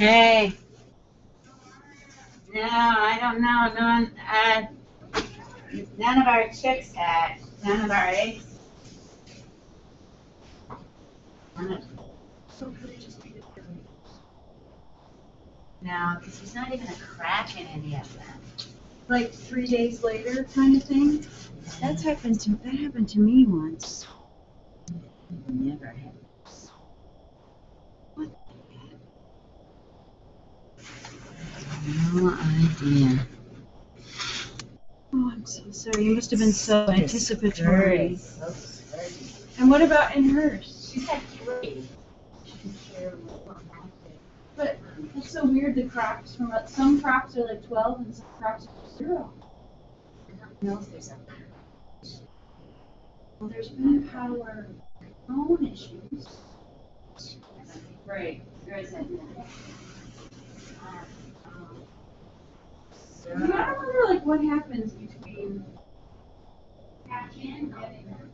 Hey, no, I don't know. None of our chicks hatched. None of our eggs. No, because there's not even a crack in any of them. Like 3 days later kind of thing? That happened to me once. Never had. What? No idea. Oh, I'm so sorry. You must have been so anticipatory. So discouraging. And what about in hers? She's had 3. She can share what But it's so weird, the crops from some crops are like 12 and some crops are 0. I don't know if there's a. Well, there's been power own issues. Right. There isn't. You gotta wonder like what happens between hatching and getting them.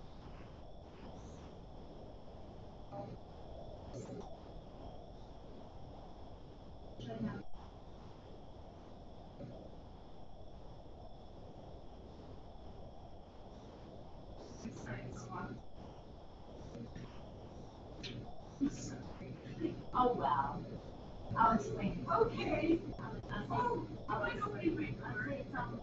Oh, well. I'll explain. Okay. I'll explain. I'll say something.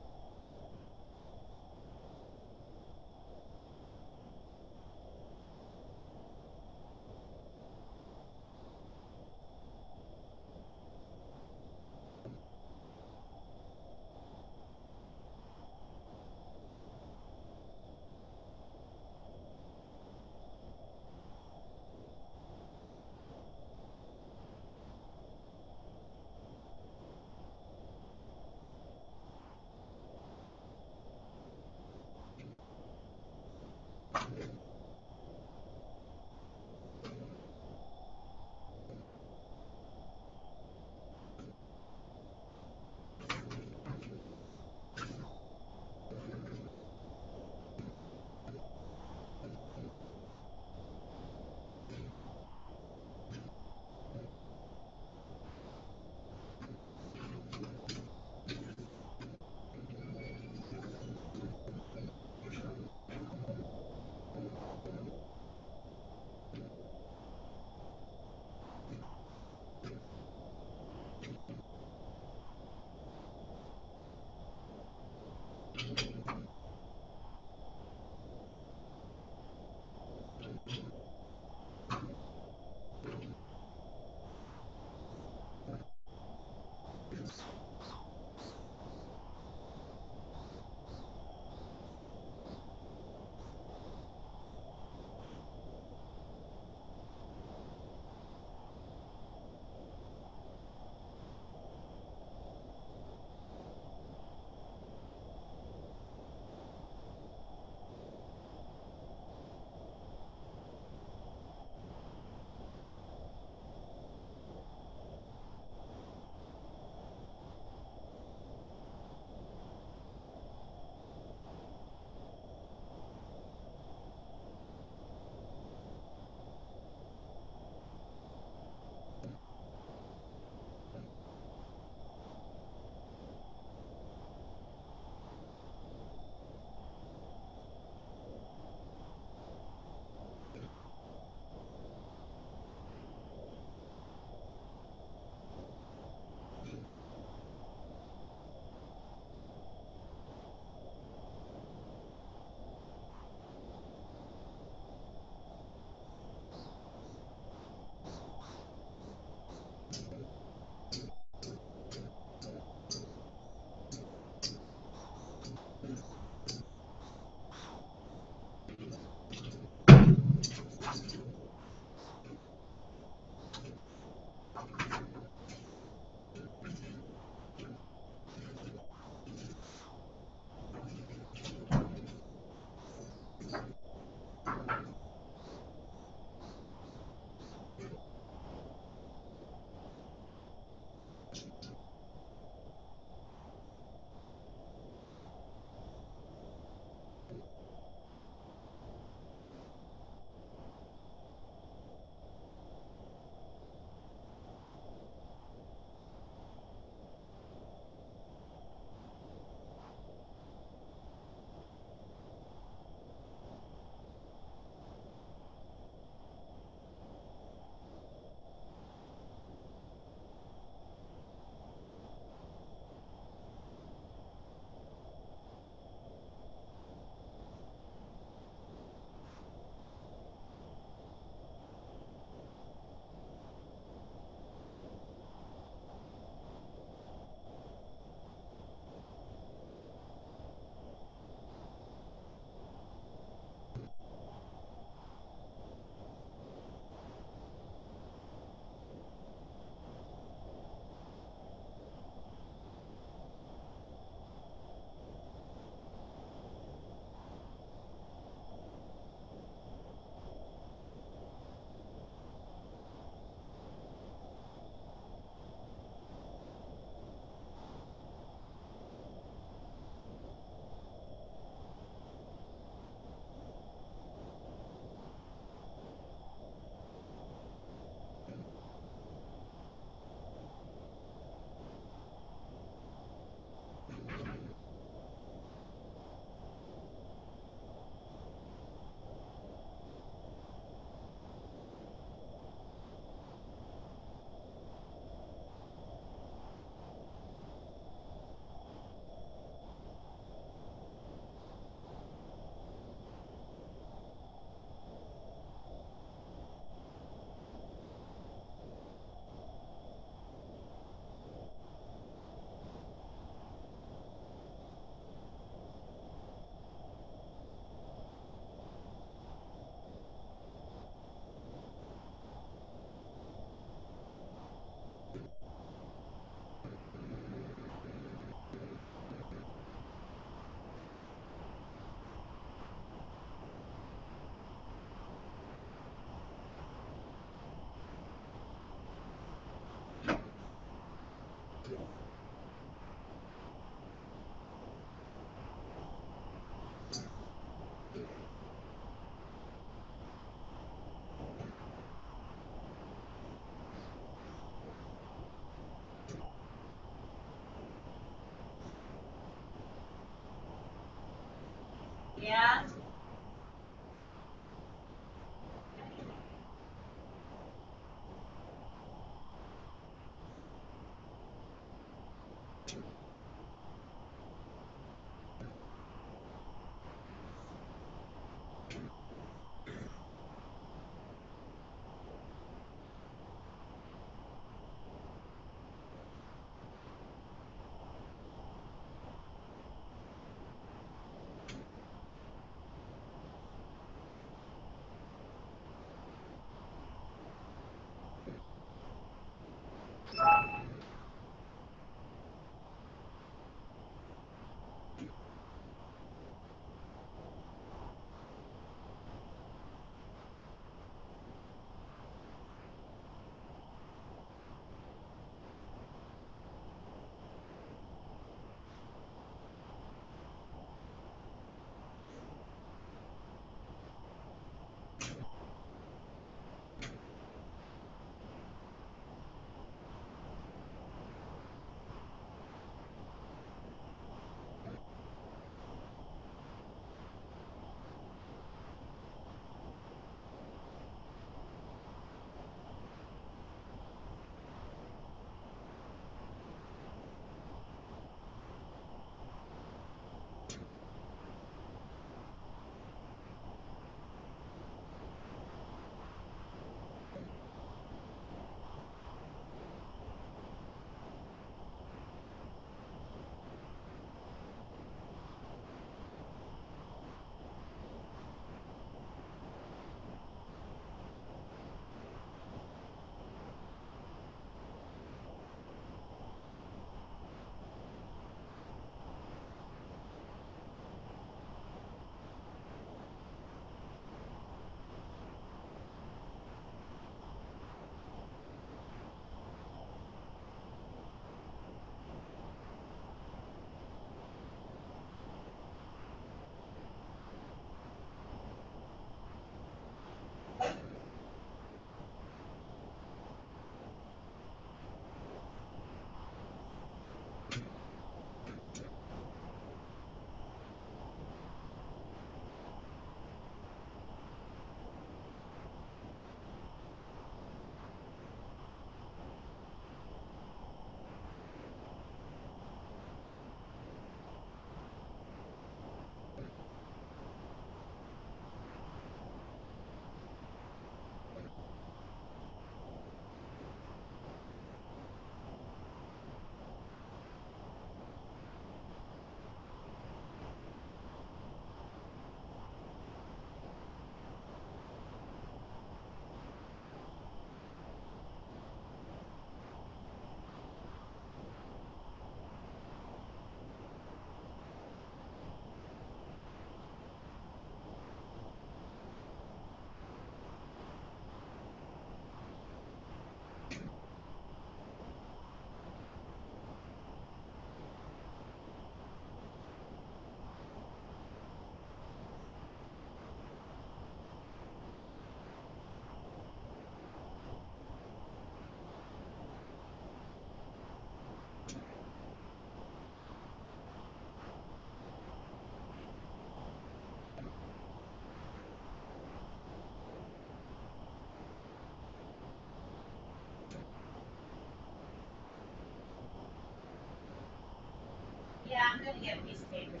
at least pay for this.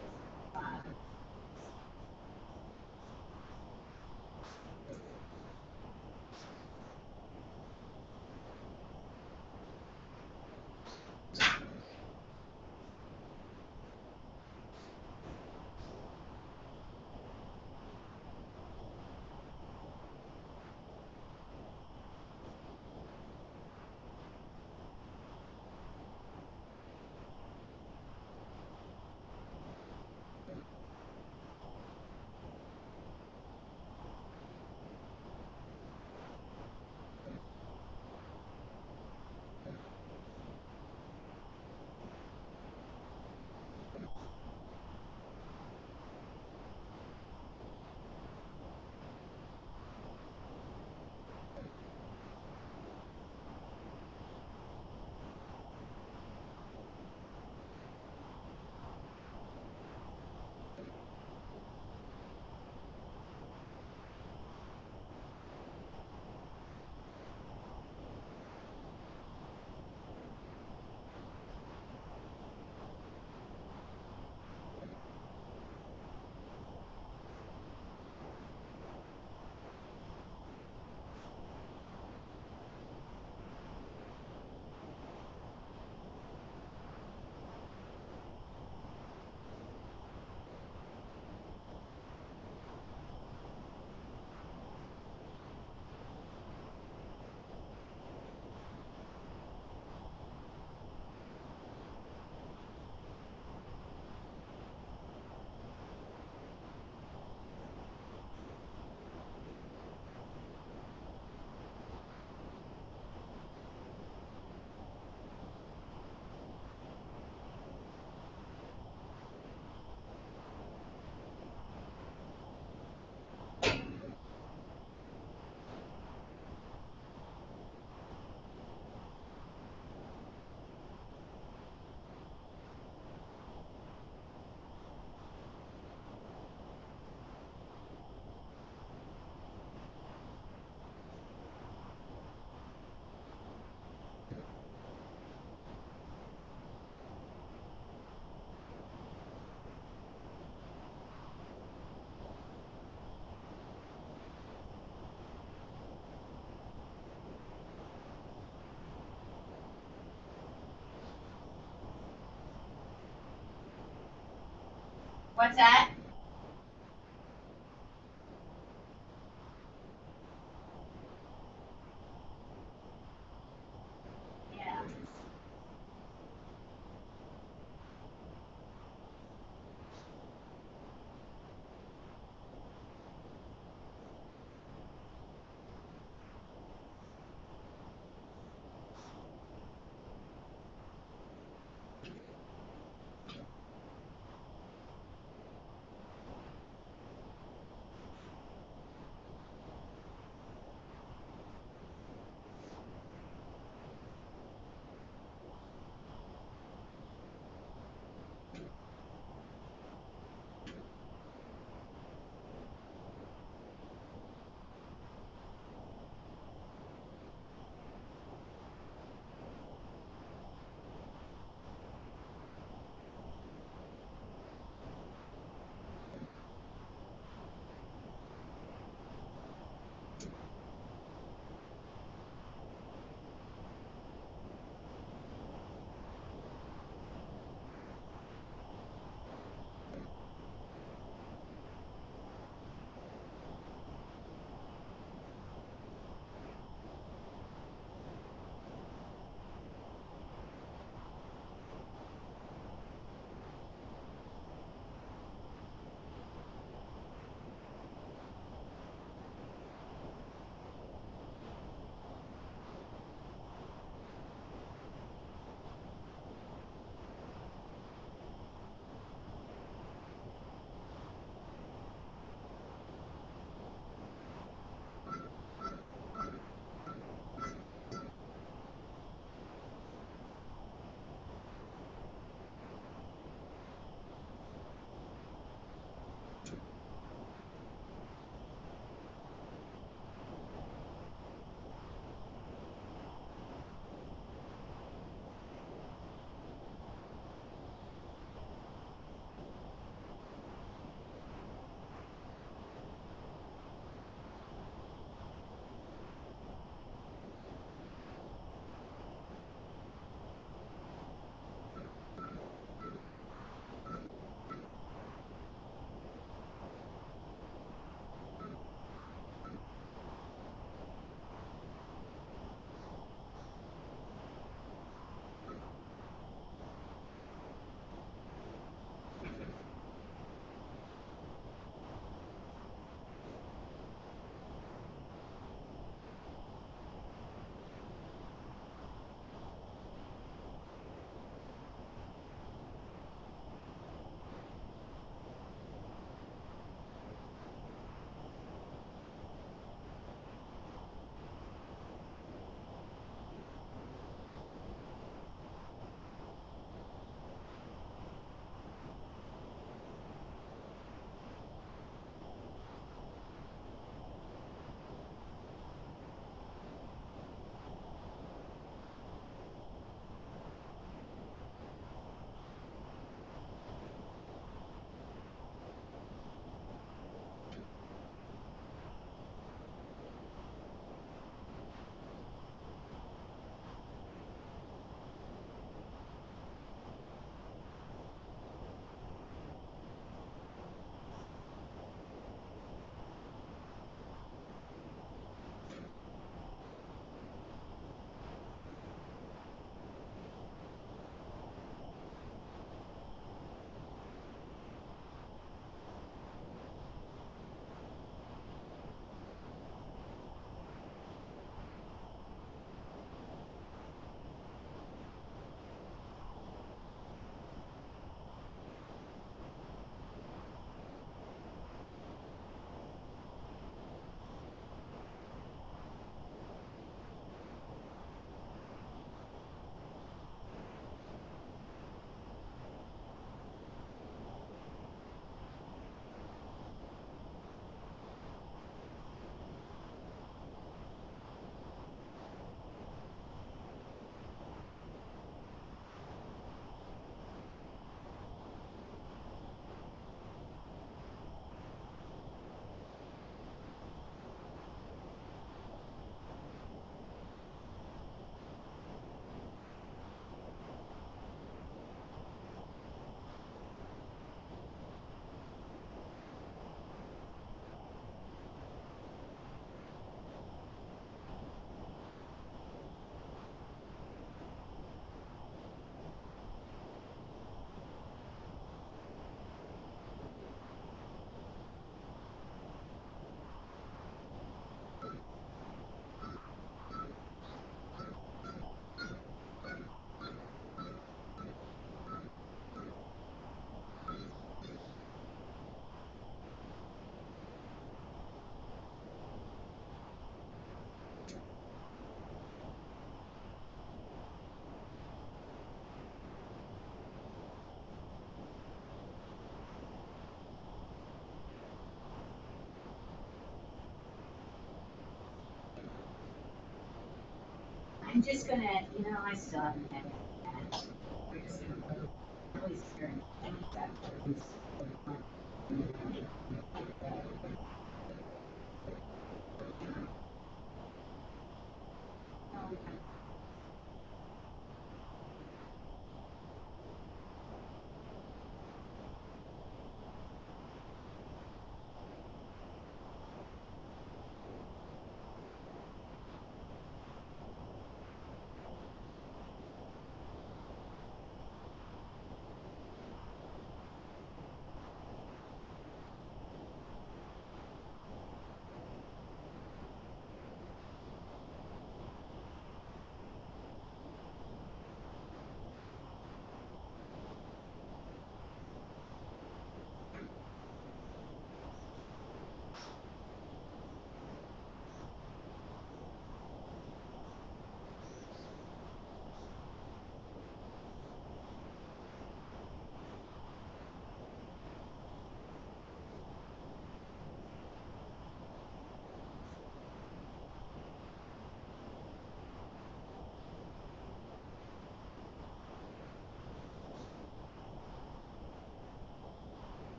What's that? Yeah. I'm just gonna, I still haven't had that. We're just gonna put Lily's here and that is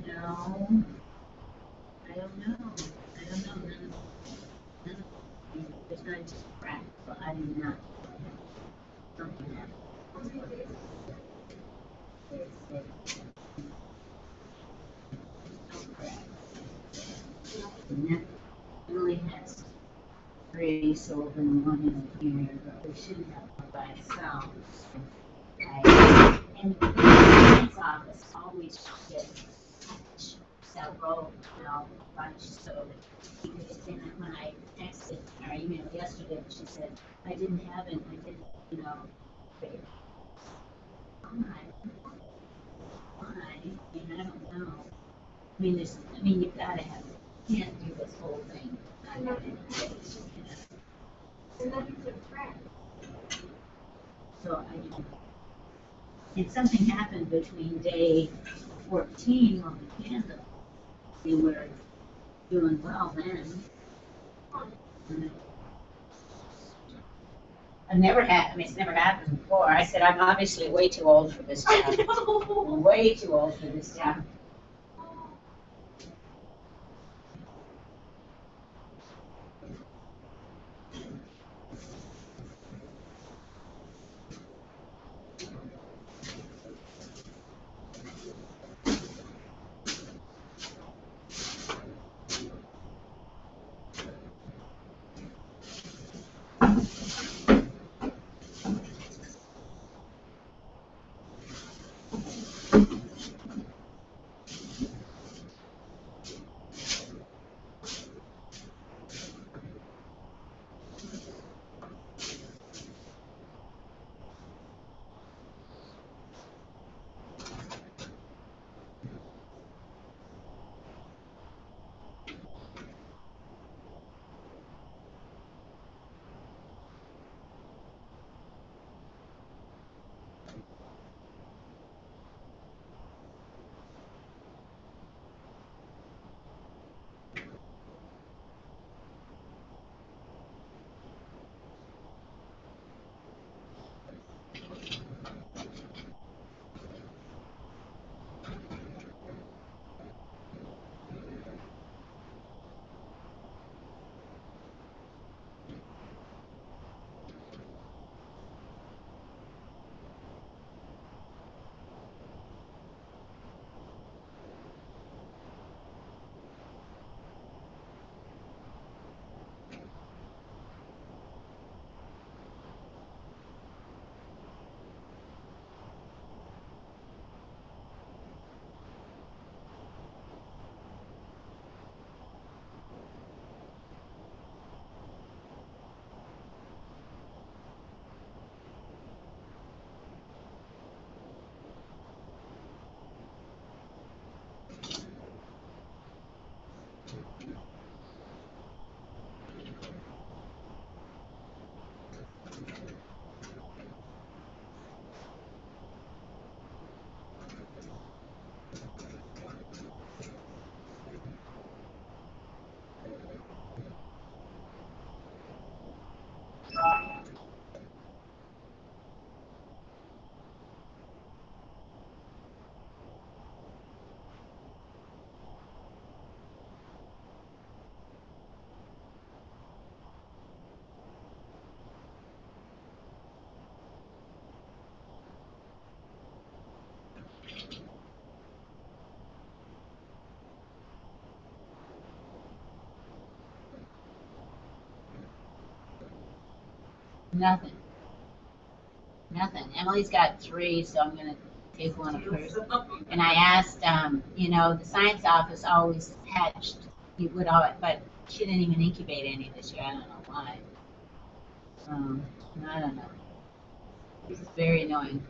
no. I don't know. None of it's not just practical. I did not something that it's and that really has three sold and one in here, but we shouldn't have one by itself. And the finance office always gets several, bunch, so because then when I texted or emailed yesterday, she said, I didn't have it, I didn't, figure, why? I mean, I don't know. You've gotta have, you can't do this whole thing. So and something happened between day 14 on the candle. They were doing well then. It's never happened before. I said, I'm obviously way too old for this job. Way too old for this job. Nothing. Nothing. Emily's got 3, so I'm gonna take one of hers. And I asked, the science office always hatched, you would all, but she didn't even incubate any this year. I don't know why. I don't know. It's very annoying.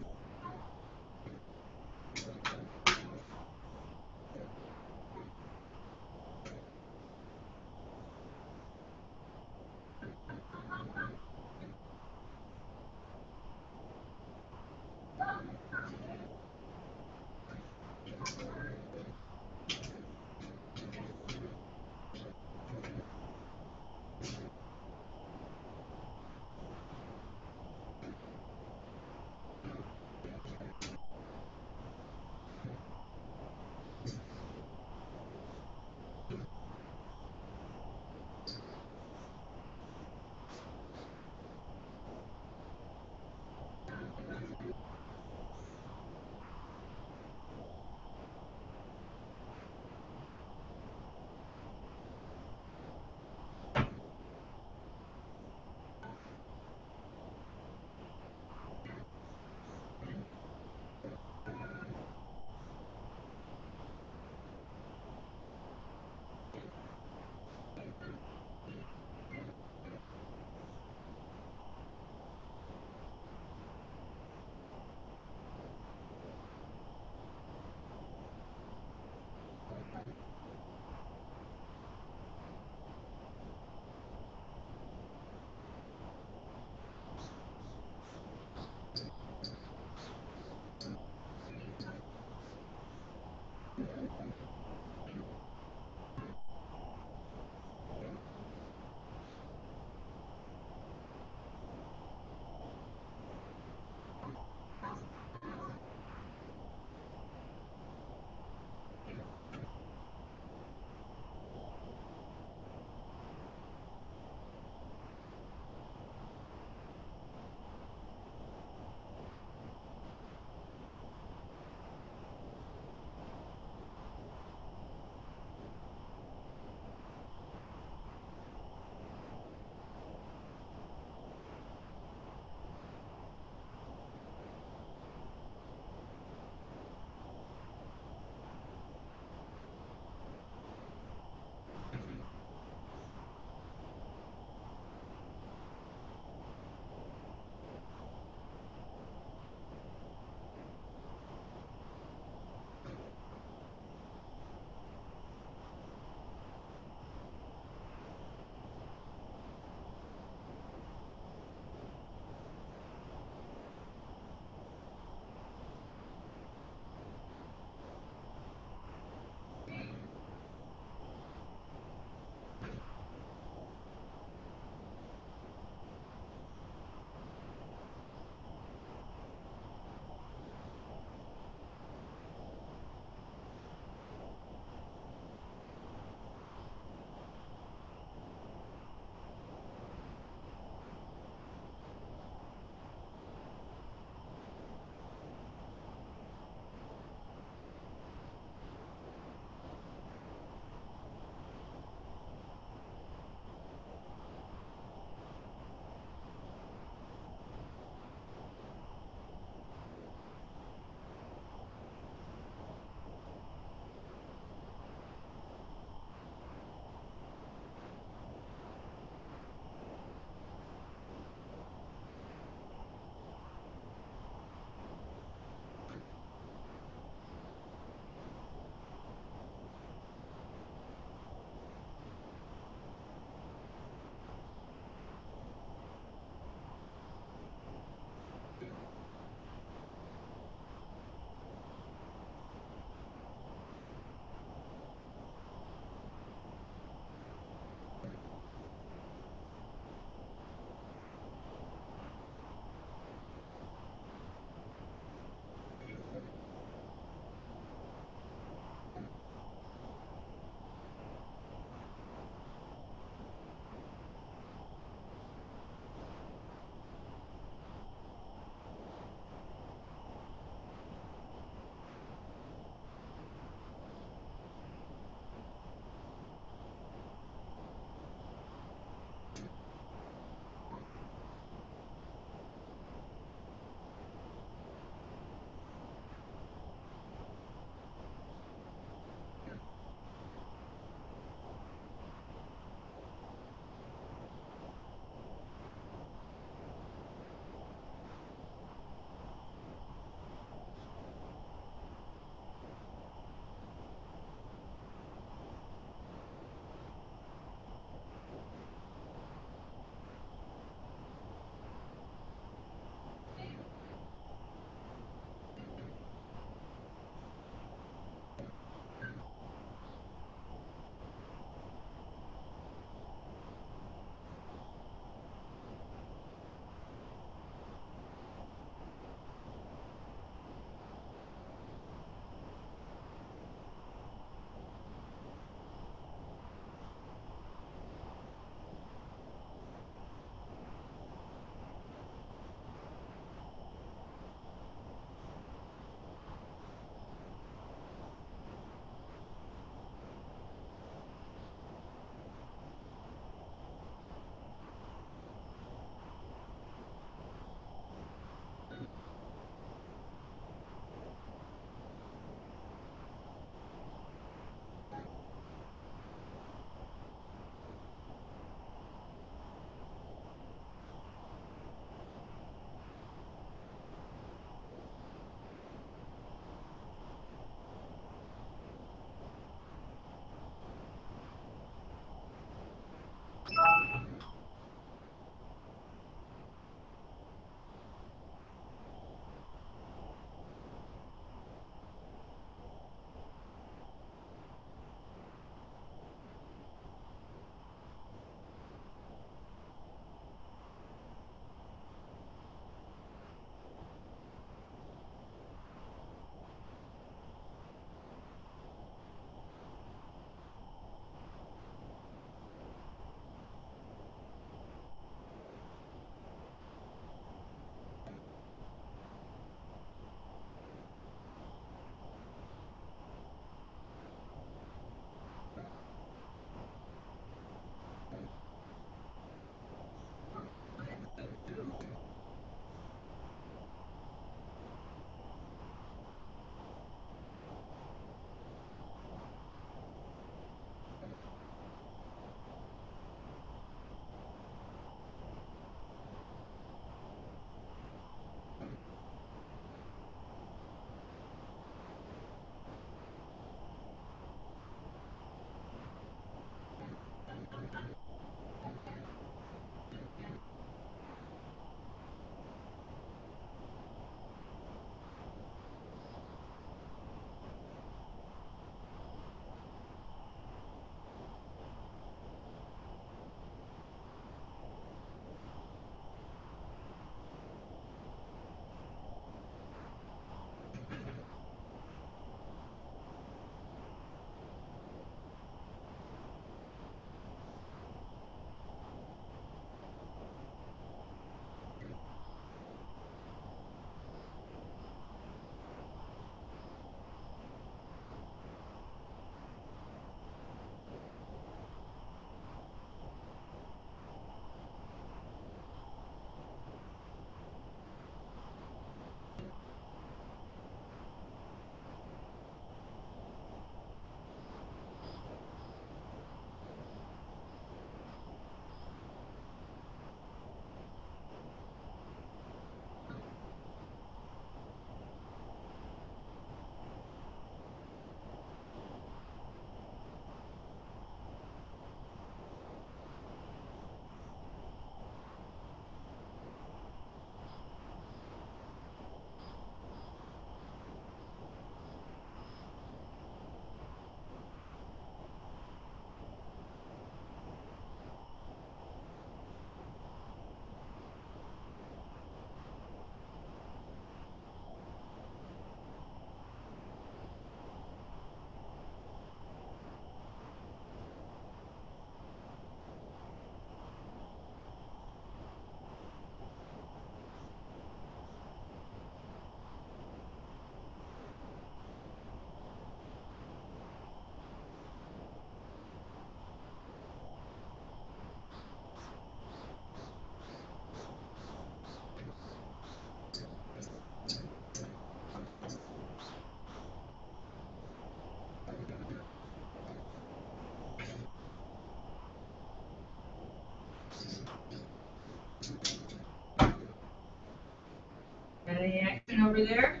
there?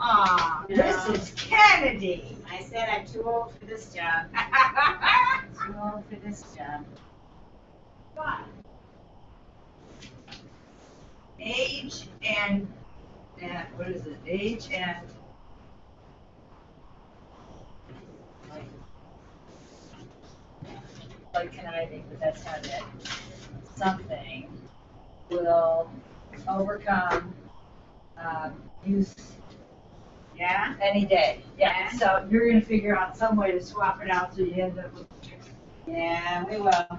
Aw, No. Mrs. Kennedy. I said I'm too old for this job. Too old for this job. But age and what is it? Age and like conniving, but that's not it. Something will overcome youth Yeah? any day. Yeah. Yeah. So you're gonna figure out some way to swap it out so you end up with. Yeah, we will.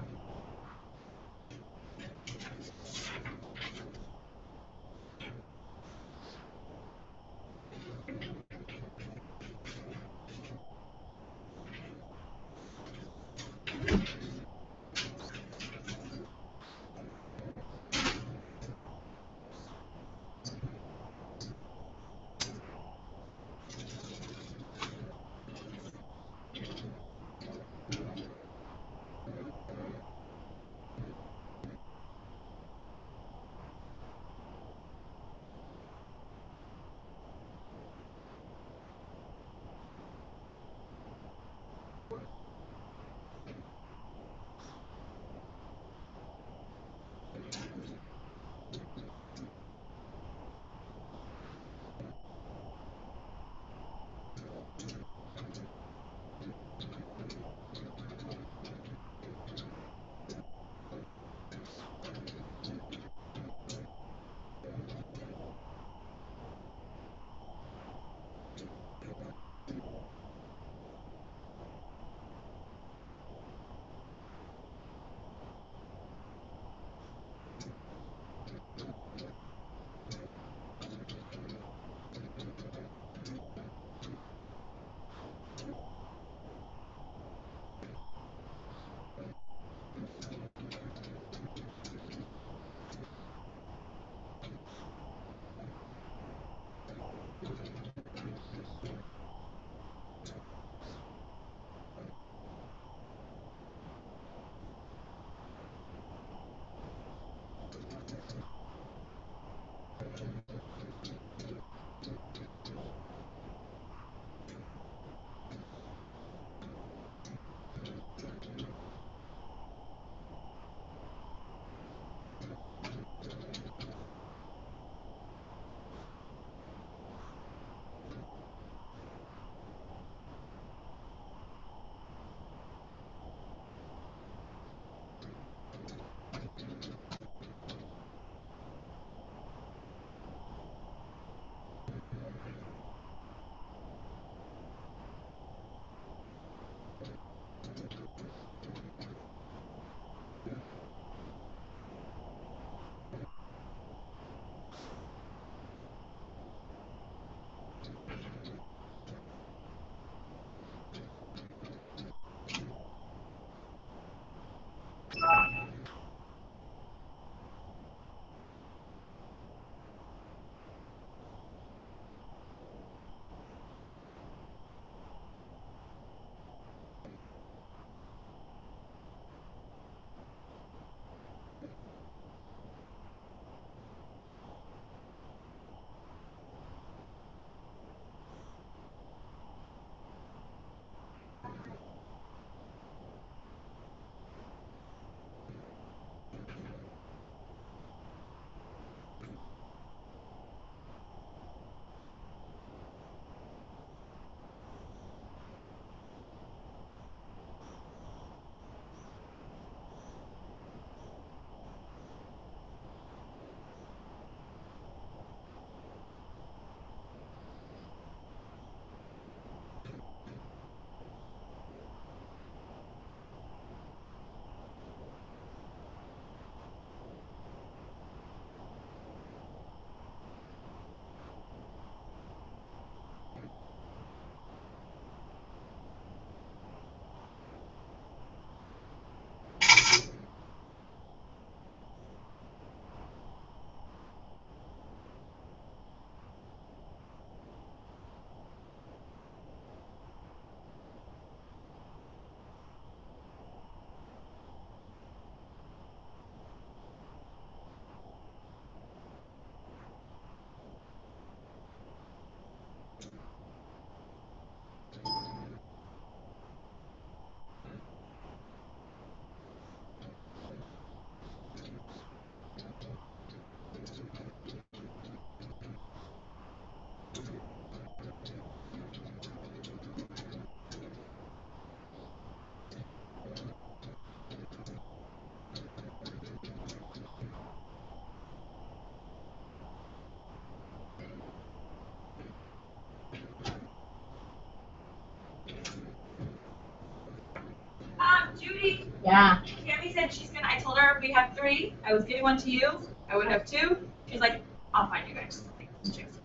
Yeah. Cammy said she's gonna, I told her we have 3, I was giving one to you, I would have 2. She's like, I'll find you guys. Like, chicks.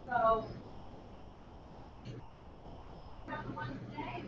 So. Have the one today.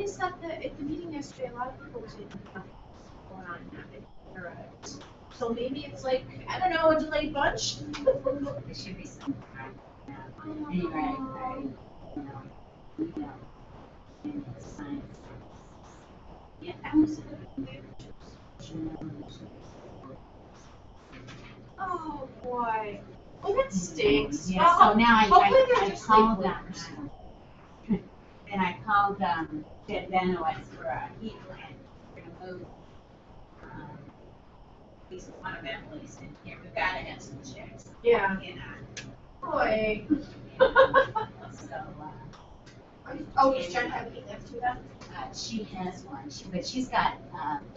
noticed that at the meeting yesterday, a lot of people didn't have going on now. So maybe it's like, I don't know, a delayed bunch. There should be some. Anyway, and it's science. Yeah, I was. Oh boy. Oh, that stinks. Yeah, so now Hopefully they're I just called like them. And I called Ted Benowitz for a heat lamp. We're gonna move, at least one of Emily's in here. We've gotta have some checks. Yeah. You know. Boy. So, Oh, is Jen have heat lamps too then? she has one, but she's got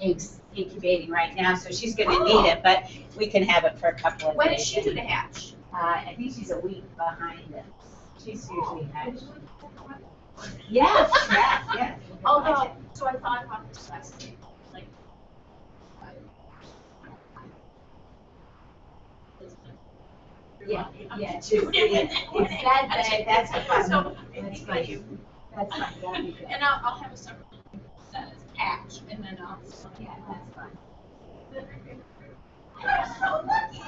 eggs incubating right now, so she's gonna need it, but we can have it for a couple of days. When is she due to hatch? I think she's a week behind us. She's usually hatched. Yes, yes. Although, so I thought about this last week, like. Yeah, too. It's that day, that's fine. So, That's fine. That's fine, that'll be good. And I'll have a separate that is hatch, and then I'll. Yeah, that's fine. I'm so lucky.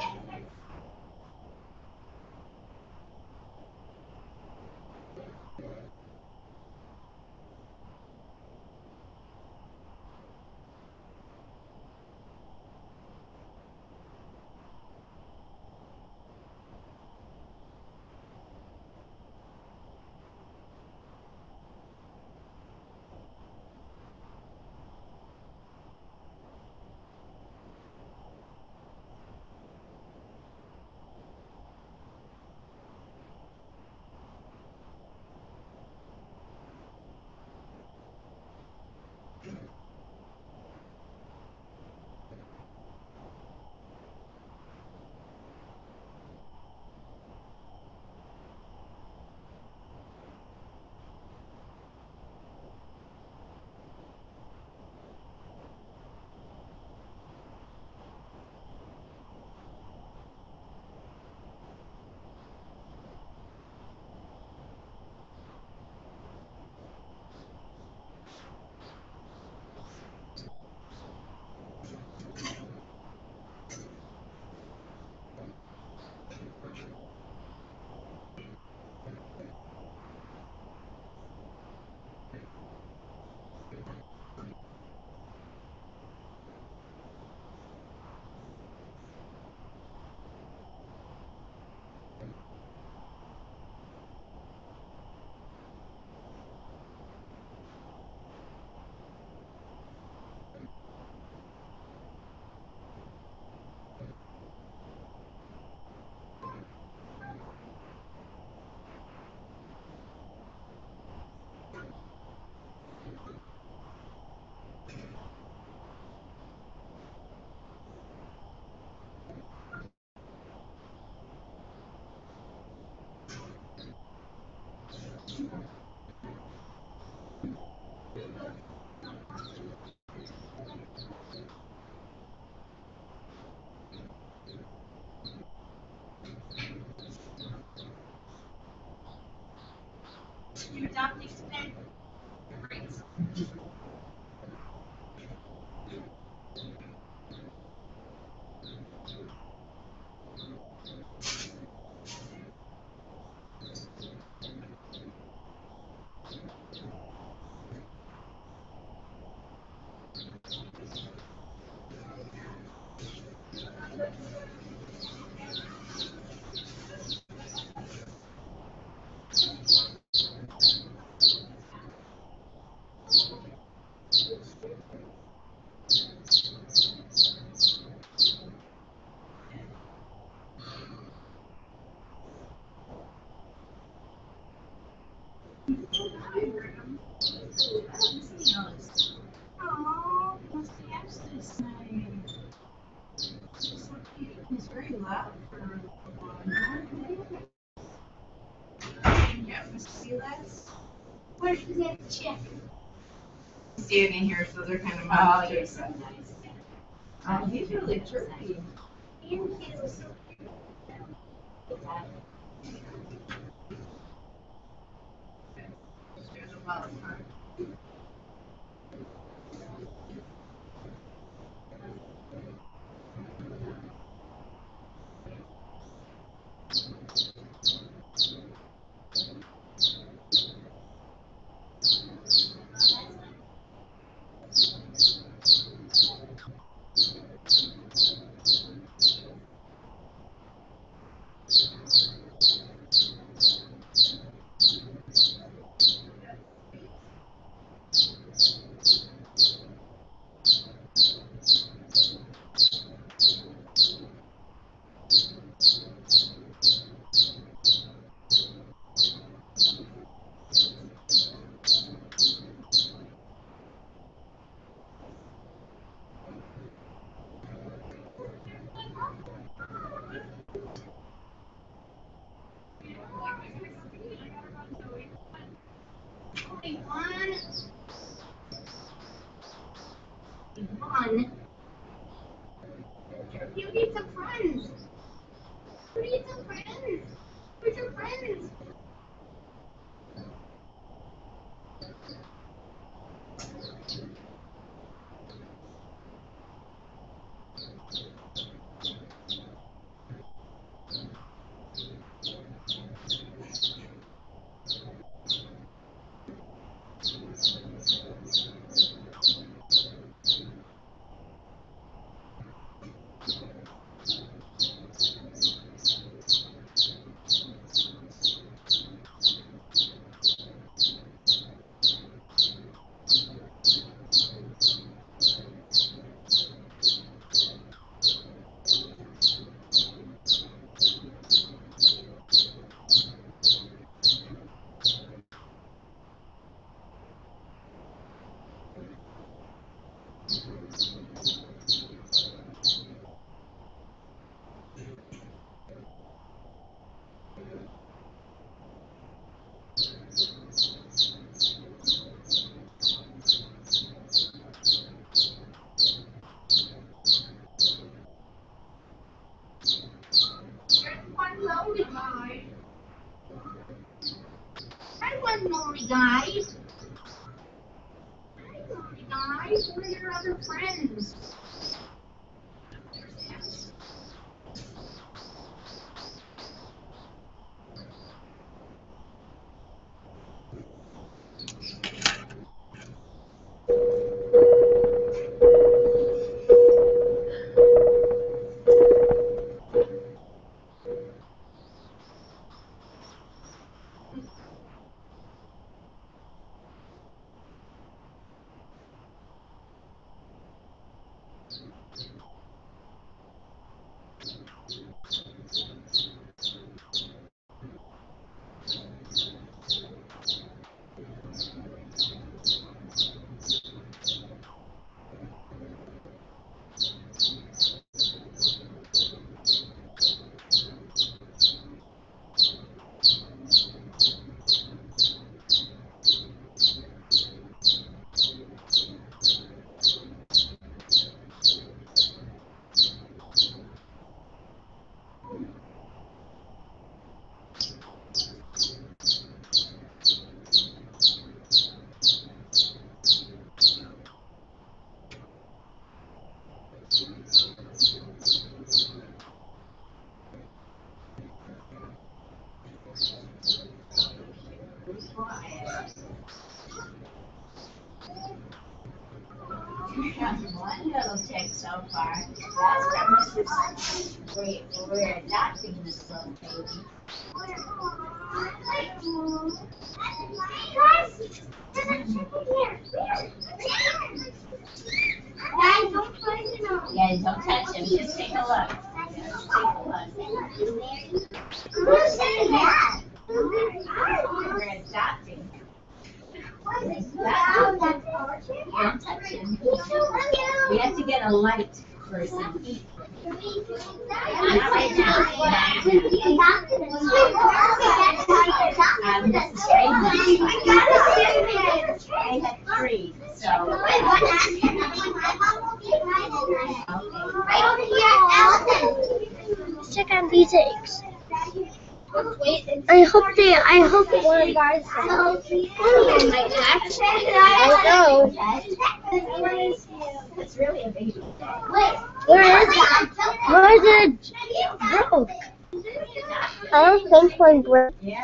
You adopting today? Great. Oh, must be this night. It's very loud for a one. Yeah, see that? Where's the check? Standing here, so they're kind of. Oh, you're so nice. Oh, he's really chirpy. And kids are so cute. There's a lot of fun. One. You need some friends. You need some friends. Where's your friends? One lonely guy. I one lonely guy. Hi, lonely guy. Where are your other friends? One little tick so far. Last time this was we're adopting this little baby. Yeah, don't touch him. Just take a look. Just take a look. Who's saying that? We're adopting. Don't touch him. We have to get a light first and eat. Not right now. This is I had 3, so. Let's check on these eggs. I hope one guys It's really a baby. Where is it broke? I don't think one broke. Yeah,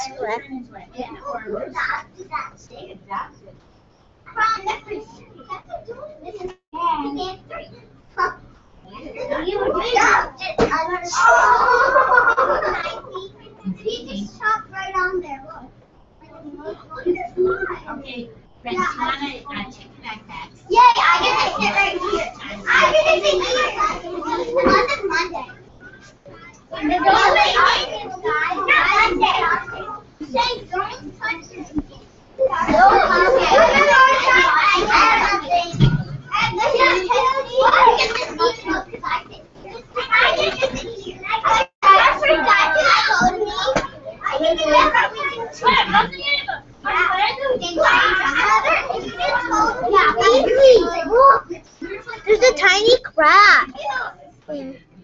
stay adopted. He just chopped right on there, look. Okay, friends, you want to chicken backpacks? Yay, I get to sit right here. I get to sit here. Unless it's Monday. There's a tiny crack.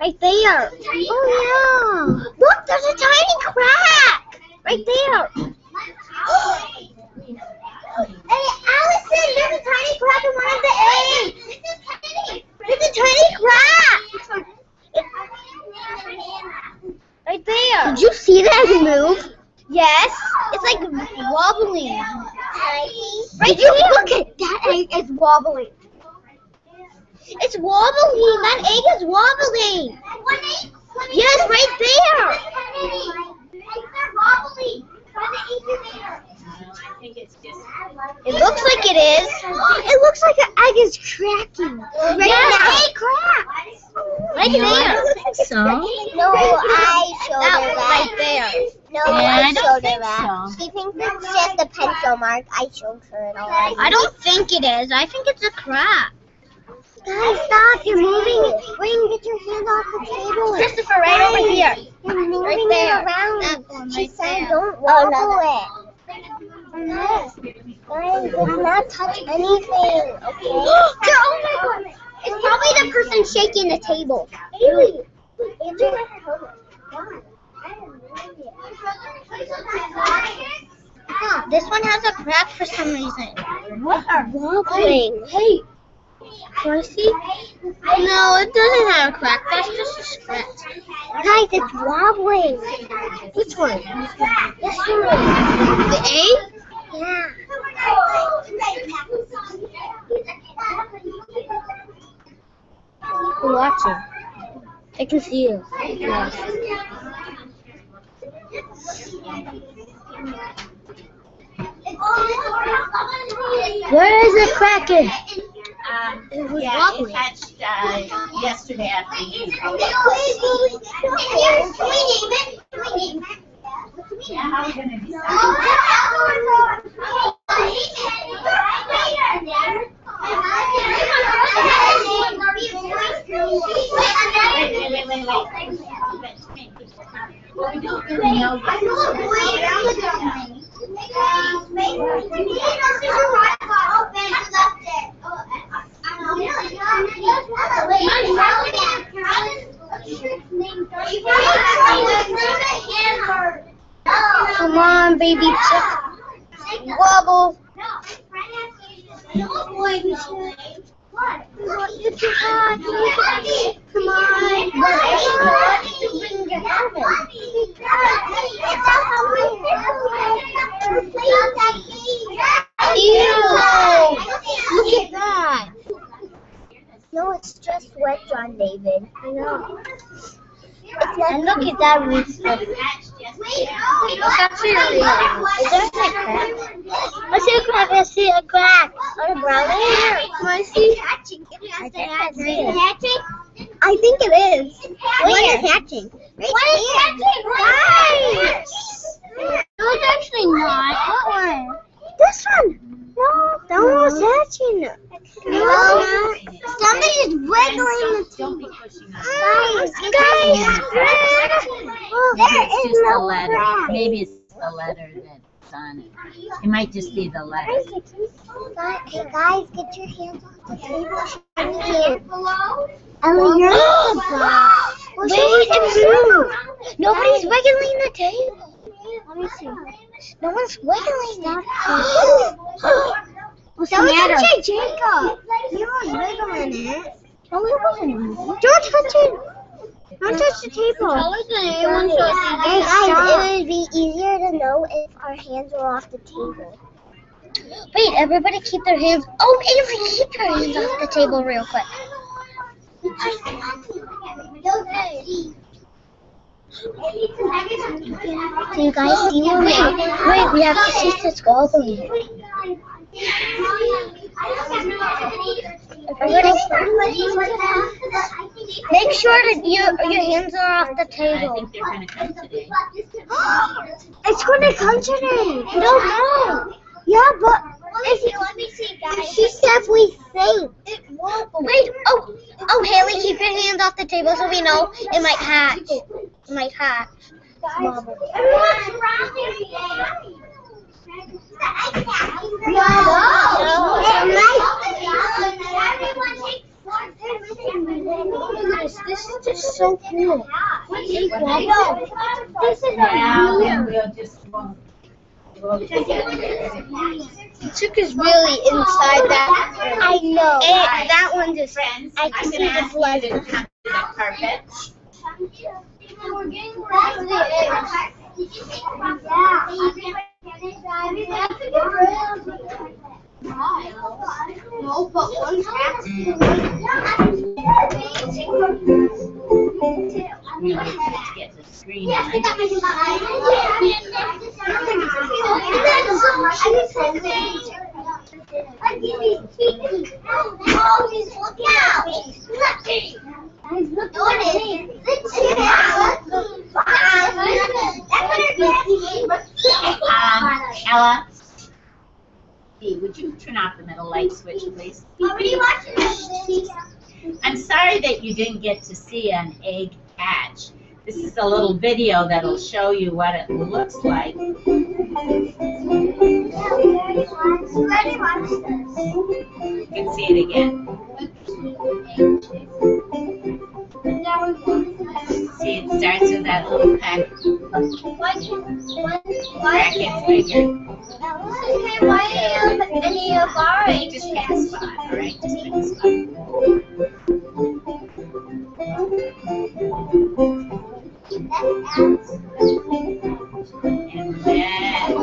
Right there. Oh yeah. Look, there's a tiny crack. Right there. Hey, Allison, there's a tiny crack in one of the eggs. There's a tiny crack. Right there. Did you see that move? Yes. It's like wobbling. Right there. Look at that egg is wobbling. It's wobbling. That egg is wobbling. Yes, right there. It looks like it is. It looks like the egg is cracking. Right now. Egg crack. Right there. I don't think so. No, I showed her that. Right there. No, Yeah, I I don't showed her think that. so. She thinks it's just a pencil mark. I showed her it already. I don't think it is. I think it's a crack. Guys, stop. You're moving. Wayne, get your hand off the table. Christopher, right over here. You're moving it around. She said don't wobble it. Guys, do not touch anything, okay? Oh my God. It's probably the person shaking the table. Haley. This one has a crack for some reason. What are wobbling? Hey. Want to see? No, it doesn't have a crack. That's just a scratch. Guys, it's wobbling. Which one? This one. The A? Yeah. We're watching. I can see you. Yes. Where is it cracking? It was wobbling. It hatched yesterday afternoon. Yeah, how are we gonna decide? Well, we don't really know yet. Come on, baby chick. Wobble. You're too hot. Come on. Ew. Look at that. No, it's just wet, John David. I know. And look at that roof. It's actually real. Is there a crack? I see a crack. I see a crack. On a brownie? Can I see? I think it is. One is hatching. One is hatching. Guys! No, it's actually not. What one? This one. No, that one was hatching. No, somebody's wiggling the Don't be pushing on. Guys, there It's is just the no letter. crack. Maybe it's the letter that's on it. It might just be the letter. Hey guys, get your hands off the table. Ellie, you're the boss. Wait, it's moved. Nobody's wiggling the table. Let me see. No one's wiggling it. What's the matter? Don't touch it, Jacob. You were wiggling it. No, it wasn't. Don't touch it. Don't touch the table. Hey guys, it would be easier to know if our hands were off the table. Wait, everybody keep their hands. Oh, Avery, keep your hands off the table real quick. Do you guys see what wait, we have to see this gobbling. Make sure that your hands are off the I table. think they're gonna come today. It's gonna come today. I don't know. Yeah, but Let me see, guys. she said we think. It won't. Wait. Oh, Haley, keep your hands off the table so we know it might hatch. It might hatch. Guys, This is just so cool. This is Now then we'll just we'll The chick is really inside that. I know. That one just. friends, I I'm can see gonna the ask blood. you to come to the carpet. We're getting ready to the eggs. No, but one's We need to get the screen on. Ella, hey, would you turn off the middle light switch, please? I'm sorry that you didn't get to see an egg hatch. This is a little video that'll show you what it looks like. You can see it again. See, it starts with that little crack. Crack gets bigger. You just pick a spot, all right? Just pick a spot. And then,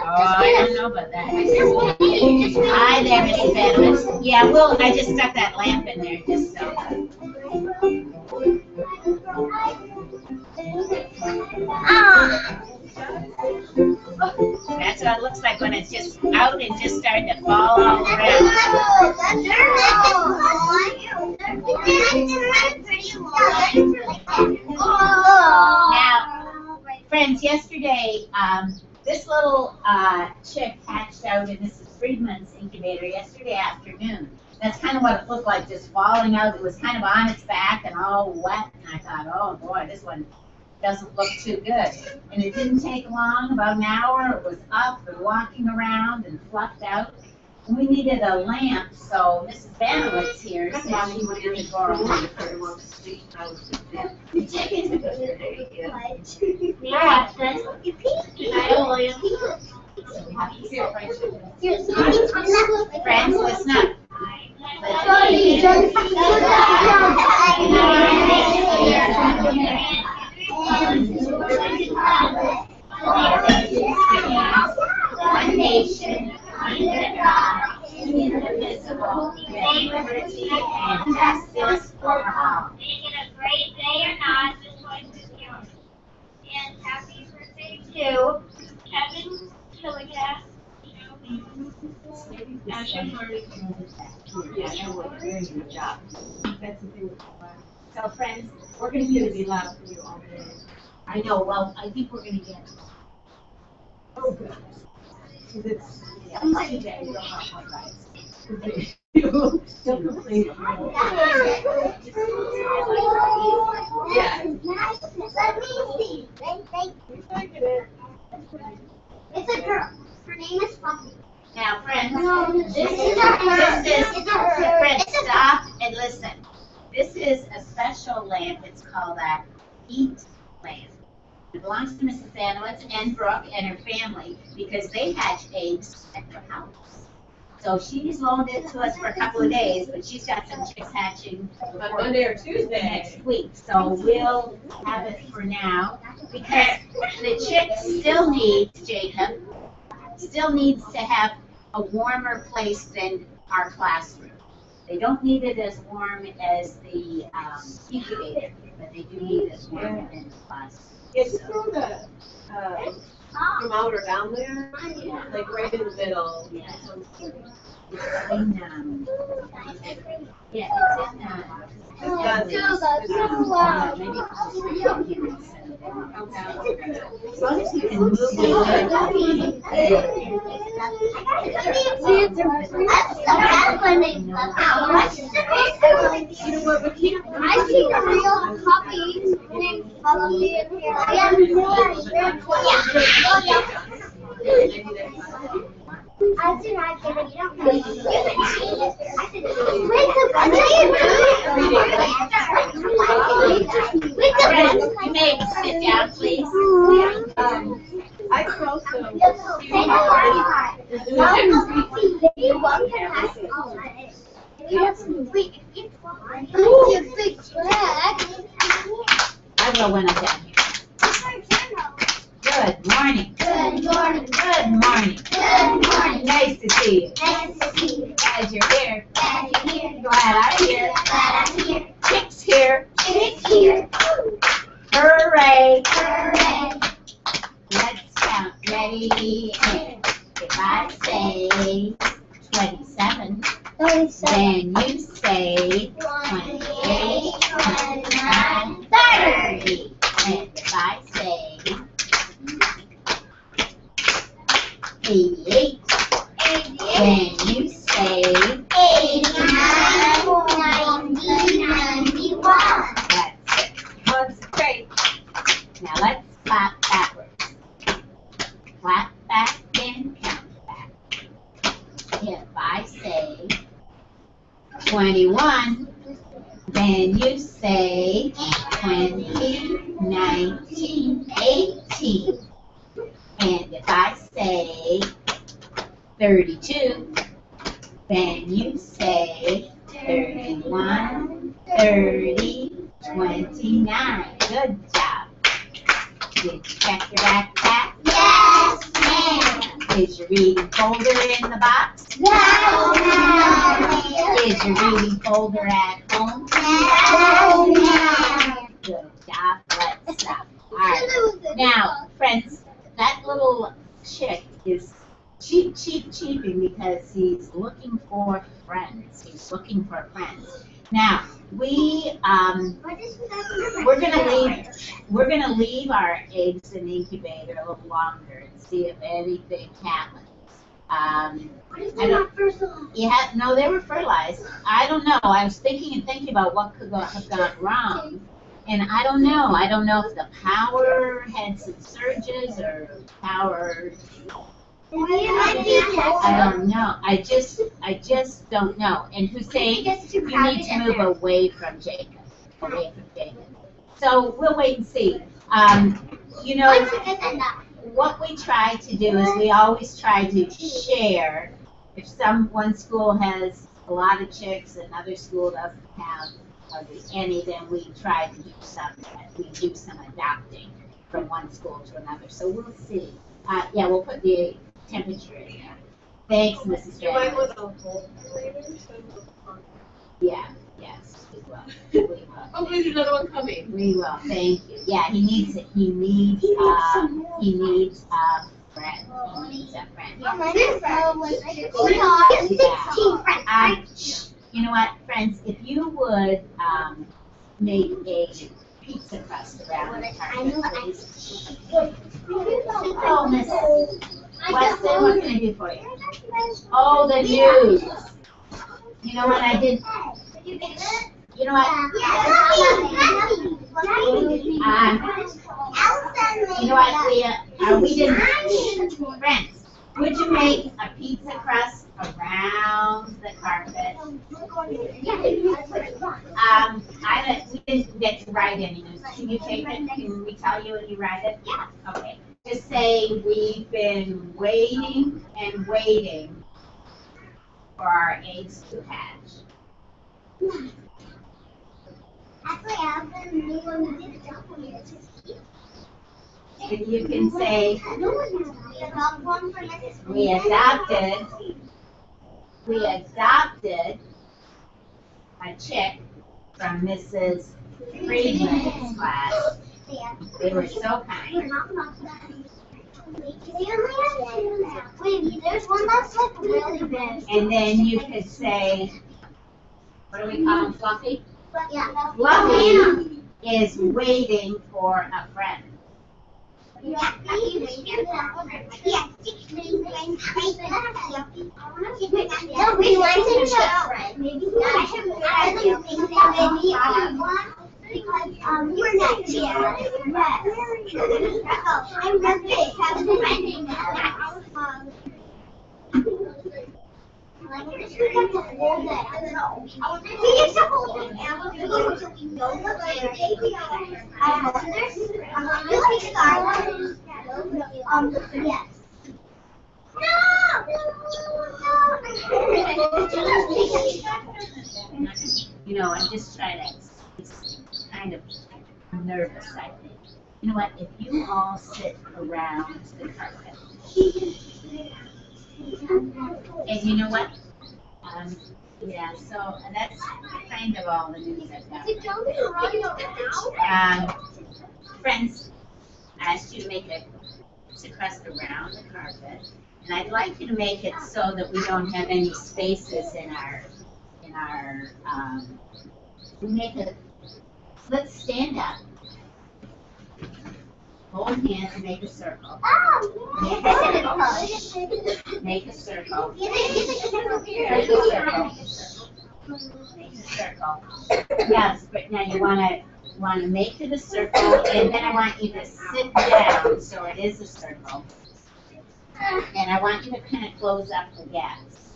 I don't know about that. Hi there, Mrs. Banowitz. Yeah, I just stuck that lamp in there just so. That's what it looks like when it's just out and just starting to fall all around. Now, friends, yesterday, this little chick hatched out in Mrs. Friedman's incubator yesterday afternoon. That's kind of what it looked like, just falling out. It was kind of on its back and all wet. And I thought, oh boy, this one doesn't look too good. And it didn't take long, about an hour. It was up and walking around and fluffed out. And we needed a lamp, so Mrs. Banowitz here said she wanted to borrow one of hers. Yeah. Friends, listen up. One nation, under God, indivisible, liberty and justice for all. Make it a great day or not, this voice is yours. And happy birthday to Kevin Killigas. Very good job. That's the thing. So friends, we're going to be loud for you all day. I know, well, I think we're gonna get. Oh, good. Because it's Monday, we don't have one guys. Still complete. Yeah. It's a girl. Her name is Fluffy. Now, friends, This is friends, stop and listen. This is a special lamp. It's called a heat lamp. It belongs to Mrs. Banowitz and Brooke and her family because they hatch eggs at their house. So she's loaned it to us for a couple of days, but she's got some chicks hatching On Monday or Tuesday. next week. So we'll have it for now because the chicks still needs, Jacob, still needs to have a warmer place than our classroom. They don't need it as warm as the incubator, but they do need it warmer than the classroom. It's through the from out or down there? Like right in the middle. Yeah. In, yeah, it's in, maybe just right here and send it in. As long as you can move I see a real puppy named Puppy in here. I have no idea. I did not get it. You don't know. You may sit down, please. I could also. I will when I'm done here. Good morning. Good morning. Good morning. Good morning. Nice to see you. Nice to see you. Glad you're here. Glad you're here. Glad I'm here. Glad I'm here. Chick's here. Chick's here. Hooray. Hooray. Let's count. Ready? And if I say 27, then you say 28, 29, 30. And if I say 88, then you say 89, 90, 91. that's it. That's great. Now let's clap backwards. Clap back and count back. If I say 21, then you say 20, 19, 18. And if I say 32, then you say 31, 30, 29. Good job. Did you check your backpack? Yes, ma'am. Is your reading folder in the box? No, ma'am. Is your reading folder at home? No, ma'am. Good job. Let's stop. All right. Now, friends, that little chick is cheeping because he's looking for friends. He's looking for friends. Now, we're gonna leave our eggs in the incubator a little longer and see if anything happens. No, they were fertilized. I don't know. I was thinking about what could have gone wrong. And I don't know. I don't know if the power had some surges or power. I don't know. I just don't know. And Hussein, you need to move away from Jacob. Away from Jacob. So we'll wait and see. You know, what we try to do is we always try to share. If one school has a lot of chicks, another school doesn't have hardly any, then we try to do some adopting from one school to another. So we'll see. Yeah, we'll put the temperature in there. Thanks, Mrs. You might Jones. want to hold later. Yeah, yes, we will. We will. Oh, there's another one coming. We will. Thank you. Yeah, he needs it. He needs a friend. He needs a friend. You know what, friends? If you would make a pizza crust around the carpet, please. Oh, Miss Weston, what can I do for you? Oh, the news. You know what I did? You know what? You know what? We didn't. Friends, would you make a pizza crust around the carpet? We didn't get to write any news. Can you take it? Can we tell you when you write it? Yeah. Okay. Just say we've been waiting and waiting for our eggs to hatch. Actually, I've been the one who did it. And you can say we adopted a chick from Mrs. Friedman's class. They were so kind. Wait, there's one that's like really big. And then you could say, what do we call him, Fluffy? Yeah. Fluffy is waiting for a friend. Yeah. No, we went to the maybe I think that maybe because we're not here. Yes. I'm really having like, we have to hold it. I don't know. We used to hold it. So we know what yes. You know, I'm just trying to, it's kind of nervous, I think. You know what, if you all sit around the carpet, and you know what? Yeah, so that's kind of all the news I've got. Friends asked you to make a crust around the carpet, and I'd like you to make it so that we don't have any spaces in our, we make a, let's stand up. Hold hands and make a circle. Make a circle. Make a circle. Make a circle. Yes, but now you want to make it a circle, and then I want you to sit down so it is a circle. And I want you to kind of close up the gaps.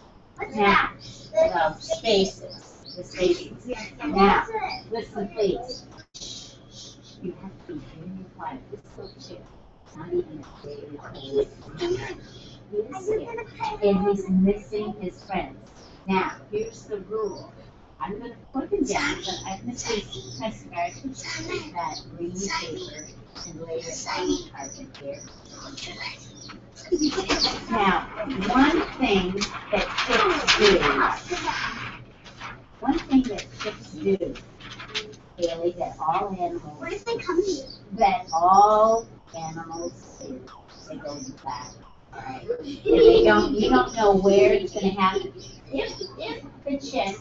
Now, the spaces. The spaces. Now, listen, please. You have to be very quiet. This little chick, not even a day old. He's sick, and he's missing his friends. Now, here's the rule. I'm going to put him down, but I'm going to press guard that green paper and lay it on the carpet here. Now, one thing that chicks do, Haley, that all animals, What if they come to you? that all animals do, they go in the back. All right. And you don't know where it's going to happen. If the chick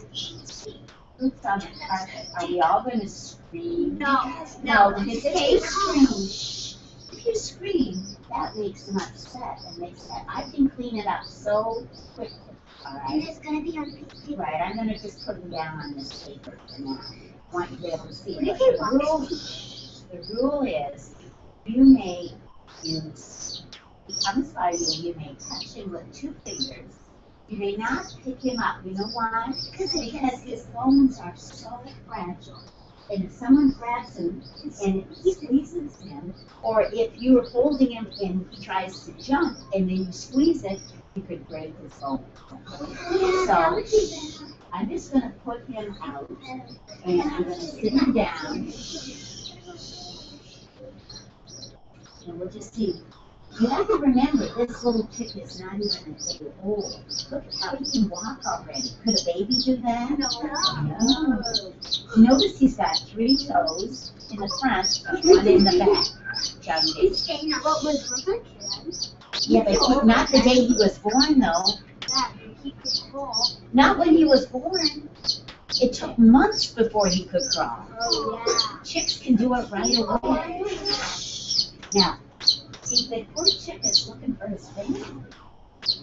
poops on the carpet, are we all going to scream? No, because if you scream, that makes them upset and makes that. I can clean it up so quickly. All right. And it's gonna be on paper. Right. I'm going to just put them down on this paper for now. I want you to be able to see. What But if the rule is, you may use. He comes by you may touch him with 2 fingers. You may not pick him up. You know why? Because his bones are so fragile. And if someone grabs him and he squeezes him, or if you're holding him and he tries to jump and then you squeeze it, you could break his bone. So I'm just going to put him out and I'm going to sit him down. And we'll just see. You have to remember, this little chick is not even a day old. Look how he can walk already. Could a baby do that? No. Notice he's got 3 toes in the front, 1 in the back. Johnny. What was Rufus? Yeah, but not the day he was born, though. Not when he was born. It took months before he could crawl. Oh, yeah. Chicks can do it right away. Now, see, the poor chick is looking for his family.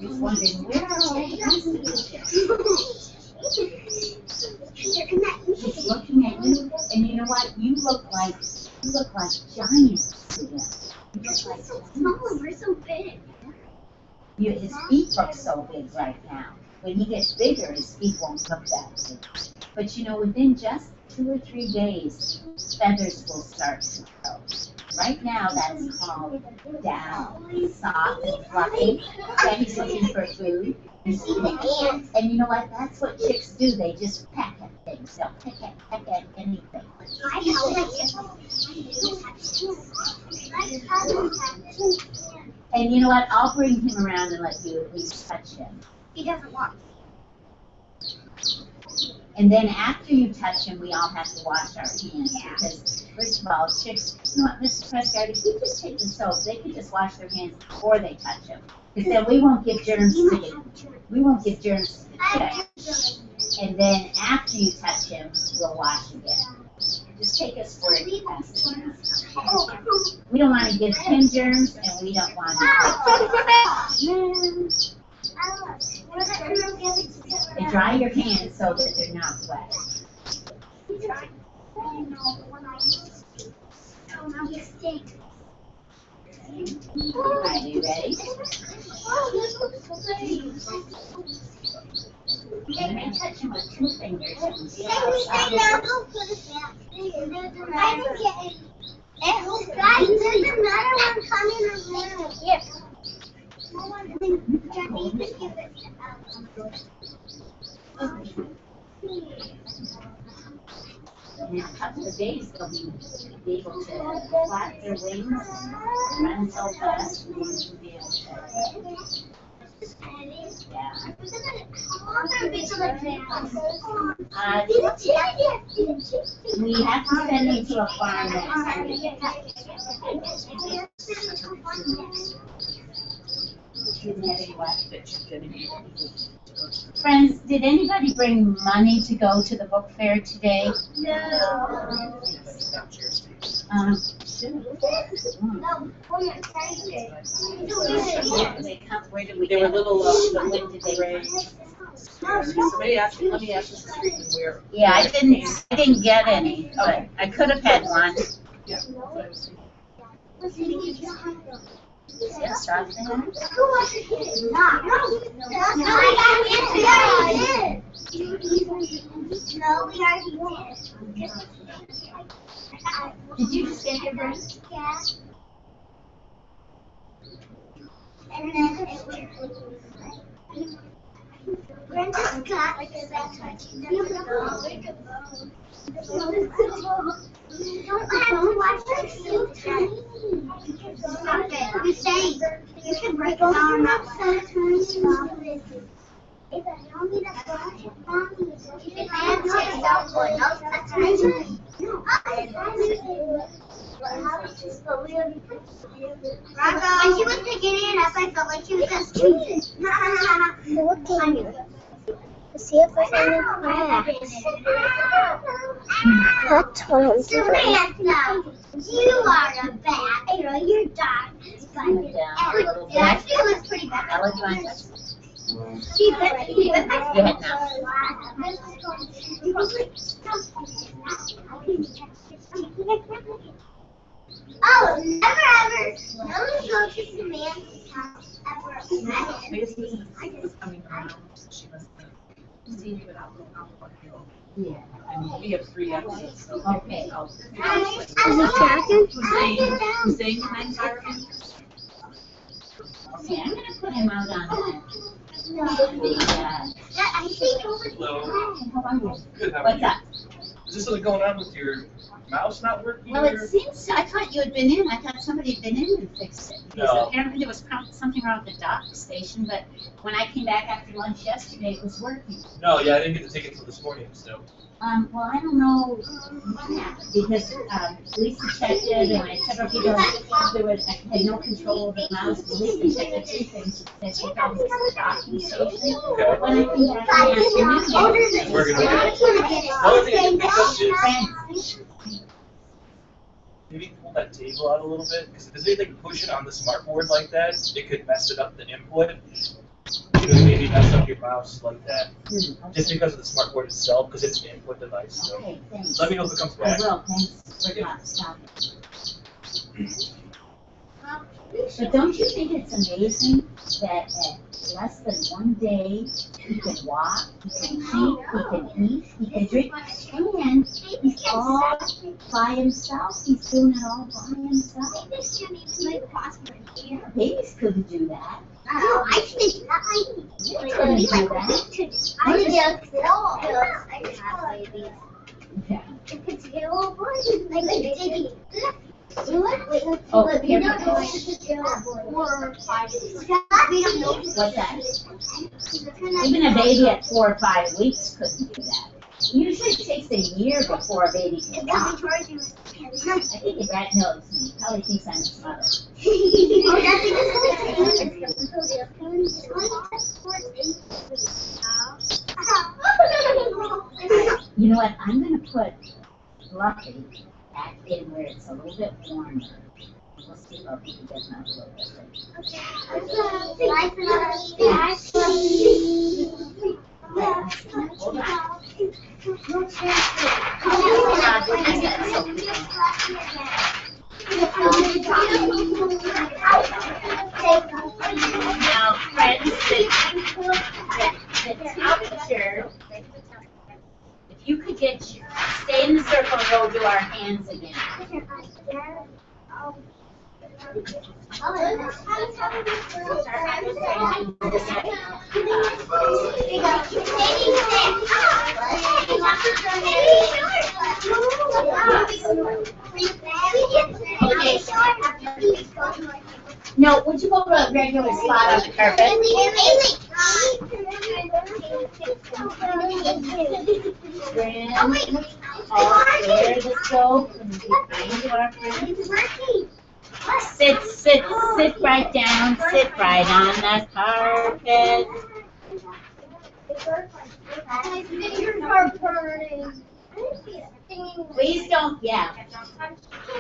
He's wondering, where are all the rest of the chicks? He's looking at you, and you know what? You look like giants to him. You look like Small, we're so big. his feet look so big right now. When he gets bigger, his feet won't look that big. But you know, within just 2 or 3 days, feathers will start to grow. Right now, that's called down, soft and fluffy. Then he's looking for food. And you know what? That's what chicks do. They just peck at things. They'll peck at anything. And you know what? I'll bring him around and let you at least touch him. He doesn't want. And then after you touch them, we all have to wash our hands because, first of all, chicks, you know what, Mrs. Prescott, if you just take the soap, they can just wash their hands before they touch them. Because then we won't get germs to the chick. And then after you touch them, we'll wash again. Just take a squirt past it. We don't want to give him germs, and we don't want to. And dry your hands so that they're not wet. Are you ready? You may touch them with 2 fingers. And feel how soft it is. Guys, there's another one coming around. Here. In a couple of days, they'll be able to flap their wings, run so fast, and then you'll be able to. We have to send them to a farm next week. Friends, did anybody bring money to go to the book fair today? No. Where did we They were get little, when did they raise? Somebody asked me, let me ask this where. Yeah, I didn't get any, but I could have had one. Yeah. Yes, right there. Did you just get your break? Yeah. And then Brenda's got like a backpack. Don't have to watch this so tiny. Stop it. You're saying you can break it down not so tiny. Stop it. If I don't need a brush, mommy, if I have to take that one, no, that's right. No, when she was picking it up, I felt like she was just cheating. Look at you. See if there's any cracks. That's what I'm doing. Samantha, you are a bad. You're dark. It actually looks pretty bad. Ella, do you want to touch? She put Go ahead now. Oh, never ever. No one goes to Samantha's house ever. Biggest reason is coming around, so she must have seen you without the alcohol. Yeah. I mean, we have 3 exits, so. Okay. Is it tracking? Who's saying behind fire? Okay, I'm gonna put him out on No. the, I think over Hello. how are you? Good, how are What's you? up? Is this something going on with your mouse not working? Well, it seems, I thought you had been in, I thought somebody had been in and fixed it. Because No. apparently there was something wrong with the dock station, but when I came back after lunch yesterday, it was working. No, yeah, I didn't get the ticket until this morning, so. Well, I don't know what happened, because, Lisa checked it, and I several people, there was, I had no control of the mouse, and Lisa checked the 2 things, that she thought it was the docking station. Okay. When I came back in the afternoon, We're gonna get it. The only thing I can think of is maybe pull that table out a little bit, because if there's anything pushing on the smart board like that, it could mess it up the input. You know, maybe mess up your mouse like that, just because of the smart board itself, because it's an input device, so. Okay, thanks. Let me know if it comes I back. will, thanks for not stopping. But don't you think it's amazing that at less than 1 day, he can walk, he can eat, he can drink, and he's all by himself, he's doing it all by himself. Babies couldn't do that. I think that You couldn't do that. I just have babies. Yeah. It's a little boy. Like Diggy. Oh, here we go. 4 or 5 days. We don't know. What's that? Even a baby at 4 or 5 weeks couldn't do that. Usually it takes a year before a baby can walk. I think your dad knows me. He probably thinks I'm his mother. You know what? I'm going to put Fluffy back in where it's a little bit warmer. We'll see if we can get him out a little bit. Hold on. Now, friends, the temperature, if you could get your, stay in the circle and we'll do our hands again. No, would you go to a regular spot on the carpet? There the soap and behind our friends. Sit right down, sit right on the carpet. Please don't, yeah.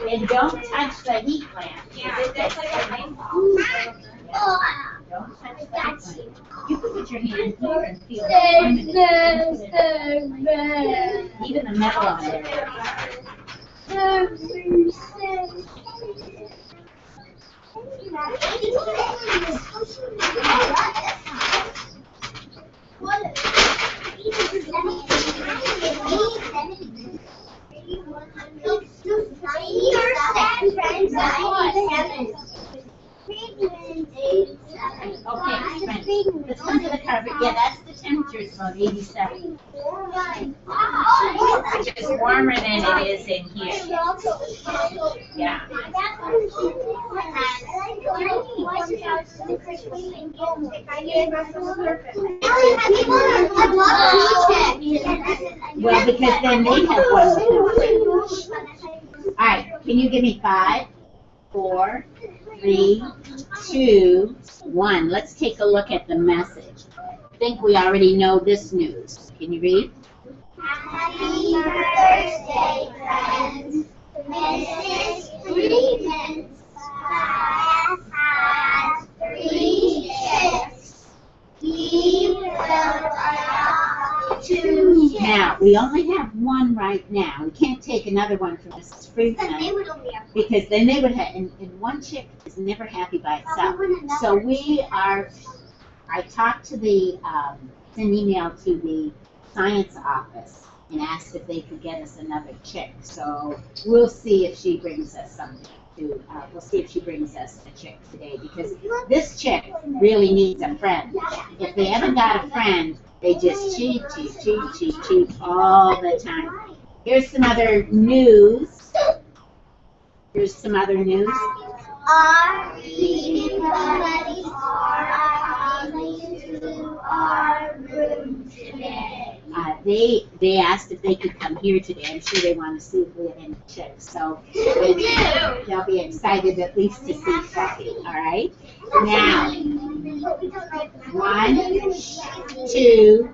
And don't touch the heat lamp. Yeah, that's like a main Don't touch the heat lamp. You can put your hand here and feel it. Even the metal on there. Okay, friends, let's come to the carpet. Yeah, that's the temperature. It's about 87. Which is warmer than it is in here. Yeah. Well, because then they have one. All right, can you give me 5, 4, 3, 2, 1. Let's take a look at the message. I think we already know this news. Can you read? Happy birthday, friends. Mrs. Freeman's class has 3 ships. We will adopt 2 ships. Now, we only have 1 right now. We can't take another one from Mrs. Freeman because then they would have, and 1 chick is never happy by itself. So we are, I talked to the, sent an email to the science office and asked if they could get us another chick. So we'll see if she brings us something. We'll see if she brings us a chick today because this chick really needs a friend. If they haven't got a friend, they just cheep all the time. Here's some other news. Our reading buddies are coming to our room today. They asked if they could come here today. I'm sure they want to see if we have any chicks. So they'll be excited at least to see Fluffy. All right. Now, 1, 2,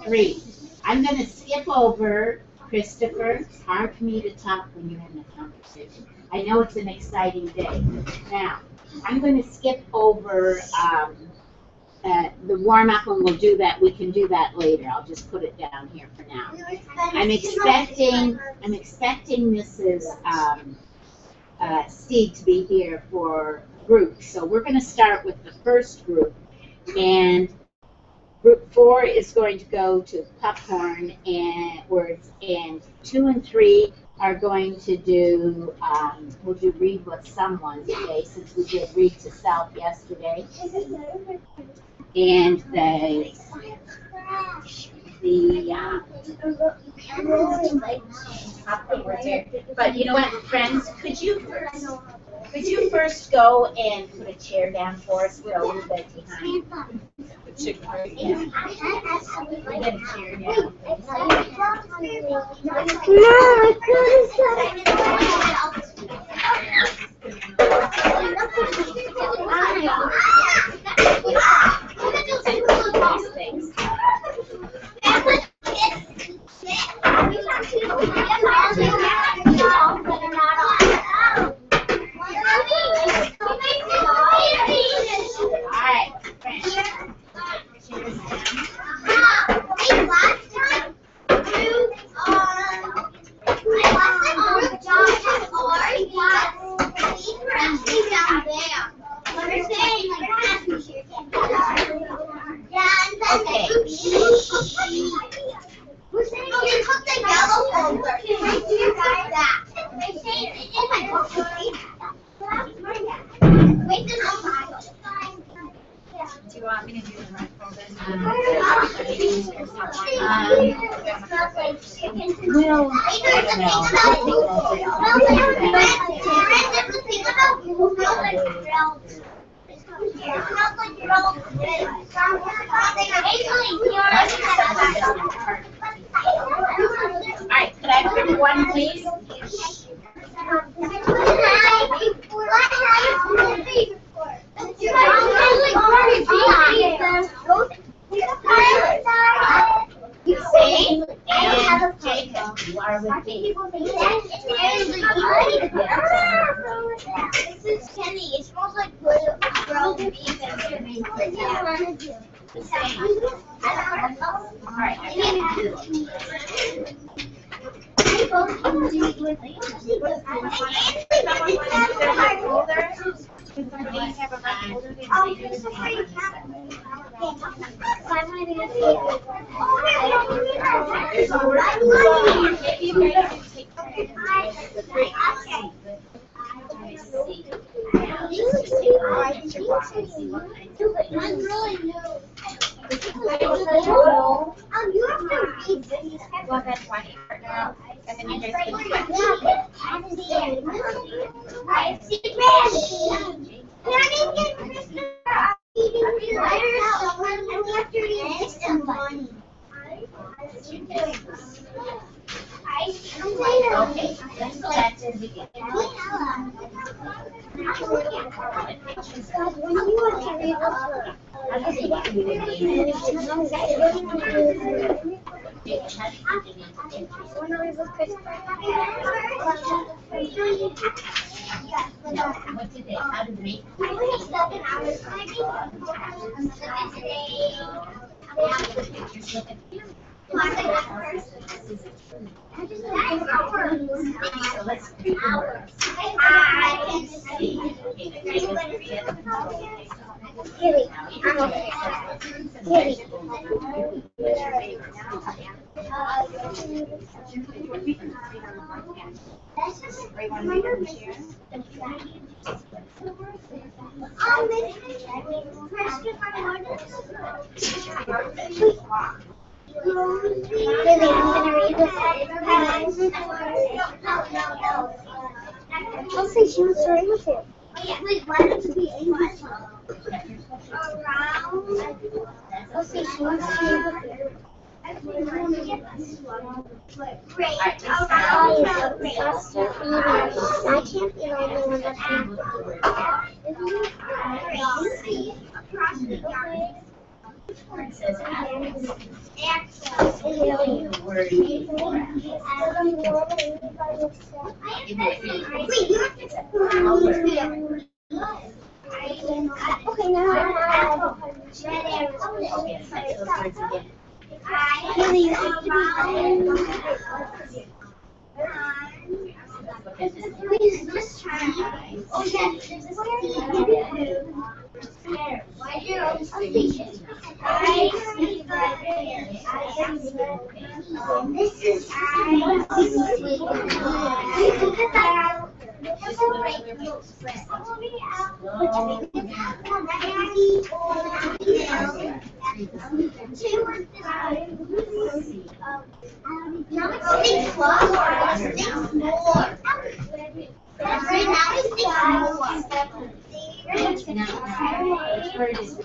3. I'm going to skip over Christopher. It's hard for me to talk when you're having a conversation. I know it's an exciting day. Now, I'm going to skip over the warm-up, and we'll do that. We can do that later. I'll just put it down here for now. I'm expecting Mrs. Steed to be here for groups. So we're going to start with the first group, and group 4 is going to go to popcorn and words, and 2 and 3 are going to do, we'll do read with someone today, since we did read to self yesterday. And but you know what, friends, could you first Could you first go and put a chair down for us? We're a little bit behind. The chicken, right? Yeah. Get a chair down. Things. Do you want me to do the right folder? Alright, could I have one, please? And Jacob, you are with me. This is Kenny. It smells like grilled beef and chicken. Alright. Well, that's one part now. And then you guys can Okay, let's go back to the beginning. What did they, how did they make? So let's do the words. Really, I'm gonna read this. I'll say she wants to read with you. Wait, why don't you be English? I'll say she wants to read with you. Great. I can't be the only one that's It says apples. access. The word before apples. It would be Wait, you have to okay, now I okay, it's like those words again. Really, you have to please just try. Okay. Why do you this is Right now, I think more. No, hers is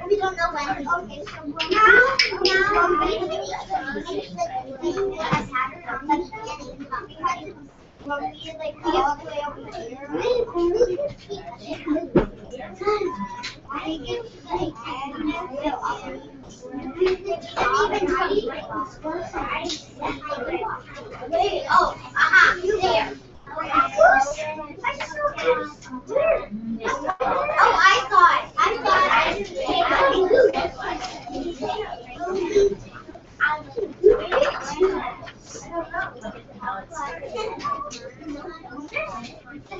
We don't know when. Okay, so when we like all the way over here, I think it's like oh, aha, there. Oh, I saw it. I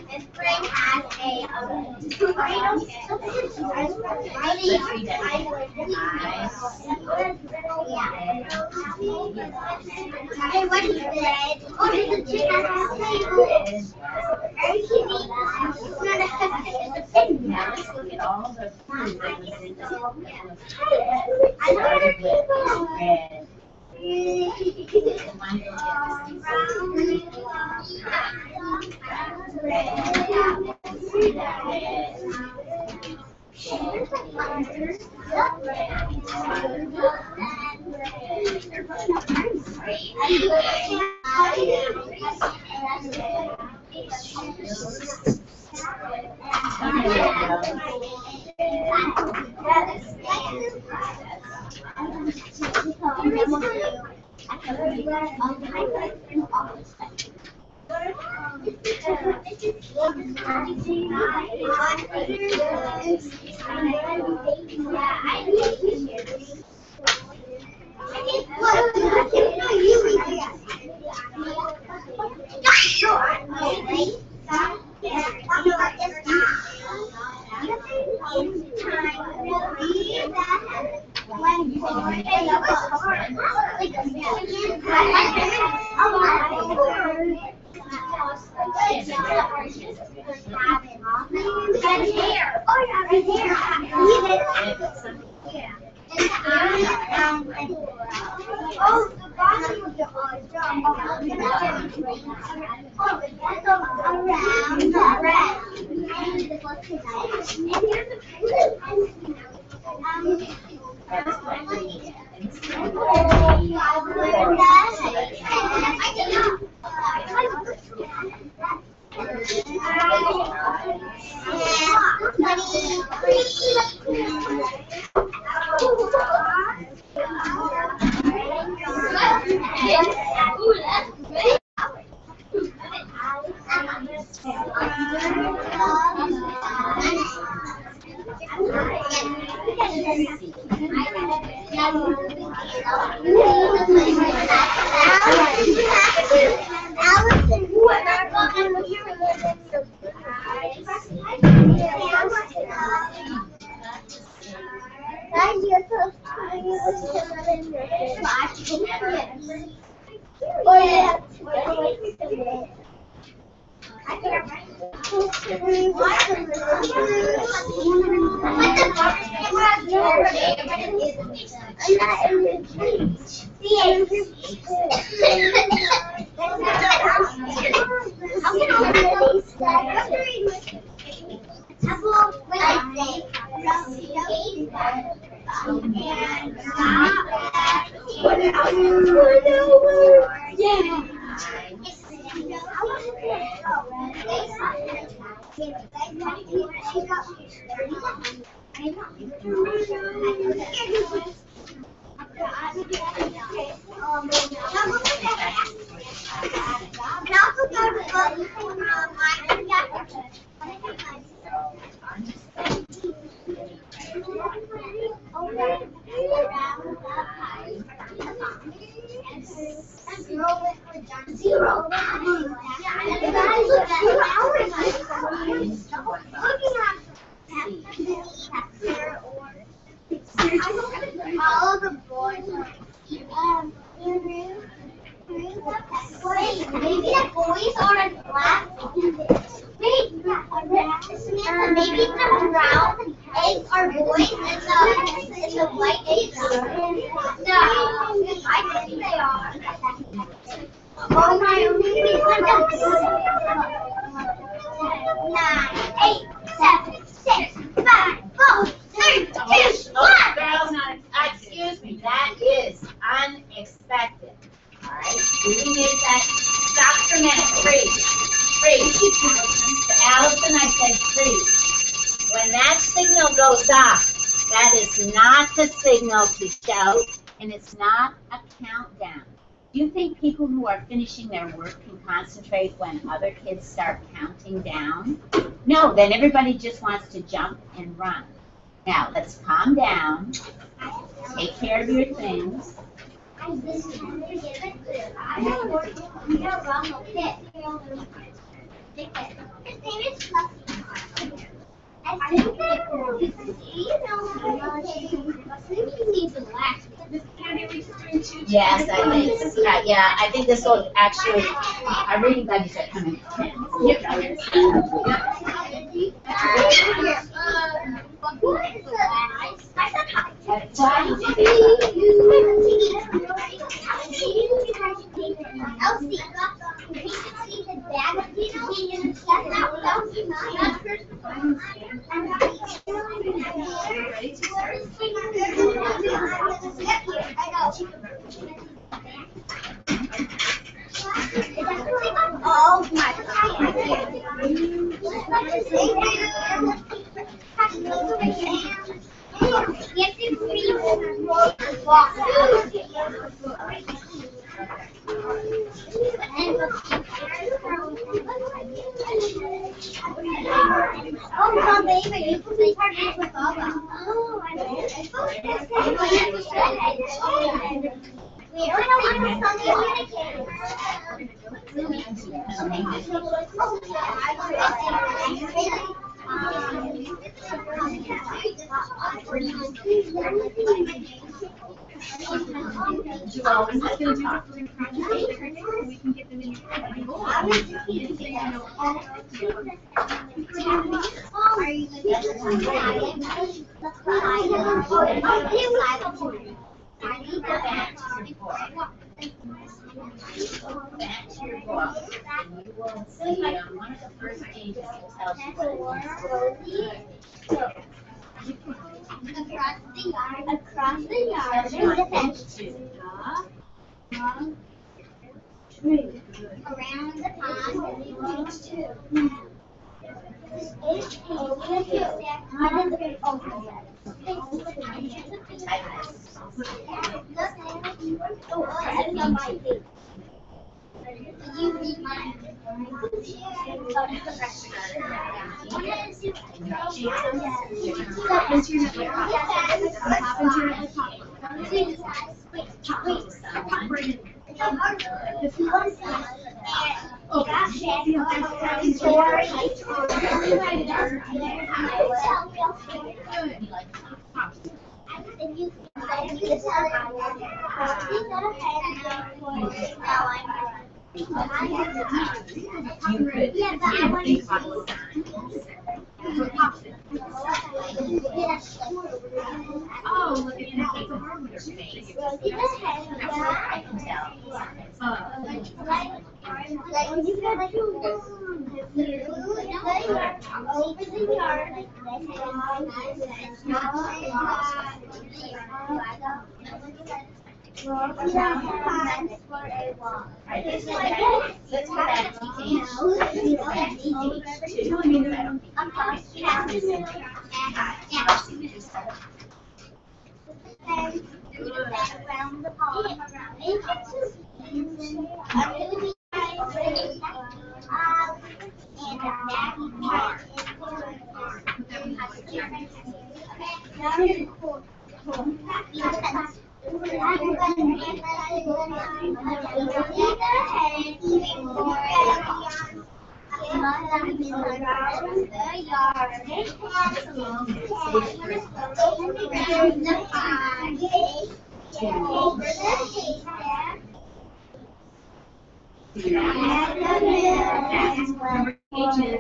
This brain has a Hey, what is it? Oh, it's a chicken. Are you kidding? It's not a thing. Now let's look at all the food that was in the I love it. Samantha, maybe the brown eggs are boys and the white eggs are girls. No, I think they are. Oh my, maybe it's like a 9, 8, 7, 6, 5, 4, 3, 2, 1. Girls, excuse me, that is unexpected. All right, we need that. Stop for a minute, freeze. Allison, I said freeze. When that signal goes off, that is not the signal to shout, and it's not a countdown. Do you think people who are finishing their work can concentrate when other kids start counting down? No, then everybody just wants to jump and run. Now, let's calm down, take care of your things. His name is Fluffy. I think that Snoopy needs a relax. Yes, I think. Yeah, I think this will actually. Our reading buddies are coming. Oh my Oh, baby, you can make her with Baba. Oh, I know. We don't want I need to go back to your book. Back to your book. And you will see on one of the first pages it tells you what Across the yard, there's a fence. Around the pond, page 2. Over the hill, under the You read mine. Yeah, but I want to Oh, look at that. It's a barometer space. I can tell. Like when you got over the yard like Let's go back to around the pond. Let me see.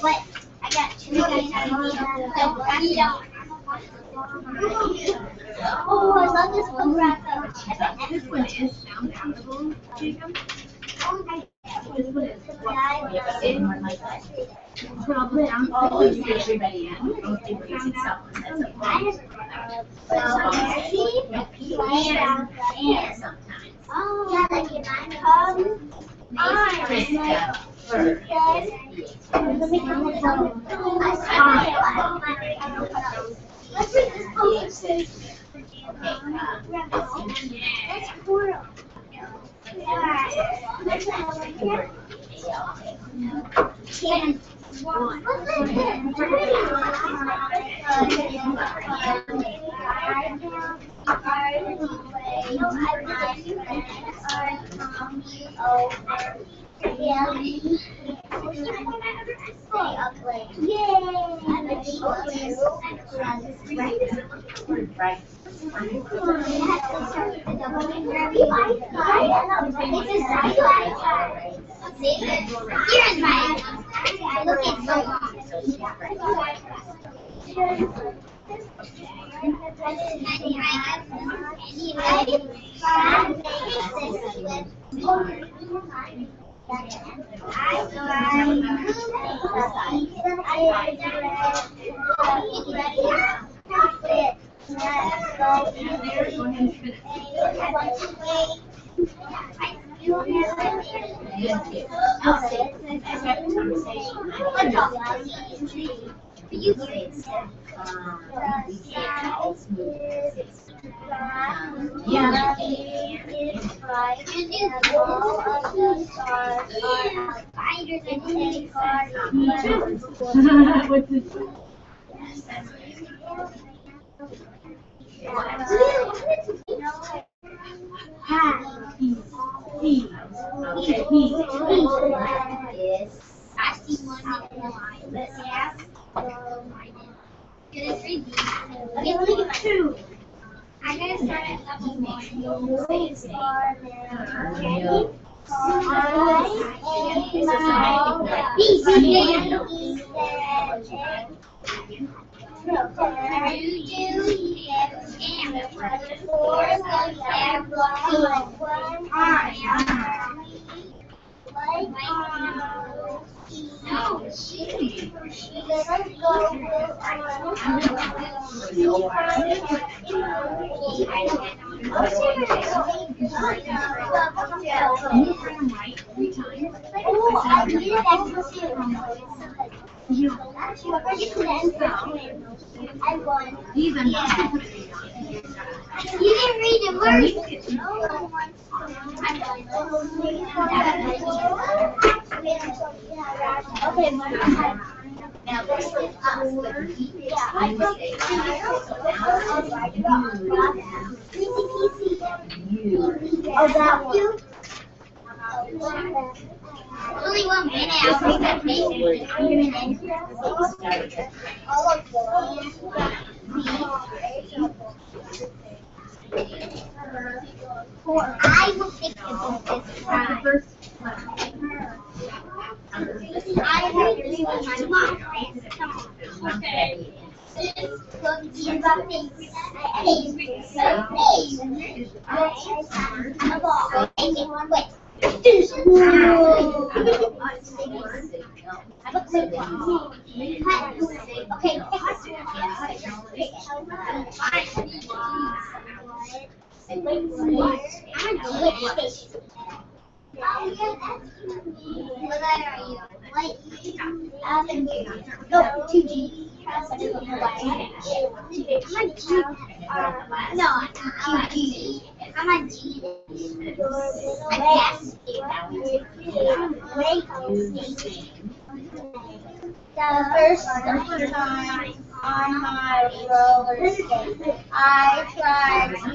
What? I got two. Oh, I love this one wrap up. This one is sound applicable, Jacob. This one is everybody in. Most people using cell phones. That's okay. Yeah, like if I'm let me come with some. Let's read this post. That's cool. Here's my look at I gotta start at level 1. I won. You didn't read the words. Okay, now this is us. Oh, that one. Only 1 minute. I'll take that page. All of them. I will take the book this time. I have this one. Come on. Okay. Cookies and favorite. Of all. Wait. Okay. What letter are you? What? No, 2G. I'm a G. No, I'm a G. I'm a G. Yes. The first time on my roller skate, I tried to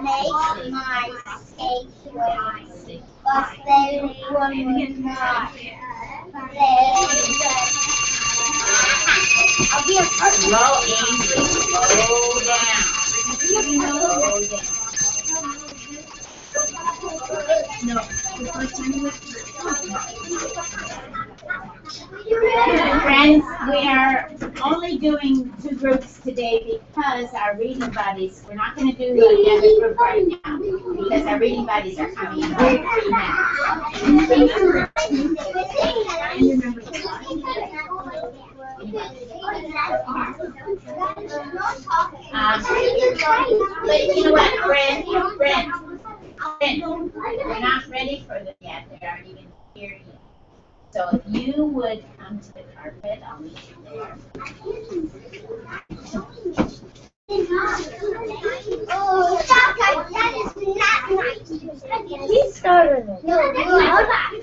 make my skate swing, but they would not. I'll be a Slow, Ainsley, slow down. Slow down. Friends, we are only doing 2 groups today because our reading buddies, we're not going to do another group right now because our reading buddies are coming in about 3 minutes. But you know what, Brent, we're not ready for them yet. They aren't even here yet. So if you would come to the carpet, I'll meet you there. Oh, stop that! That is not nice. He started it. No,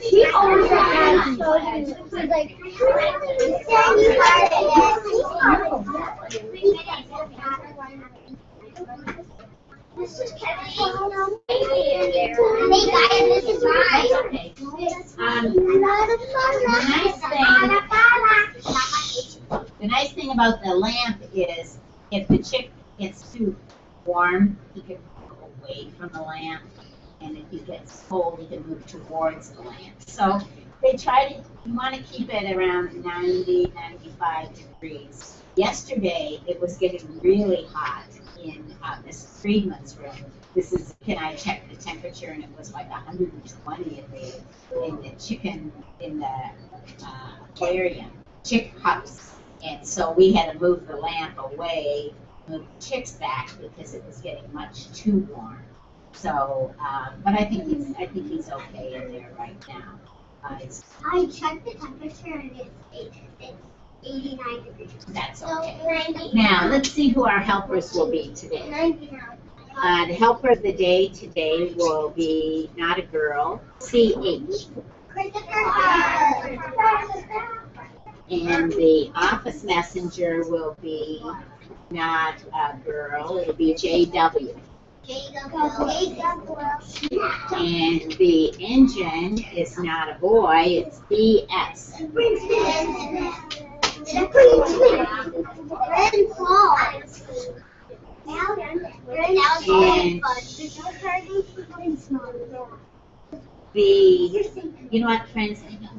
he always started it. He's like, this is Kevin. Hey guys, this is mine. The nice thing about the lamp is if the chick gets too warm, he can go away from the lamp, and if he gets cold, he can move towards the lamp. So they try to, you want to keep it around 90, 95 degrees. Yesterday, it was getting really hot in Mrs. Friedman's room. This is, can I check the temperature, and it was like 120 in the chicken, in the aquarium, chick cups. And so we had to move the lamp away, move the chicks back because it was getting much too warm. So, but I think he's okay in there right now. I checked the temperature and it's 89 degrees. That's So okay. 90. Now, let's see who our helpers will be today. 99. The helper of the day today will be not a girl, CH. And the office messenger will be not a girl, it'll be JW. And the engine is not a boy, it's ES. You know what, friends? I know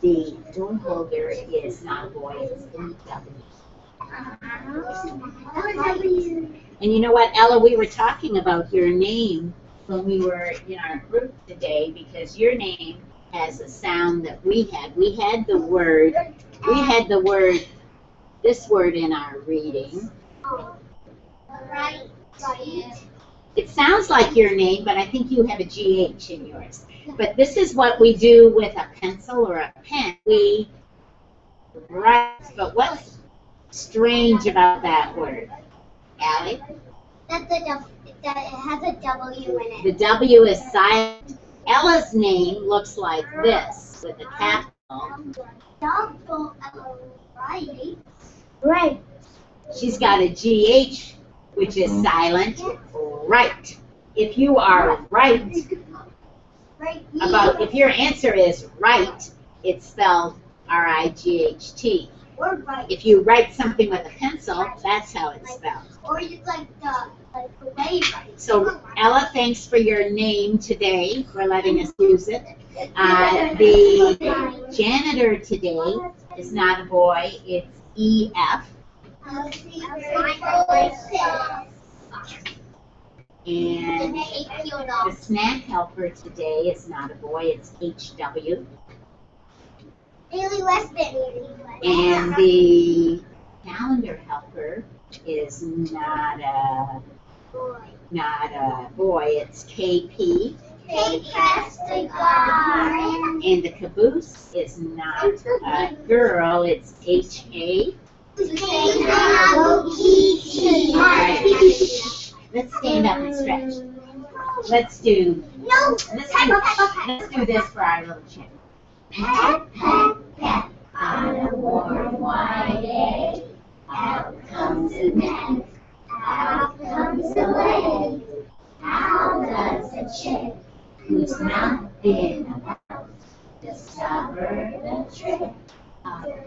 the door holder is not a boy, it's EW. And you know what, Ella, we were talking about your name when we were in our group today because your name has a sound that we had. We had the word, this word in our reading. It sounds like your name, but I think you have a GH in yours. But this is what we do with a pencil or a pen. We write, but what's strange about that word? Allie? That it has a W in it. The W is silent. Ella's name looks like this with a capital. Double right. Right. She's got a GH, which is silent. Right. If you are right about, if your answer is right, it's spelled R-I-G-H-T. Or right. If you write something with a pencil, that's how it's spelled. Or you like the way right. So Ella, thanks for your name today, for letting us use it. The janitor today is not a boy, it's EF. And the snack helper today is not a boy, it's HW. And the calendar helper is not a not a boy, it's KP. K-Castigar. And the caboose is not a girl, it's HA. Hello Kitty. Alright, let's stand up and stretch. Let's do this for our little chin. Pat, pat, pat, on a warm, white day. Out comes the net, out comes the leg. How does a chick who's not been about discover the trick of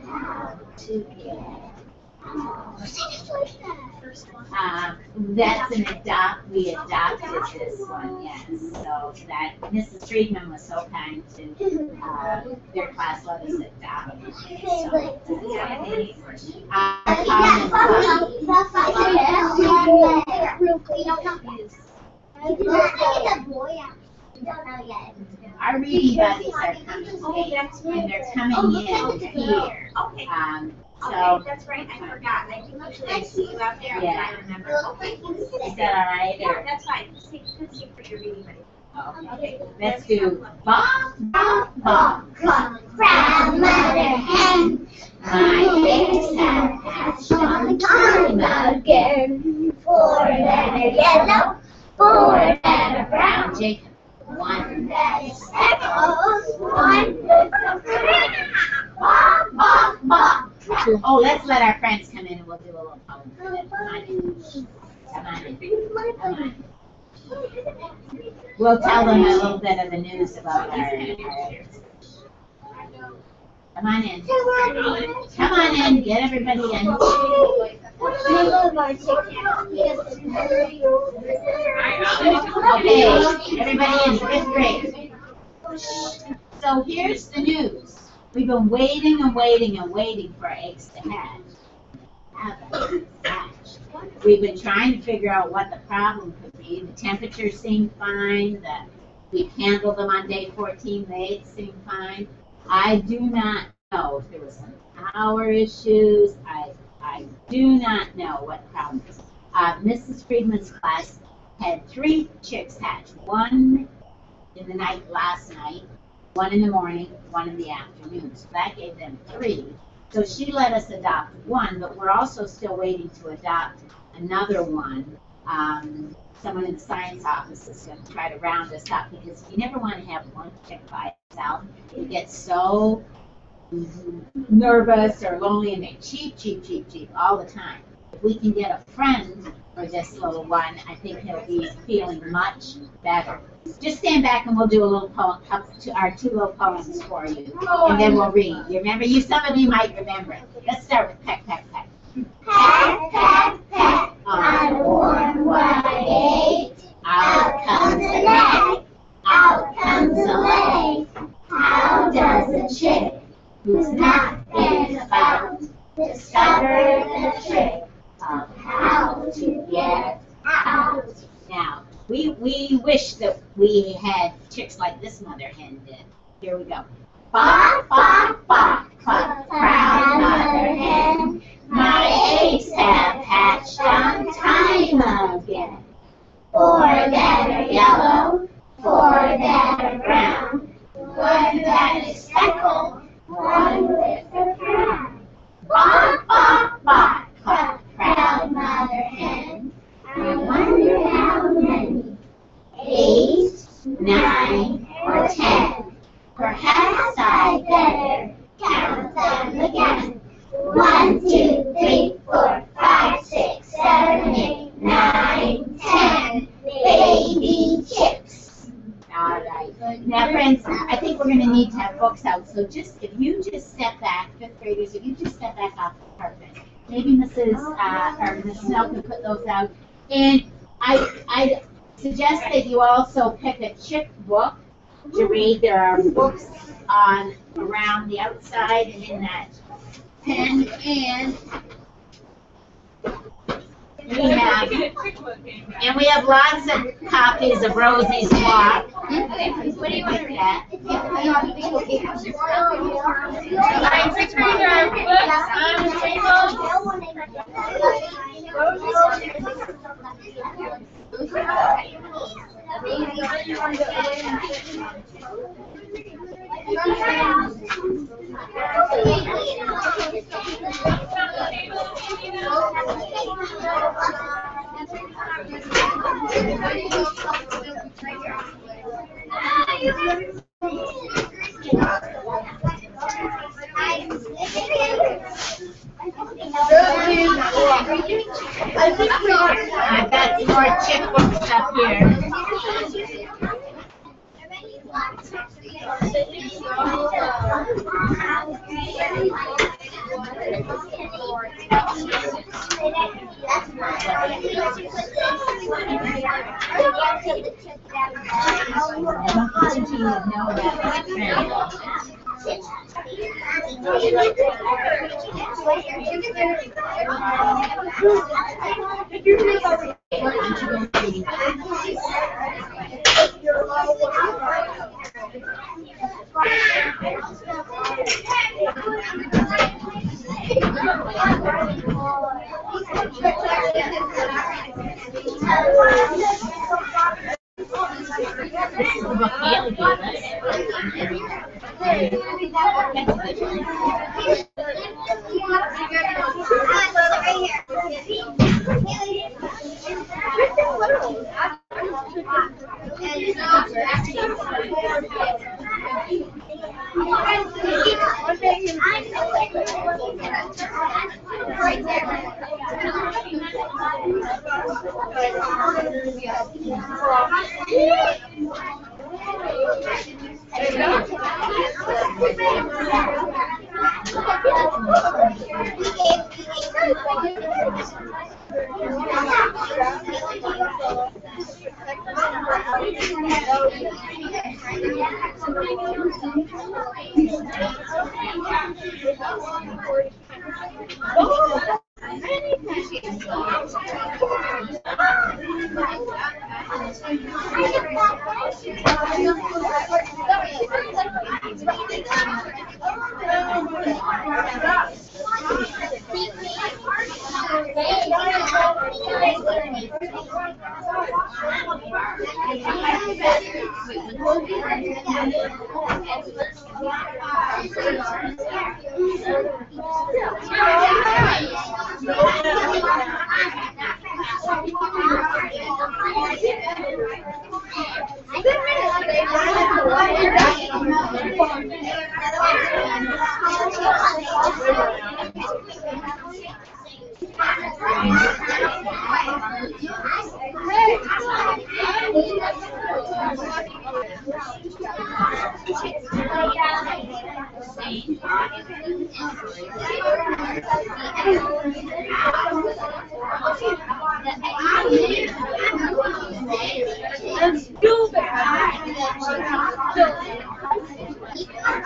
how to get out? That's an we adopted this one, yes. So that Mrs. Friedman was so kind to their class let us adopt it. So, our reading buddies are coming, and they're coming in here. Okay. So, Okay, that's right, I forgot. I think usually I see you out there, Yeah. I remember. Okay. is that all right? Yeah, Or, that's fine. Thank you for your reading, buddy. okay. Let's do bop, bop, bop. Proud mother hen, my eggs have hatched on time again. 4 that are yellow, 4 that are brown, Jacob. 1 that is speckled, 1 that's a brown. Bop, bop, bop. Oh, let's let our friends come in and we'll do a little poem. Come on in. Come on in. Come on. We'll tell them a little bit of the news about our Come on in. Come on in. Get everybody in. Okay, everybody in 5th grade. So here's the news. We've been waiting and waiting and waiting for eggs to hatch. Haven't hatched. We've been trying to figure out what the problem could be. The temperatures seem fine. We handled them on day 14. The eggs seem fine. I do not know if there was some power issues. I do not know what problems. Mrs. Friedman's class had 3 chicks hatch. 1 in the night last night, 1 in the morning, 1 in the afternoon. So that gave them 3. So she let us adopt 1, but we're also still waiting to adopt another one. Someone in the science office is going to try to round us up because you never want to have 1 chick by itself. You get so nervous or lonely and they cheep all the time. If we can get a friend for this little one, I think he'll be feeling much better. Just stand back and we'll do a little poem, our 2 little poems for you, and then we'll read. You remember? Some of you might remember it. Let's start with peck, peck, peck. Pat, pat, pat, on a warm, white egg. Out comes the neck, out comes the leg. How does a chick who's not been about discover the trick of how to get out? Now, we wish that we had chicks like this mother hen did. Here we go. Bop, bop, bop, cluck, proud mother hen. My eggs have hatched on time again. 4 that are yellow, 4 that are brown. 1 that is speckled, 1 with a crown. Bop, bop, bop, cluck, proud mother hen. I wonder how many, 8, 9, or 10. Perhaps I'd better count them again. 1, 2, 3, 4, 5, 6, 7, 8, 9, 10 baby chicks. All right. Now, friends, I think we're going to need to have books out. So if you just step back, 5th graders, if you just step back off the carpet, maybe Mrs. Snell can put those out. And I suggest that you also pick a chick book to read. There are books around the outside and in that pen, and we have lots of copies of Rosie's Walk. What do you want to read? That. Alright, 6th grader, books on the table. I've got some more checkbook stuff here.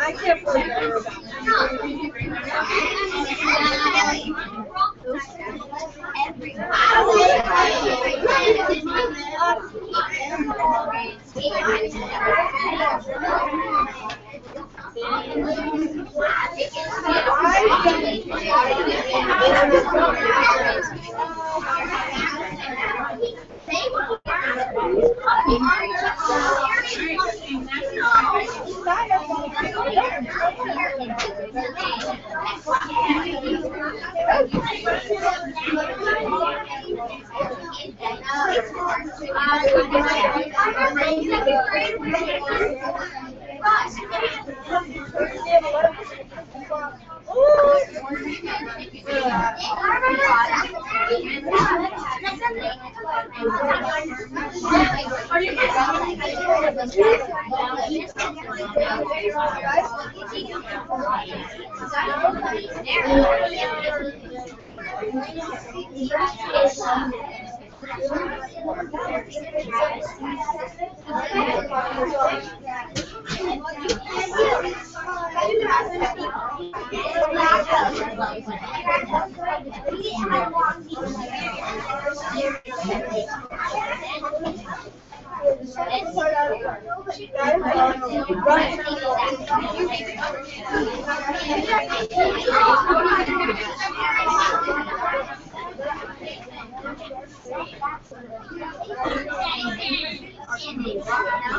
I can't believe you're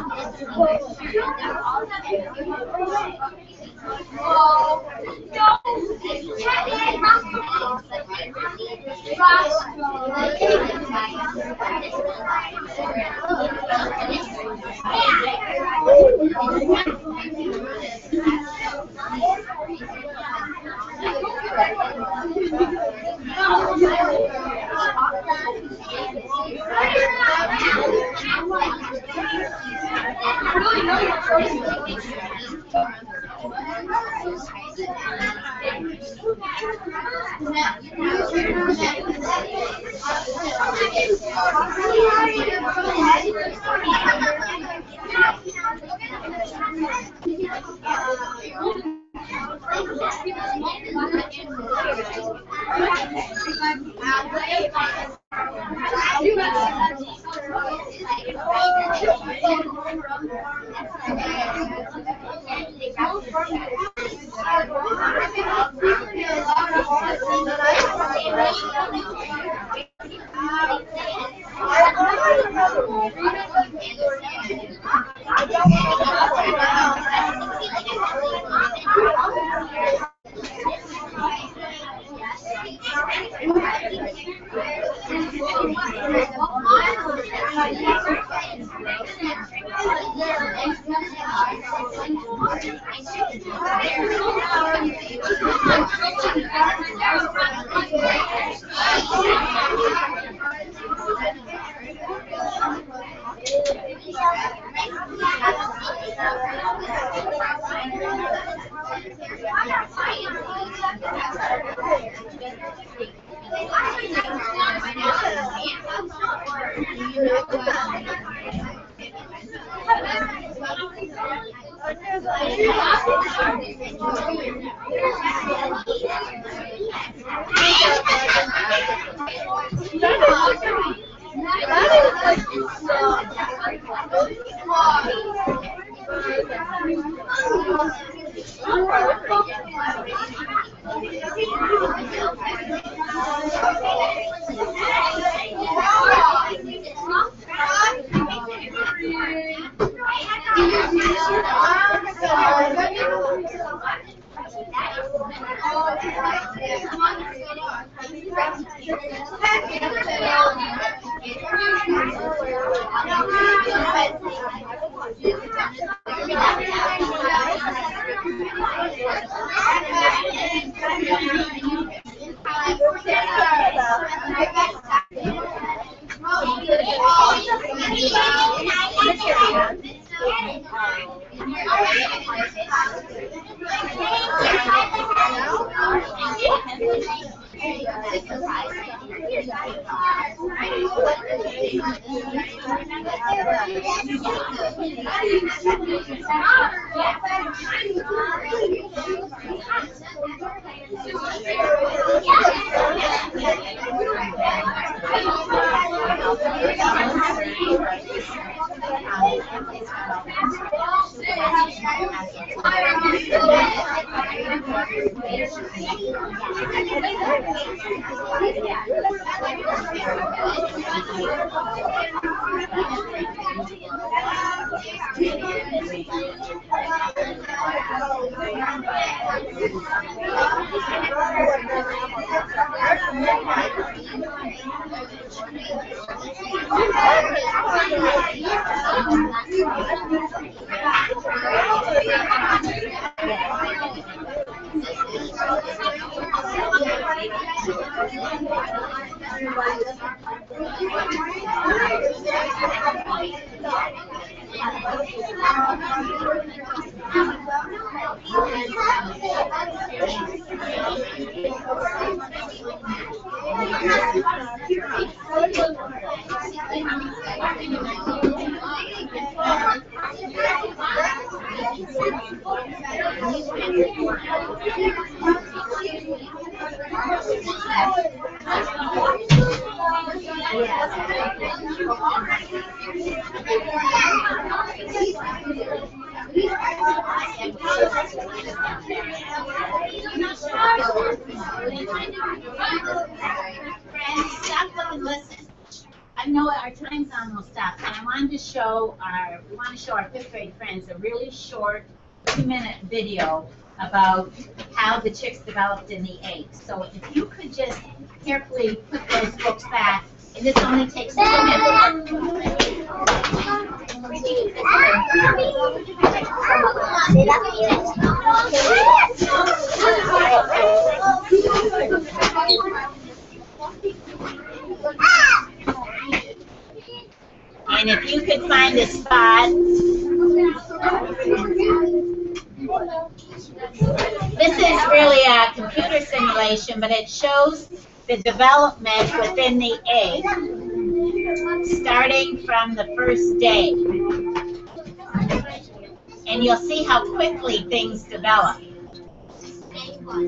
I know our time's almost up, and I wanted to show we want to show our 5th grade friends a really short 2-minute video about how the chicks developed in the egg. So if you could just carefully put those books back, and this only takes 2 minutes. And if you could find a spot, this is really a computer simulation, but it shows the development within the egg, starting from the first day. And you'll see how quickly things develop.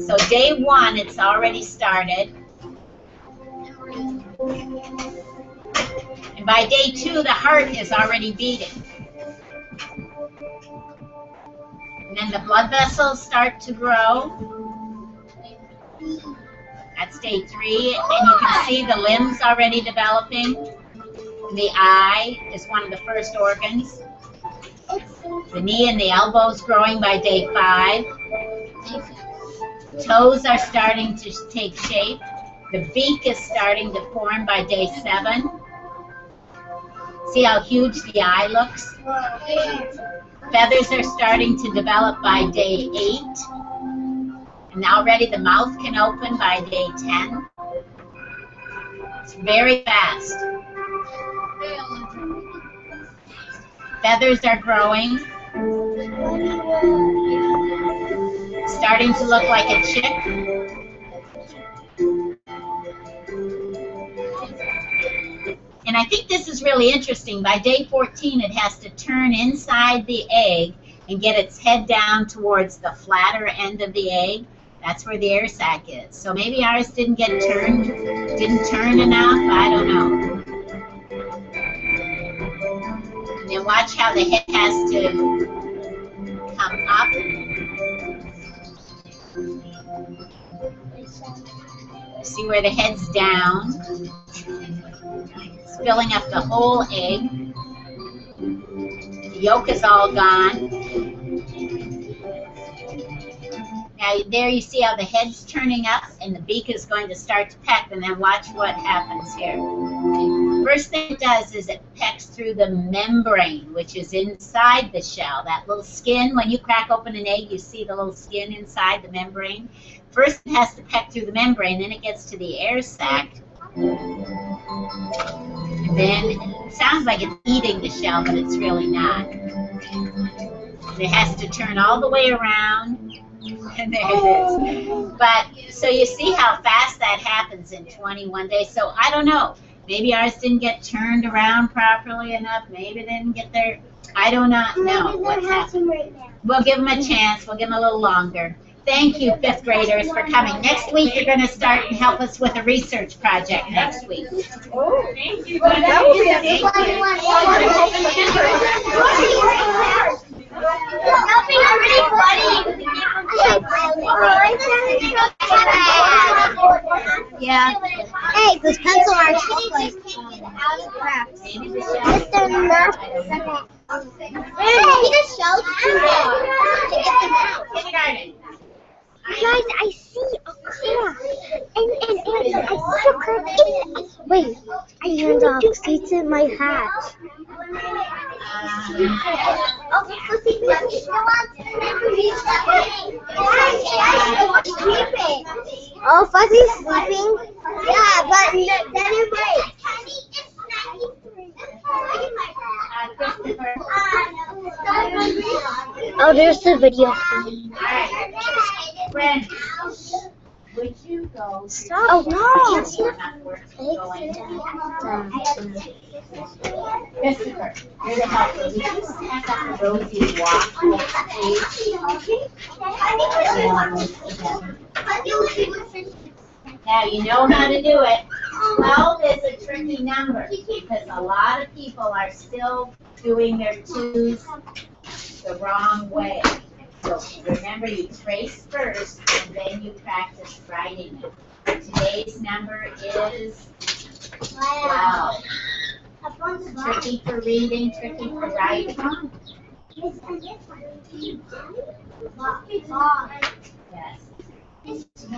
So day 1, it's already started. And by day 2, the heart is already beating. And then the blood vessels start to grow. That's day 3, and you can see the limbs already developing. The eye is one of the first organs. The knee and the elbows growing by day 5. Toes are starting to take shape. The beak is starting to form by day 7. See how huge the eye looks? Feathers are starting to develop by day 8. And already the mouth can open by day 10. It's very fast. Feathers are growing. Starting to look like a chick. And I think this is really interesting. By day 14, it has to turn inside the egg and get its head down towards the flatter end of the egg. That's where the air sac is. So maybe ours didn't turn enough. I don't know. And then watch how the head has to come up. See where the head's down. It's filling up the whole egg. The yolk is all gone. Now there you see how the head's turning up and the beak is going to start to peck, and then watch what happens here. First thing it does is it pecks through the membrane, which is inside the shell. That little skin, when you crack open an egg, you see the little skin inside the membrane. First it has to peck through the membrane, then it gets to the air sac. And then it sounds like it's eating the shell, but it's really not. It has to turn all the way around. And there it is. But, so you see how fast that happens in 21 days. So I don't know. Maybe ours didn't get turned around properly enough. Maybe they didn't get there. I do not know what's happening. Right now. We'll give them a chance. We'll give them a little longer. Thank you, 5th graders, for coming. Next week, you're going to start and help us with a research project next week. Oh, thank you. That will be a Thank Yeah. Hey, those pencil marks look like crap. Mr. Nerf. Hey, the shell's too big to get them out. Kindergarten. Guys, I see a crab. And I see a crab. Wait, I turned off. It's in my hat. Oh, Fuzzy's sleeping? Yeah, but then it breaks. Oh, there's the video. Friends, would you go? Stop. Oh, no. Christopher, you're the helper. Would you stand up for Rosie's walk Now you know how to do it. 12 is a tricky number because a lot of people are still doing their 2's the wrong way. So remember, you trace first and then you practice writing it. Today's number is 12. Tricky for reading, tricky for writing. Yes. Is the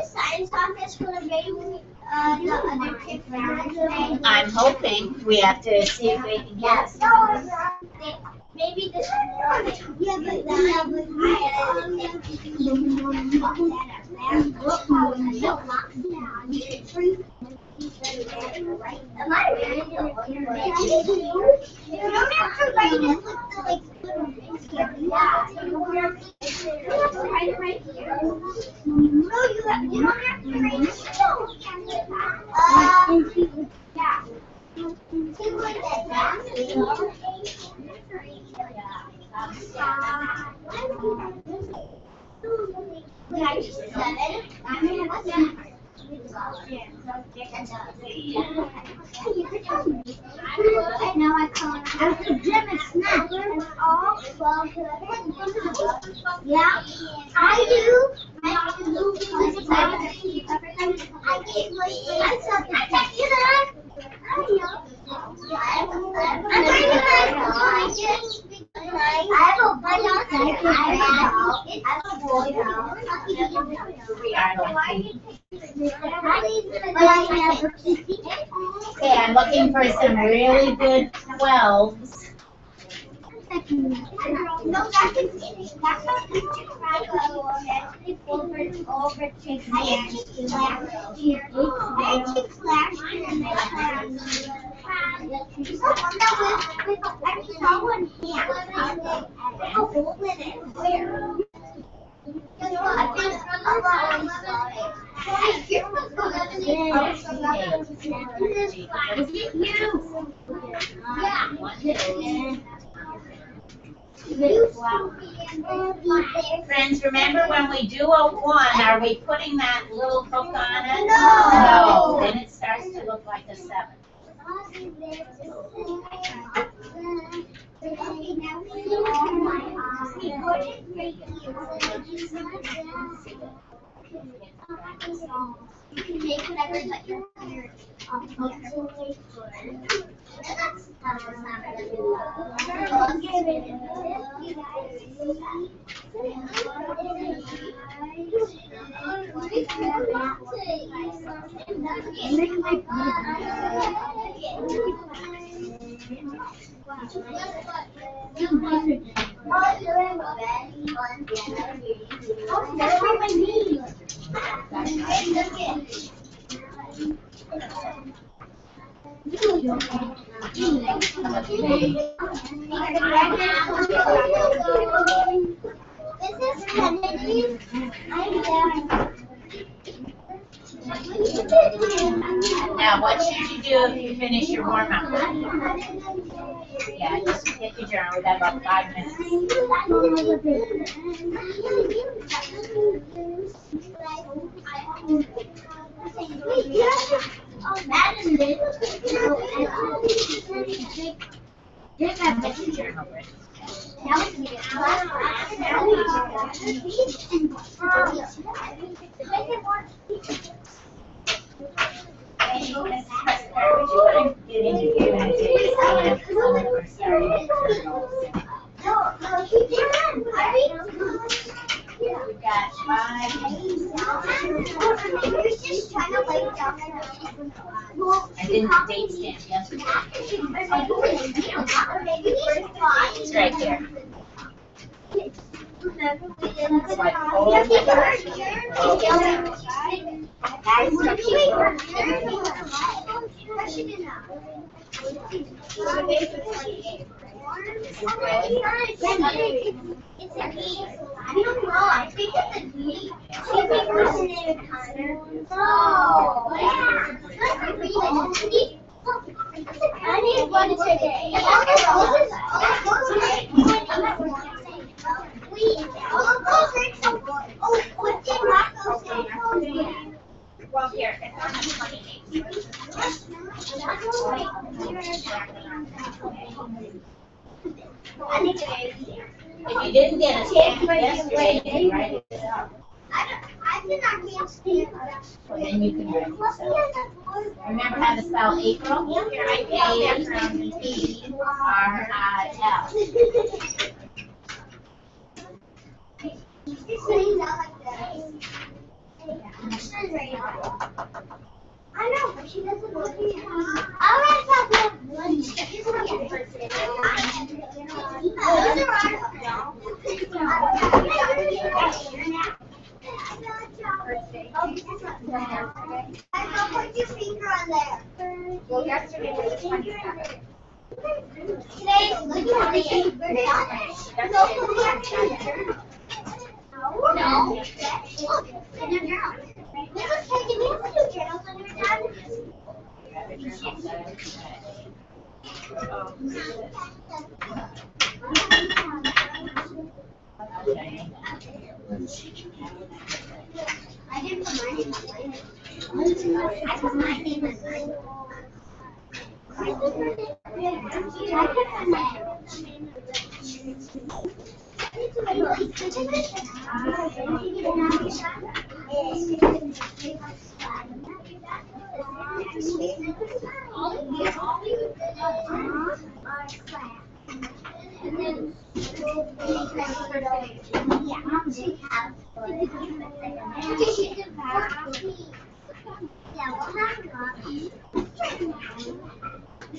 science office going to bring the other kids around today? I'm hoping. We have to see if we can get some. Maybe this morning. Yeah, but then I was Am I really You don't have to write it with the like little things here. Yeah. You have to write it right here. No, you don't have to write it. Yeah. See what that I know I can't. I was a gym and snack. And all 12. Yeah, I do. I do because I get my I check it out. I know. I have a bunch of things. I have a boy now. Okay, I'm looking for some really good 12s. No, that's not over chicks last year. Chicks last year. I saw one here. How old is it? Where? Is it you? Friends, remember when we do a 1, are we putting that little hook on it? No. Then it starts to look like a 7. You can make whatever, but you're Mrs. Kennedy, I'm there. Now, what should you do if you finish your warm-up? Yeah, just take your journal. We've got about 5 minutes. Get your journal ready. We've got 5 minutes. I didn't date stamp yesterday. It's right there. It's like, oh my gosh. It's an E. I don't know. I think it's a D. She thinks her name is Connor. No. Yeah. I need one today. What did Rocco say? Well, here, it's on the 28th. If you didn't get a stamp yesterday, you can write it up. I Well, then you can write this out. Remember how to spell April? A-P-R-I-L. I know, but she doesn't look at me. I'll write about one. Put your finger on there. Well, yesterday was the 22nd. Today's birthday. No. This is taking me to journals on your dad. I didn't put mine in my plan. I put my name in mine.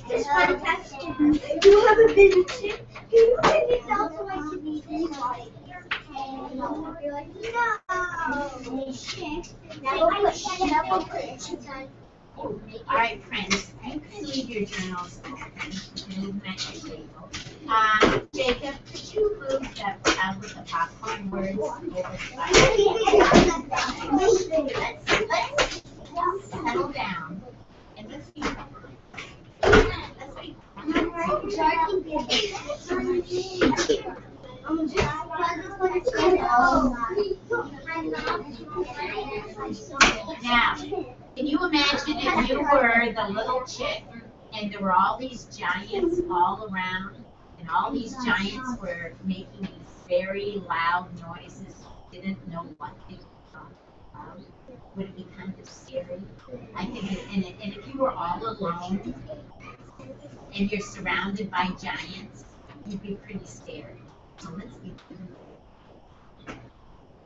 This one question. You have a baby too? You baby felt so I should be this way. You're like, no. All right, friends, you can leave your journals open. You can leave them at your table. Jacob, could you move that out with the popcorn words over the side? Let's settle down and let's be Now, can you imagine if you were the little chick and there were all these giants all around and all these giants were making these very loud noises, didn't know what they were talking about? Would it be kind of scary? I think, and if you were all alone and you're surrounded by giants, you'd be pretty scared. So let's be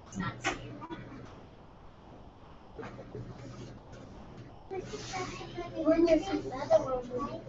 it's not scary. When there's another one,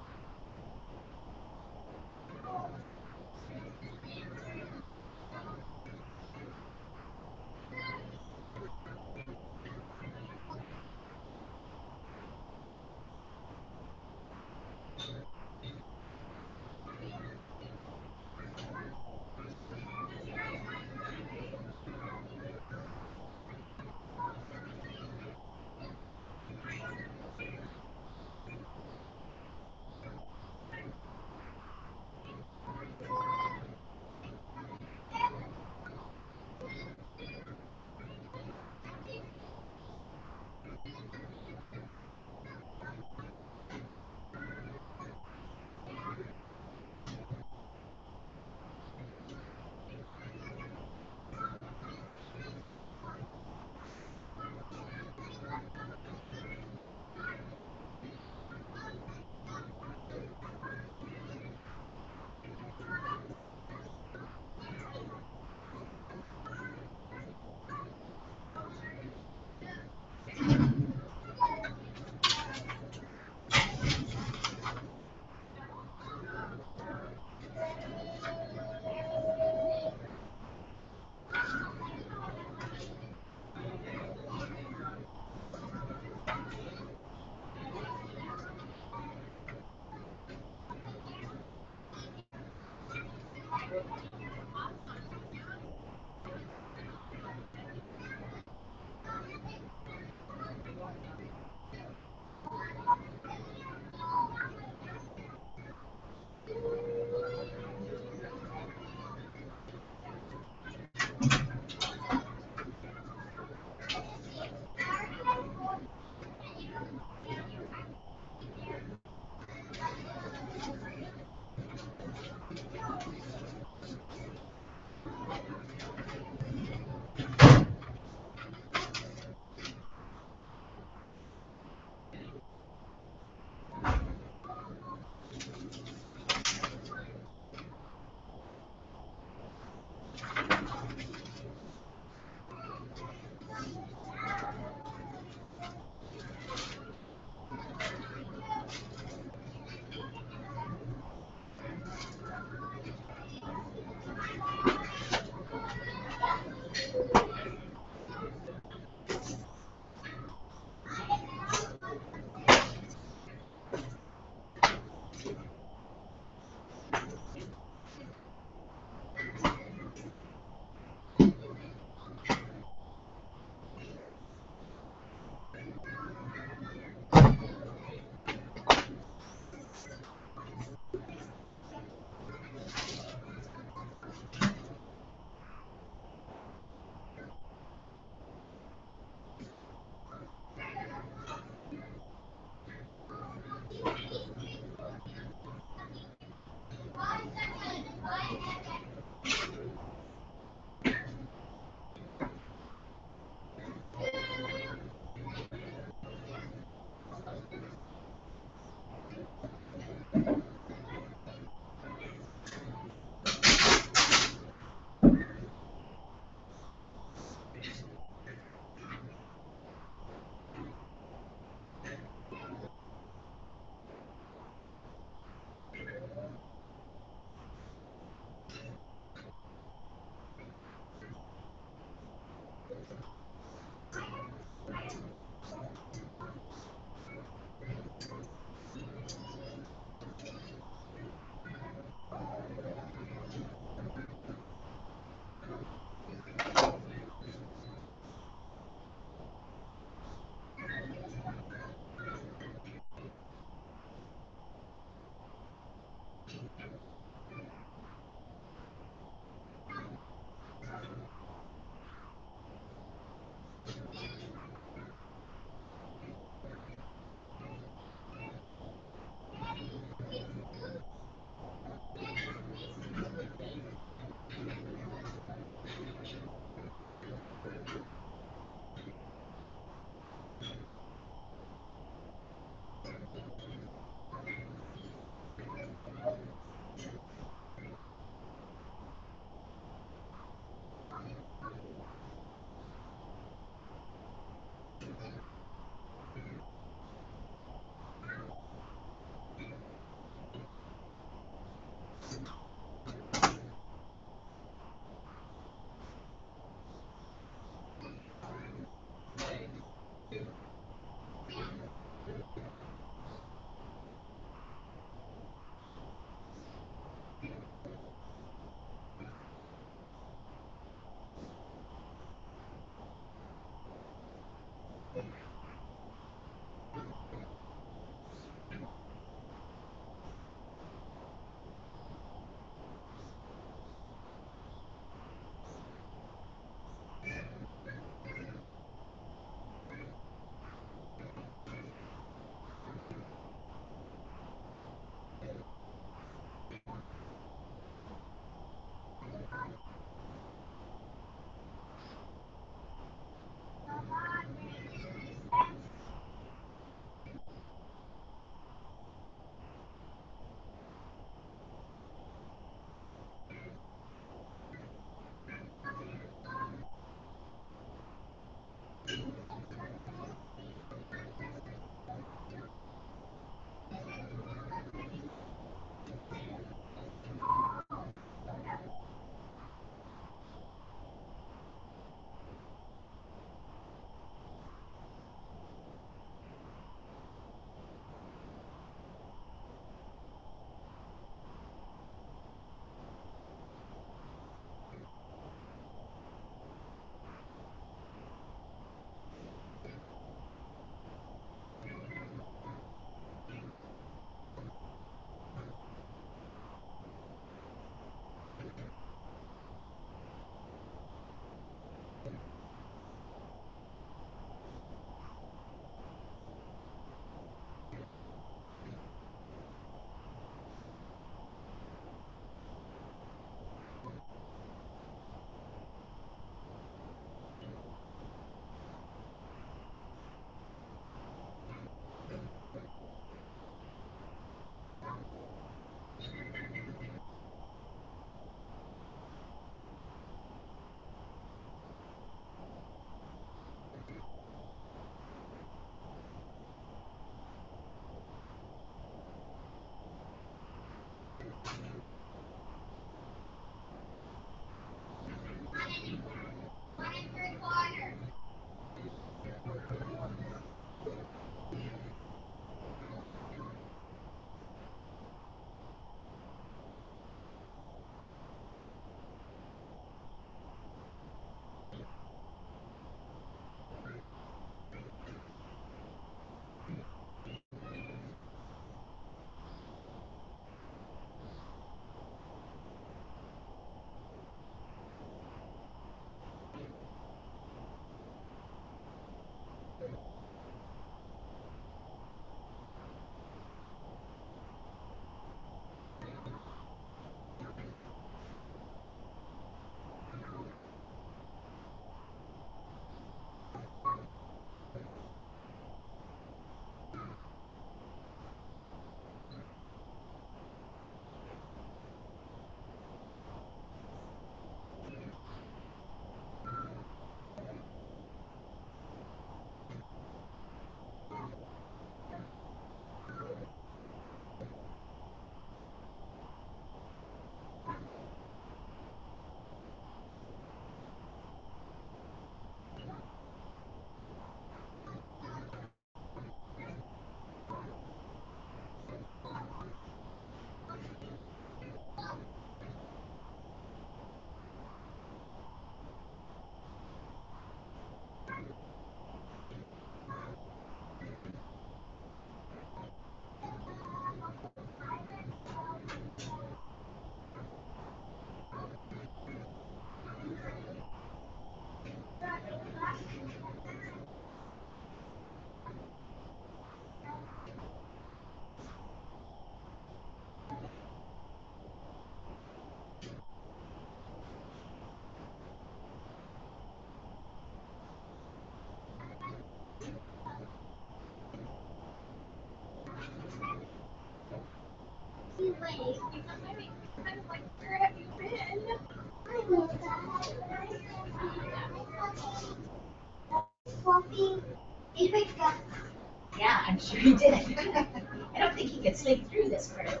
Yeah, I'm sure he did. I don't think he could sleep through this part.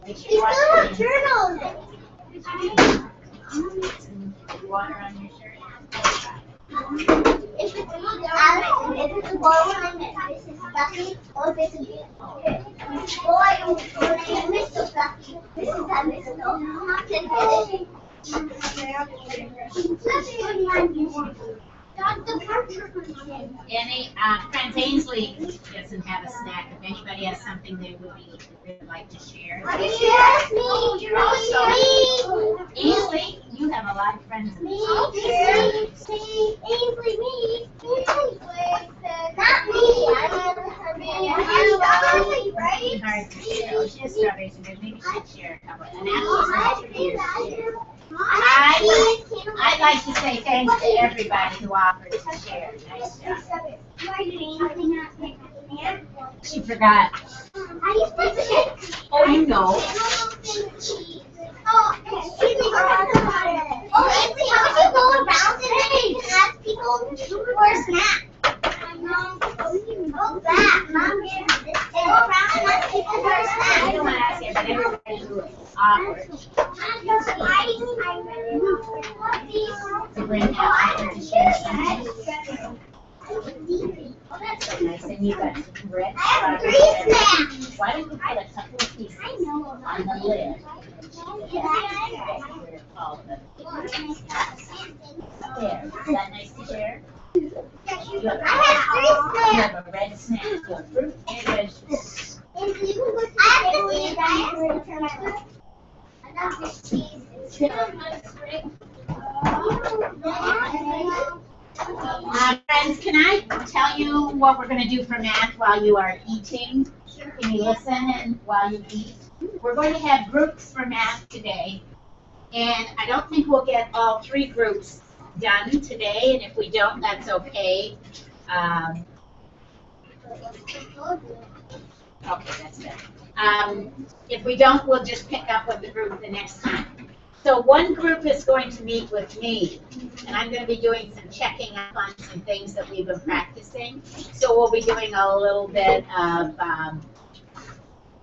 You still have journals. Water on your shirt. If it's a ball line that this is fluffy, or if it's a boy, or if it's Mr. Fluffy, this is that Mr. Not to finish. Any, friends, Ainsley doesn't have a snack. If anybody has something they would really like to share. Ainsley, you have a lot of friends in the hard to share. She has strawberries and maybe she'd share a couple. And apples are for you. I'd like to say thanks to everybody who offered to share. Nice job. She forgot. Oh, you know. I don't want to ask you, but everybody who offered to bring out to share something. Nice, and you got some red strawberries. Why don't you put a couple of pieces on the lid? There, is that nice to share? You have a red snack, you have fruit and vegetables. Friends, can I tell you what we're going to do for math while you are eating? Can you listen and while you eat? We're going to have groups for math today, and I don't think we'll get all 3 groups done today, and if we don't, that's okay. Okay, that's good. If we don't, we'll just pick up with the group the next time. So one group is going to meet with me, and I'm going to be doing some checking up on some things that we've been practicing. So we'll be doing a little bit of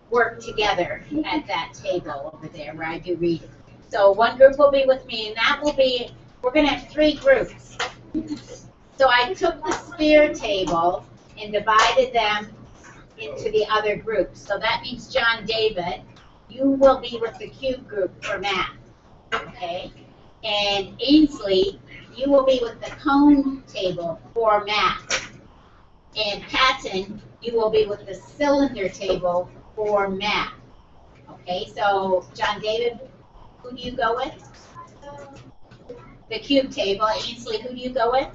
work together at that table over there where I do reading. So one group will be with me, and that will be, we're going to have 3 groups. So I took the sphere table and divided them into the other groups. So that means, John David, you will be with the cube group for math. Okay, and Ainsley, you will be with the cone table for math. And Patton, you will be with the cylinder table for math. Okay, so John David, who do you go with? The cube table. Ainsley, who do you go with?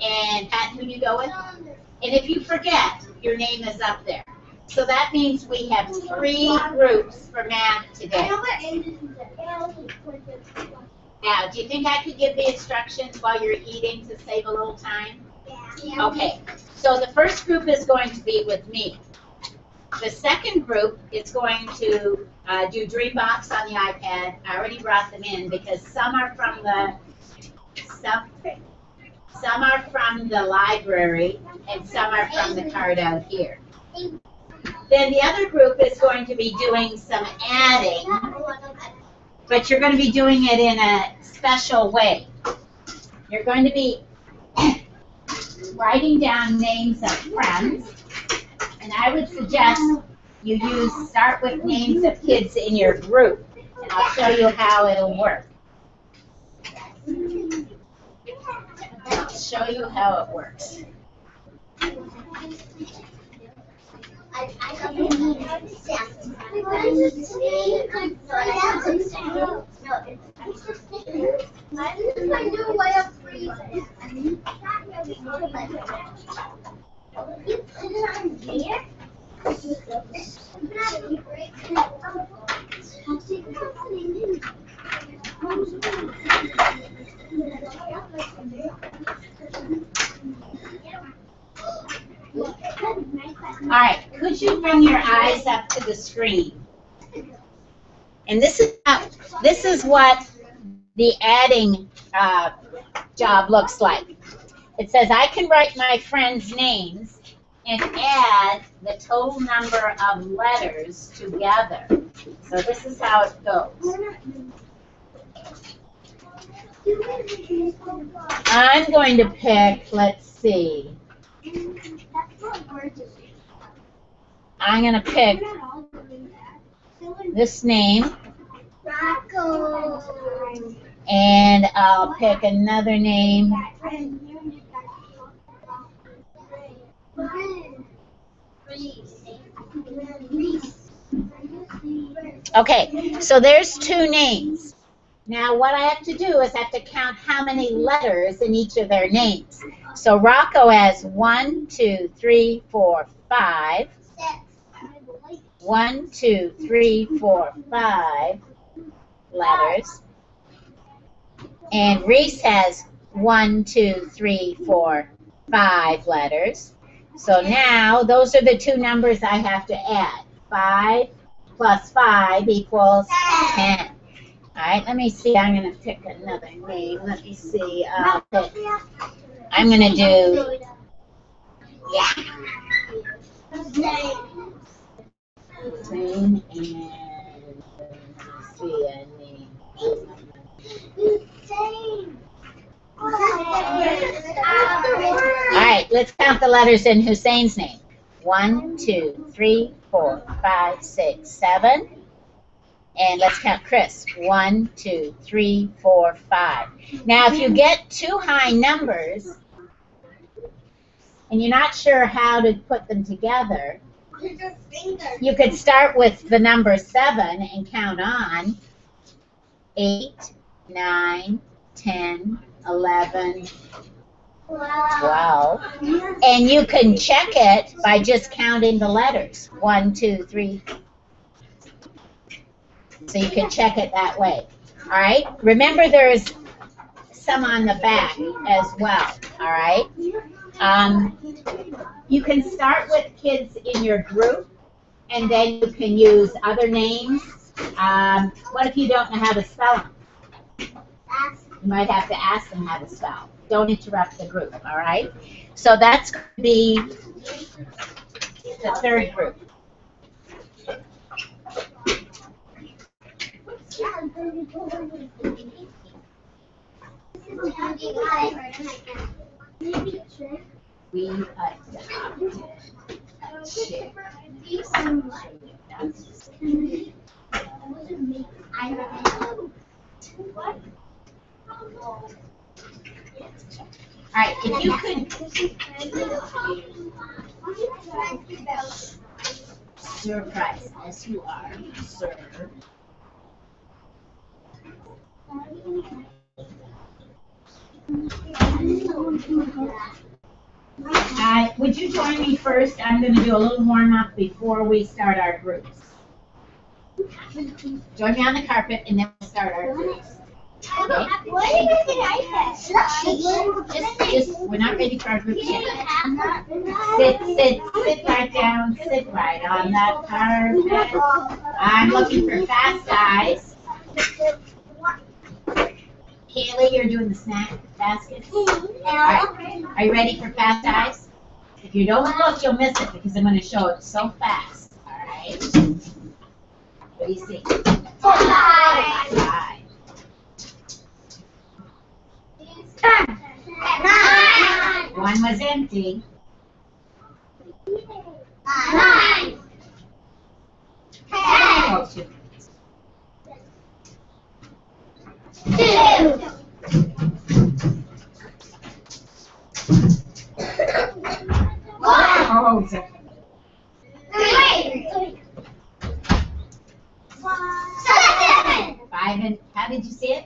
And Patton, who do you go with? And if you forget, your name is up there. So that means we have 3 groups for math today. Now, do you think I could give the instructions while you're eating to save a little time? Yeah. Okay, so the first group is going to be with me. The second group is going to do Dreambox on the iPad. I already brought them in because some are from the library and some are from the card out here. Then the other group is going to be doing some adding, but you're going to be doing it in a special way. You're going to be writing down names of friends, and I would suggest you start with names of kids in your group, and I'll show you how it'll work. I'll show you how it works. All right, could you bring your eyes up to the screen? And this is what the adding job looks like. It says I can write my friends' names and add the total number of letters together. So this is how it goes. I'm going to pick, let's see. I'm going to pick this name. And I'll pick another name. Okay, so there's 2 names. Now what I have to do is I have to count how many letters in each of their names. So Rocco has 1, 2, 3, 4, 5. 1, 2, 3, 4, 5 letters. And Reese has 1, 2, 3, 4, 5 letters. So now those are the 2 numbers I have to add. 5 plus 5 equals 10. All right, let me see. I'm going to pick another name. Let me see. I'm going to do, yeah. And let's see a name. All right, let's count the letters in Hussein's name. 1, 2, 3, 4, 5, 6, 7. And let's count Chris. 1, 2, 3, 4, 5. Now, if you get 2 high numbers and you're not sure how to put them together, you could start with the number 7 and count on 8, 9, 10, 11, 12. And you can check it by just counting the letters. 1, 2, 3. So you can check it that way. All right? Remember there's some on the back as well. All right? You can start with kids in your group, and then you can use other names. What if you don't know how to spell them? You might have to ask them how to spell. Don't interrupt the group, all right? So that's going to be the 3rd group. We adopted a chick. All right, if you could surprise as you are, sir. Would you join me first? I'm going to do a little warm-up before we start our groups. Join me on the carpet, and then we'll start our groups. Okay? Just, we're not ready for our groups yet. Sit right down. Sit right on that carpet. I'm looking for fast eyes. Kaylee, you're doing the snack baskets. All right. Are you ready for fast eyes? If you don't look, you'll miss it because I'm going to show it so fast. All right. What do you see? 5. 1 was empty. 9. 10. 2. 1. Oh, 3. 7. 5 and, how did you see it?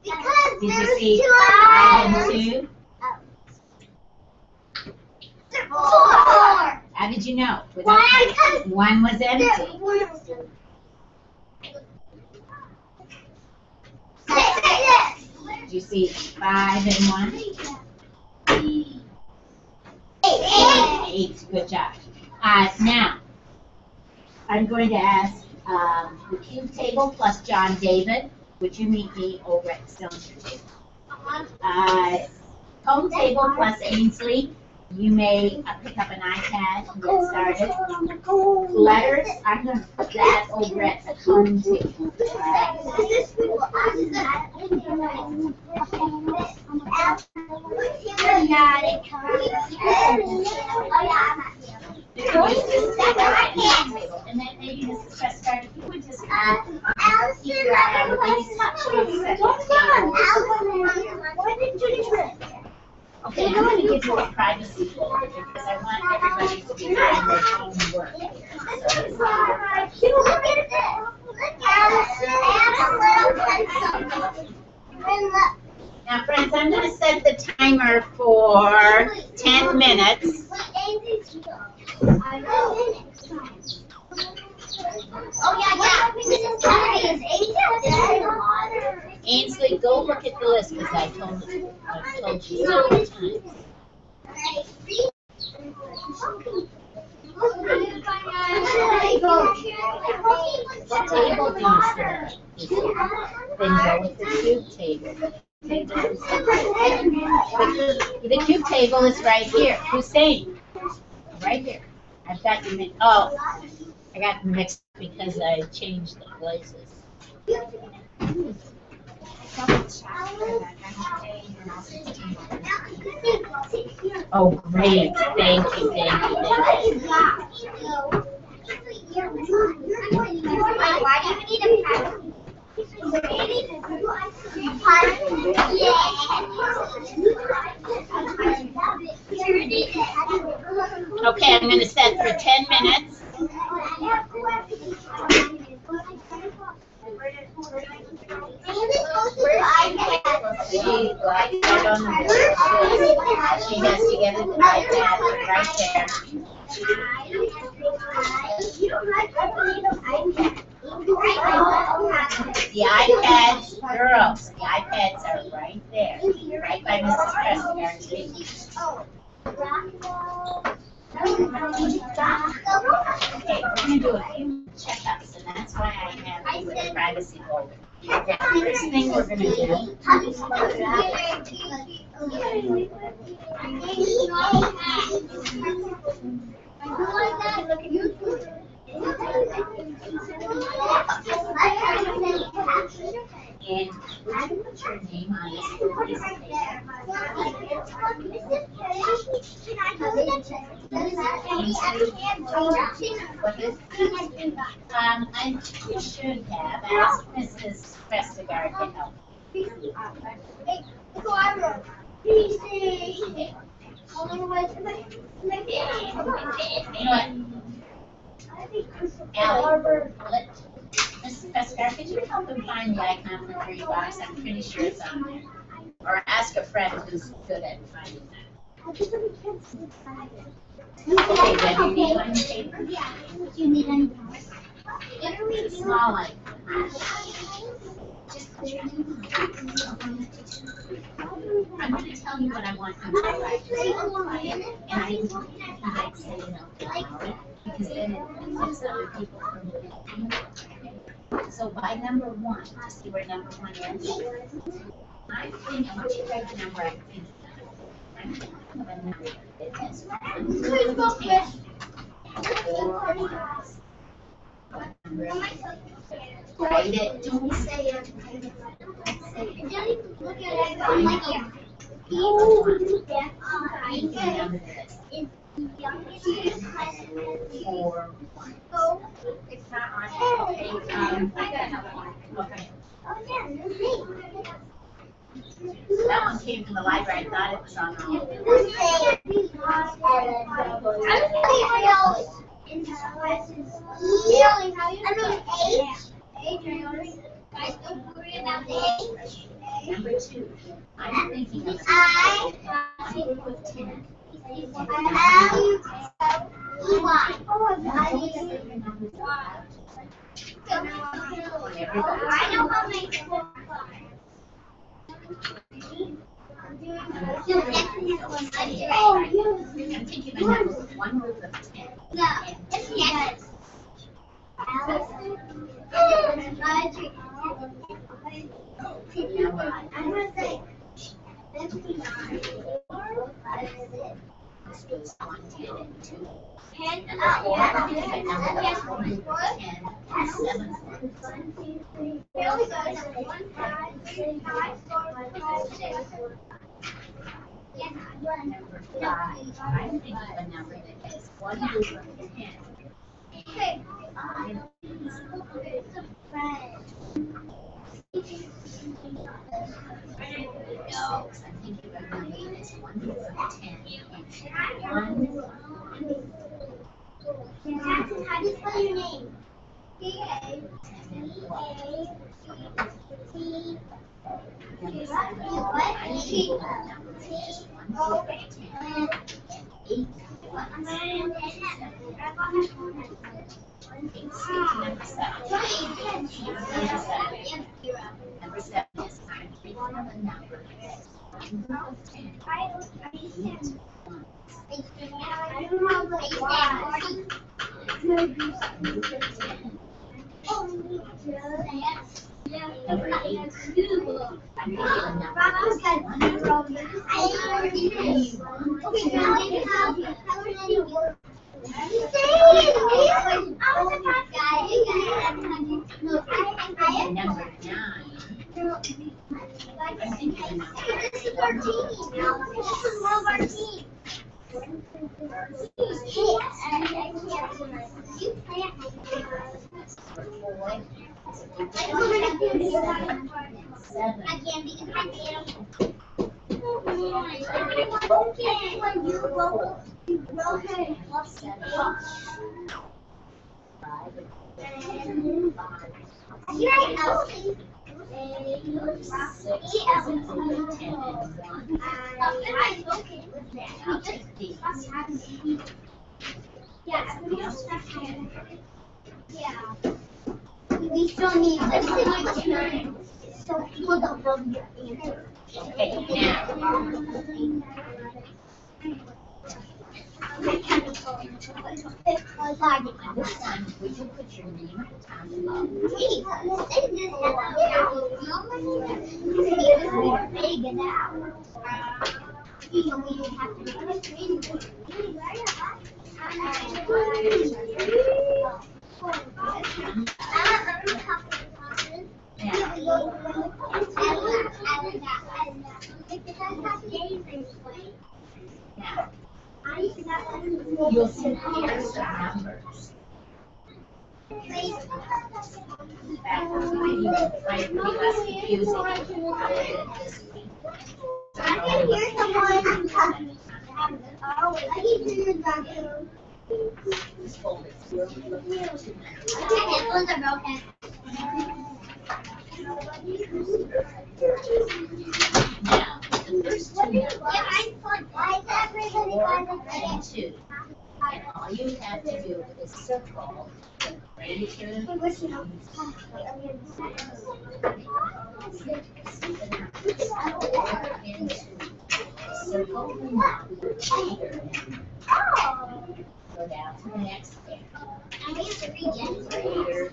Because Did there's you see 2 5 and others. 2? 4. How did you know? Why? Because 1 was empty. 6. Did you see 5 and 1? 8. Good job. Now, I'm going to ask the cube table plus John David. Would you meet me over at the cylinder table? Cone table plus Ainsley. You may pick up an iPad and get started. Letters, I'm going to put that over at the cone table. And then maybe Mrs. Prescott, if you would just keep your eye on the Why didn't you do it? Okay, I'm gonna give you a privacy folder because I want everybody to be doing their own work here. Now, friends, I'm gonna set the timer for 10 minutes. Ainsley, go look at the list because I've told you so many times. What table do you sit? Then go with the cube table. The cube table is right here. Hussein, right here. I've got you mixed. Oh, I got them mixed because I changed the places. Oh, great. Thank you, thank you, thank you. Why do you need a pen? Okay, I'm going to set for 10 minutes. She has to get an iPad right there. The iPads, girls, the iPads are right there, right by Mrs. Preston's table. Okay, we're going to do a few checkups, and that's why I have you with a privacy folder. The first thing we're going to do and would you put your name on this piece of paper? What is you should have asked Mrs. Prestegard to help. You know what? Mrs. Prestegard, could you help him find the icon for 3 bucks? I'm pretty sure it's on there. Or ask a friend who's good at finding that. Okay, then you need one paper. You need any It's a small icon. I'm going to tell you what I want you to write. And I might say it out loud because then it gives other people permission. So by number 1, to see where number 1 is, I think I want you to write the number I think. I'm thinking of a number that has 1, 10. Write it. Don't say it. Look at it. Like here. It's not on. Okay, I gotta have one. Okay. That one came from the library. I thought it was on Number 2. I'm thinking of a group of 10. I know how many. I'm thinking of one group of 10. Yes. I'm going to say 59. This goes 1, 10, and 2. 10. Number 5. I'm thinking of a number that has 1 group of 10. No, I think you are going to leave this 1 through 10. And 1. Jackson, how do you spell your name? Number 7 is I'm thinking of a number. Number 8. I'm thinking of number 9. I'm thinking of This is our team. This is one of our team. I can't be we still need this. So people don't know your answer. Okay, now. This time, would you put your name at the top of now? You'll see pairs of numbers. I be less confusing. I can hear someone talking. I can hear your bathroom. This folder is really looking at too much. My headphones are broken. Now, the first two numbers, and 2. And all you have to do is circle right here. Circle the number later. Go down to the next pair. Greater.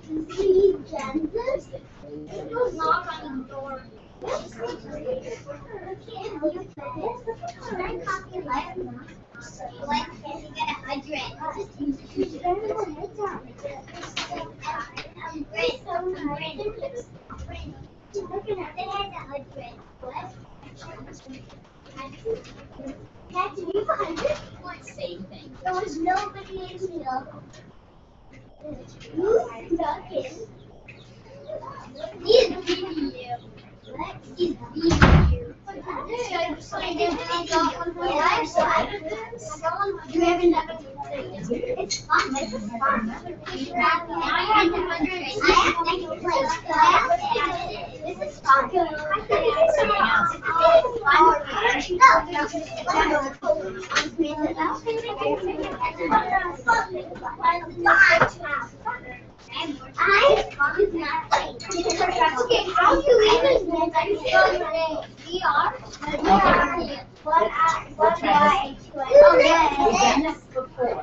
Same thing. There was nobody in here. You stuck in. He's beating you. What? He's beating you. You haven't done it. It's fun. This is fun. I can play. This is fun. Okay, how do you even spell your name? VR? We'll try this. We've done this before.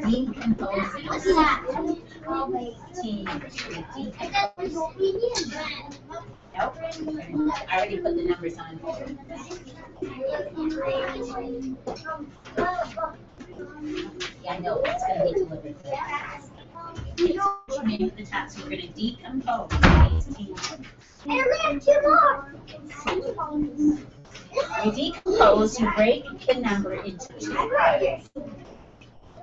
Decomposing. Team. Nope. I already put the numbers on here. Yeah, I know, it's going to be delivered. Maybe the top, so we're going to decompose. And we have 2 more. You decompose, you break the number into 2 parts.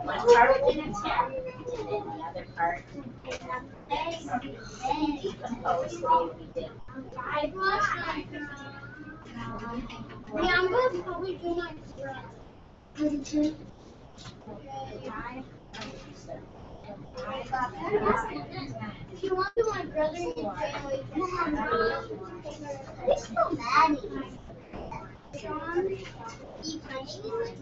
One part within a 10, and then the other part decomposed the way we did. Yeah, I'm going to probably do my If you want to, my brother and family can It's so bad. Sean, eat my cheese.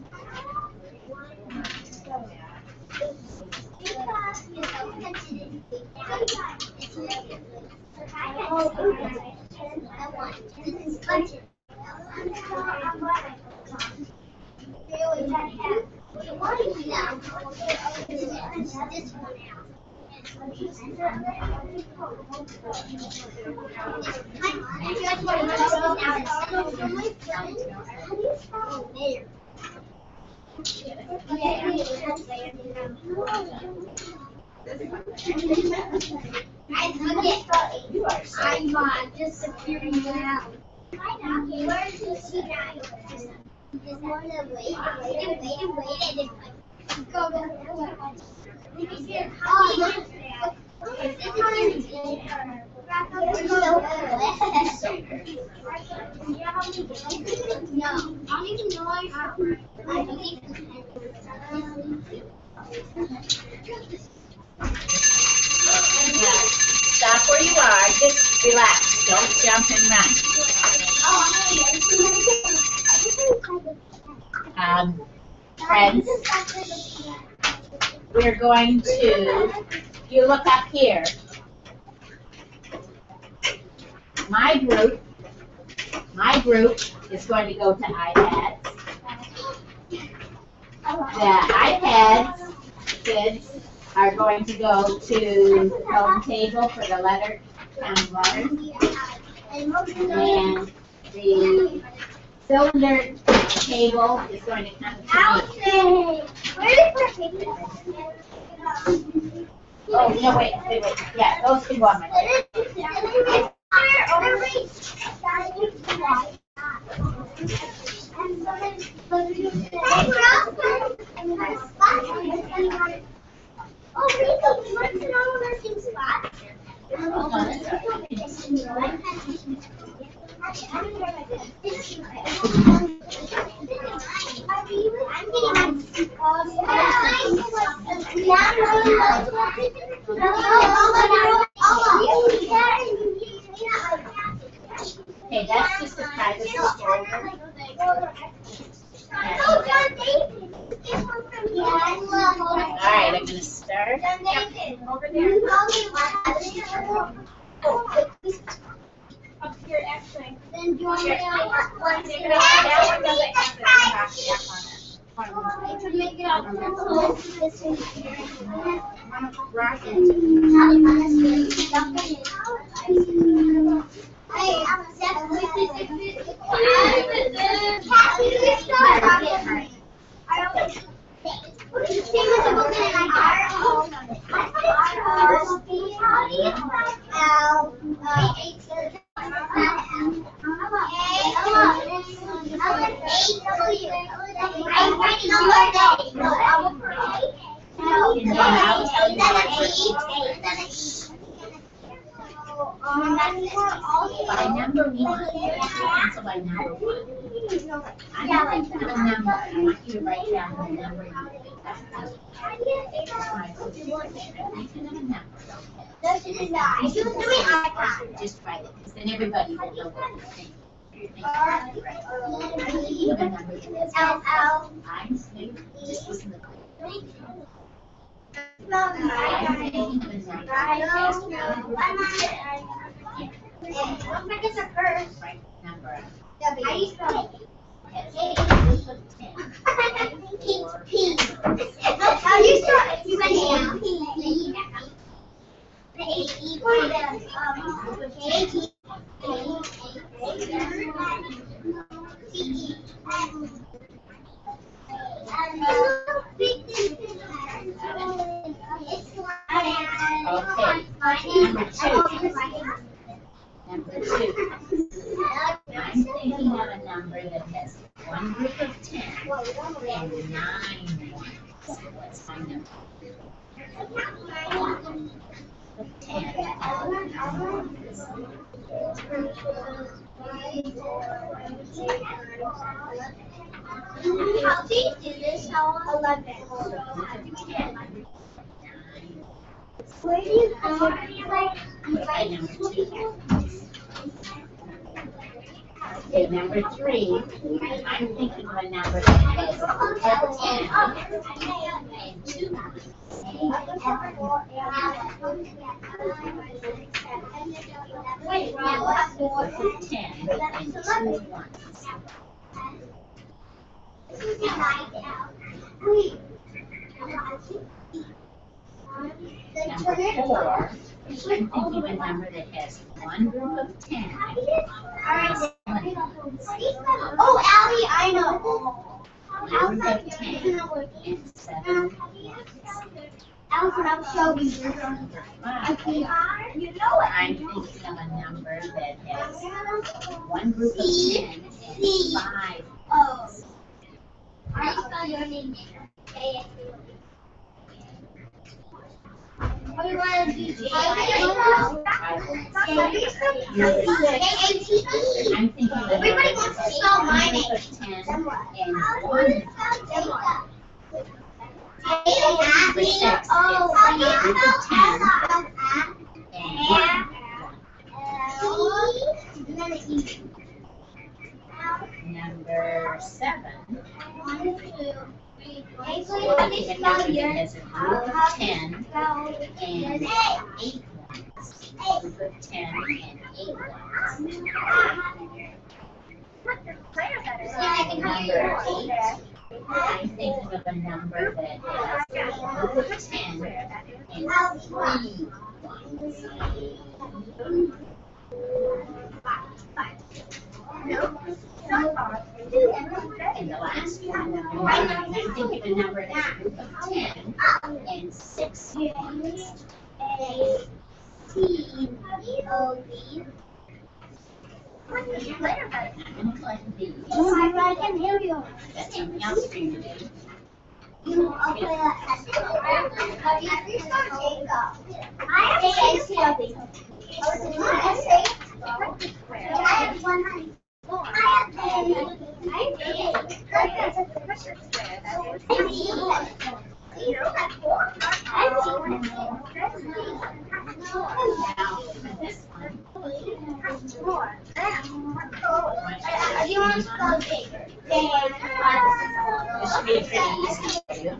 I'm disappearing now. Where is he now? Just want to wait, and then go. No, I don't even know I have. Stop where you are. Just relax. Don't jump and run. Friends, we're going to, you look up here. My group is going to go to iPads. The iPads kids are going to go to the home table for the letter count letters. And the cylinder table is going to come to me. Oh, no, wait. Yeah, those can go on my table. Okay, that's just a private folder. Alright, I'm going to start. Over there. Up here, actually. Then do you want me That one doesn't have the back on it. to make it up? This one here. Hey, By number one, pencil by number one. I'm going to put a number. I want you to write down the number. Just write it, because then everybody will know what you think. I'm just listen to the number. I used to P. How do you start? You went P. The A-E for the K-T. Number two. I'm thinking of a number that has one group of 10 and 9 ones. Let's find them. 10. How do you do this? How 11? Where do you go? Okay, number 2. Okay, number 3. I'm thinking of a number that has a 10 and 2 numbers. Wait, With a 10 and 2 ones. Number 4. I'm thinking of a number that has one group of 10. Oh, Allie, I know. One group of 10 and 7. Alfred, I'll show you. You know it. I'm thinking of a number that has one group of 10 and 5. Oh. I spell your name there. What do you want to do? J-A-T-E. I'm thinking of a number Everybody that wants to has spell my one name. group of 10 and 1. Number 6 is a group of 10 and 1. Number 7. I'm thinking of a number that has a group of 10 and 8 ones. A group of 10 and 8 ones. Number 8. I'm thinking of a number that has a group of 10 and 3 ones. And the last one, number 9, I'm thinking of a number that has a group of 10 and 6 ones. A-C-O-D. I'm going to collect these. I can hear you. That's something else for you to do. Okay, I have A-C-O-D. I have 100. This one. Do you want to spell bigger? This should be pretty easy for you.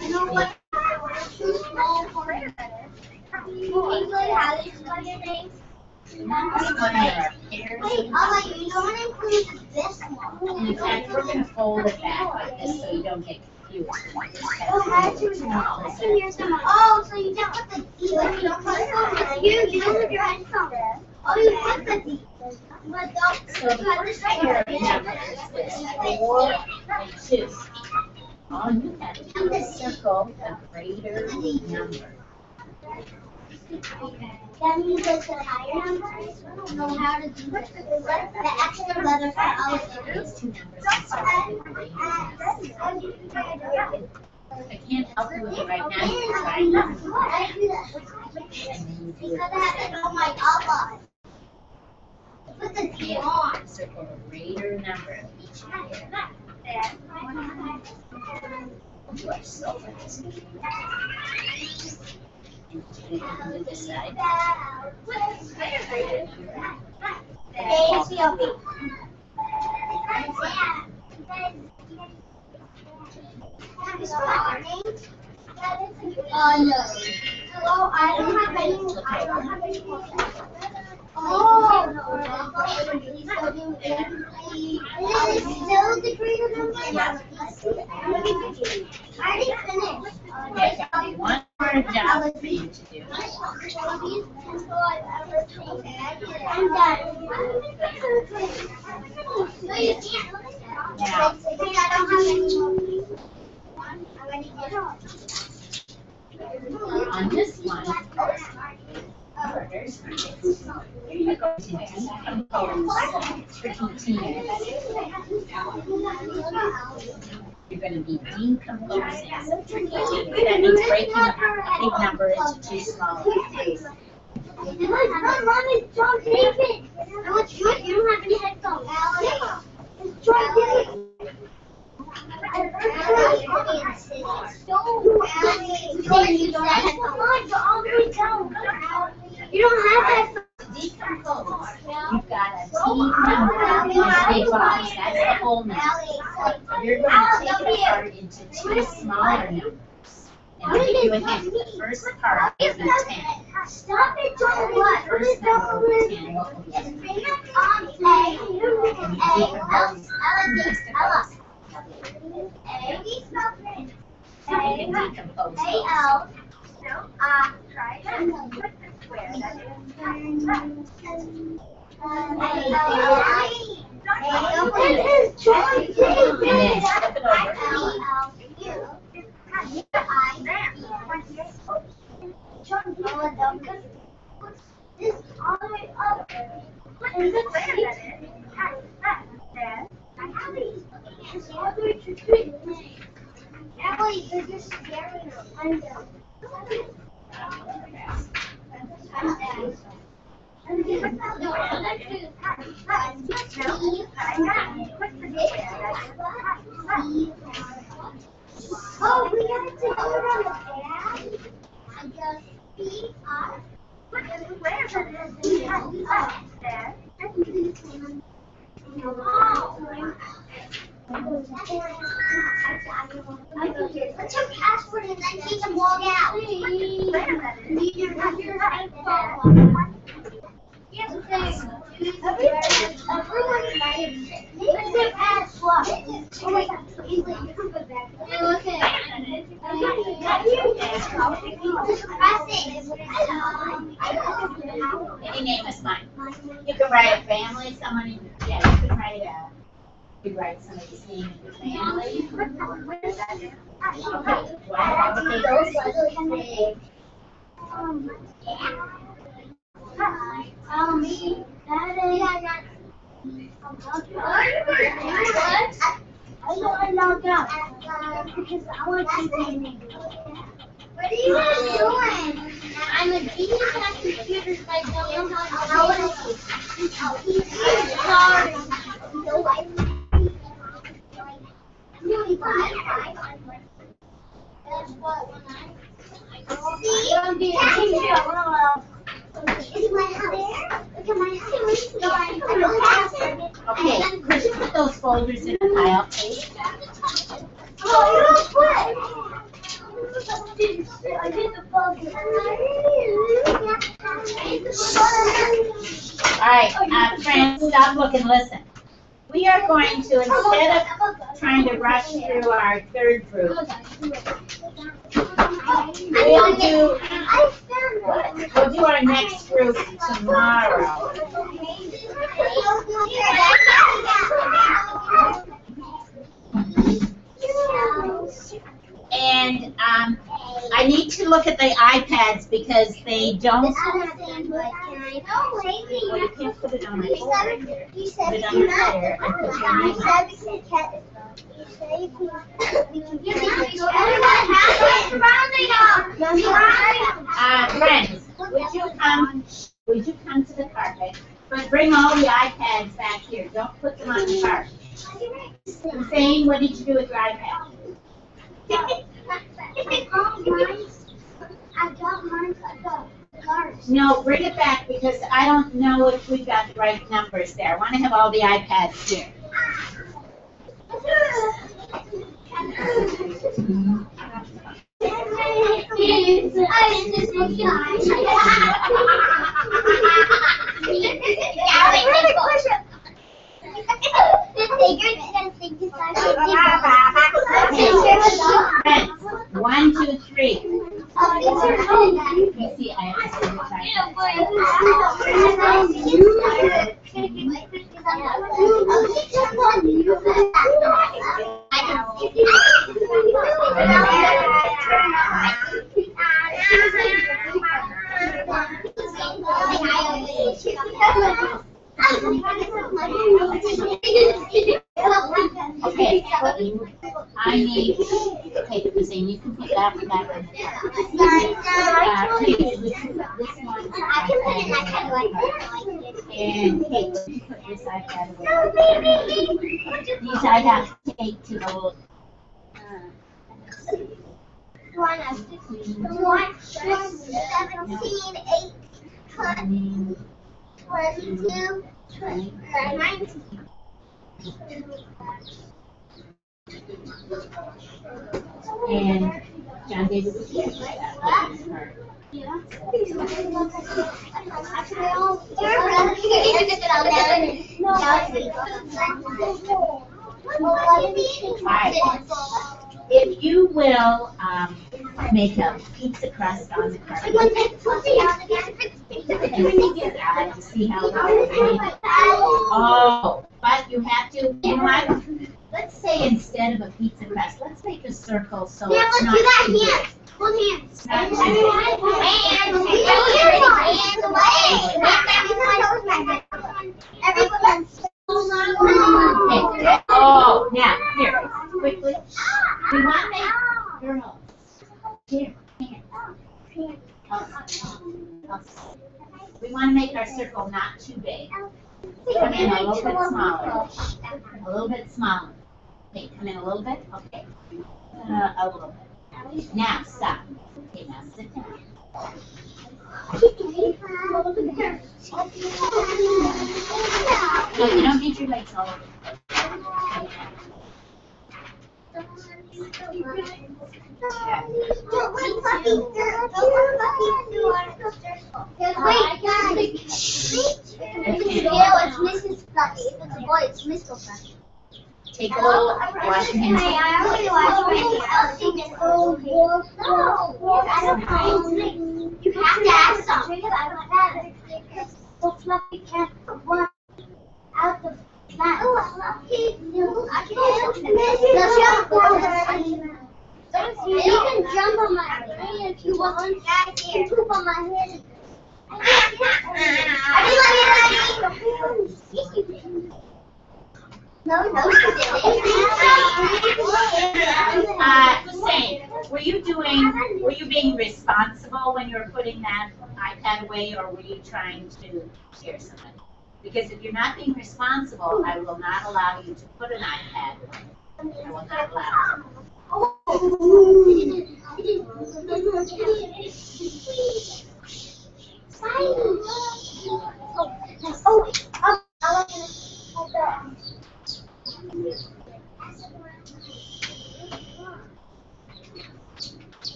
You know what? Too small for it. How do you spell your name? This one there are pairs Wait, of I'll you don't include this one. And in fact, we're going to fold it back like this so you don't get confused. Oh, so you don't put the D, like you don't put the you don't put your headphone. Oh, you put the D. But don't. So the first pair of numbers is 4 and 2. All you have to do is circle a greater number. That means it's a higher number. I don't know how to do this. The extra letter for all of These two numbers and circle the greater number. I can't help you with it right now. You can try it. And then you do it. Oh my God. Put the D on. Circle a greater number of each pair. You are so fast. And you can do this side. A-C-O-B. No. Well, I don't have any. Oh. Is it still the greater number? Yeah. I already finished. Okay, one more job for you to do. I'm done. No, you can't. Now, I don't have any more. I'm ready to on this one, daughters. You're going to decompose tricky teenagers. You're going to be decomposing tricky teenagers. That means breaking a big number into two small numbers. Mom, it's John David. No, it's good. You don't have any headphones. Yeah. It's John David. You don't have headphones. Decompose. You've got a team number in a big box. That's the whole number. You're going to take it apart into two smaller numbers. And I'll give you a hint. The first part will be 10. Stop it, John. The first number will be 10. What will be 10? And you decompose testicles. So you can decompose those. They're just scaring them. Oh, we have to go around the bag. I just speed up. What's your password and then she can log out? Everyone's name. What's your password? Oh my God, please let you come back. Okay. Any name is fine. You can write a family, someone in, yeah, you can write somebody's name in your family. Okay. I logged out because I want to see. What are you guys doing? I'm a genius at computers, but I don't know how to sorry. That's what when is my hair? Look at my hair. Okay, could you put those folders in a pile, please? Oh, you don't quit. I did the Alright, friends, stop, look, and listen. We are going to, instead of trying to rush through our third group, we'll do our next group tomorrow. And I need to look at the iPads because they don't. Well, you can't put it on my folder here. Put it on your player and put your name on it. Friends, would you come to the carpet? But bring all the iPads back here. Don't put them on the carpet. Hussein, what did you do with your iPad? No, bring it back because I don't know if we've got the right numbers there. I want to have all the iPads here. Friends, 1, 2, 3. You see, I have to say I need, okay, Christine, you can put that one back on the card. Kate, would you put this one? I can put it in my pen like And Kate, would you put this iPad away? These I have to take to the little, 17, 8, 22, 19. and John David was here. If you will, make a pizza crust on the card. I'll have to see how it is. Oh, but you have to, you know what? Let's say instead of a pizza crust, let's make a circle so Yeah, it's let's not do that too here. big. Hold hands. Not too Okay. Oh, now, here, quickly. We want to make, girls, here, hands. We want to make our circle not too big. Come in a little bit smaller. A little bit smaller. Okay, come in a little bit. Okay. A little bit. Now, stop. Okay, now sit down. No, you don't need your legs all over. It's Mrs. Fluffy. If it's a boy, it's Mr. Fluffy. Take a little, wash your hands. I already washed my hands. You have to ask something. I don't have it. So Fluffy can't run out the mat. Oh, Fluffy. I can't. You can jump on my head if you want. You can poop on my head. No, Hussein, were you being responsible when you were putting that iPad away, or were you trying to scare somebody? Because if you're not being responsible, I will not allow you to put an iPad away. I will not allow it.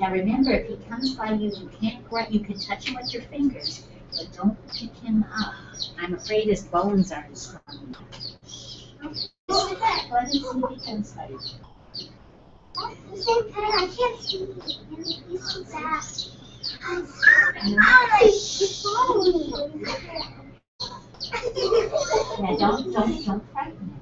Now remember, if he comes by you, you can't grab, you can touch him with your fingers, but don't pick him up. I'm afraid his bones aren't strong enough. Let him see if he can fight. The same pen, I can't see. You see that? Yeah, don't frighten him.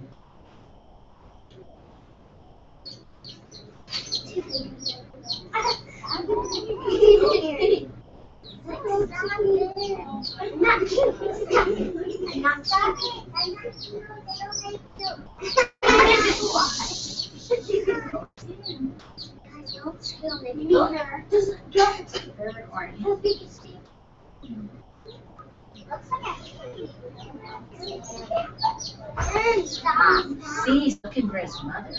See, he's looking for his mother.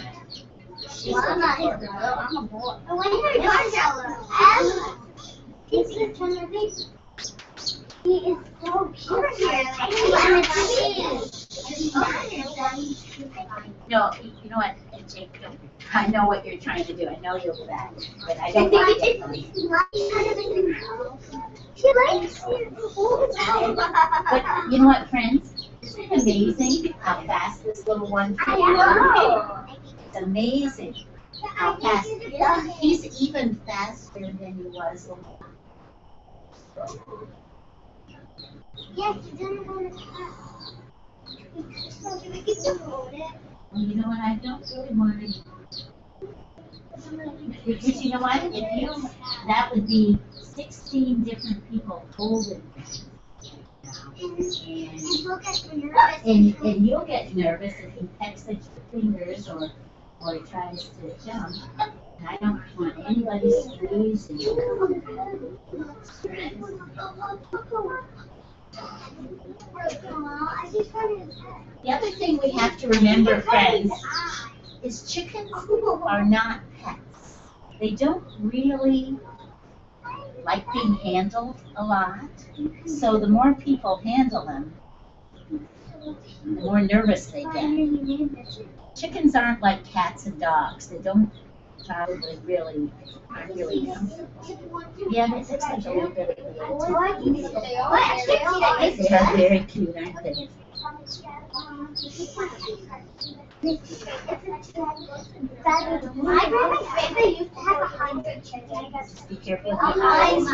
She's looking for her. I'm a boy. When you're he is so cute. No, you know what, Jake, I know what you're trying to do. I know you're bad, but I don't like it. She likes it. But you know what, friends? Isn't it amazing how fast this little one can I know. It's amazing how fast. He's even faster than he was. Yeah, he didn't want to pass. Well, you know what? I don't really want to. Because you know what? If you, that would be 16 different people holding him. And you'll get nervous if he pecks at your fingers or he tries to jump. And I don't want anybody squeezing you. The other thing we have to remember, friends, is chickens are not pets. They don't really like being handled a lot. So the more people handle them, the more nervous they get. Chickens aren't like cats and dogs. They don't probably aren't really comfortable. Yeah, they looks like a little bit of the They are very cute, aren't they? My grandma used to have 100 chickens. Be careful with your eyes.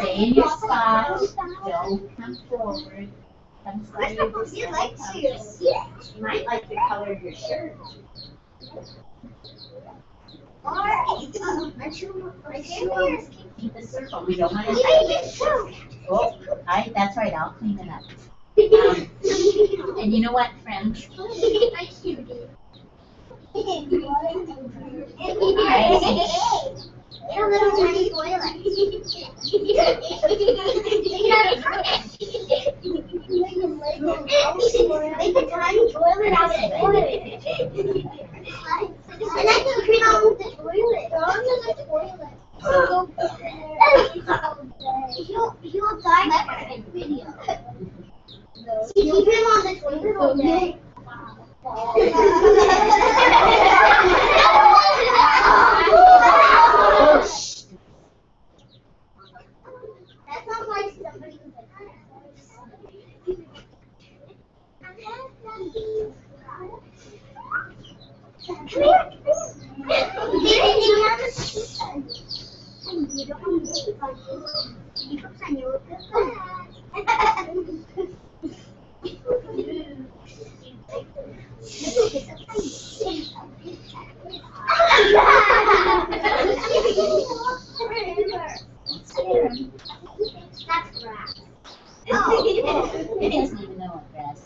Stay in your spot. Don't come forward. Come slide your You like to. You might like the color of your shirt. Keep the circle. We don't want to. Oh, that's right. I'll clean it up. And you know what, friends? A little tiny toilet. Make a tiny toilet out of the toilet. And I can clean out with the toilet. He'll die in the video. See, keep him on the toilet all day. That sounds like somebody who's like, come here. That's grass. It doesn't even know what grass is.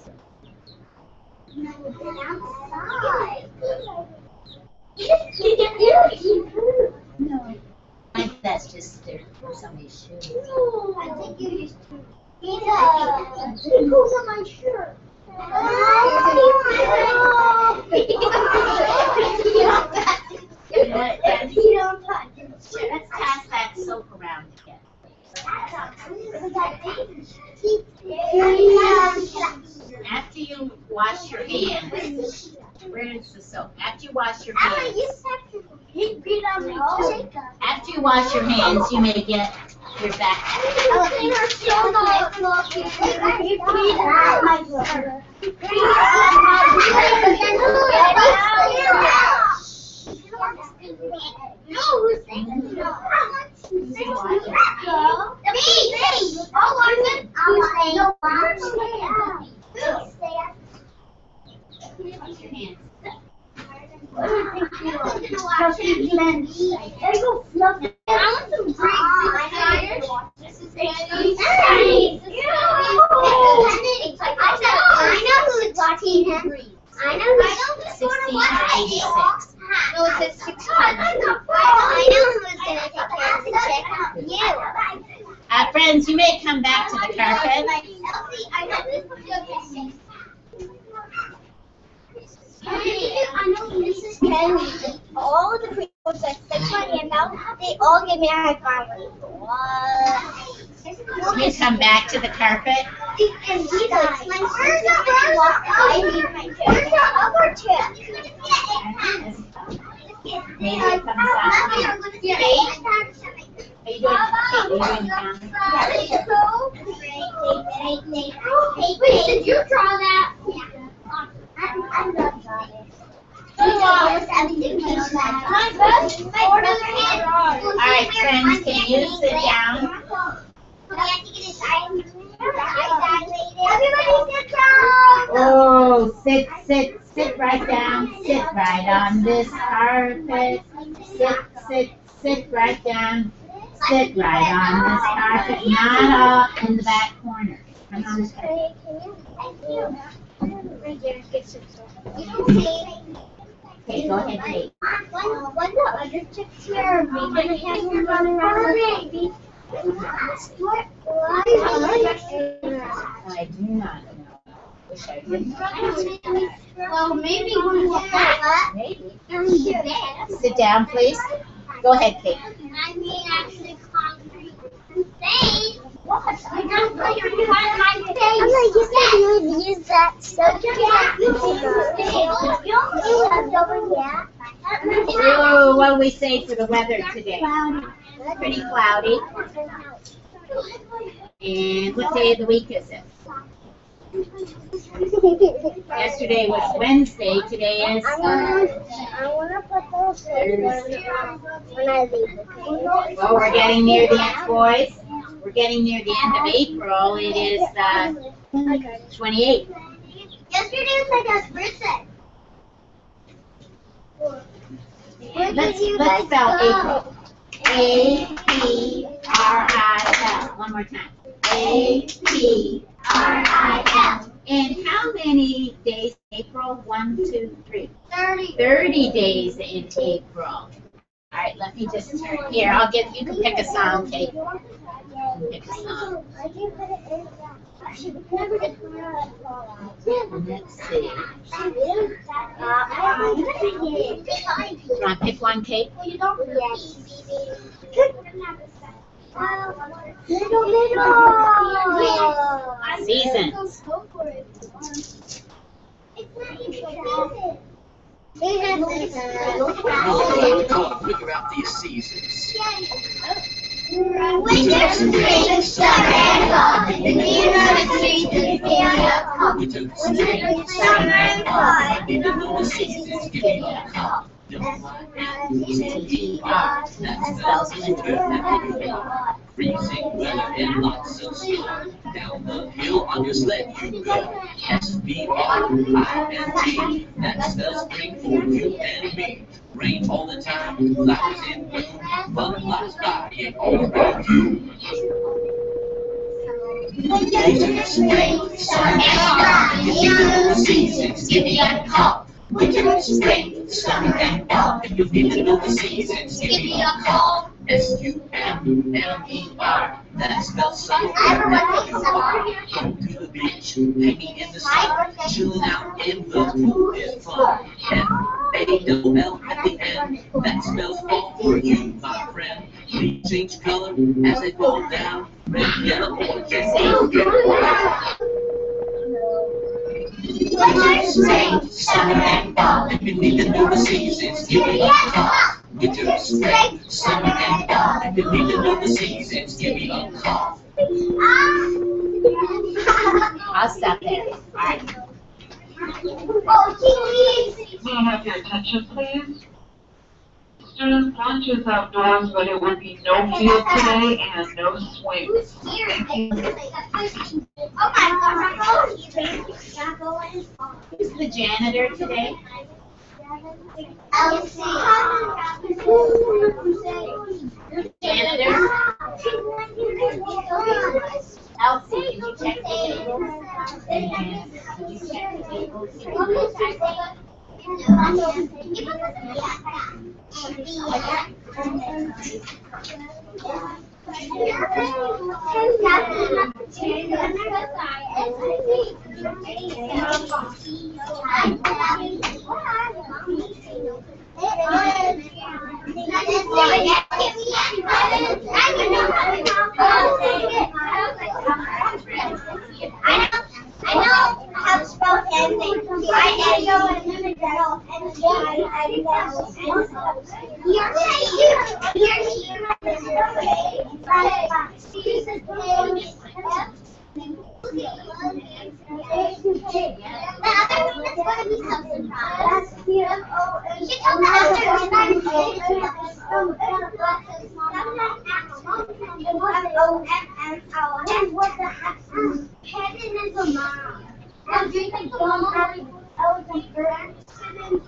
Outside. No. That's just somebody's shoe. I think you used to. It goes on my shirt. You know what? You don't touch it. Let's pass that soap around again. After you wash your hands, where is the soap? After you wash your hands, after you wash your hands, you may get your backpack. No, who's saying that? Me! I'll wash it. Wash your hands. I know who's watching him. I know who's 16 or 86. No, it says 16. I know who's going to take care of the chicken. You. Friends, you may come back to the carpet. I know who's going to I know Mrs. Kelly. All of the people that stick my hand out, they all give me a high five. You may come back to the carpet. And he likes my where's the other chick? Maybe it comes out. Are you doing Wait, did you draw that? I love drawing. Alright, friends, can you sit down? We have to get inside. Sit right down. Sit right on this carpet. Sit right down. Sit right on this carpet. Not all in the back corner. Come on. Okay, go ahead, Kate. When the other chicks here are we gonna have them running around with baby? I do not know. Wish I did. Well, maybe when we're back. Maybe. Maybe. Sit down, please. Go ahead, Kate. I mean, actually, concrete thing. What? I don't know you're doing my face. I'm like, you said you would use that stuff. You have double, yeah. So, what do we say for the weather today? Pretty cloudy. And what day of the week is it? Yesterday was Wednesday. Today is I want to put those when I leave. well, we're getting near the end, boys. We're getting near the end of April. It is 28. Yesterday was my dad's birthday. Let's spell April. A-P-R-I-L. One more time. A-P-R-I-L. And how many days in April? 1, 2, 3. 30 days in April. All right, let me just turn here. You can pick a song, Kate. Pick a song. Let's see. You want to pick one, Kate? Seasons. Figure out these seasons. Winter, spring, summer, and fall. The United States is Winter, spring, summer, and fall. Even though the seasons give me a call. W-I-N-T-E-R. That spells winter. Freezing weather and lots of snow. Down the hill on your sled you go. S-B-R-I-N-T. That spells spring for you and me. Rain all the time, flowers in bloom. Fun flies by and all around you. Winter, spring, summer, and fall. Even though the seasons give me a call. Winter, spring, summer, and fall. If you even know the seasons, give me a call. S-U-M-M-E-R. That spells summer. Going to the beach, hanging in the sun, chilling out in the pool is fun. F-A-L-L at the end. That spells fall for you, my friend. Leaves change color as they fall down. Red, yellow, orange, and brown. Winter, spring, summer, and fall. If you need to know the seasons, give me a call. Winter, spring, summer, and fall. If you need to know the seasons, give me a call. I'll stop there. All right. May I have your attention, please? Students, lunch is outdoors, but it will be no field today and no swings. Who's the janitor today? Elsie. Janitor? Elsie, did you check the tables? Did you check the tables? I know how to spell everything. I know in the middle and was like for accident.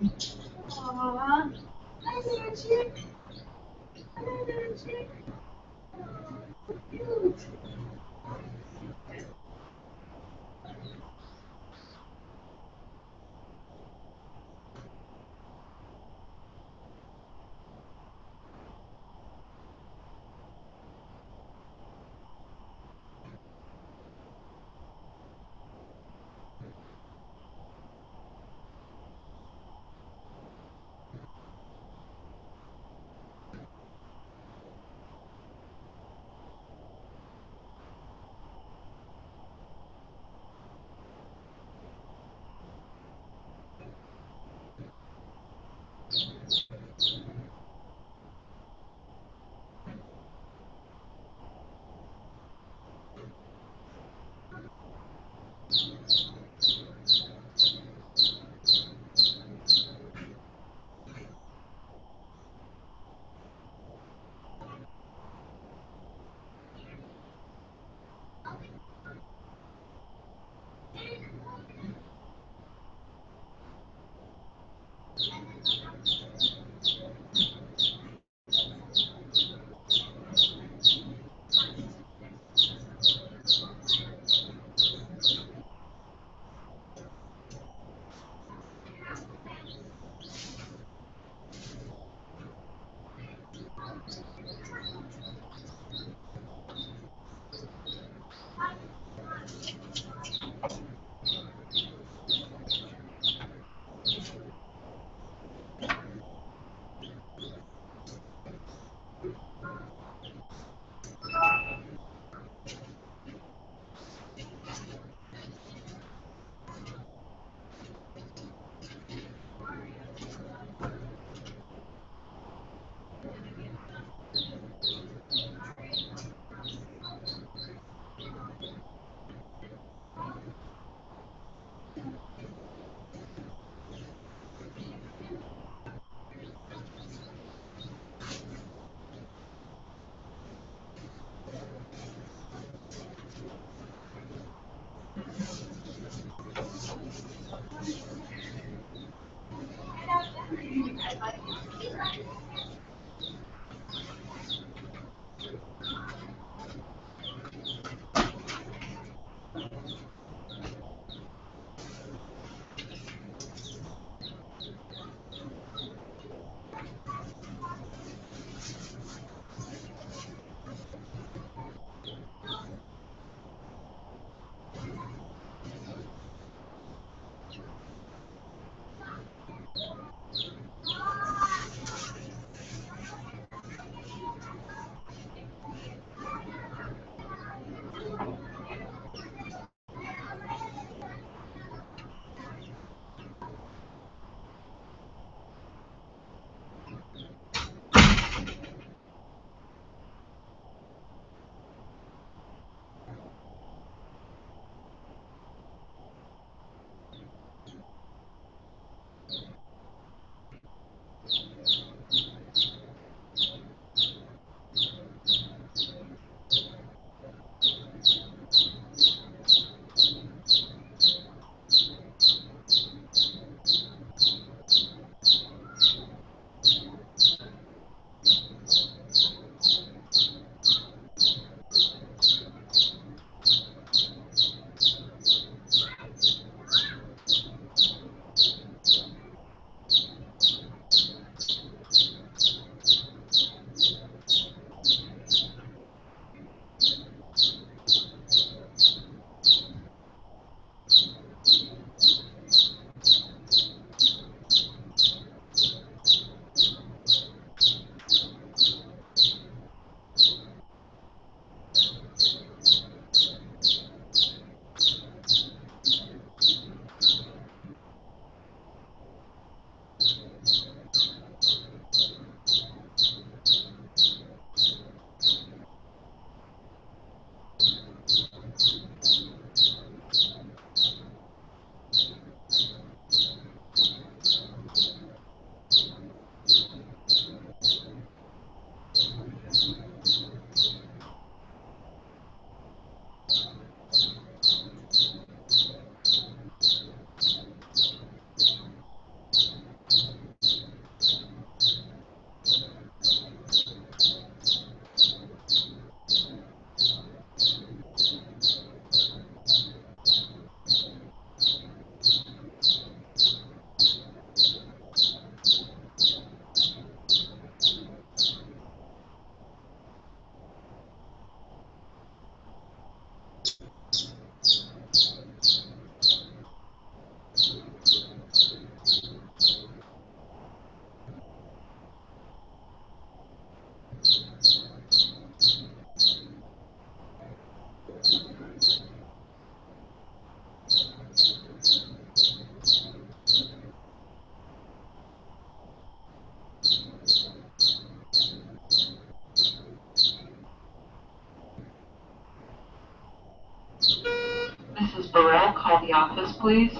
Aww. Hi, little chick. Hi, little chick. Oh, cute. the office, please?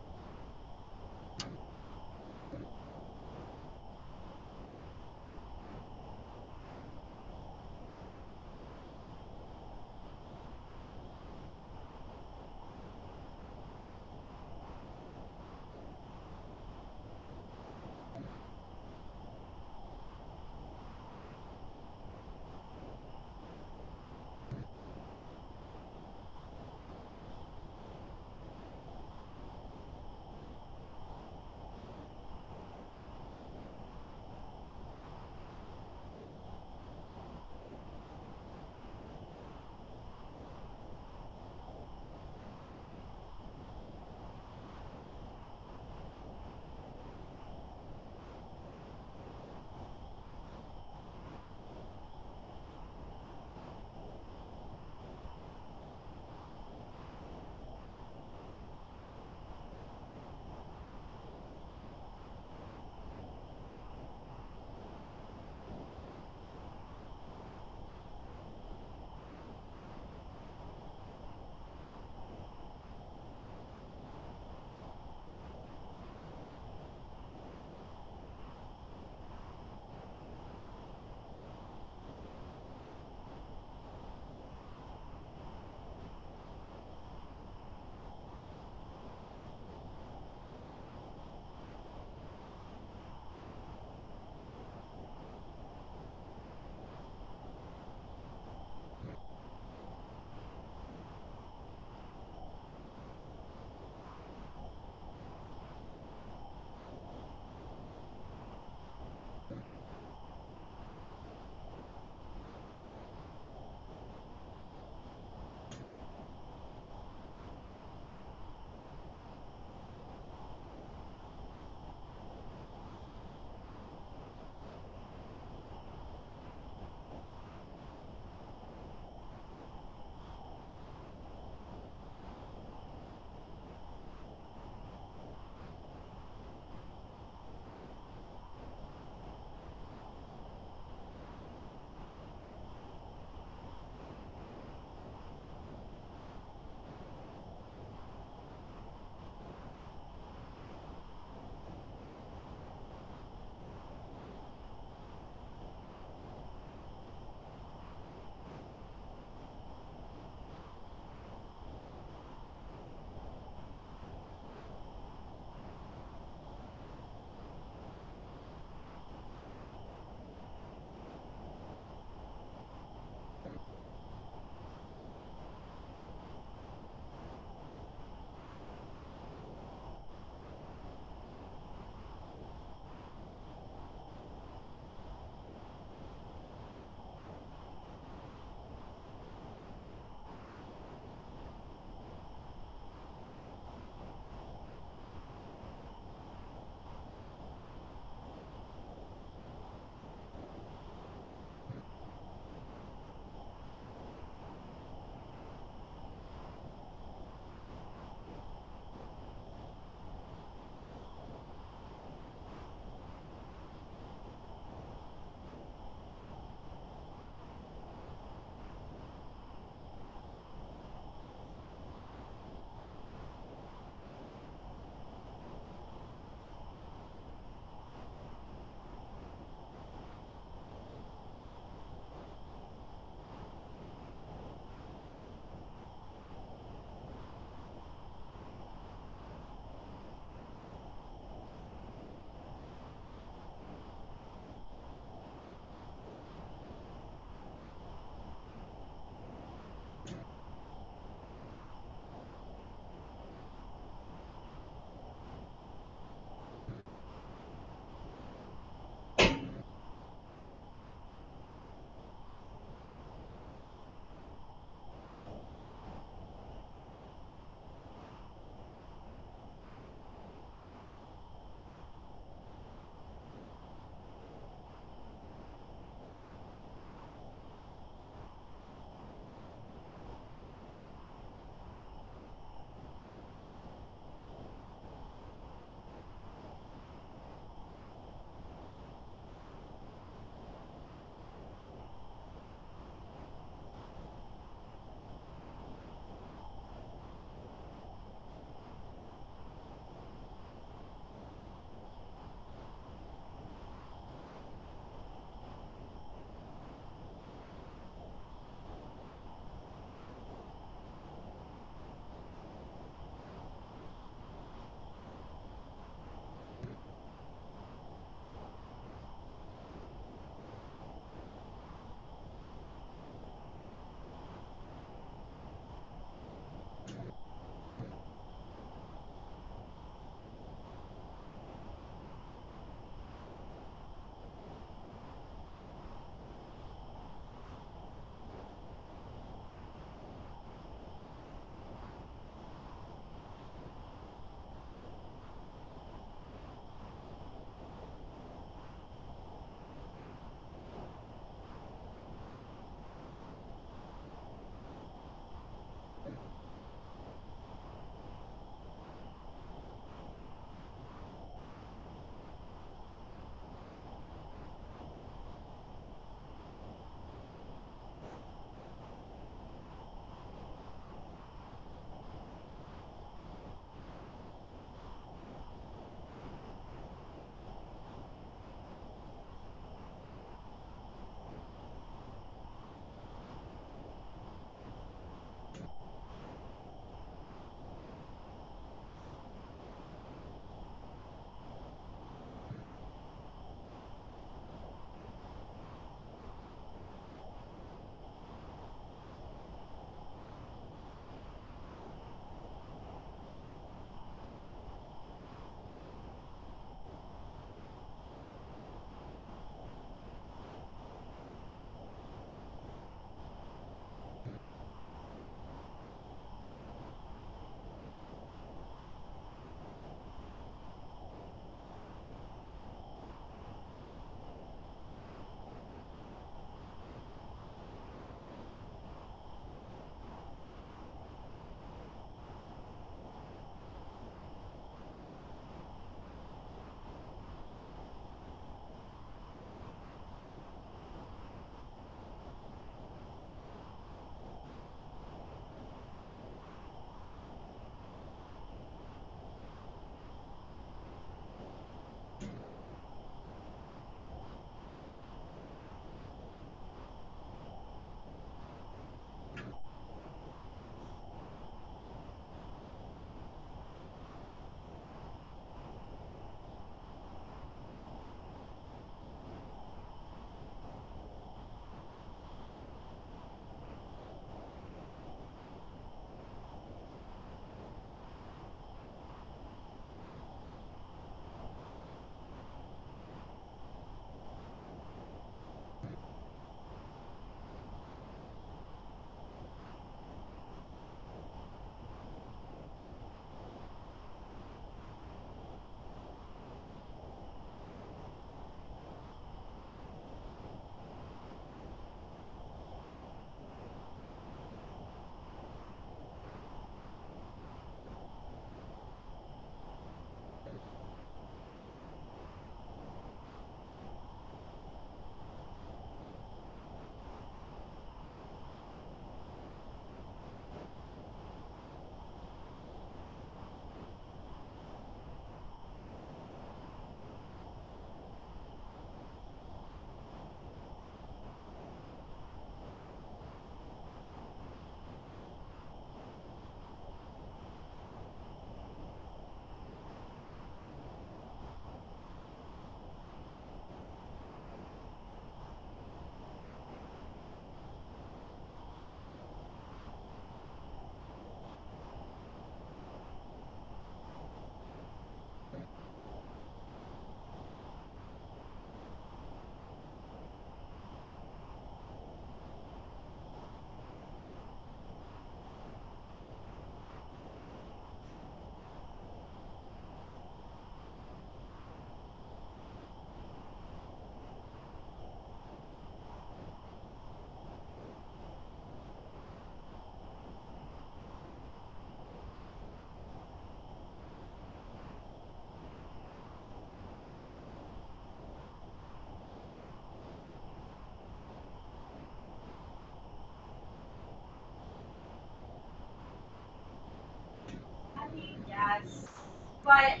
but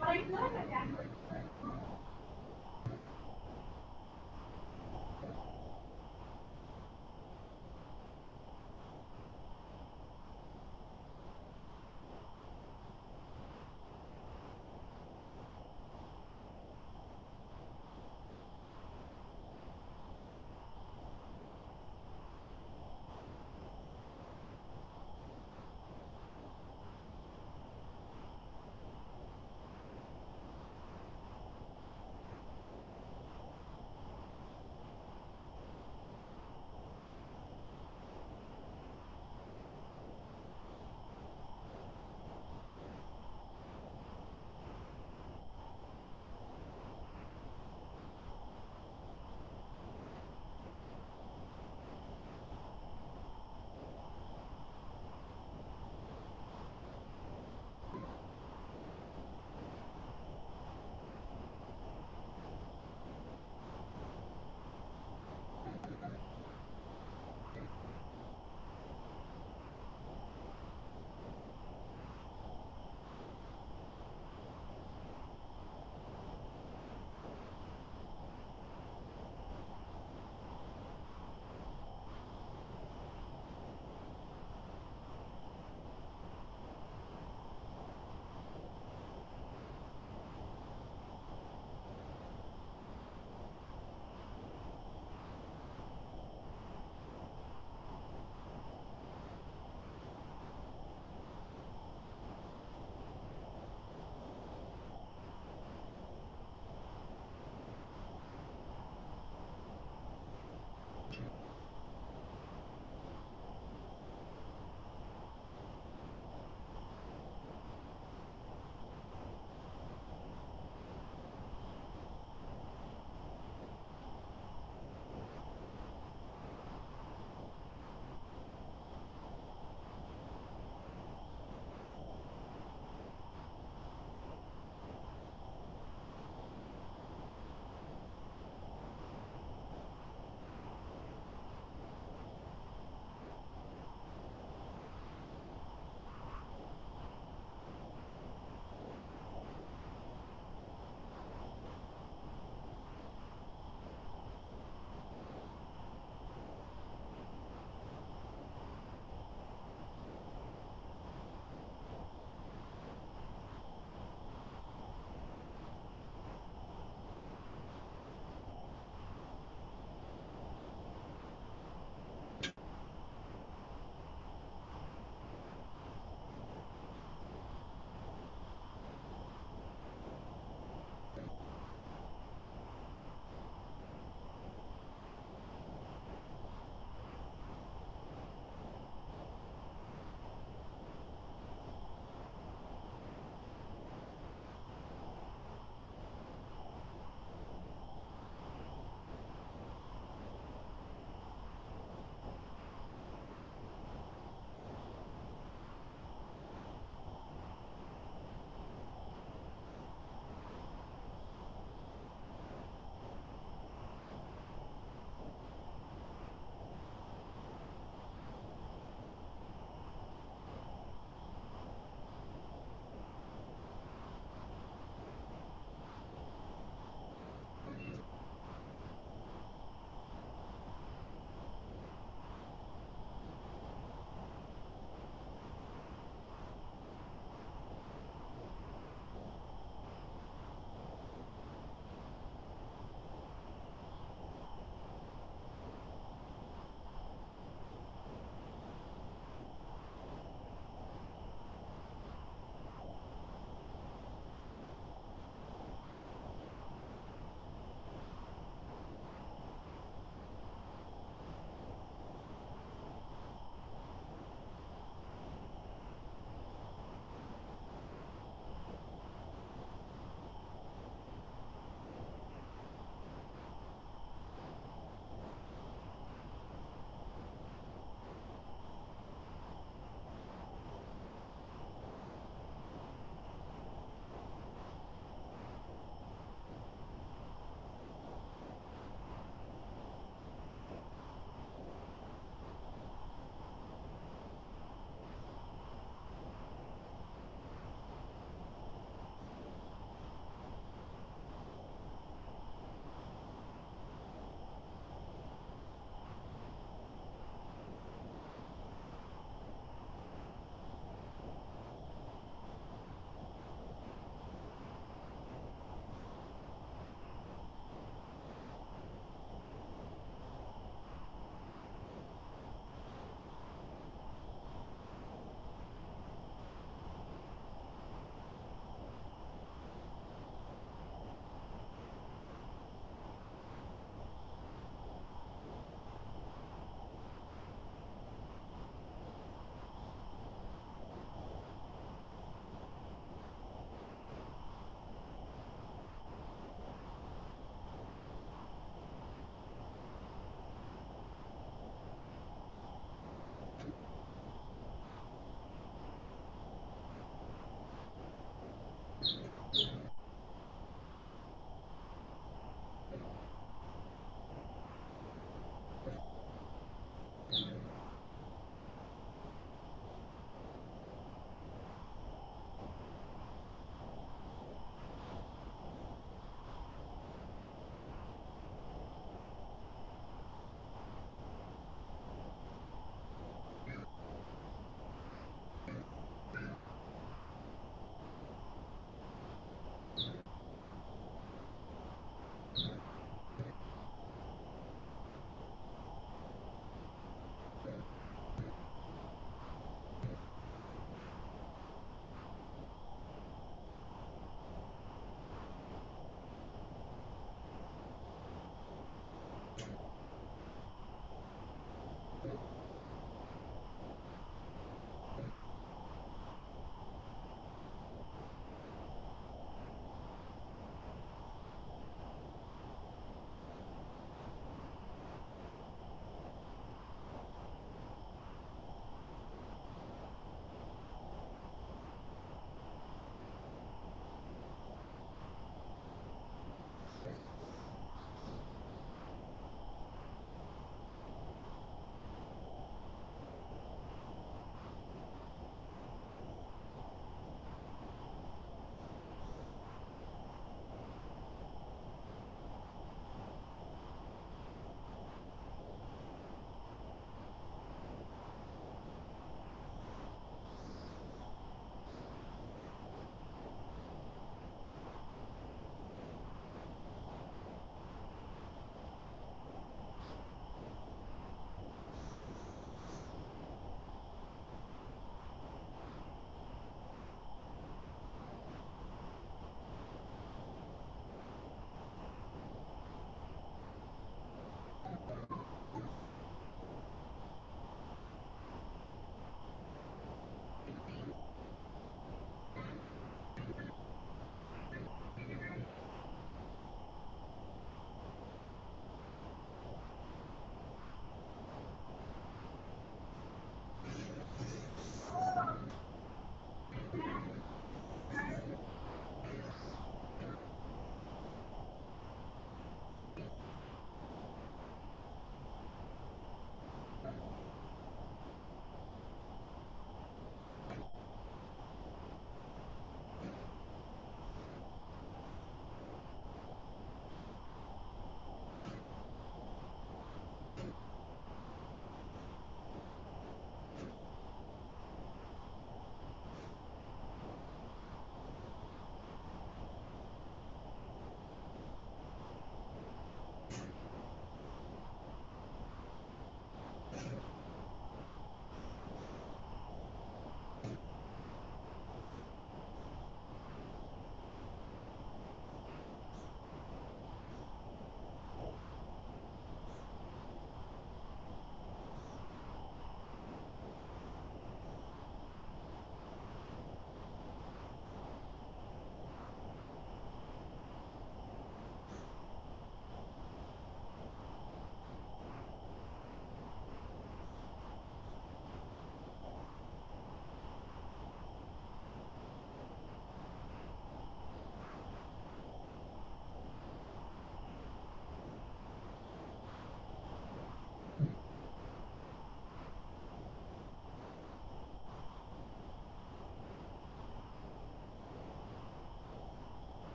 I feel like I'm backwards.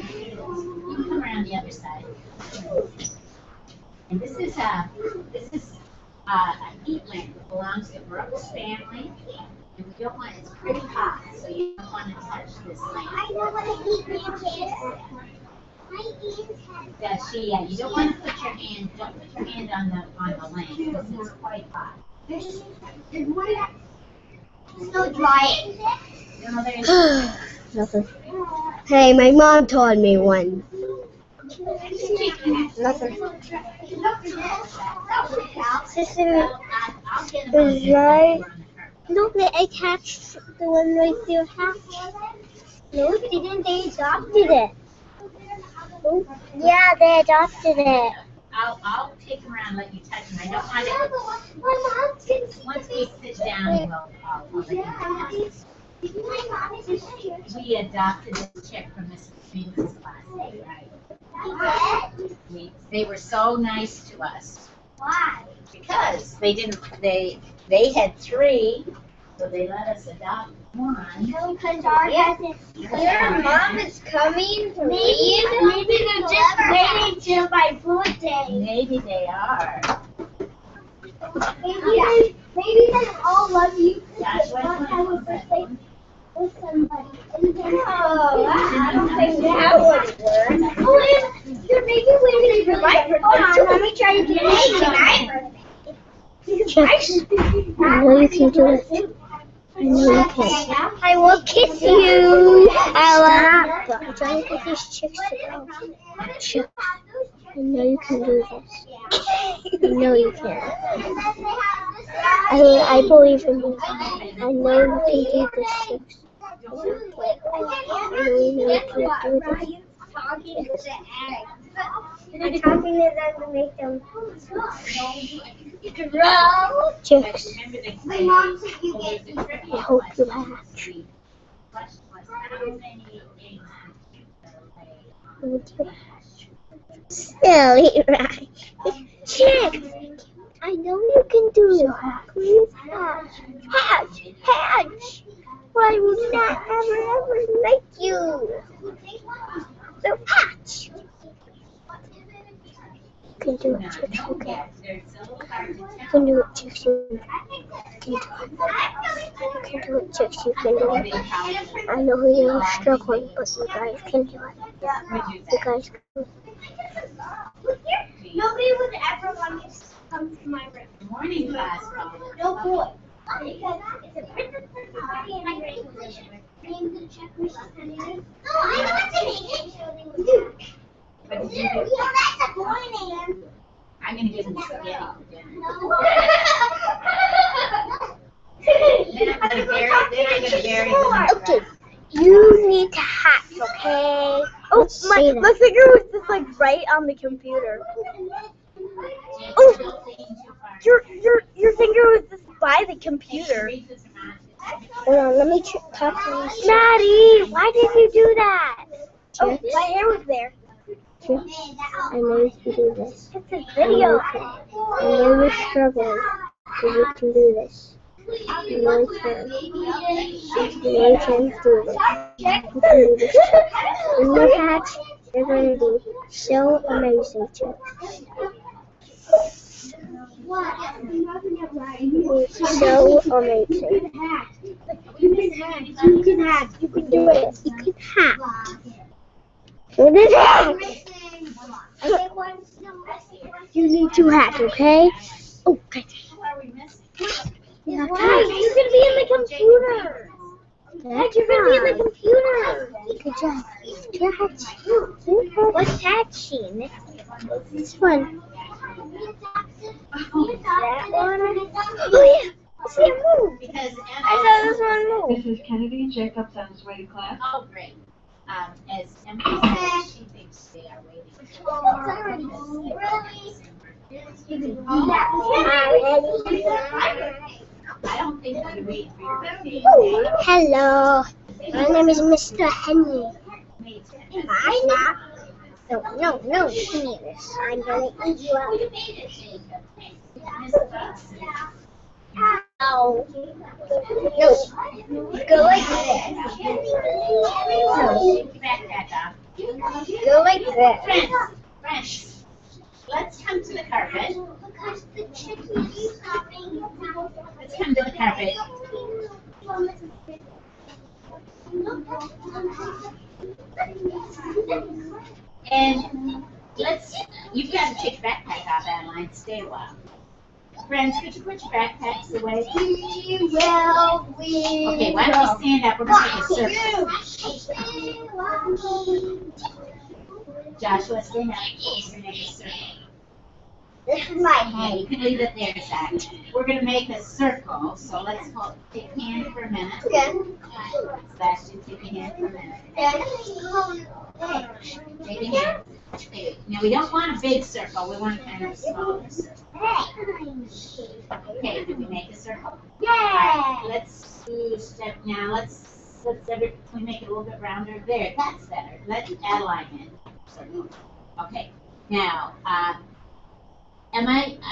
You come around the other side. And this is a heat lamp that belongs to Brooks family. And we don't want, it's pretty hot, so you don't want to touch this lamp. I know what a heat lamp is. My ears have. Does she, yeah, you don't want to put your hand, don't put your hand on the lamp, because it's quite hot. There's one that still dry. No, there's, Nothing. Hey, my mom told me one. Nothing. Sister is right. No, they attached the one right there. No, they didn't. They adopted it. Oh, yeah, they adopted it. I'll take him around and let you touch him. I don't want to. Once we sit down, I'll let you touch him. We adopted this chick from Mrs. Freeman's last day, right? They were so nice to us. Why? Because they had 3, so they let us adopt one. Your mom is coming to leave. Maybe they're just waiting till my birthday. Maybe they are. Maybe they all love you. That's what I was birthday with somebody. I don't think that would work. Oh, you're maybe waiting for my birthday. Hold on, let me try to get my birthday. I know you can do it. I know you can. I will kiss you. I will. I'm trying to get these chicks to go. Chicks. I know you can do this. I know you can. I believe in you. I know you can do this, chicks. I know you can do this. You're talking to them to make them grow. Chicks. My mom said you get. I hope you hatch. Silly, right? Chicks. I know you can do it. Please hatch. Hatch. Hatch. I will not ever like you. So hatch. You can do it, chicks. You can. You can do it, chicks. You can do it, chicks. You can do it. I know you're struggling, but you guys can do it. You guys can. Nobody would ever want me to come to my room. Good morning, class. No boy. Because it's a princess party and I'm ready to position. Name the check anyway. No, I want to name it. Luke. What did you do? No, that's a boy name. I'm going to give them spaghetti for dinner. No. Then I'm going to bury them. Okay. You need to hatch, okay? Oh, my finger was just like right on the computer. Oh, your finger was just by the computer. Hold on, let me talk to you. Maddie, why did you do that? Oh, my hair was there. I know you can do this. It's a video. I know you're struggling, but you can do this. You know you can. You know you can do this. You can do this. When you hatch, you're going to be so amazing too. So amazing. You can hatch. You can hatch. You can do it. You can hatch. You can hatch. You need to hatch, okay? Oh, okay. You're gonna be in the computer. Dad, you're gonna be in the computer. Good job. Hatch. What's hatching? This one. That one? Oh yeah. I see it move. Because I saw this one move. This is Kennedy and Jacobs on his way to class. Oh, great. As Emily said, she thinks they are waiting. I don't think we wait for your birthday. Hello. My name is Mr. Henry. Wait, No, give me this. I'm gonna eat you Oh, out. you made it, Jacob. Thanks. Miss the bus. Ow. No, go like this. So, take your backpack off. Go like this. Friends, let's come to the carpet. Because the chicken is stopping. Let's come to the carpet. And you've got to take your backpack off, Adeline. Stay a while. Friends, could you put your backpacks away? We Okay, why don't you stand up? We're going to make a circle. Joshua, stand up. We're going to make a circle. This is my Okay, head. you can leave it there, Zach. We're going to make a circle, so let's take a hand for a minute. Okay. Sebastian, take a hand for a minute. Take a hand. Okay, now we don't want a big circle, we want kind of a smaller circle. Okay, did we make a circle? Yeah. Let's do step now. We make it a little bit rounder. There, that's better. Let Adeline in. Circle. Okay. Now, I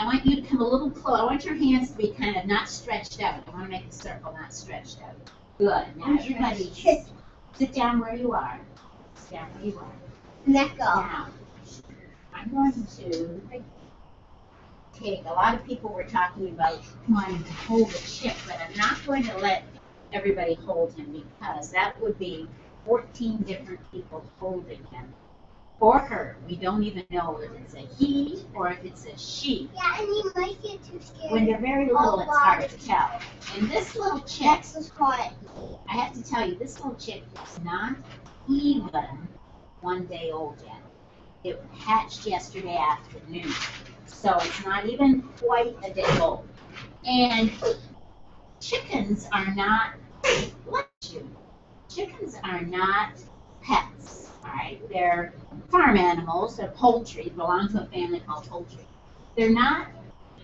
want you to come a little close. I want your hands to be kind of not stretched out. I want to make the circle not stretched out. Good. Now everybody sit down where you are. Sit down where you are. Neck off. Now, I'm going to take, a lot of people were talking about wanting to hold the chick, but I'm not going to let everybody hold him because that would be 14 different people holding him. For her, we don't even know if it's a he or if it's a she. Yeah, and you might get too scared. When they're very little, it's hard to tell. And this little chick, Is hot. I have to tell you, this little chick is not even 1 day old yet. It hatched yesterday afternoon, so it's not even quite a day old. And chickens are not, chickens are not pets, all right? They're farm animals, they're poultry, belong to a family called poultry. They're not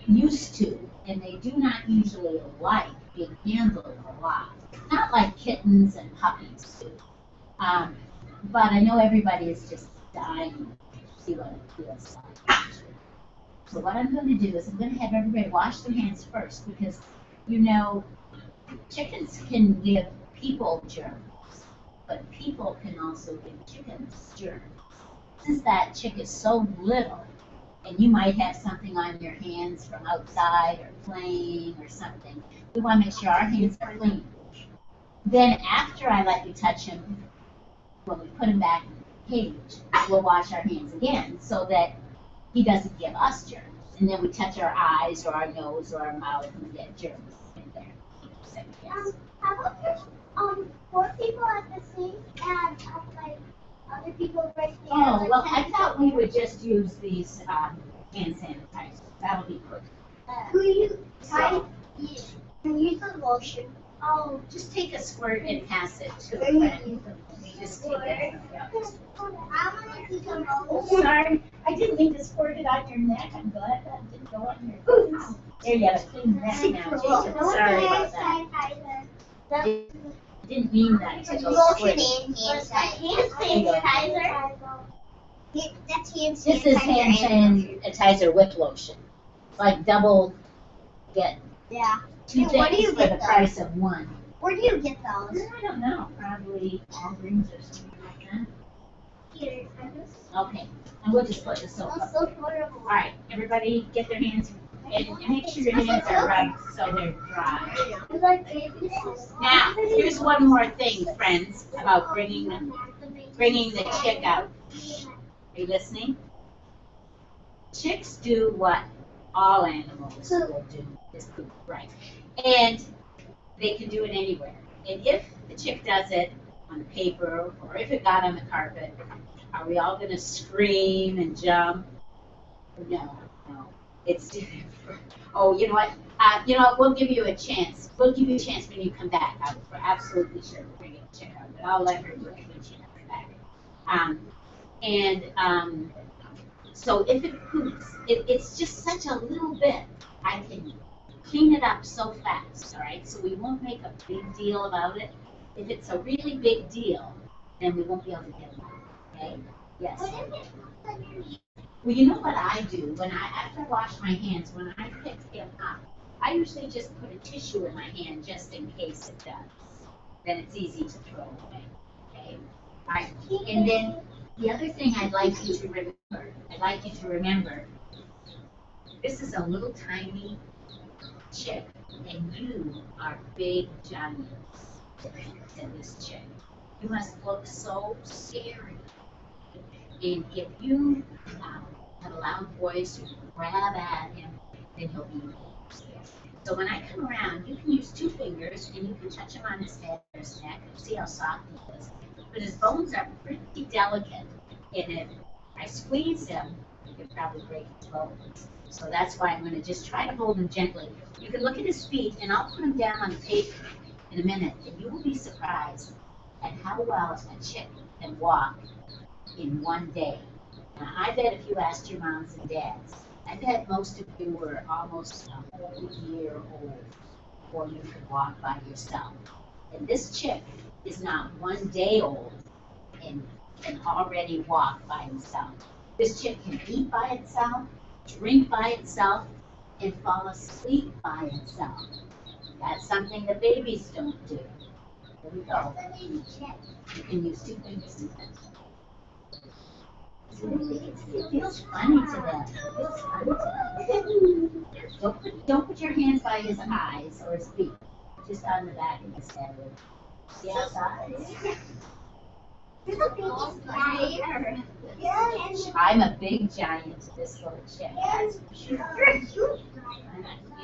used to, and they do not usually like being handled a lot. Not like kittens and puppies do. But I know everybody is just dying to see what it feels like. So what I'm going to do is I'm going to have everybody wash their hands first because, you know, chickens can give people germs, but people can also give chickens germs. Since that chick is so little, and you might have something on your hands from outside or playing or something, we want to make sure our hands are clean. Then after I let you touch him, when we put him back in the cage, we'll wash our hands again so that he doesn't give us germs. And then we touch our eyes or our nose or our mouth and we get germs in there. Yes. How about there's 4 people at the sink and like other people right there? Oh, well, I thought we would just use these hand sanitizers. That'll be quick. Who you So, can use the lotion. oh, just take a squirt and pass it to a friend. Just take it. Yeah. I want to see some Oh, sorry. I didn't mean to squirt it on your neck. I'm glad that didn't go on your boots. There you have a clean neck now, Jacob. Sorry about that. Didn't mean that to go Lotion squirt. and hand Hand sanitizer. That's hand This is hand sanitizer with lotion. Like double, get Yeah. 2 Hey, where do things you for get the those? price of 1. Where do you get those? I don't know, probably Walgreens or something like that. Here, Okay, and we'll just put the soap up. All right, everybody get their hands, and make sure your hands are rubbed so they're dry. Now, here's one more thing, friends, about bringing the chick out. Are you listening? Chicks do what all animals will do, is poop, right? And they can do it anywhere. And if the chick does it on the paper, or if it got on the carpet, are we all gonna scream and jump? No. It's, oh, you know what? We'll give you a chance. We'll give you a chance when you come back. We're absolutely sure we're bringing a chick out, but I'll let her do it when she comes back. So if it poops, it's just such a little bit. I can clean it up so fast, all right? So we won't make a big deal about it. If it's a really big deal, then we won't be able to get it out, okay? Yes. Well, you know what I do after I wash my hands, when I pick him up, I usually just put a tissue in my hand just in case it does. Then it's easy to throw away. Okay. All right. And then the other thing I'd like you to remember, this is a little tiny chick, and you are big giants to this chick. You must look so scary. And if you have allowed boys to grab at him, then he'll be scared. So when I come around, you can use 2 fingers and you can touch him on his head or his neck. See how soft he is. But his bones are pretty delicate. And if I squeeze him, you could probably break his bones. So that's why I'm going to just try to hold him gently. You can look at his feet, and I'll put him down on the paper in a minute, and you will be surprised at how well a chick can walk in one day. Now, I bet if you asked your moms and dads, I bet most of you were almost a whole year old before you could walk by yourself. And this chick is not 1 day old and can already walk by himself. This chick can eat by itself, drink by itself, and fall asleep by itself. That's something the babies don't do. Here we go. You can use 2 fingers to touch them. It feels funny to them. It's funny to them. Don't put your hands by his eyes or his feet. Just on the back of his head. See outside? I'm a big giant to this little chick.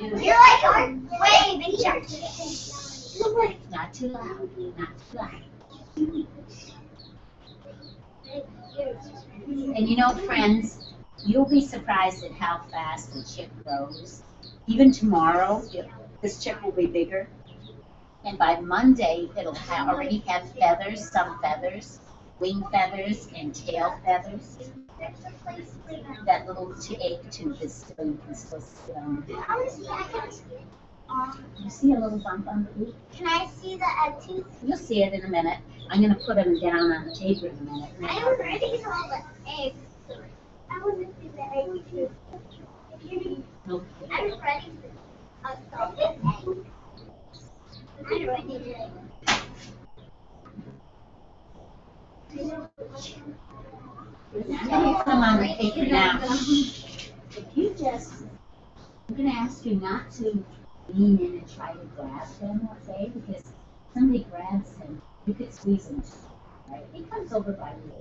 You're like a way big giant. Not too loud. Not too loud. And you know, friends, you'll be surprised at how fast a chick grows. Even tomorrow, this chick will be bigger. And by Monday, it'll already have feathers, some feathers, wing feathers, and tail feathers. That little egg tooth is still, you can still sit on. You see a little bump on the beak? Can I see the egg tooth? You'll see it in a minute. I'm going to put them down on the table in a minute. I'm ready for all the eggs. I want to see the egg tooth. Okay. I'm ready for all the eggs. I'm ready. Come on, take it now. If you just, I'm going to ask you not to lean in and try to grab him, okay? Because somebody grabs him, you could squeeze him, right? He comes over by you.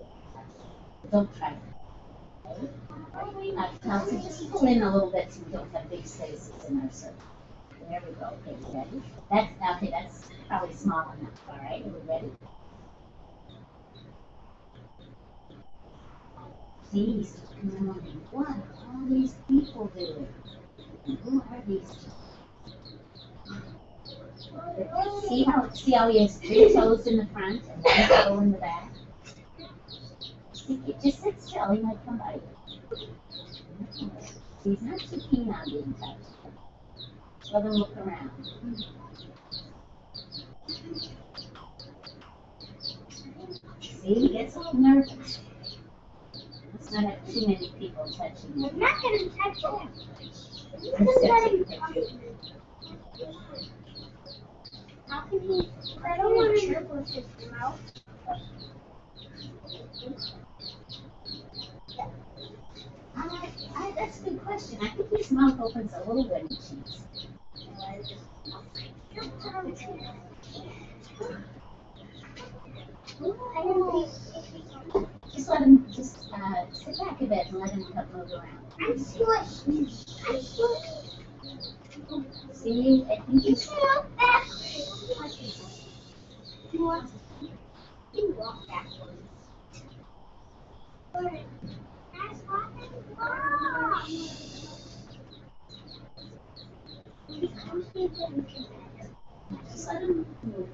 Don't try that. Okay? Now, so just pull in a little bit so we don't have big spaces in our circle. There we go. Okay, you ready? That's probably small enough. All right, are we ready? See, he's wondering, what are all these people doing? And who are these people? See how he has 3 toes in the front and 1 toe in the back? Just sit still, he might come by you. He's not too keen on being touched. Let him look around. See, he gets a little nervous. Let's not have too many people touching him. I'm not going to touch him. How can he? I don't want to trip with his mouth. That's a good question. I think his mouth opens a little bit in cheeks. Just let him sit back a bit and let him move around. I'm squishy. I'm squishy. See, I think he's. You walk backwards. You walk backwards. That's walking. Just let him move.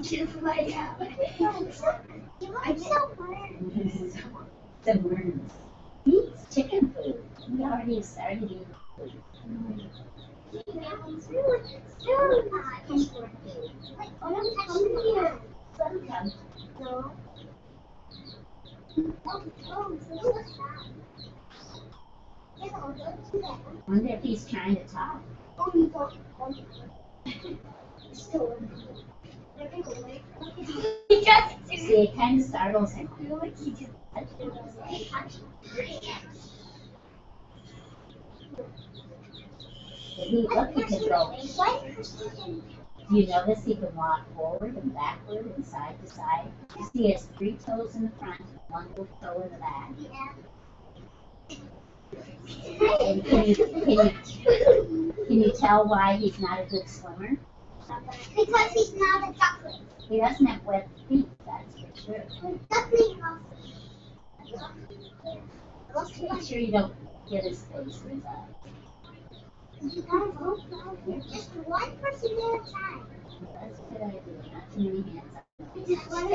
Just like out. I'm so worried. The worms. He eats chicken food. He already started eating food. Wonder if he's trying to talk. See, it kind of startles him. Look, he can go. Do you notice he can walk forward and backward and side to side? You see, he has 3 toes in the front, 1 little toe in the back. And can you tell why he's not a good swimmer? Because he's not a duckling. He doesn't have webbed feet, that's for sure. Make sure you don't get his face with that. You guys look just one person at a time. That's a good idea. Not too many hands up. Just one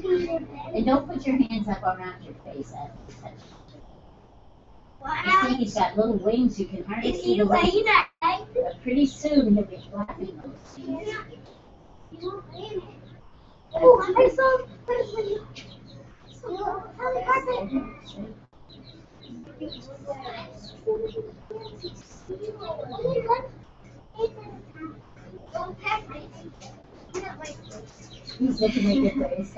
person. And don't put your hands up around your face after you touch him. You see, he's got little wings. You can hardly see the wings. But pretty soon he'll be flapping those wings. Oh, I saw. What is it? He's looking at your face.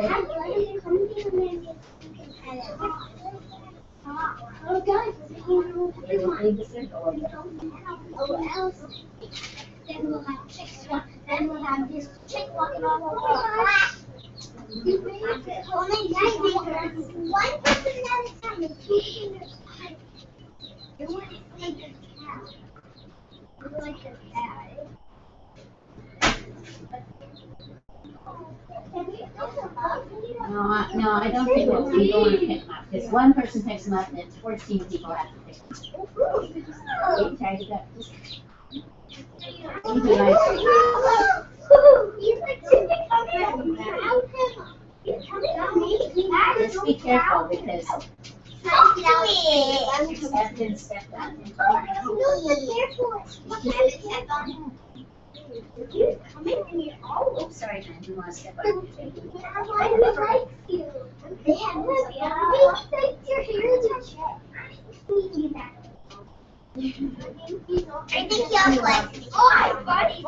Oh, guys, Then we'll have chicks. Then we'll have this chick walking on the wall. Only one person at a time and 2 fingers high. You want to make a cow. You like a cow. No, I don't think we'll be going to pick him up. Because one person picks him up and then 14 people have to pick him up. Okay, try to go. Just be careful because Captain stepped on him. Oh, sorry, man. You want to step on your face? I think y'all like it. Oh, buddy.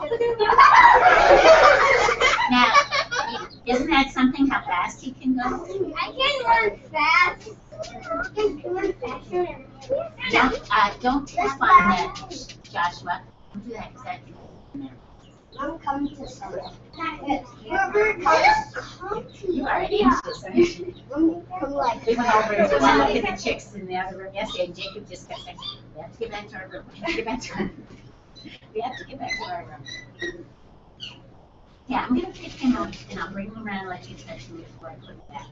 Now, isn't that something how fast he can go? I can run fast. Don't tap on that, Joshua. Don't do that because that can. I'm coming to somewhere. You are anxious, aren't you? I'm like, We went over and looked at the chicks in the other room yesterday, and Jacob just kept saying, we have to get back to our room. We have to get back to our room. We have to get back to our room. Yeah, I'm going to pick him up, and I'll bring him around and let you touch him before I put him back.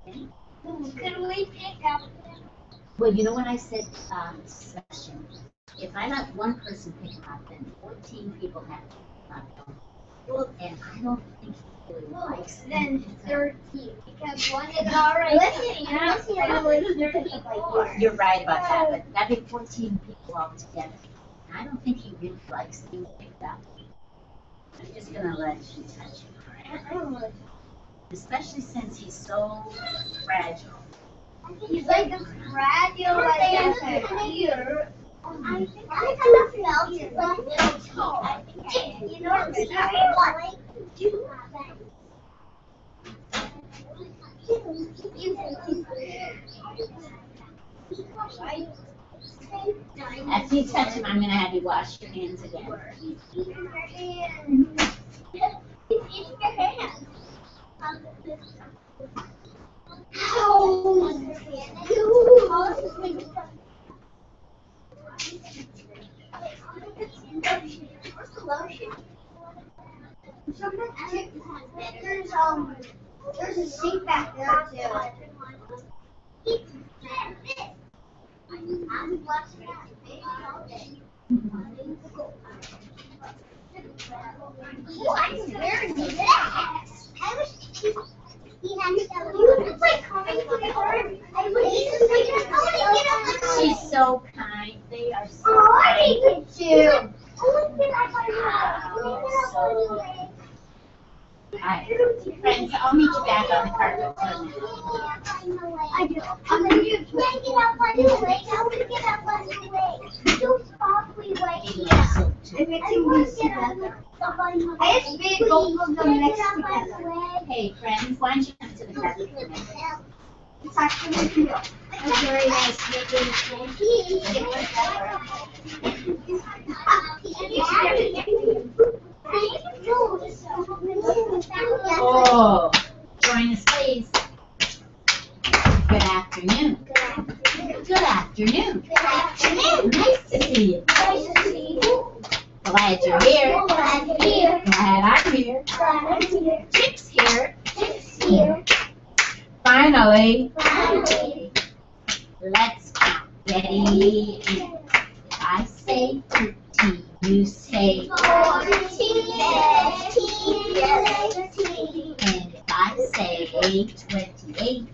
Okay? can we pick up? Well, you know what I said, Sebastian? If I let one person pick him up, then 14 people have to pick him up. Well, and I don't think he really likes them. Then 13, because one is already. You're right about that, but that'd be 14 people altogether. And I don't think he really likes being picked up. I'm just gonna let you touch him, alright? Especially since he's so fragile. He's like a fragile, like a deer. I think I felt it like little toe. You know what I'm saying? After you touch him, I'm going to have you wash your hands again. Your hands. Where's the lotion? There's a sink back there too. I'm watching that all day. What? Where is that? I wish he had to tell you. It's like coming to the heart. I wish he was like, I want to get up. She's so kind. They are so Oh, I need to too. Oh, Alright, friends, I'll meet you back on the carpet for a minute. I do. I'm gonna get up on your leg. I'm gonna get up on your leg. You softly wait here. I just made both of them next together. Hey, friends, why don't you come to the carpet for a minute? It's actually cute. It's very nice looking. Oh, join us, please. Good afternoon. Good afternoon. Good afternoon. Nice to see you. Nice to see you. Glad you're here. Glad you're here. Glad I'm here. Glad I'm here. Chick's here. Chick's here. Finally. Finally. Let's count. Ready? If I say 13, you say 14. And if I say 28,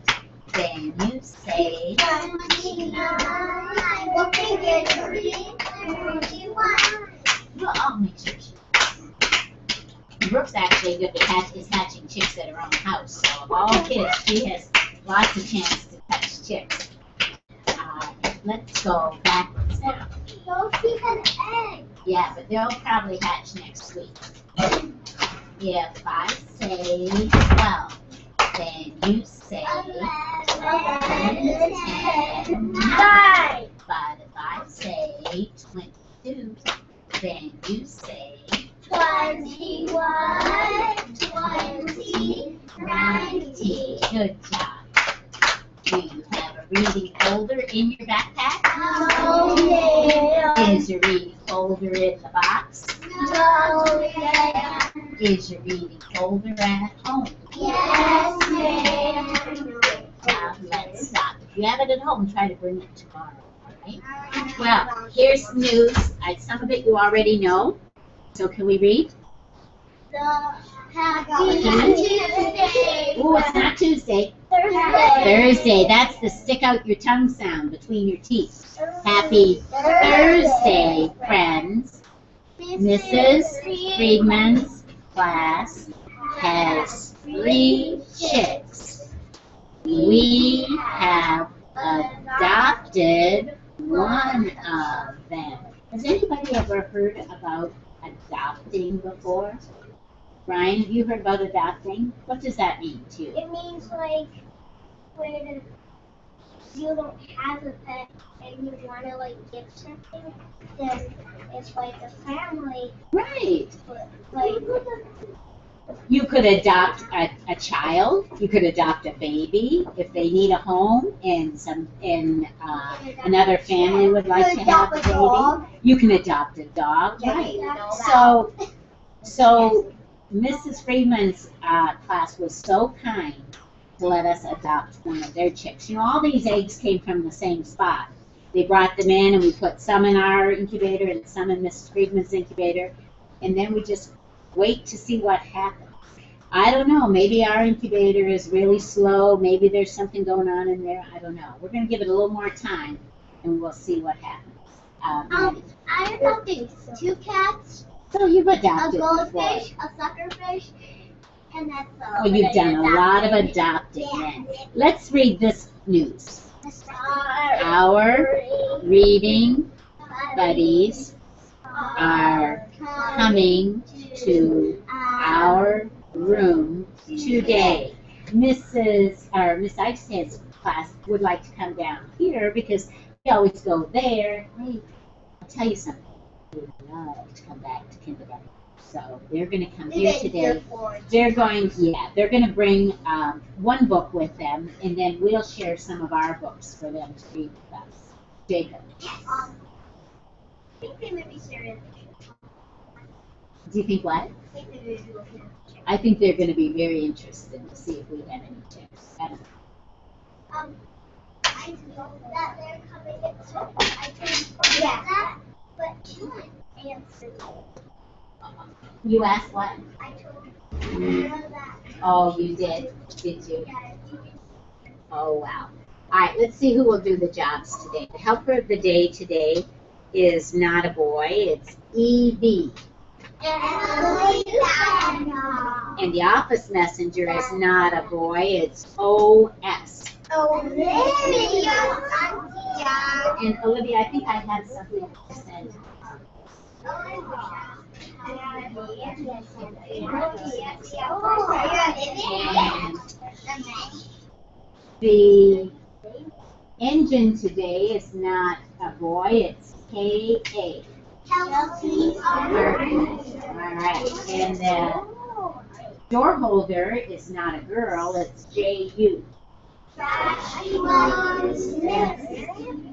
then you say 29. Looking good. 31. Well, I'll make sure. Brooke's actually good is hatching chicks at her own house. So of all kids, she has lots of chance to catch chicks. Let's go backwards now. Those keep an egg. Yeah, but they'll probably hatch next week. If I say 12, then you say 10. 9. But if I say 22, then you say 21. 20. 19. Good job. Do you have a reading folder in your backpack? Oh, yeah. Is your reading folder in the box? Oh, yeah. Is your reading folder at home? Yes, ma'am. Now let's stop. If you have it at home, try to bring it tomorrow. All right? Well, here's news. Some of it you already know. So can we read? Happy Tuesday. Oh, it's not Tuesday. Thursday. Thursday. That's the stick out your tongue sound between your teeth. Happy Thursday, friends. Mrs. Friedman's class has 3 chicks. We have adopted one of them. Has anybody ever heard about adopting before? Brian, have you heard about adopting? What does that mean to you? It means like when you don't have a pet and you want to like give something, then it's like a family. Right. But like You could adopt a child. You could adopt a baby if they need a home, and another family would like to have a baby. You can adopt a dog, right? So Mrs. Freeman's class was so kind to let us adopt one of their chicks. You know, all these eggs came from the same spot. They brought them in, and we put some in our incubator and some in Mrs. Friedman's incubator, and then we just wait to see what happens. I don't know. Maybe our incubator is really slow. Maybe there's something going on in there. I don't know. We're going to give it a little more time, and we'll see what happens. I adopted 2 cats, So you've a adopted goldfish, before. a suckerfish, and that's all. Well, you've done a lot of adopting then. Let's read this news. Our reading buddies are coming to our room today. Miss Eichstad's class would like to come down here because we always go there. Hey, I'll tell you something. We would love to come back to kindergarten. So they're going to come here today. They're going to bring one book with them, and then we'll share some of our books for them to read with us. Jacob. I think they might be serious. Do you think what? I think they may be looking at the I think they're going to be very interested to see if we have any chicks. I know that they're coming in, so I can forget that, but she didn't answer. You asked what? I told her that. Oh, you did? Did you? Yeah, Oh, wow. All right, let's see who will do the jobs today. The helper of the day today is not a boy. It's Evie. And the office messenger is not a boy, it's OS. And Olivia, I think I have something to send. And the engine today is not a boy, it's KA. All right, and the door holder is not a girl, it's JU.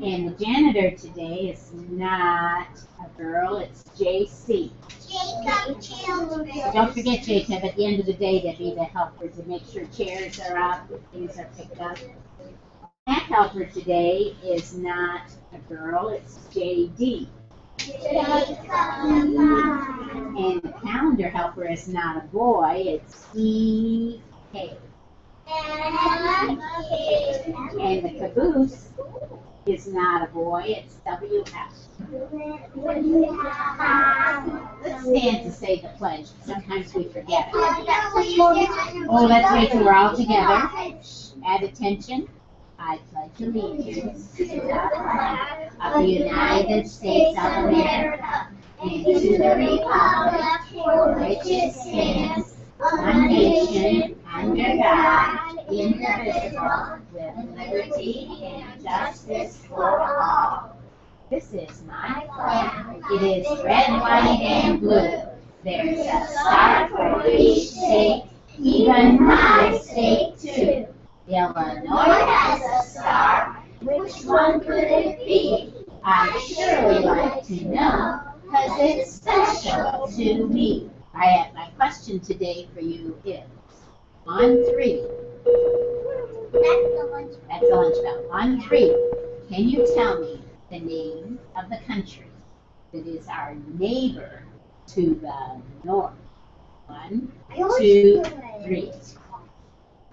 And the janitor today is not a girl, it's JC. Don't forget, Jacob, at the end of the day, to be the helper to make sure chairs are up, things are picked up. Snack helper today is not a girl, it's JD. And the calendar helper is not a boy, it's EK. And the caboose is not a boy, it's WF. Let's stand to say the pledge. Sometimes we forget it. Oh, let's wait till we're all together. Add attention. I pledge allegiance to the flag of the United States of America and to the republic for which it stands, one nation, under God, indivisible, with liberty and justice for all. This is my flag. It is red, white, and blue. There's a star for each state, even my state too. Illinois has a star. Which one could it be? I'd surely like to know, 'cause it's special to me. My question today for you is, on 3. That's the lunch bell. On 3, can you tell me the name of the country that is our neighbor to the north? 1, 2, 3.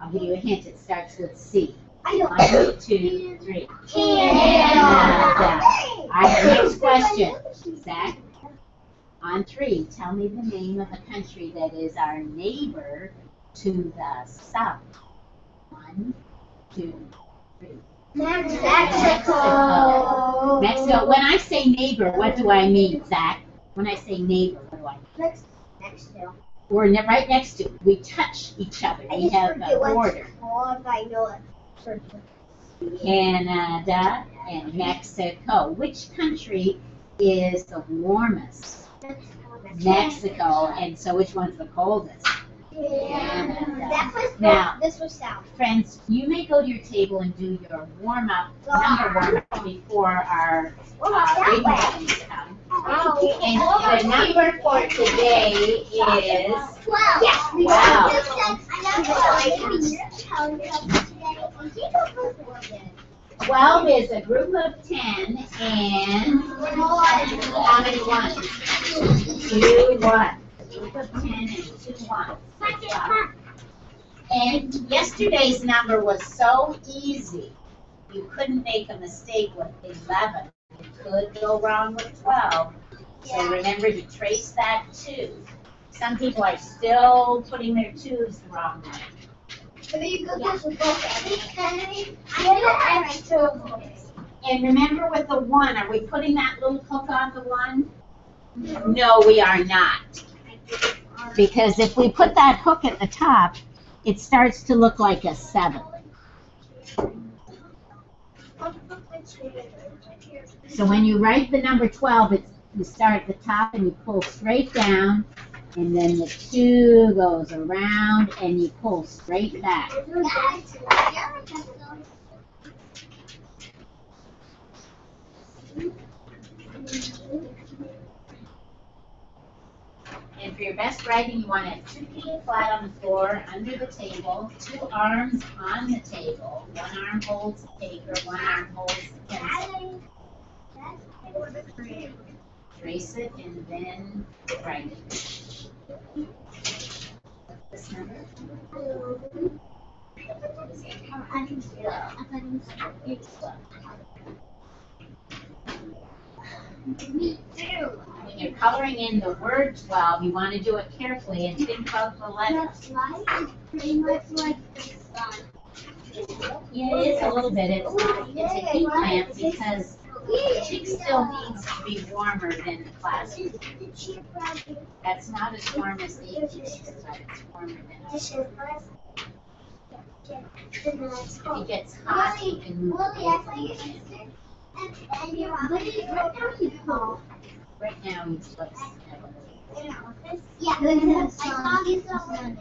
I'll give you a hint. It starts with C. 1, 2, 3. Canada. All right, next question. Zach, on 3, tell me the name of the country that is our neighbor to the south. 1, 2, 3. Mexico. Mexico. When I say neighbor, what do I mean, Zach? When I say neighbor, what do I mean? Next to. We're right next to. We touch each other. We have a border. Canada and Mexico. Which country is the warmest? Mexico. And so which one's the coldest? Now, this was south. Friends, you may go to your table and do your warm-up, number warm-up before our reading lessons come. And the number for today is 12. Yeah, wow. 12 is a group of 10, and how many ones? 2 ones. A group of 10 and 2 ones. And yesterday's number was so easy. You couldn't make a mistake with 11. You could go wrong with 12. So remember to trace that 2. Some people are still putting their 2s the wrong way. And remember with the 1, are we putting that little hook on the 1? No, we are not. Because if we put that hook at the top, it starts to look like a 7. So when you write the number 12, you start at the top and you pull straight down, and then the 2 goes around and you pull straight back. And for your best writing, you want to have 2 feet flat on the floor, under the table, 2 arms on the table. 1 arm holds the paper, 1 arm holds the pencil. Trace it and then write it. This number? When you're coloring in the word 12, you want to do it carefully and think about the letters. Pretty much like the sun. Yeah, it is a little bit. It's a heat lamp because the chick still needs to be warmer than the classroom. That's not as warm as the heat, but it's warmer than us. If it gets hot, you can move away from the fan. Right now, he's like 7. Yeah, I saw this on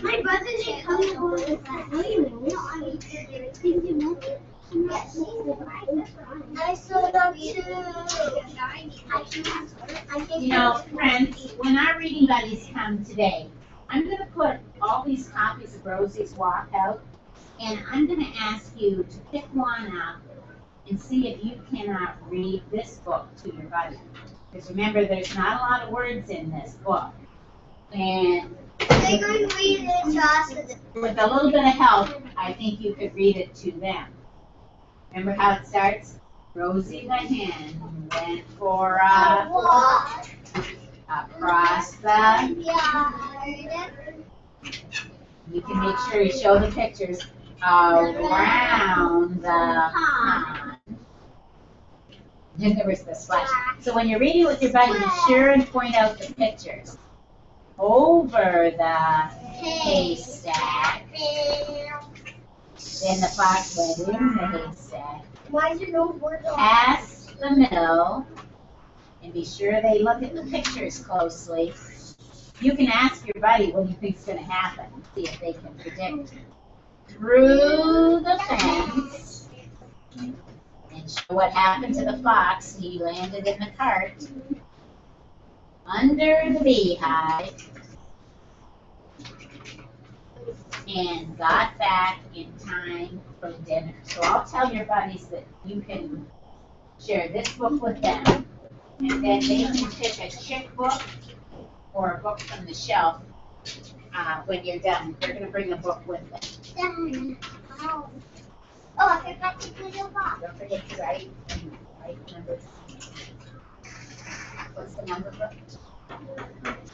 my brother didn't come to go to class. No, you know. I saw them too. You know, friends, when our reading buddies come today, I'm going to put all these copies of Rosie's Walkout, and I'm going to ask you to pick one up and see if you cannot read this book to your buddy. Because remember, there's not a lot of words in this book. And They could read it to us. with a little bit of help, I think you could read it to them. Remember how it starts? Rosie the hen went for a walk across the... You can make sure you show the pictures around the pond. Then there was the splash. So when you're reading with your buddy, be sure and point out the pictures. Over the haystack. Then the fox went in the haystack. Why is there no word on Past the mill. And be sure they look at the pictures closely. You can ask your buddy what you think's going to happen. See if they can predict. Through the fence. And show what happened to the fox. He landed in the cart. Under the beehive. And got back in time for dinner. So I'll tell your buddies that you can share this book with them. And then they can pick a chick book or a book from the shelf when you're done. They're going to bring a book with them. Oh, I forgot to put it back. Don't forget to write numbers. What's the number book?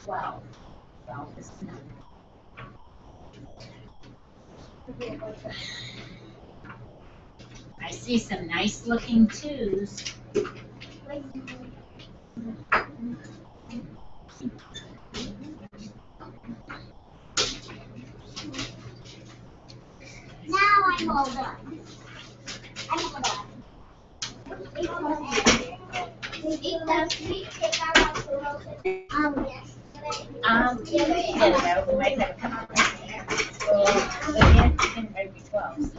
12. 12 is the number. I see some nice looking 2s. Now I'm all done. I'm all done. Yes. Yeah, we might have a couple right there. So, again, you can write 12.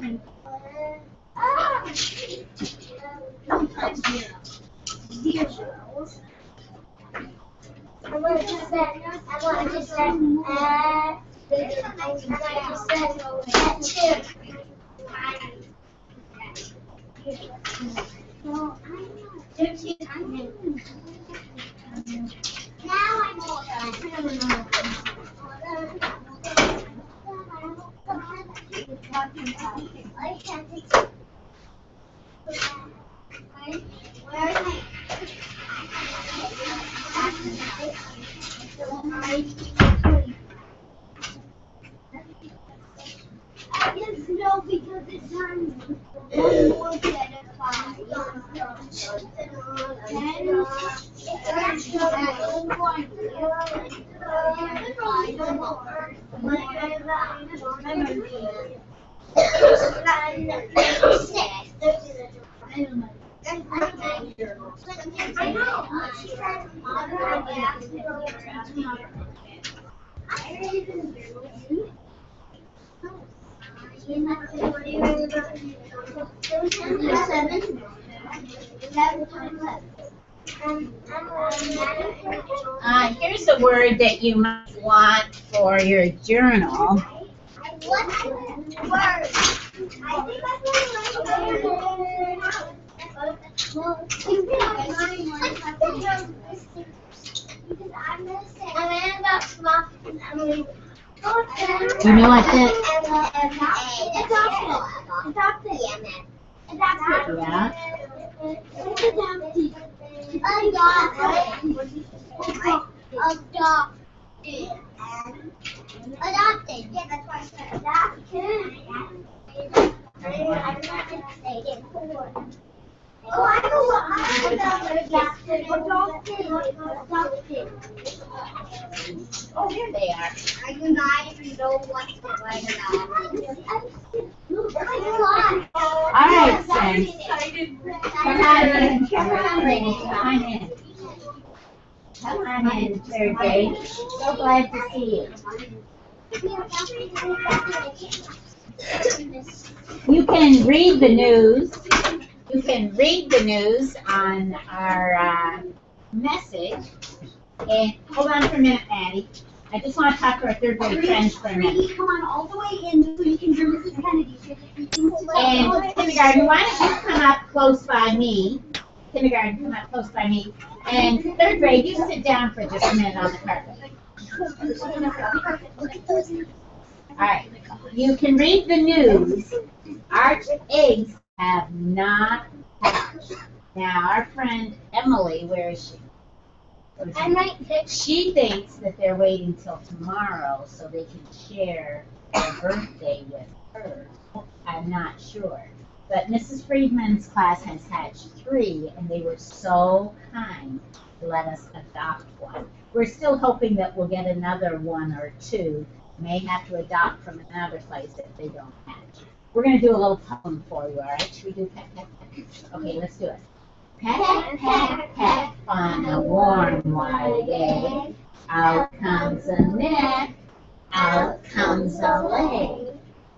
I want to just say, now I'm all done. I just know because it's time one more than 5. Here's a word that you might want for your journal. What word? I think I'm gonna say Amanda Smith and Emily You know what that? Adopted. Yeah, that's why I said adopted. Oh, I know what adopted. Oh, here they are. I do not even know what's going on. All right, friends. Come on in. Come on in. Come on in, third grade. So glad to see you. You can read the news. You can read the news on our message. And hold on for a minute, Maddie. I just want to talk to our third grade friends for a minute. Come on all the way in so you can hear Mrs. Kennedy. And kindergarten, why don't you come up close by me? Kindergarten, come up close by me. And third grade, you sit down for just a minute on the carpet. All right. You can read the news. Arch eggs have not hatched. Now, our friend Emily, where is she? She thinks that they're waiting till tomorrow so they can share their birthday with her. I'm not sure. But Mrs. Friedman's class has hatched 3, and they were so kind to let us adopt one. We're still hoping that we'll get another 1 or 2. May have to adopt from another place if they don't hatch. We're going to do a little poem for you, all right? Should we do peck, peck, peck? Okay, let's do it. Peck, peck, peck on a warm, wide day. Out comes a neck, out comes a leg.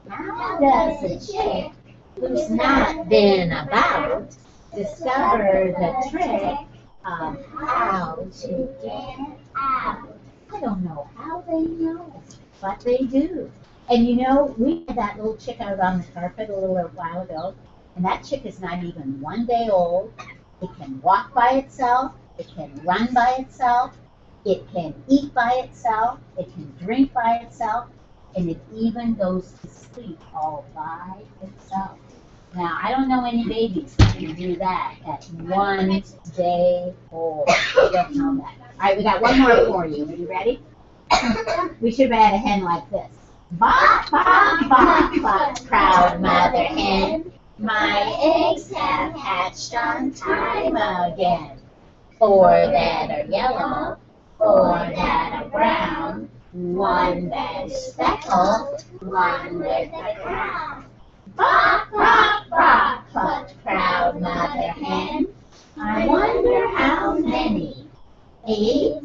How does a chick who's not been about discover the trick of how to get out? I don't know how they know, but they do. And you know, we had that little chick out on the carpet a little while ago, and that chick is not even 1 day old. It can walk by itself, it can run by itself, it can eat by itself, it can drink by itself, and it even goes to sleep all by itself. Now, I don't know any babies that can do that at 1 day old. I don't know that. All right, we got one more for you. Are you ready? We should have had a hen like this. Bop, bop, bop, bop, proud mother hen. My eggs have hatched on time again. 4 that are yellow, 4 that are brown, 1 that's speckled, 1 with a crown. Bop, bop, bop, clucked proud mother hen. I wonder how many, 8,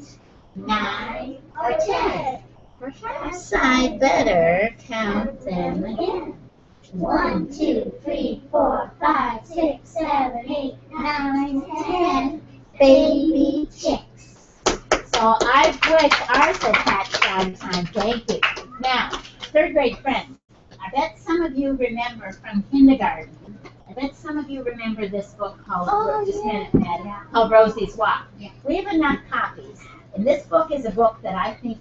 9, or 10. Perhaps I'd better count them again. 1, 2, 3, 4, 5, 6, 7, 8, 9, 10 baby chicks. So I wish ours had hatched on time. Thank you. Now, third grade friends, I bet some of you remember from kindergarten. I bet some of you remember this book called called Rosie's Walk. Yeah. We have enough copies. And this book is a book that I think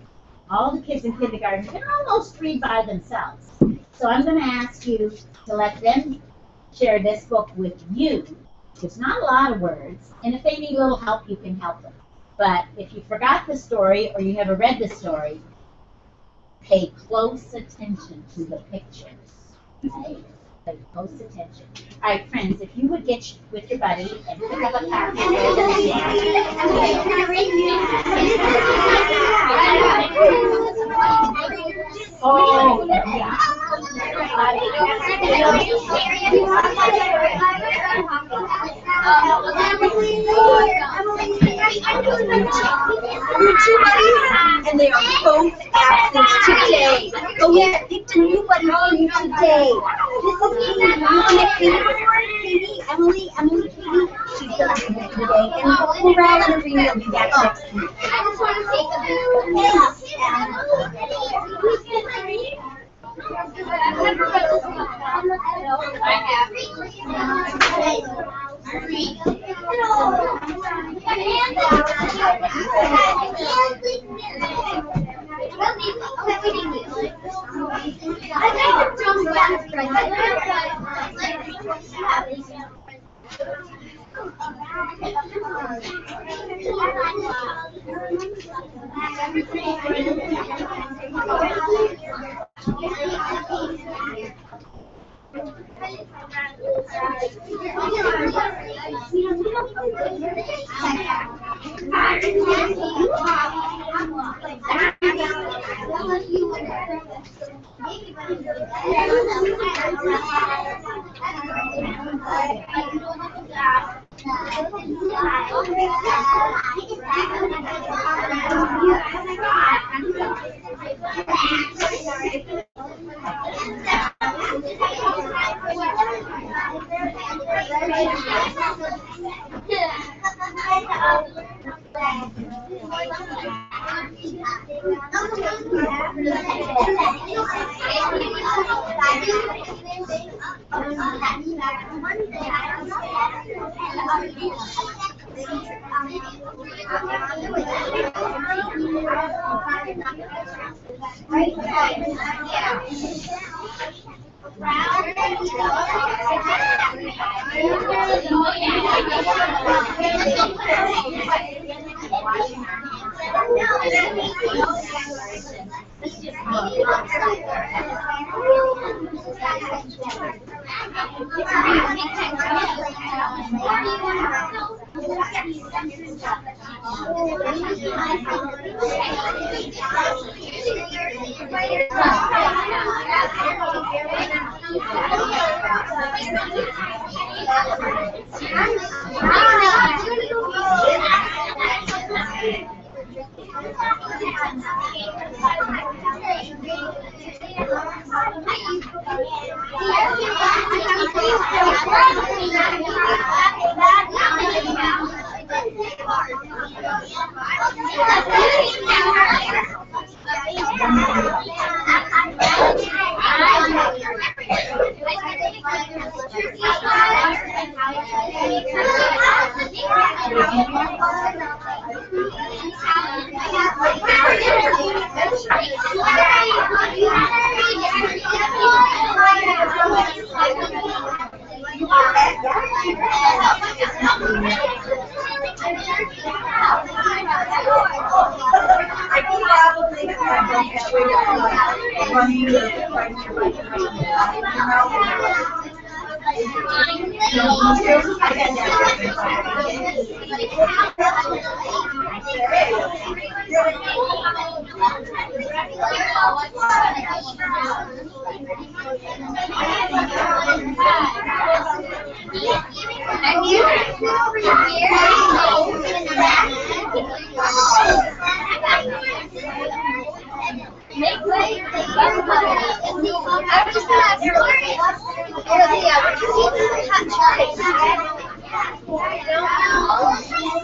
all the kids in kindergarten can almost read by themselves. So I'm going to ask you to let them share this book with you. There's not a lot of words, and if they need a little help, you can help them. But if you forgot the story or you never read the story, pay close attention to the pictures. Right? Pay close attention. All right, friends, if you would get with your buddy and pick up a copy. Oh, yeah. And they are both absent today. Oh, we have picked a new buddy for you today. This is Katie. You want to meet Katie? Emily, Katie. She's going to be here today. And Corral and Arena will be back next week. I just want to say something.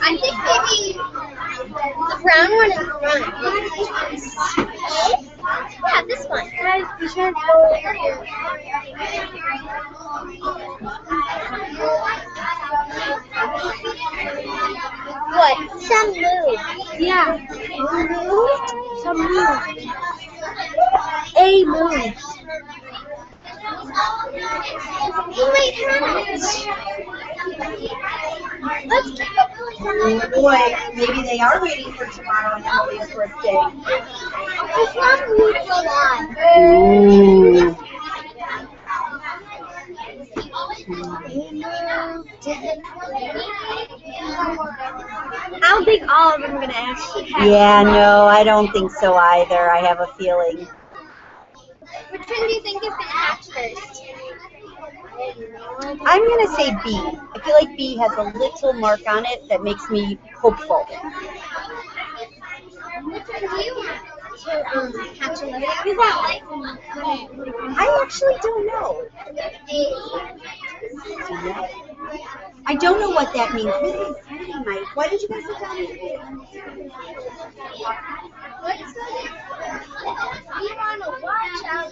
I think maybe the brown one is the one. Yeah, this one. Guys, you should What? Some move. Yeah. Move? Some move. A move. You might have it. Let's keep it. Oh boy, maybe they are waiting for tomorrow and Emily's birthday. It's not moved a lot. I don't think all of them are going to actually have. Yeah, no, I don't think so either. I have a feeling. Which one do you think is going to hatch first? I'm going to say B. I feel like B has a little mark on it that makes me hopeful. Which one do you want to hatch a little? Who's that like? I actually don't know. I don't know what that means. Really, Mike. Why did you guys sit down here? What's that? We want to watch out.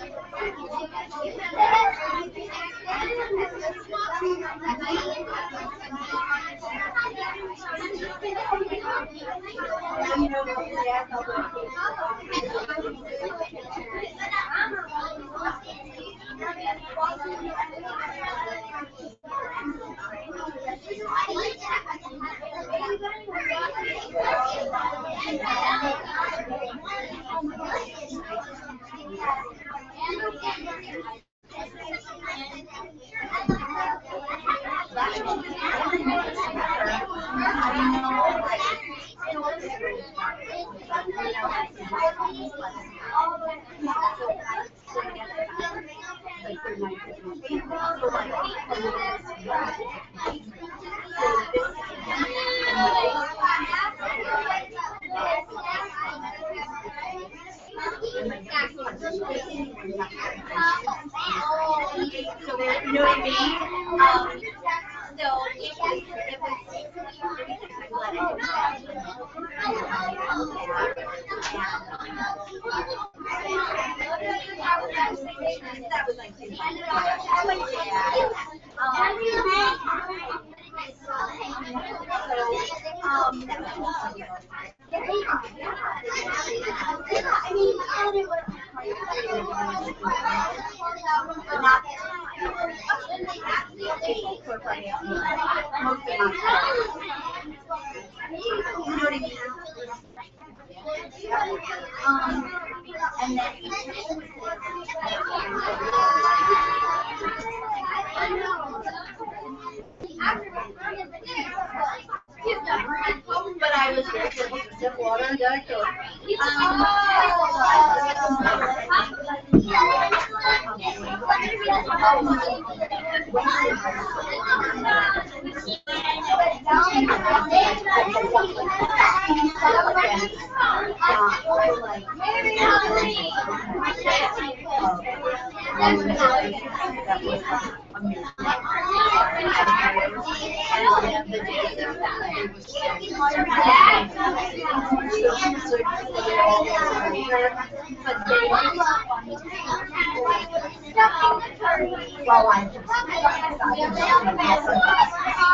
But I was very careful to sip water and duck.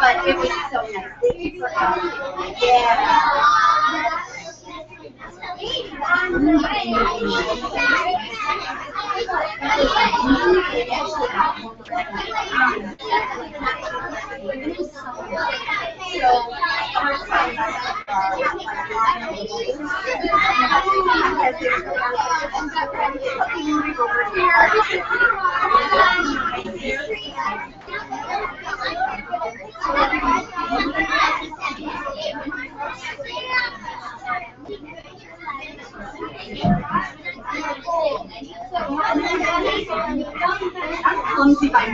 But it was so nice. Clumsy by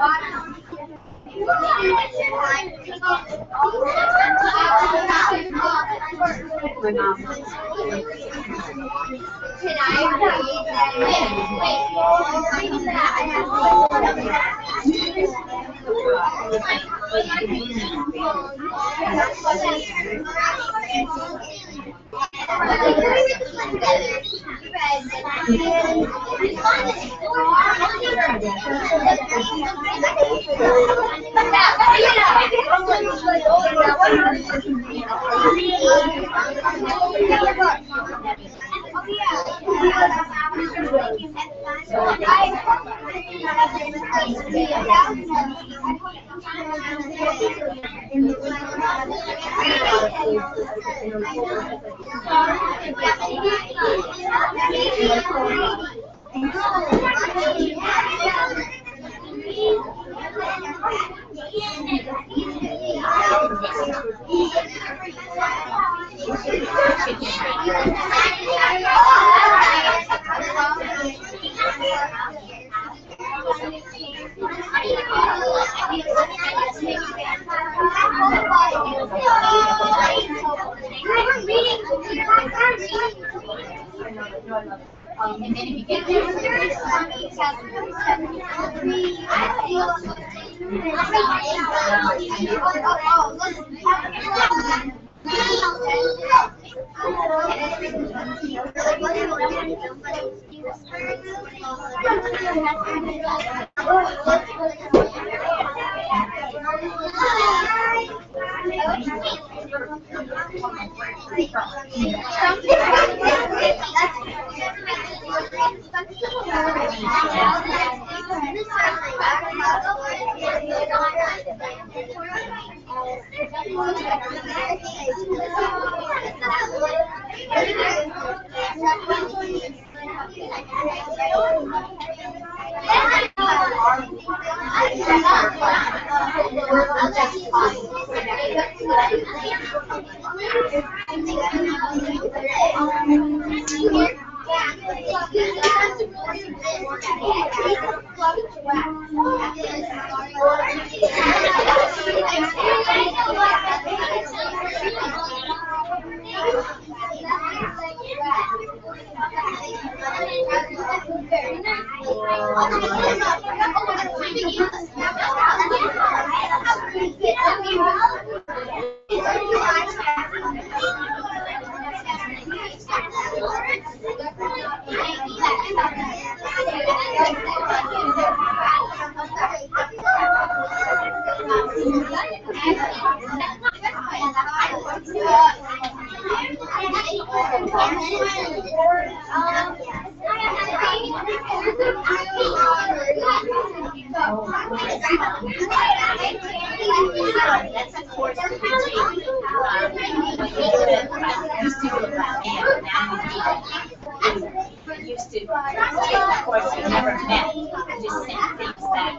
My mom. Can And then if you get there, that's a course that we take. Used to do it by hand, now we used to take a course we never met, and just send things back.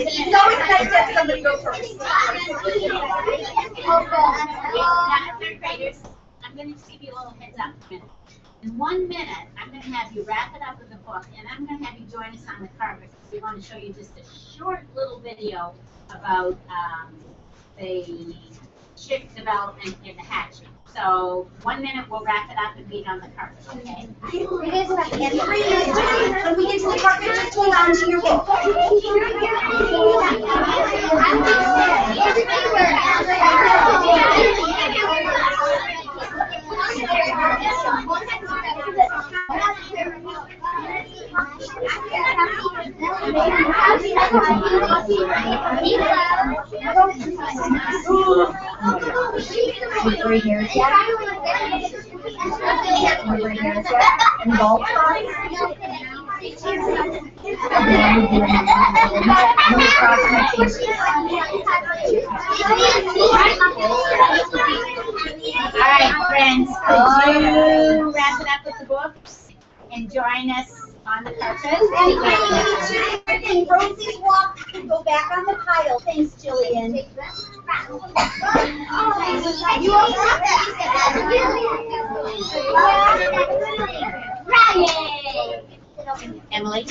It's always nice to have somebody go first. Third graders, I'm going to give you a little heads up. In 1 minute, I'm going to have you wrap it up with the book, and I'm going to have you join us on the carpet. We want to show you just a short little video about the chick development in the hatching. So 1 minute we'll wrap it up and beat on the carpet, okay? You guys have to get when we get to the carpet, just hold on to your book. Gray hairs yet? Gray hairs yet? And bald spots? All right, friends, could you wrap it up with the books and join us on the carpet? And Rosie's walk can go back on the pile. Thanks, Jillian. You all got that? Emily?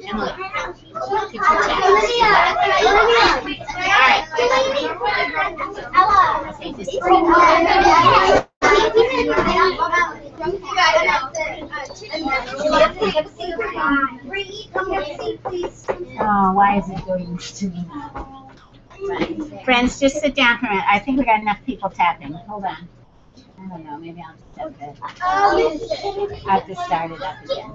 Emily? Could you Oh, why is it doing this to me now? Friends, just sit down for a minute. I think we got enough people tapping. Hold on. I don't know. Maybe I'll just have to. I have to start it up again.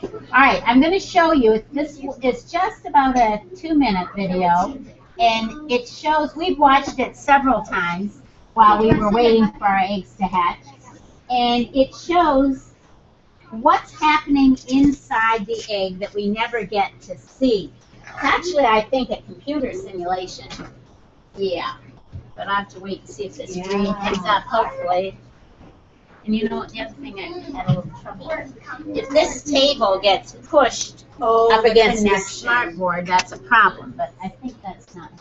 All right, I'm going to show you. This is just about a 2-minute video, and it shows. We've watched it several times while we were waiting for our eggs to hatch, and it shows what's happening inside the egg that we never get to see. It's actually, I think, a computer simulation. Yeah, but I have to wait and see if this screen comes up, hopefully. And you know what, the other thing I had a little trouble with, if this table gets pushed up against this smart board, that's a problem, but I think that's not.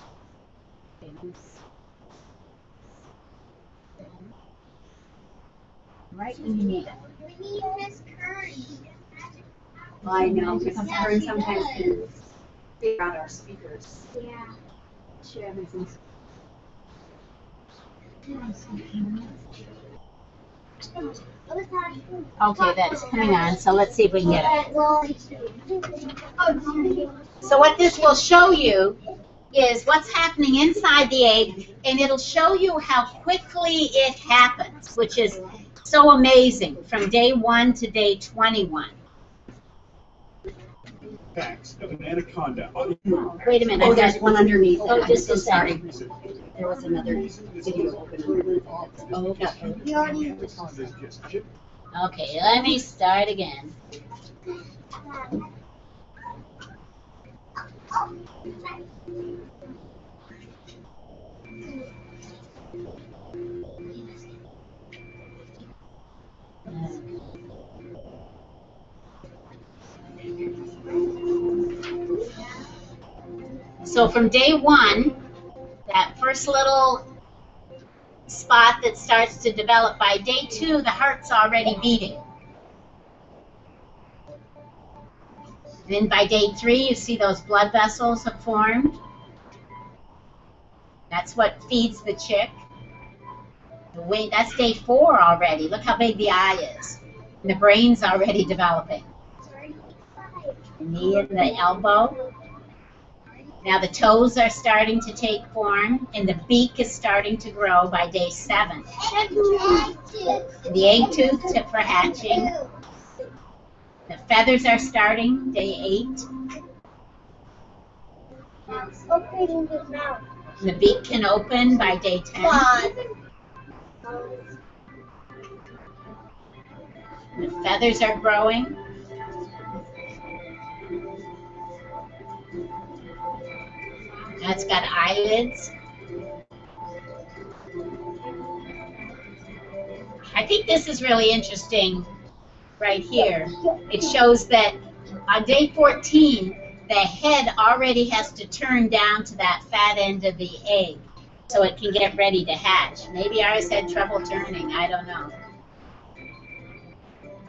Right when you need it. We need Miss Curry. Well, I know, because Karen sometimes can figure out our speakers. Yeah. Sure, everything's. Okay, that's coming on, so let's see if we can get it. So what this will show you is what's happening inside the egg, and it'll show you how quickly it happens, which is so amazing, from day 1 to day 21. Facts of an anaconda. Wait a minute. Oh, there's one underneath. Oh, just a second. There was another video open. Oh, okay. Okay, let me start again. So from day 1, that first little spot that starts to develop, by day 2, the heart's already beating. Then by day 3, you see those blood vessels have formed. That's what feeds the chick. The wing, that's day 4 already. Look how big the eye is. And the brain's already developing. The knee and the elbow. Now the toes are starting to take form, and the beak is starting to grow by day 7. And the egg tooth for hatching. The feathers are starting day 8. The beak can open by day 10. The feathers are growing. Now it's got eyelids. I think this is really interesting right here. It shows that on day 14, the head already has to turn down to that fat end of the egg so it can get ready to hatch. Maybe ours had trouble turning, I don't know.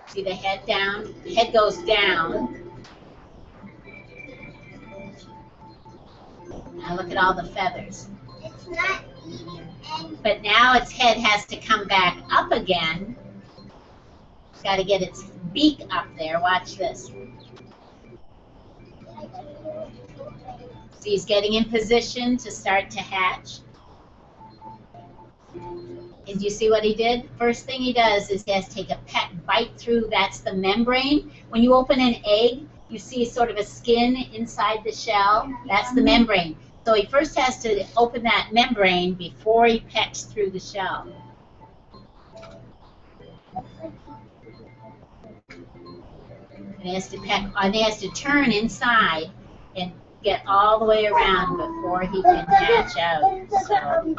See the head down? The head goes down. Now look at all the feathers. It's not, and But now its head has to come back up again. It's got to get its beak up there. Watch this. So he's getting in position to start to hatch. And do you see what he did? First thing he does is he has to take a bite through, that's the membrane. When you open an egg, you see sort of a skin inside the shell. That's the membrane. So he first has to open that membrane before he pecks through the shell. And he has to peck, and he has to turn inside and get all the way around before he can hatch out. So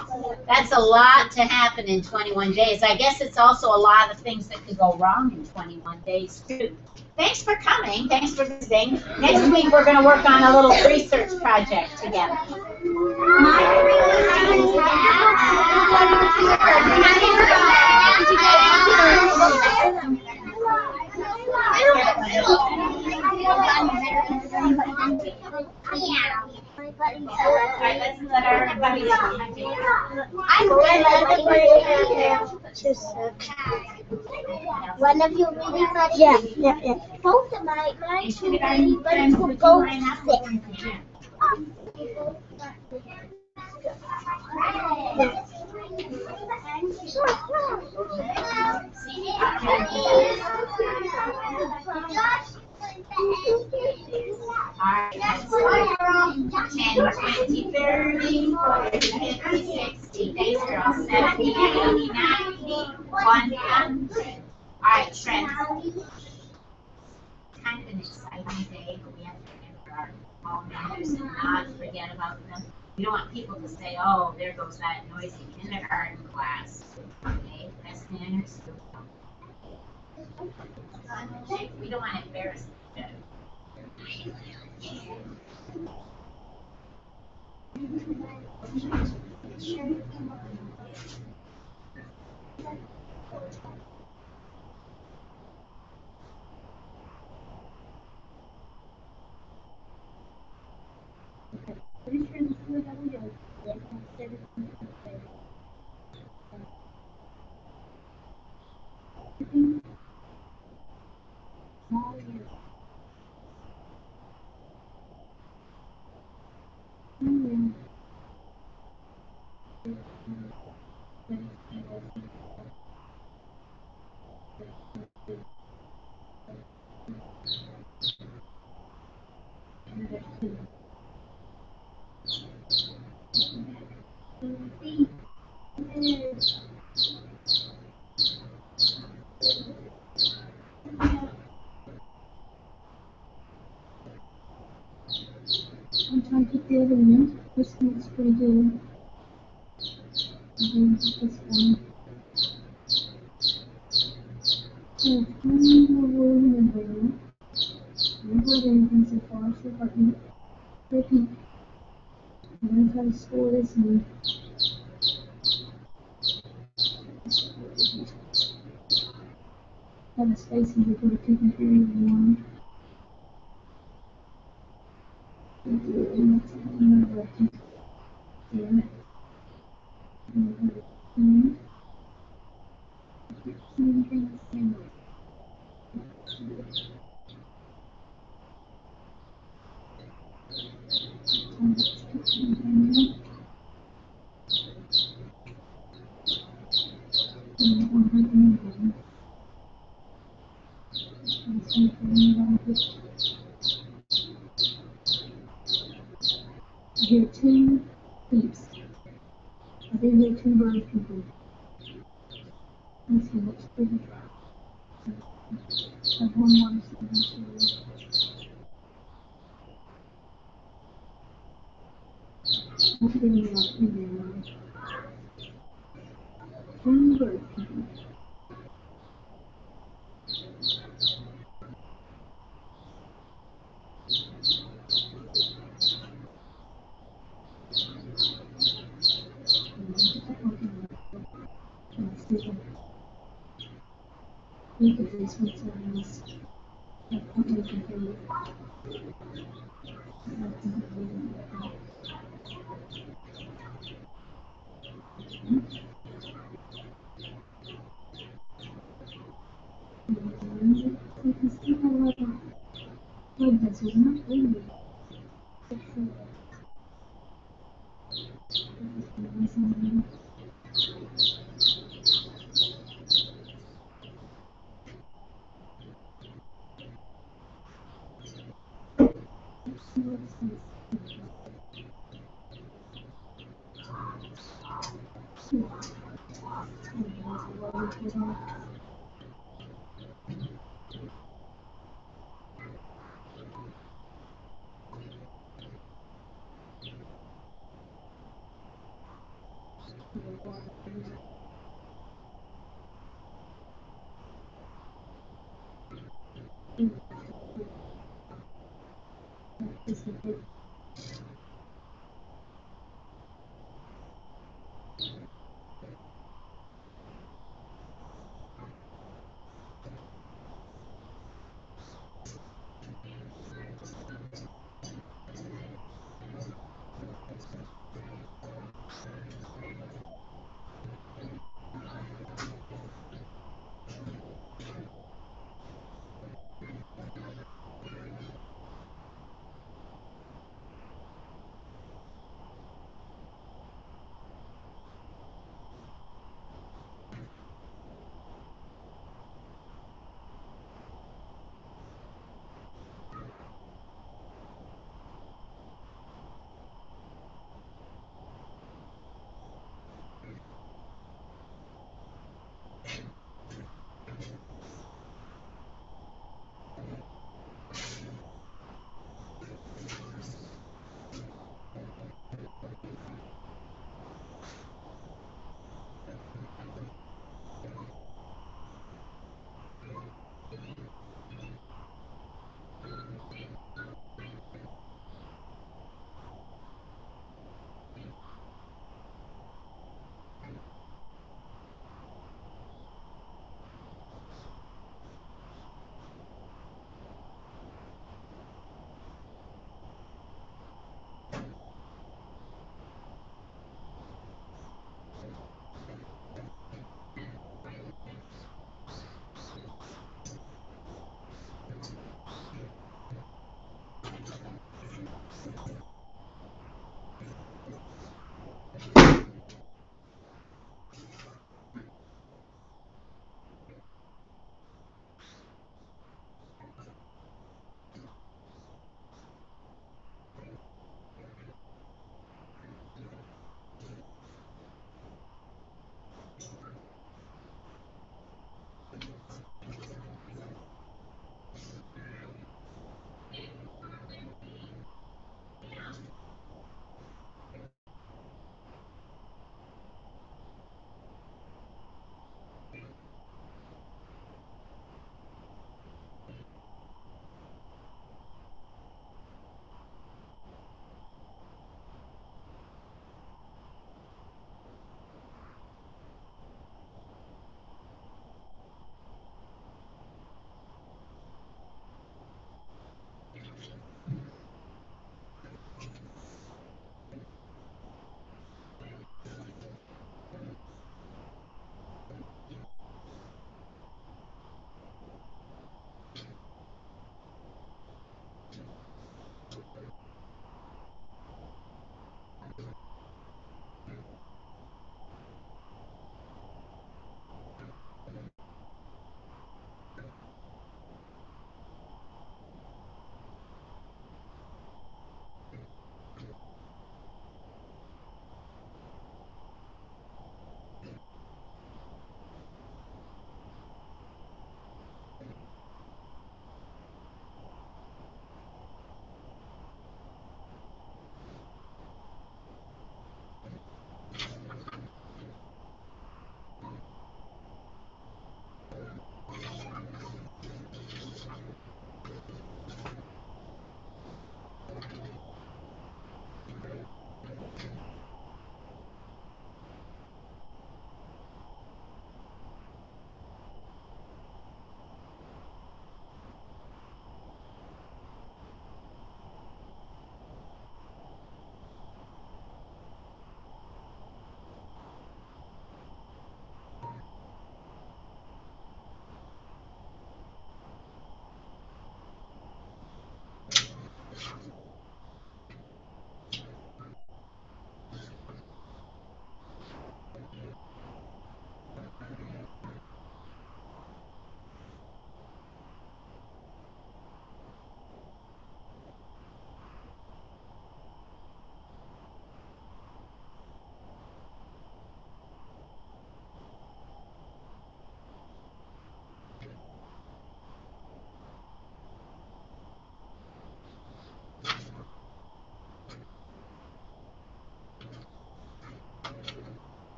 that's a lot to happen in 21 days. I guess it's also a lot of things that could go wrong in 21 days too. Thanks for coming. Thanks for visiting. Next week we're going to work on a little research project together. One of you really funny? Yeah. Both of my two really funny were both sick. Alright, that's 10, 20, 30, 40, 50, 60. Thanks, girls. 70, 80, 90, 100. Alright, Trent. Kind of an exciting day, but we have to remember our hall members and not forget about them. We don't want people to say, oh, there goes that noisy kindergarten class. Okay, that's manners. We don't want to embarrass them. I'm trying to get the other one. This looks pretty good. And then this one. So, more membrane. I haven't heard anything so far, so if I can repeat. I'm going to try to score this one. Have a spacing before I take an area one. I hear two beeps. I do hear two bird people. Let's see what's pretty. I have one more second. I'm getting that in there. Two bird people. Look at this one, so nice. I can hear it.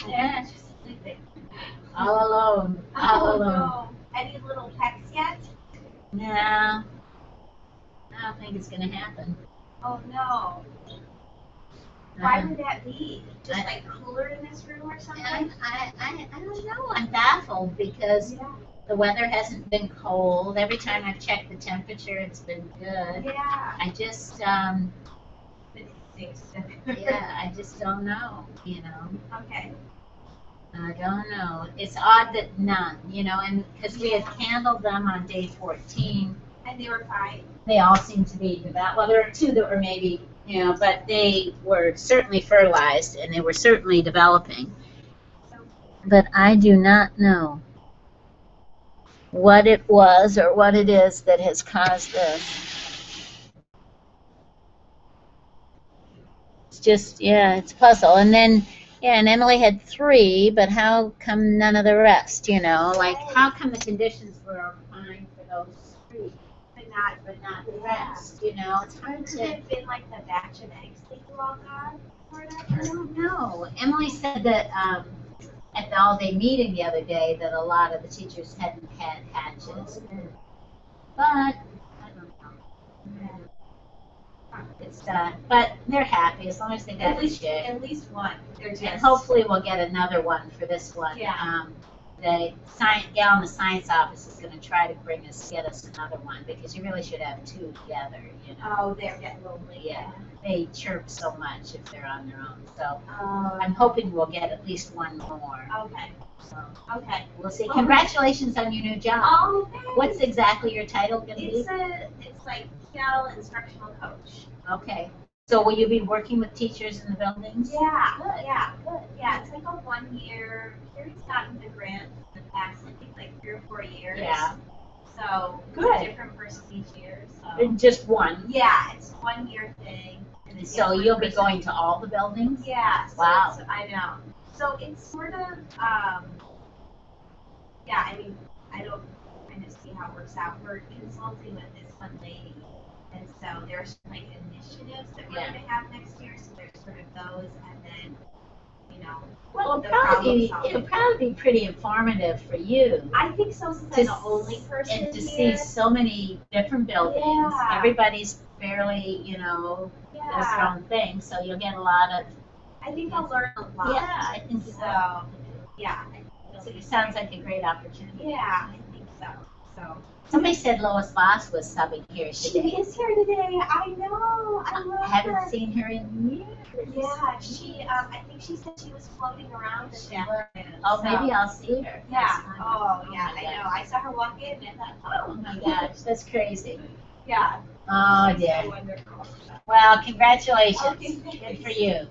Yeah, she's sleeping. All alone. All alone. No. Any little pets yet? No, I don't think it's gonna happen. Oh no. Why would that be? Just like cooler in this room or something? I don't know. I'm baffled because the weather hasn't been cold. Every time I've checked the temperature, it's been good. Yeah. I just, yeah, I just don't know, you know. Okay. I don't know. It's odd that none, you know, and because we had handled them on day 14. And they were fine. They all seem to be developed. Well, there were two that were maybe, you know, but they were certainly fertilized and they were certainly developing. But I do not know what it was or what it is that has caused this. It's just, yeah, it's a puzzle. And then, yeah, and Emily had 3, but how come none of the rest, you know? Like, how come the conditions were fine for those 3? But not the rest, you know, it's hard Could to. it have been like the batch of eggs that you all got? I don't know. Emily said that at the all-day meeting the other day that a lot of the teachers hadn't had hatches, but I don't know. It's but they're happy as long as they got the chick. At least one. They're just. And hopefully we'll get another one for this one. Yeah. The gal in the science office is going to try to get us another one because you really should have 2 together, you know. Oh, they're getting lonely. Yeah, they chirp so much if they're on their own. So I'm hoping we'll get at least one more. Okay. So Okay. we'll see. Congratulations on your new job. Oh, thanks. What's exactly your title going to be? It's like PL instructional coach. Okay. So will you be working with teachers in the buildings? Yeah. Good. Yeah. Good. Yeah. It's like a 1-year. Carrie's gotten the grant in the past, I think, like 3 or 4 years. Yeah. So Good. it's a different person each year. So. Just one. Yeah, it's a 1-year thing. And then So one you'll be person. going to all the buildings? Yeah. So Wow. I know. So it's sort of, yeah, I mean, I don't kind of see how it works out. We're consulting with this one lady. And so there's like initiatives that we're going to have next year. So there's sort of those and then, you know, Well, the it'll probably be pretty informative for you. I think so, since I'm the only person and to here. see so many different buildings. Yeah. Everybody's fairly, you know, does their own thing, so you'll get a lot of. I think I'll learn a lot. Yeah, I think so. Yeah. So it sounds like a great opportunity. Yeah, I think so. So. Somebody said Lois Voss was subbing here She today. is here today. I know. I love I haven't her. seen her in years. Yeah, she. I think she said she was floating around the Berlin. Oh, maybe I'll see her. Yeah. Oh, yeah. my I know. I saw her walk in and I thought, Oh my gosh, that's crazy. yeah. Oh She's dear. so wonderful. Well, congratulations. Okay, Good for you.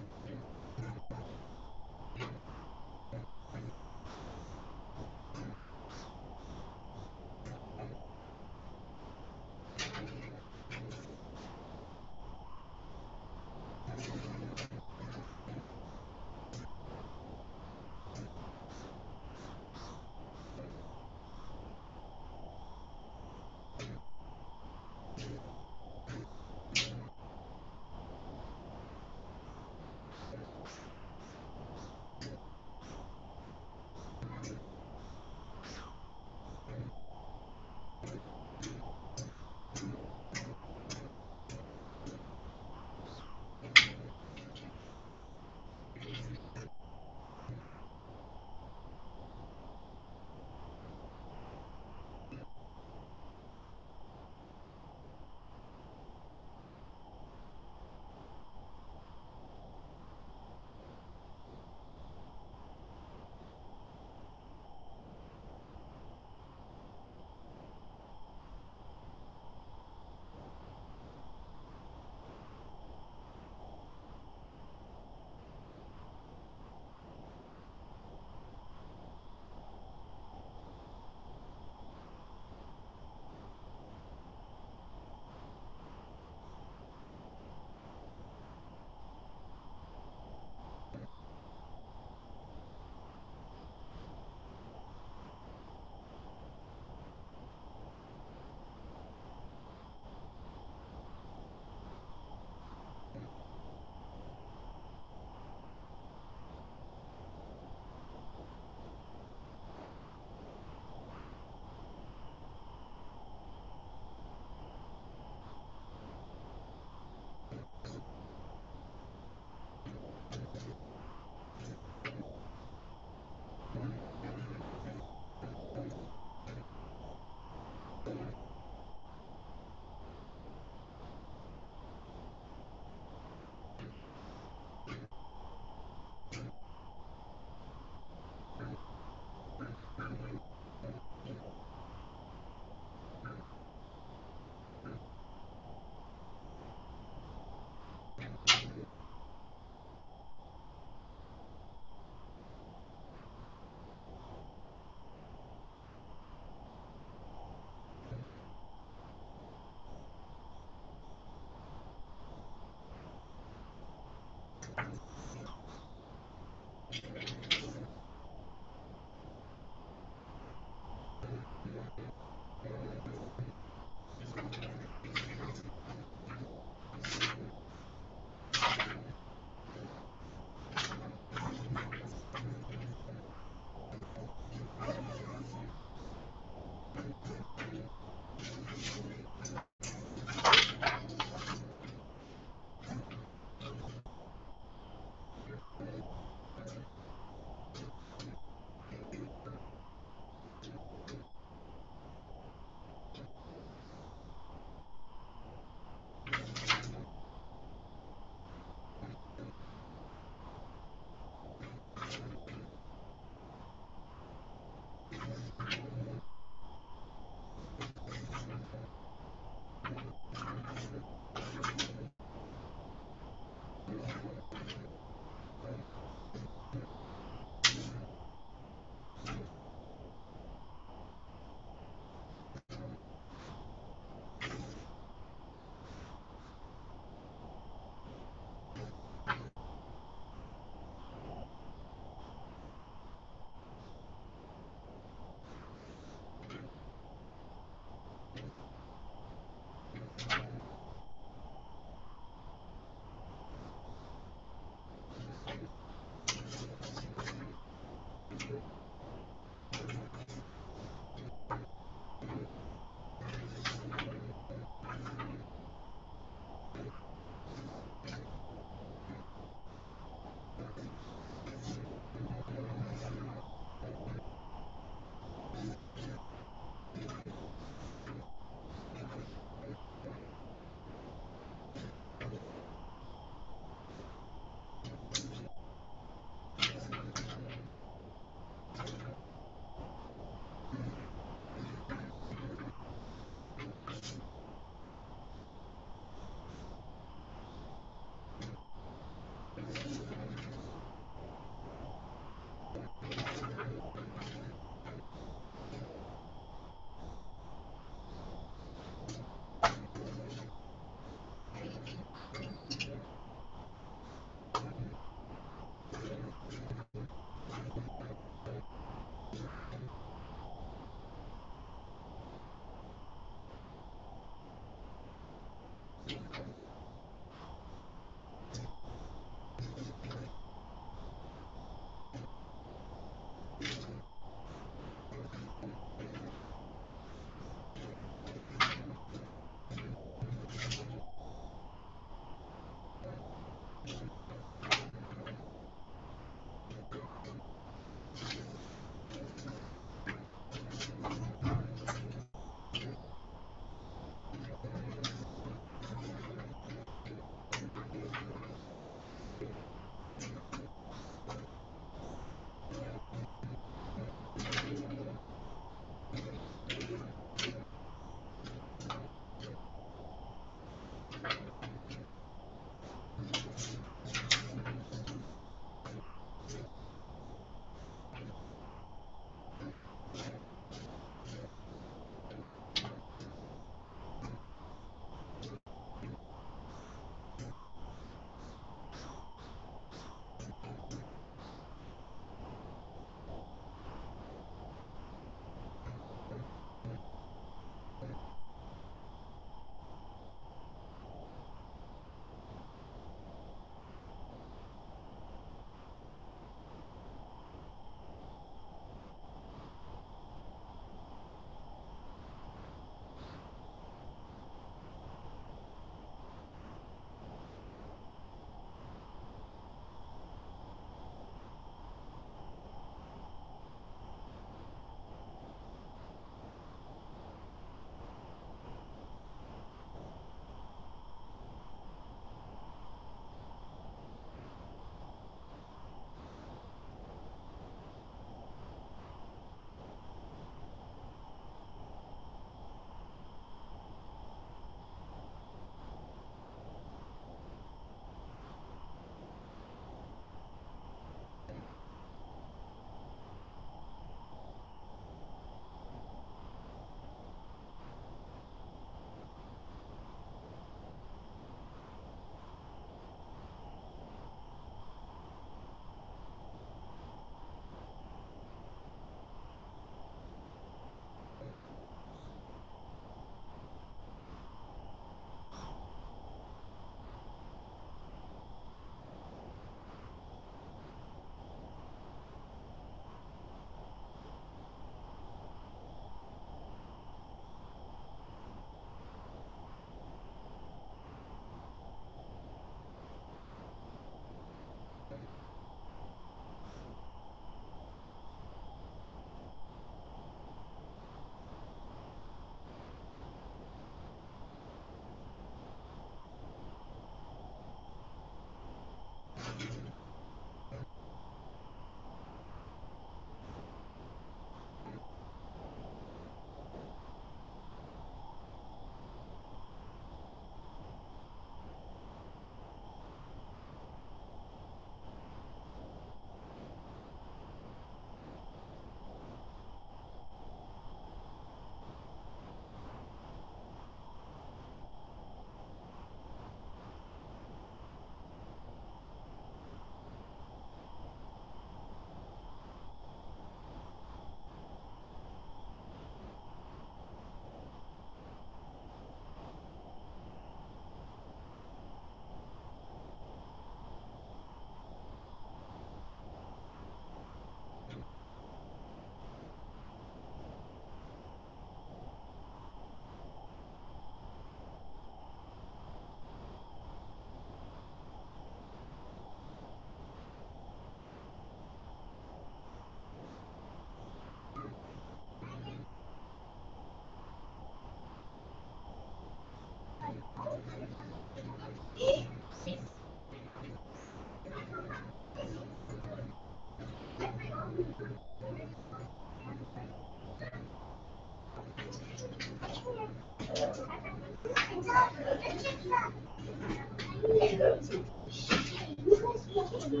He's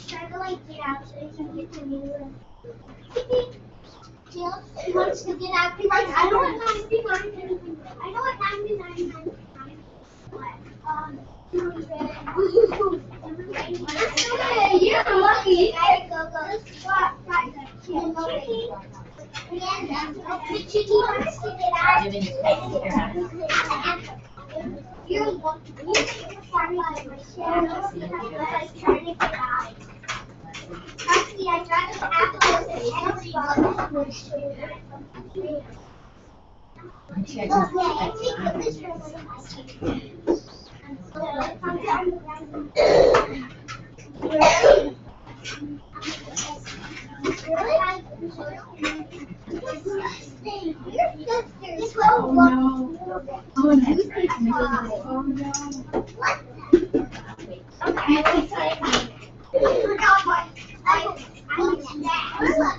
trying to like get out so he can get to me. He wants to get out. He's like, I know what 99. I know what 99. You're lucky. You're Actually, I tried to apple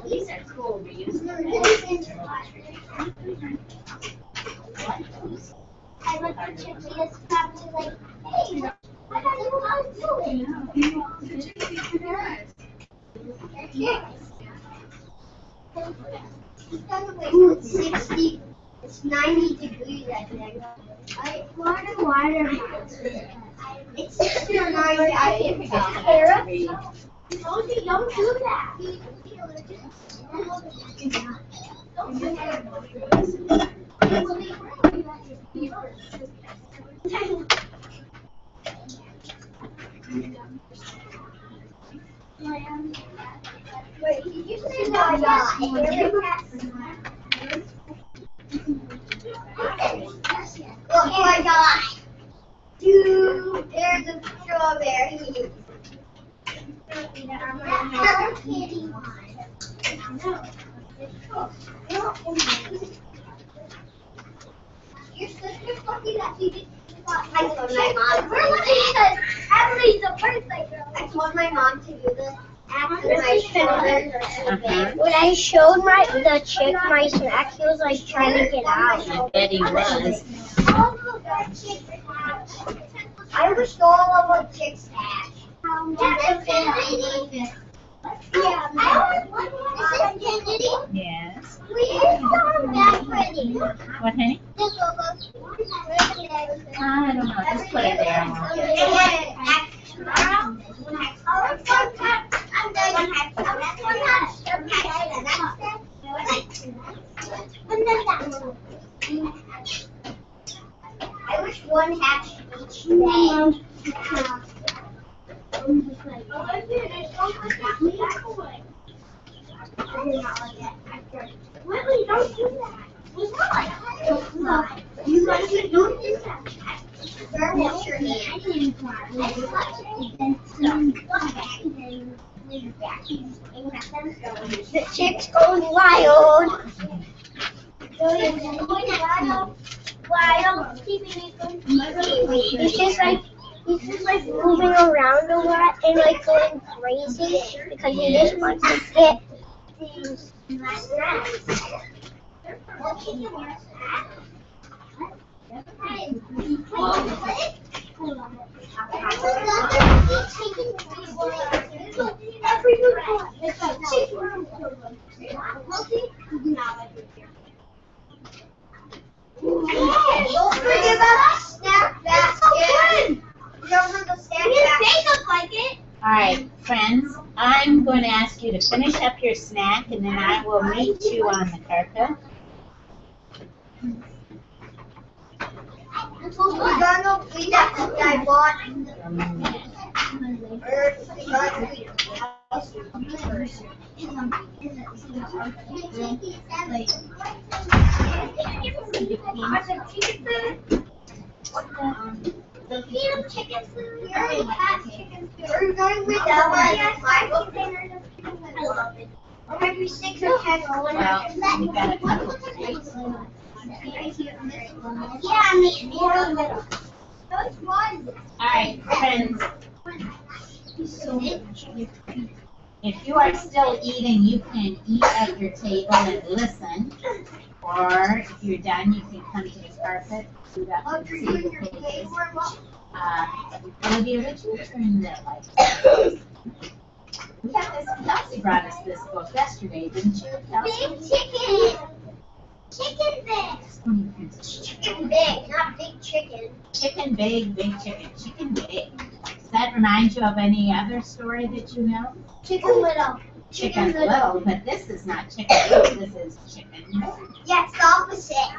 These are cool reusable. I went to Chichi's family like, hey, I got you what I was doing. It's 60, it's 90 degrees, I think. Water. It's 60 or 90, I think. Sarah? Don't do that. Don't do that. Wait, did you say that? Oh my god! Dude, there's a strawberry. Your sister's lucky that she didn't. I told my mom. We're looking at Emily's a birthday girl. I told my mom to do this after I showed her. When I showed the chick my snack, he was like trying to get out. I bet he was. I was all over chick stash. Yeah, I always is it Kennedy? Yes. We are that pretty. What, honey? This I don't know. Just put it there. I wish one hatched each day. Willie, don't do that. You guys don't do that. Wash your hands. The chick's going wild. Wild. He's just like moving around a lot and like going crazy because he just wants to get these snacks. Don't forget about snack basket. Remember the snack basket? They look like it. All right, friends, I'm going to ask you to finish up your snack, and then I will meet you on the carpet. We're gonna eat that food I bought. The Phenom chicken food. We already had chicken food. We're going with that one. 5 containers of chicken food. I love it. Or maybe 6 or 10 or whatever. You got it. Yeah, in the middle. Those ones. All right, friends, if you are still eating, you can eat at your table and listen, Or if you're done, you can come to the carpet, boot up and see the pages. Olivia, would you turn the light? We got this, Kelsey brought us this book yesterday, didn't you, Kelsey? Big chicken. Chicken big. Chicken big, not big chicken. Chicken big, big chicken, chicken big. Does that remind you of any other story that you know? Chicken little. Chicken little, but this is not chicken little, this is chicken. Yeah, it's the opposite.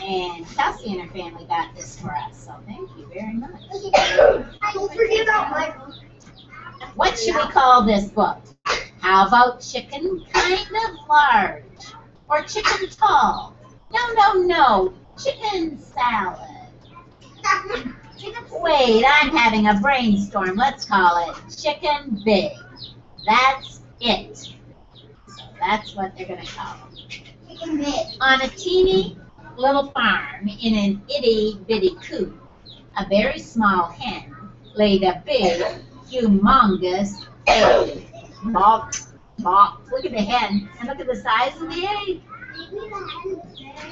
And Kelsey and her family got this for us, so thank you very much. Don't forget about my book. What should we call this book? How about chicken kind of large? Or chicken tall? No, chicken salad. Wait, I'm having a brainstorm. Let's call it chicken big. That's it. So that's what they're going to call it. Chicken big. On a teeny little farm in an itty-bitty coop, a very small hen laid a big, humongous egg. Bop, bop. Look at the hen, and look at the size of the egg.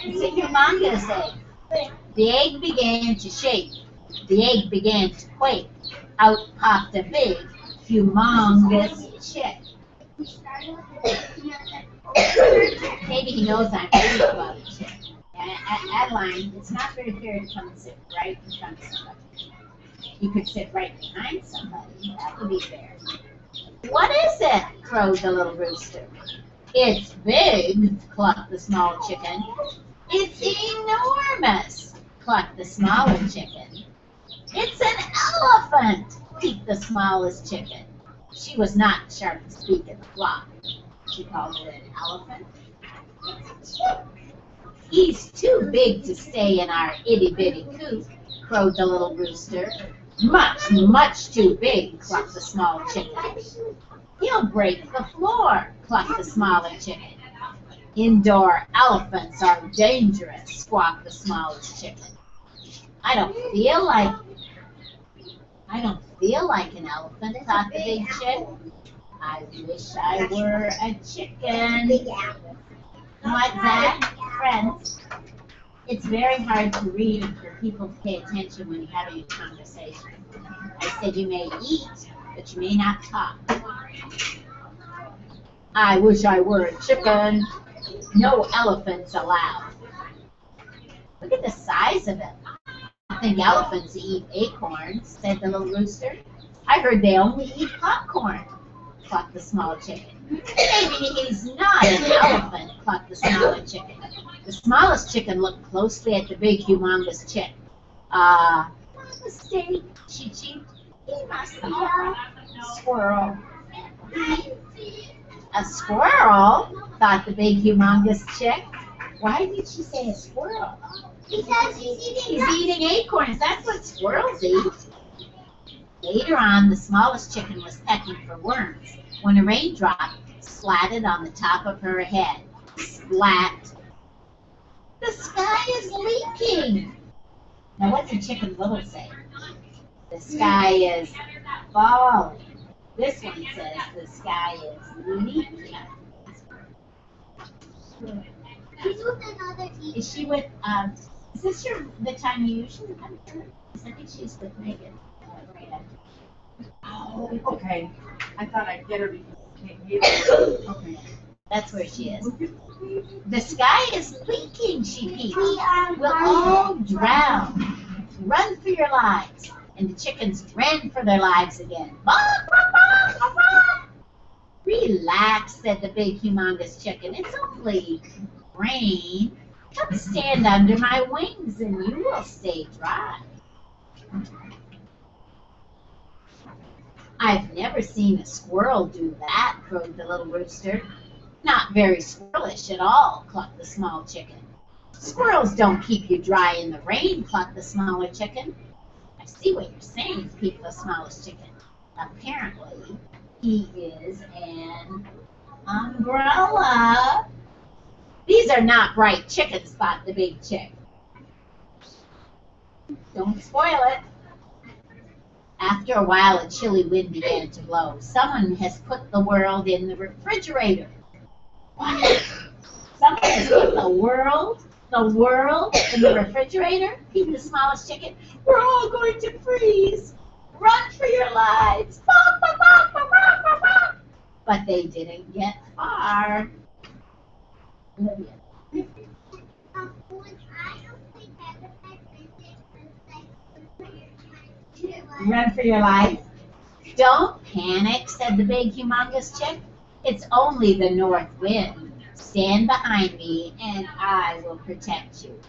It's a humongous egg. The egg began to shake. The egg began to quake. Out popped a big, humongous chick. Maybe he knows I'm ready about a chick. Adeline, it's not very fair to come and sit right in front of somebody. You could sit right behind somebody. That would be fair. What is it? Crowed the little rooster. It's big, clucked the small chicken. It's enormous, clucked the smaller chicken. It's an elephant, peeped the smallest chicken. She was not sharp to speak in the flock. She called it an elephant. He's too big to stay in our itty-bitty coop, crowed the little rooster. Much, much too big, clucked the small chicken. He'll break the floor, clucked the smaller chicken. Indoor elephants are dangerous, squawked the smallest chicken. I don't feel like an elephant, thought the big chick. I wish I were a chicken. What, Zach? Friends, it's very hard to read for people to pay attention when you're having a conversation. I said you may eat, but you may not talk. I wish I were a chicken. No elephants allowed. Look at the size of it. I think elephants eat acorns, said the little rooster. I heard they only eat popcorn, clucked the small chicken. Maybe he's not an elephant, clucked the smaller chicken. The smallest chicken looked closely at the big, humongous chick. Mistake, she cheeped. He must be a squirrel. A squirrel, thought the big, humongous chick. Why did she say a squirrel? Because he's eating acorns. That's what squirrels eat. Later on, the smallest chicken was pecking for worms when a raindrop splatted on the top of her head. Splat. The sky is leaking. Now, what's a chicken little say? The sky is falling. This one says the sky is leaking. She's with another teacher. Is she with, is this the time you usually come to? I think she's with Megan. Oh, okay. I thought I'd get her because I can't hear her. Okay. That's where she is. The sky is leaking, she peeped. We'll all drown. Run for your lives. And the chickens ran for their lives again. Relax, said the big, humongous chicken. It's only rain. Come stand under my wings and you will stay dry. I've never seen a squirrel do that, crowed the little rooster. Not very squirrelish at all, clucked the small chicken. Squirrels don't keep you dry in the rain, clucked the smaller chicken. I see what you're saying, peeped the smallest chicken. Apparently, he is an umbrella. These are not bright chickens, thought the big chick. Don't spoil it. After a while, a chilly wind began to blow. Someone has put the world in the refrigerator. What? Goodness, what the world? The world in the refrigerator? Peep the smallest chicken. We're all going to freeze. Run for your lives. But they didn't get far. Olivia. Run for your life. Don't panic, said the big humongous chick. It's only the north wind. Stand behind me and I will protect you.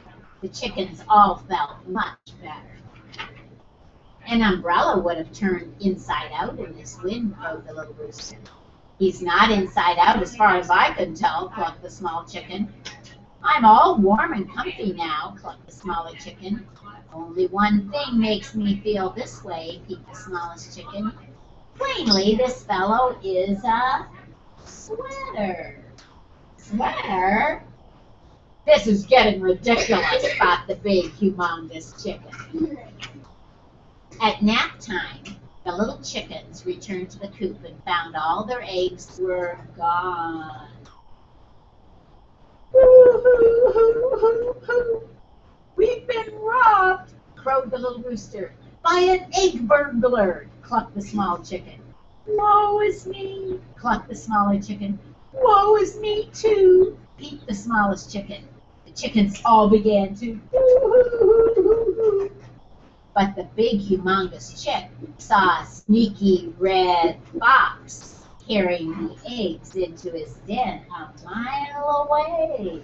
The chickens all felt much better. An umbrella would have turned inside out in this wind, crowed the little rooster. He's not inside out as far as I can tell, clucked the small chicken. I'm all warm and comfy now, clucked the smaller chicken. Only one thing makes me feel this way, peeped the smallest chicken. Plainly, this fellow is a sweater. Sweater? This is getting ridiculous, thought the big, humongous chicken. At nap time, the little chickens returned to the coop and found all their eggs were gone. We've been robbed, crowed the little rooster. By an egg burglar, clucked the small chicken. Woe is me, clucked the smaller chicken. Woe is me too, peeped the smallest chicken. The chickens all began to but the big humongous chick saw a sneaky red fox carrying the eggs into his den a mile away.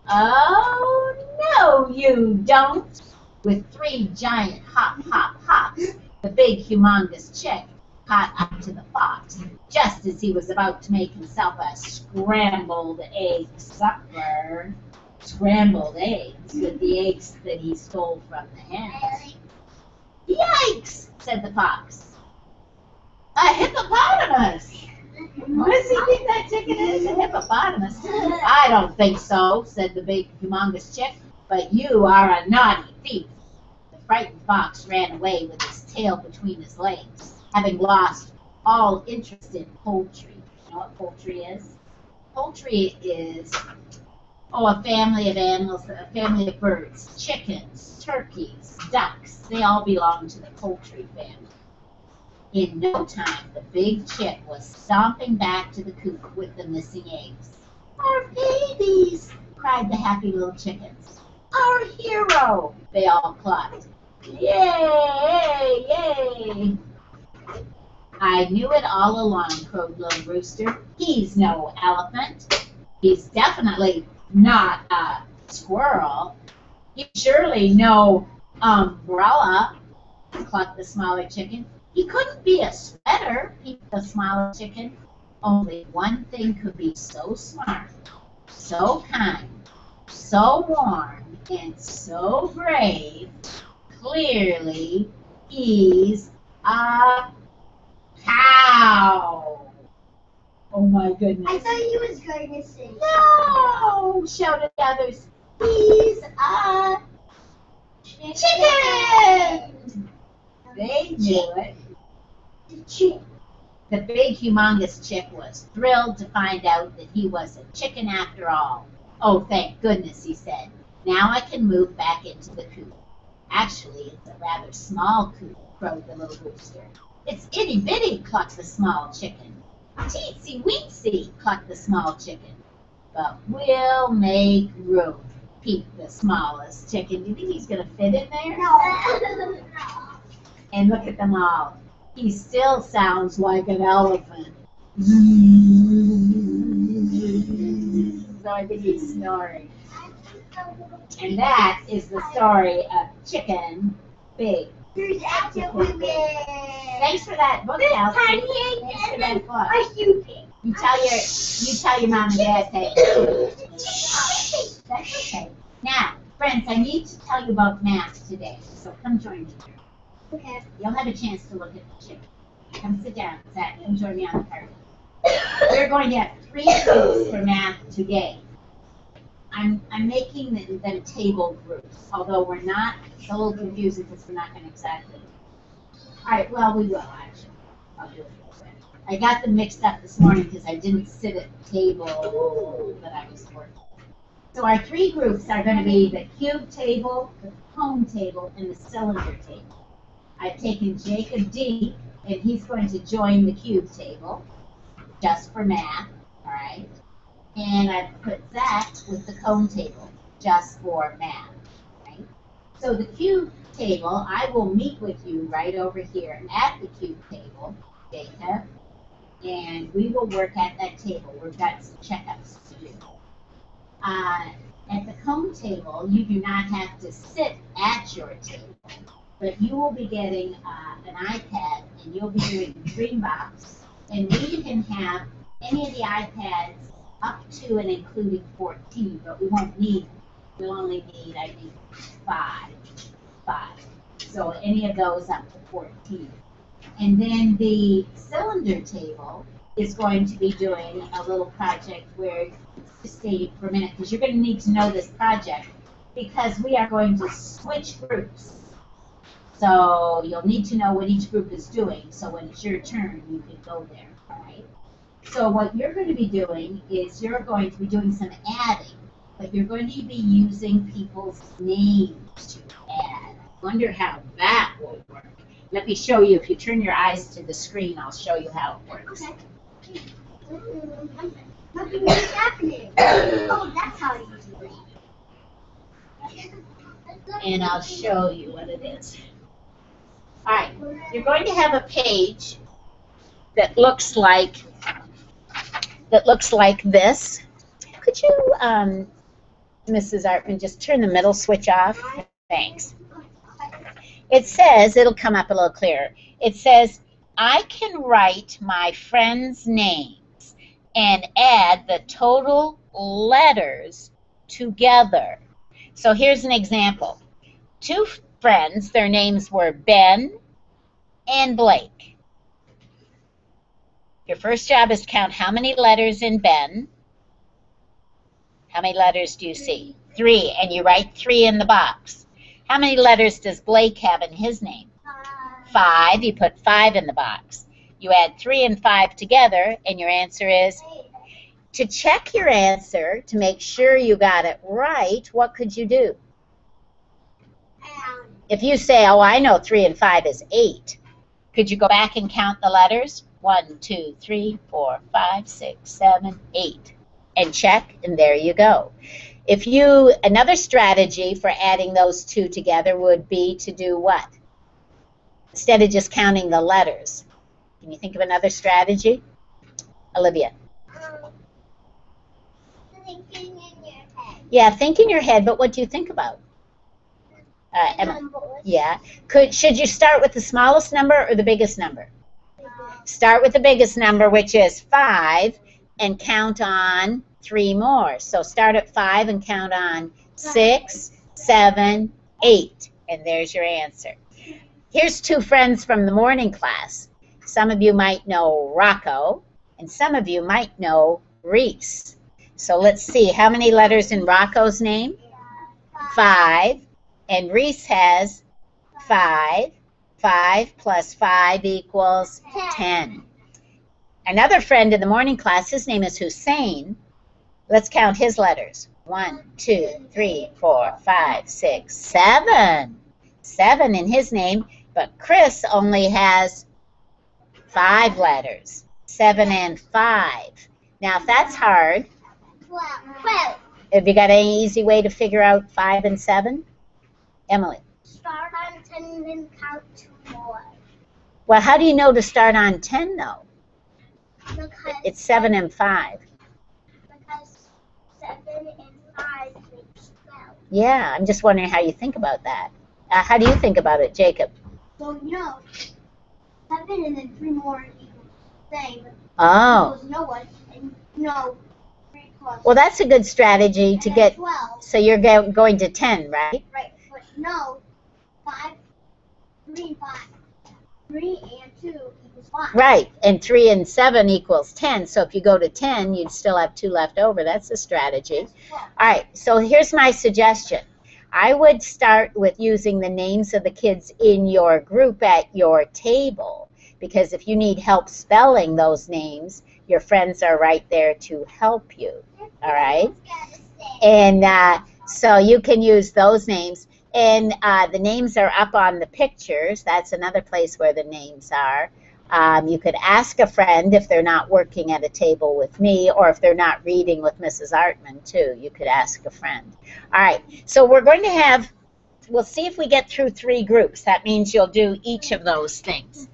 Oh, no, you don't. With 3 giant hop, hop, hops, the big humongous chick caught up to the fox just as he was about to make himself a scrambled egg supper. Scrambled eggs with the eggs that he stole from the hens. Yikes, said the fox. A hippopotamus! What does he think that chicken is? A hippopotamus? I don't think so, said the big humongous chick, but you are a naughty thief. The frightened fox ran away with his tail between his legs, having lost all interest in poultry. You know what poultry is? Poultry is a family of animals, a family of birds, chickens, turkeys, ducks. They all belong to the poultry family. In no time, the big chick was stomping back to the coop with the missing eggs. Our babies, cried the happy little chickens. Our hero, they all clucked. Yay, yay. I knew it all along, crowed little rooster. He's no elephant. He's definitely not a squirrel. He's surely no umbrella, clucked the smaller chicken. He couldn't be a sweater, peeped the smaller chicken. Only one thing could be so smart, so kind, so warm, and so brave. Clearly, he's a cow. Oh my goodness. I thought he was going to say. No, shouted the others. He's a chicken. They knew it. The big humongous chick was thrilled to find out that he was a chicken after all. Oh, thank goodness, he said. Now I can move back into the coop. Actually, it's a rather small coop, crowed the little rooster. It's itty bitty, clucked the small chicken. Teensy weensy, clucked the small chicken. But we'll make room, peeped the smallest chicken. Do you think he's going to fit in there? No. And look at them all. He still sounds like an elephant. So I think he's snoring. And that is the story of Chicken Big. There's actually women. Thanks for that book, Kelsey. Thanks for that book. You tell your mom and dad that. That's okay. Now, friends, I need to tell you about math today. So come join me here. Okay. You'll have a chance to look at the chicken. Come sit down, Zach. Come join me on the party. We're going to have 3 groups for math today. I'm making them table groups, although we're not. It's a little confusing because we're not going to exactly. All right, well, we will, actually. I'll do it this way. I got them mixed up this morning because I didn't sit at the table that I was working. So our three groups are going to be the cube table, the cone table, and the cylinder table. I've taken Jacob D, and he's going to join the cube table, just for math, all right? And I've put Zach with the cone table, just for math, right? So the cube table, I will meet with you right over here at the cube table, Jacob, and we will work at that table. We've got some checkups to do. At the cone table, you do not have to sit at your table, but you will be getting an iPad, and you'll be doing Dreambox, and we can have any of the iPads up to and including 14, but we'll only need, I think, five. So any of those up to 14. And then the cylinder table is going to be doing a little project where, just stay for a minute, because you're going to need to know this project, because we are going to switch groups. So you'll need to know what each group is doing, so when it's your turn, you can go there, all right? So what you're going to be doing is you're going to be doing some adding, but you're going to be using people's names to add. I wonder how that will work. Let me show you. If you turn your eyes to the screen, I'll show you how it works. Okay. Nothing is happening. Oh, that's how you do it. And I'll show you what it is. All right. You're going to have a page that looks like this. Could you, Mrs. Artman, just turn the middle switch off? Thanks. It says, it'll come up a little clearer. It says, I can write my friends' names and add the total letters together. So here's an example. Two friends, their names were Ben and Blake. Your first job is to count how many letters in Ben. How many letters do you see? 3, and you write 3 in the box. How many letters does Blake have in his name? 5. You put 5 in the box. You add 3 and 5 together, and your answer is 8. To check your answer, to make sure you got it right, what could you do? If you say, oh, I know 3 and 5 is 8, could you go back and count the letters? 1, 2, 3, 4, 5, 6, 7, 8. And check, and there you go. Another strategy for adding those two together would be to do what? Instead of just counting the letters. Can you think of another strategy? Olivia. Thinking in your head. Yeah, think in your head, but what do you think about? Emma. Yeah. Should you start with the smallest number or the biggest number? Start with the biggest number, which is 5, and count on 3 more. So start at 5 and count on 6, 7, 8. And there's your answer. Here's 2 friends from the morning class. Some of you might know Rocco, and some of you might know Reese. So let's see, how many letters in Rocco's name? 5. And Reese has 5. 5 plus 5 equals 10. Another friend in the morning class, his name is Hussein. Let's count his letters. 1, 2, 3, 4, 5, 6, 7. 7 in his name, but Chris only has 5 letters. 7 and 5. Now, if that's hard, 12. have you got any easy way to figure out 5 and 7? Emily. Start on 10 and then count 2 more. Well, how do you know to start on 10, though? Because It's 7 and 5. Because 7 and 5 makes 12. Yeah, I'm just wondering how you think about that. How do you think about it, Jacob? So, 7 and then 3 more equals the same. Oh. Equals no one. And 3 plus. Well, that's a good strategy to get. 12. So you're going to 10, right? Right. But 5, 3 and 5. 3 and 2 equals 5. Right, and 3 and 7 equals 10. So if you go to 10, you'd still have 2 left over. That's a strategy. All right, so here's my suggestion. I would start with using the names of the kids in your group at your table, because if you need help spelling those names, your friends are right there to help you. All right? And so you can use those names. And the names are up on the pictures. That's another place where the names are. You could ask a friend if they're not working at a table with me, or if they're not reading with Mrs. Artman too. You could ask a friend. All right, so we're going to have, we'll see if we get through 3 groups. That means you'll do each of those things.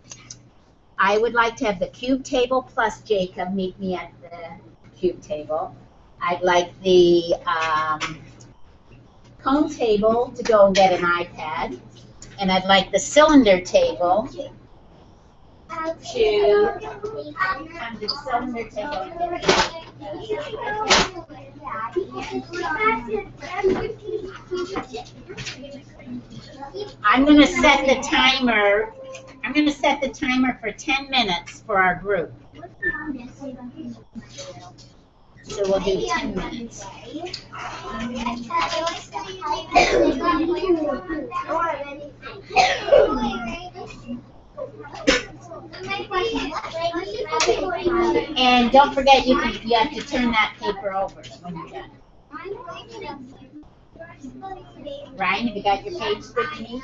I would like to have the cube table plus Jacob meet me at the cube table. I'd like the cone table to go and get an iPad. And I'd like the cylinder table to come to the cylinder table and get I'm going to set the timer. I'm going to set the timer for 10 minutes for our group. So we'll do 10 minutes. And don't forget, you have to turn that paper over when you're done. Ryan, have you got your page that you need?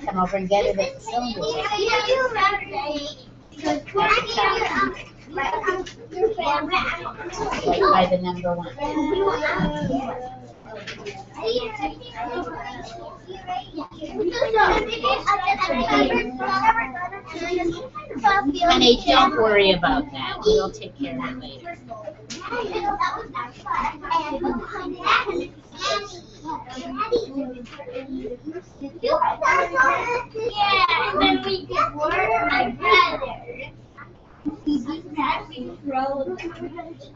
Come over and get it at the cylinder table. By the number 1. Honey, don't worry about that. We'll take care of it later. Yeah, and then we could work my brother.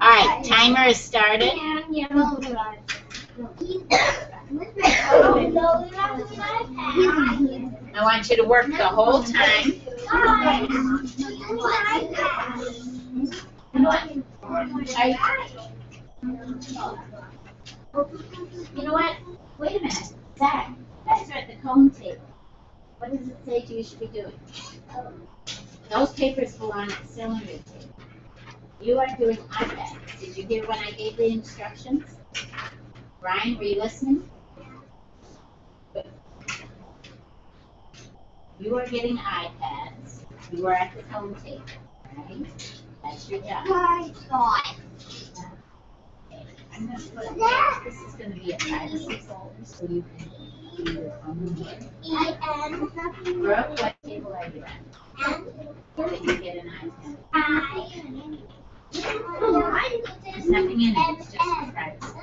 All right, timer is started. I want you to work the whole time. You know what? Wait a minute. Zach, that's at the cone table. What does it say you should be doing? Those papers belong at the cylinder table. You are doing iPads. Did you hear when I gave the instructions? Ryan, were you listening? Good. You are getting iPads. You are at the cone table, right? That's your job. My God. Okay. I'm going to put this is going to be a privacy folder so you can do your own work. Brooke, what table are you at? Did you get an iPad? There's nothing in it, it's just for privacy.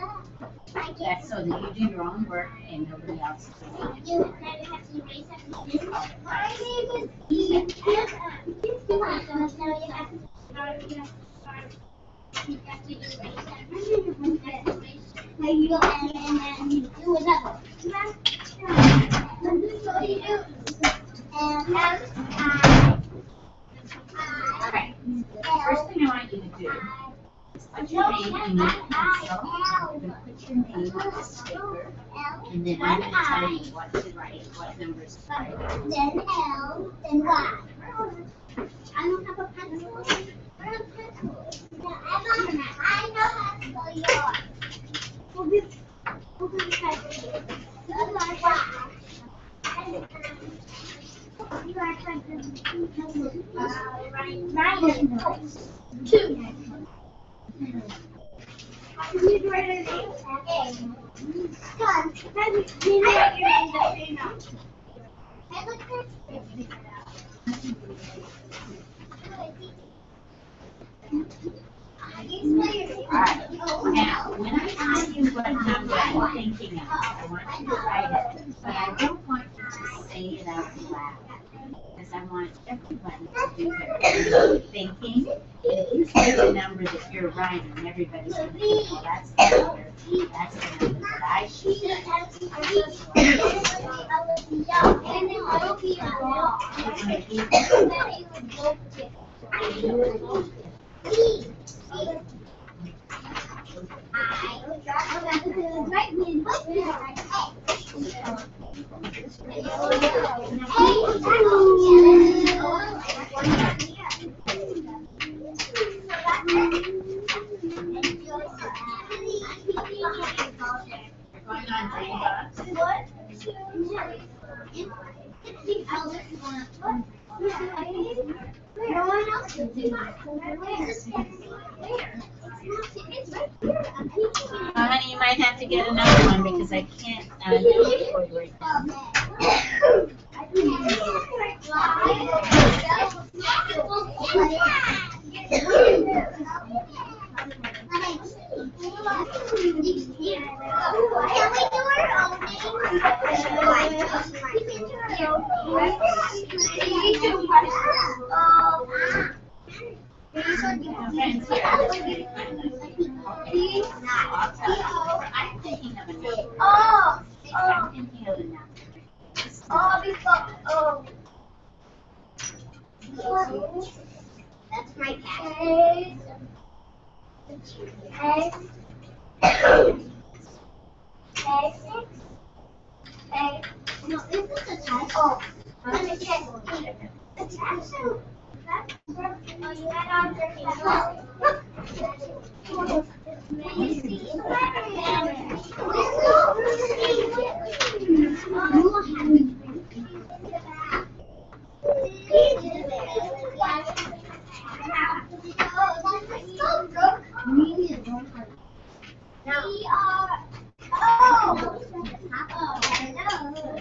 That's so that you do your own work and nobody else is doing it. Alright, first thing I want you to do is put your name in your pencil. You're going to put your name on this paper, and then I'm going to tell you what to write, what numbers to write. Then L, then Y. I don't have a pencil. Where's a pencil? No, I know how to spell yours. We'll do pencil. That's my Y. You are trying to Ryan knows. 2. You write an A. Son, you know what you're in the now. I look at Alright, now, when I tell you what number I'm thinking of, I want you to write it, but I don't want you to say it out loud, because I want everybody to do their thinking. And if you say the number that you're writing, everybody's going to think, well, that's the number that I should say. Going on Dreambox. What? No one else can do Honey, you might have to get another one because I can't do it for you right now. I'm thinking of a number. I'm thinking of a number. That's my cat. No, this is a test. Oh, let me check. The test. Oh, you had on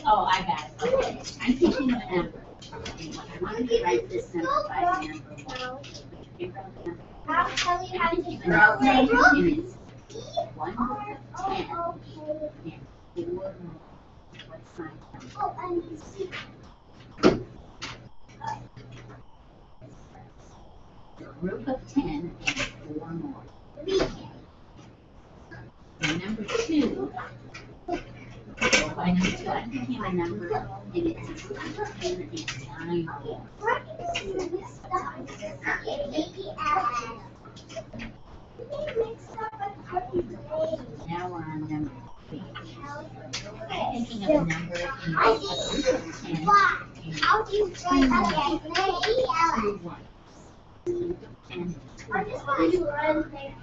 Oh, I got it. Okay. I'm thinking of a number. I wanted to write this number by number one. I'll tell you how to do And I'll take minutes. 1 to 10. And 4 more. What's my number? Oh, I need to see. A group of 10 and 4 more. And number 2. By number 2, I'm thinking of a number, and it's a group of 10 and 9 more. Now we're on number 3. I'm thinking of a number in a group of 10 How do you say that? and I just want to run there.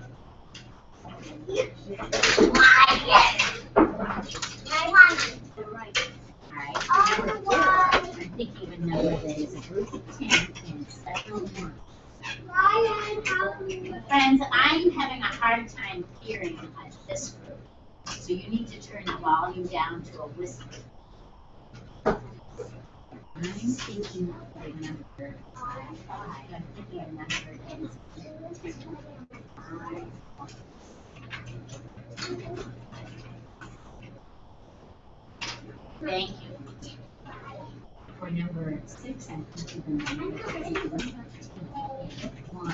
I'm thinking of a number that is a group of 10 and 7 more. Friends, I'm having a hard time hearing this group, so you need to turn the volume down to a whisper. I'm thinking of a number. I'm thinking of a number that is 5. Thank you. For number 6, I'm thinking of a number that is 1.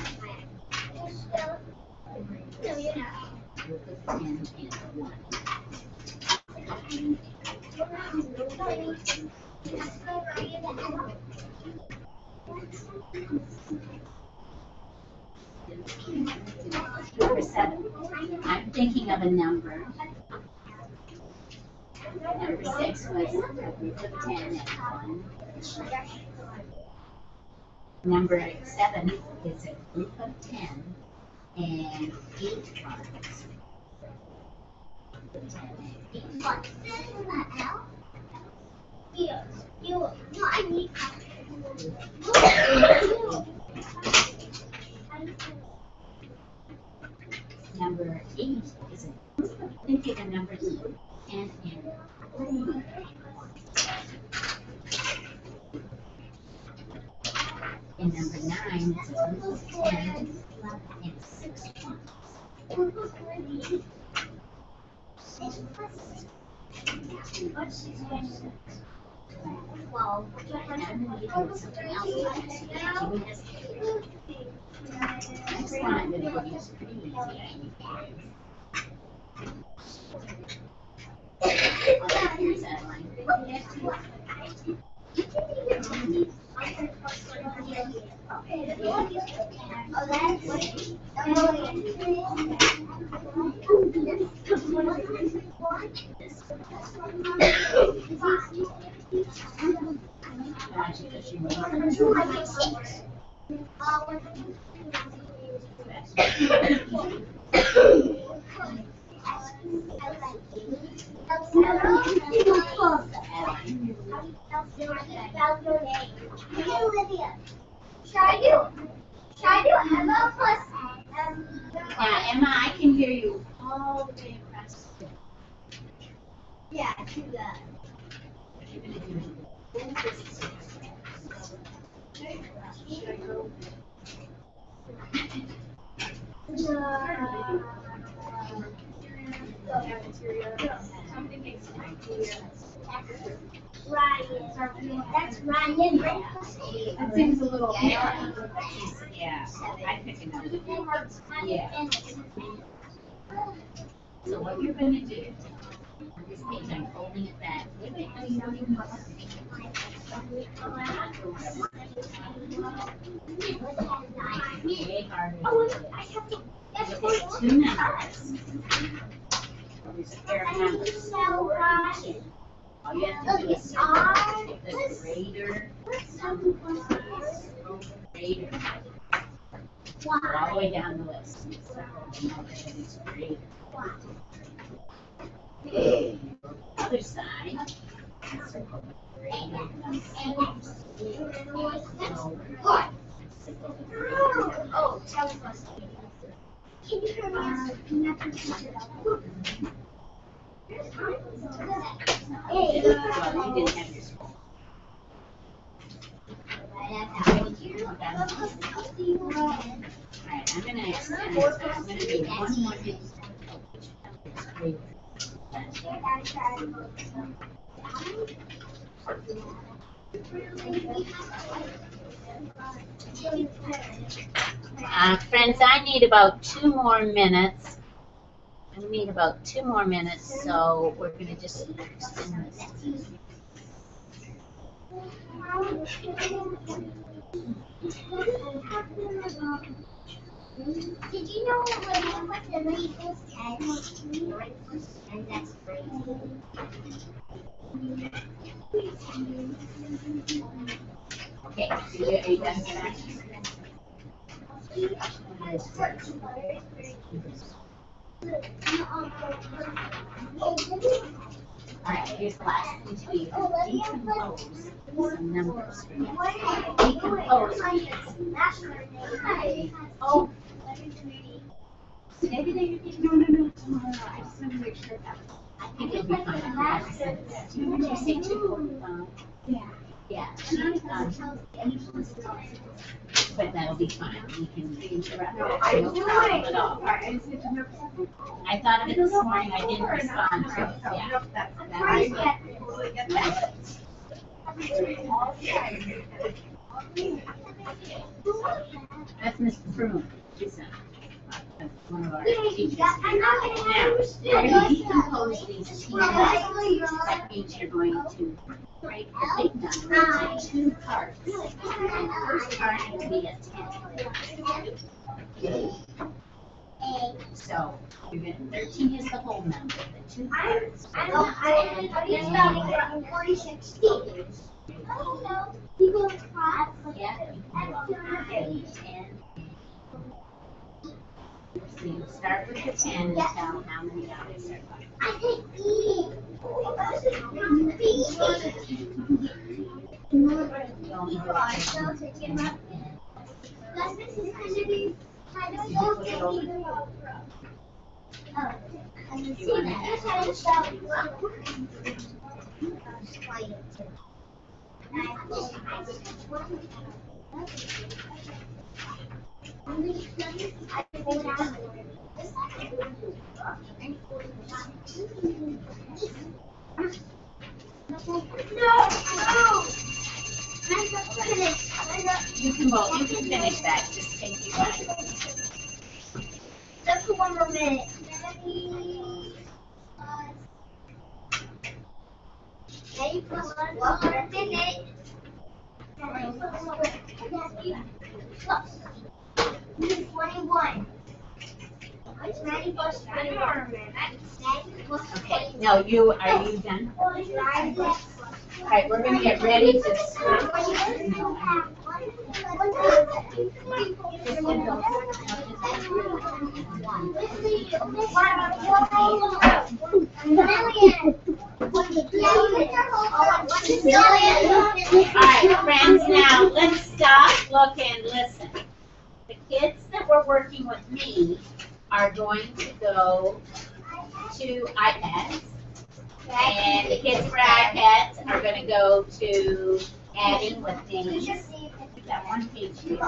Group of 10 and 1. Number 7. I'm thinking of a number. Number 6 was a group of 10 and 1. Number 7 is a group of 10 and 8 ones. Number 8 is a group of, think of the numbers 10 and 3. And number 9 is a group of 10 and 6 ones. Well, Something else. Next one I'm going to give you is pretty easy. Here's that line. just spelled your name. Me, Olivia. Should I do Emma plus Yeah, Emma, I can hear you all the way across. Yeah, do that. Ryan. That's Ryan. That seems a little. Yeah, I pick another. Yeah. So what you're gonna do, on this page, I'm folding it back. Wait, no, you don't even want way harder. Look at two numbers. There's a pair of numbers. 4 and 2. All you have to do is circle the greater, greater. Go all the way down the list. Circle the number that is greater. Other side. Circle the greater number. Circle the greater. Oh, tell us. Can you hear me? Well, you didn't have your school. Alright, I'm gonna extend this. I'm gonna do one more thing. Friends, I need about 2 more minutes. I need about 2 more minutes, so we're gonna just extend this. Did you know when you put the labels 10 and that's crazy? Okay, so are you done with that? Alright, here's the last thing to do. Decompose some numbers. Decompose. Oh. Maybe they no. I just want to make sure that. I think it'll be fine. Did you say 245? Yeah. Yeah. But that'll be fine. We can interrupt. No problem at all. I thought of it this morning. I didn't respond to it. Yeah. That's Mr. Broom. That's one of our teachers. Now, when you decompose these teachers, that means you're going to break the big number into 2 parts. And the first part will be a 10. So, you're going to, 13 is the whole number, the 2 parts. I'm 46. Oh, you go across. Yeah, you can go 10. So you start with the 10 and tell how many others are left. I think E. You can finish that. Just take your time. Just for 1 more minute. Ready for 1 more minute. This is 21. It's 90 plus 21. Okay, no, are you done? Alright, we're gonna get ready to switch. Alright, friends, now let's stop, look, and listen. The kids that were working with me are going to go to iPads. And the kids for iPads are going to go to adding with names. We've got one page here.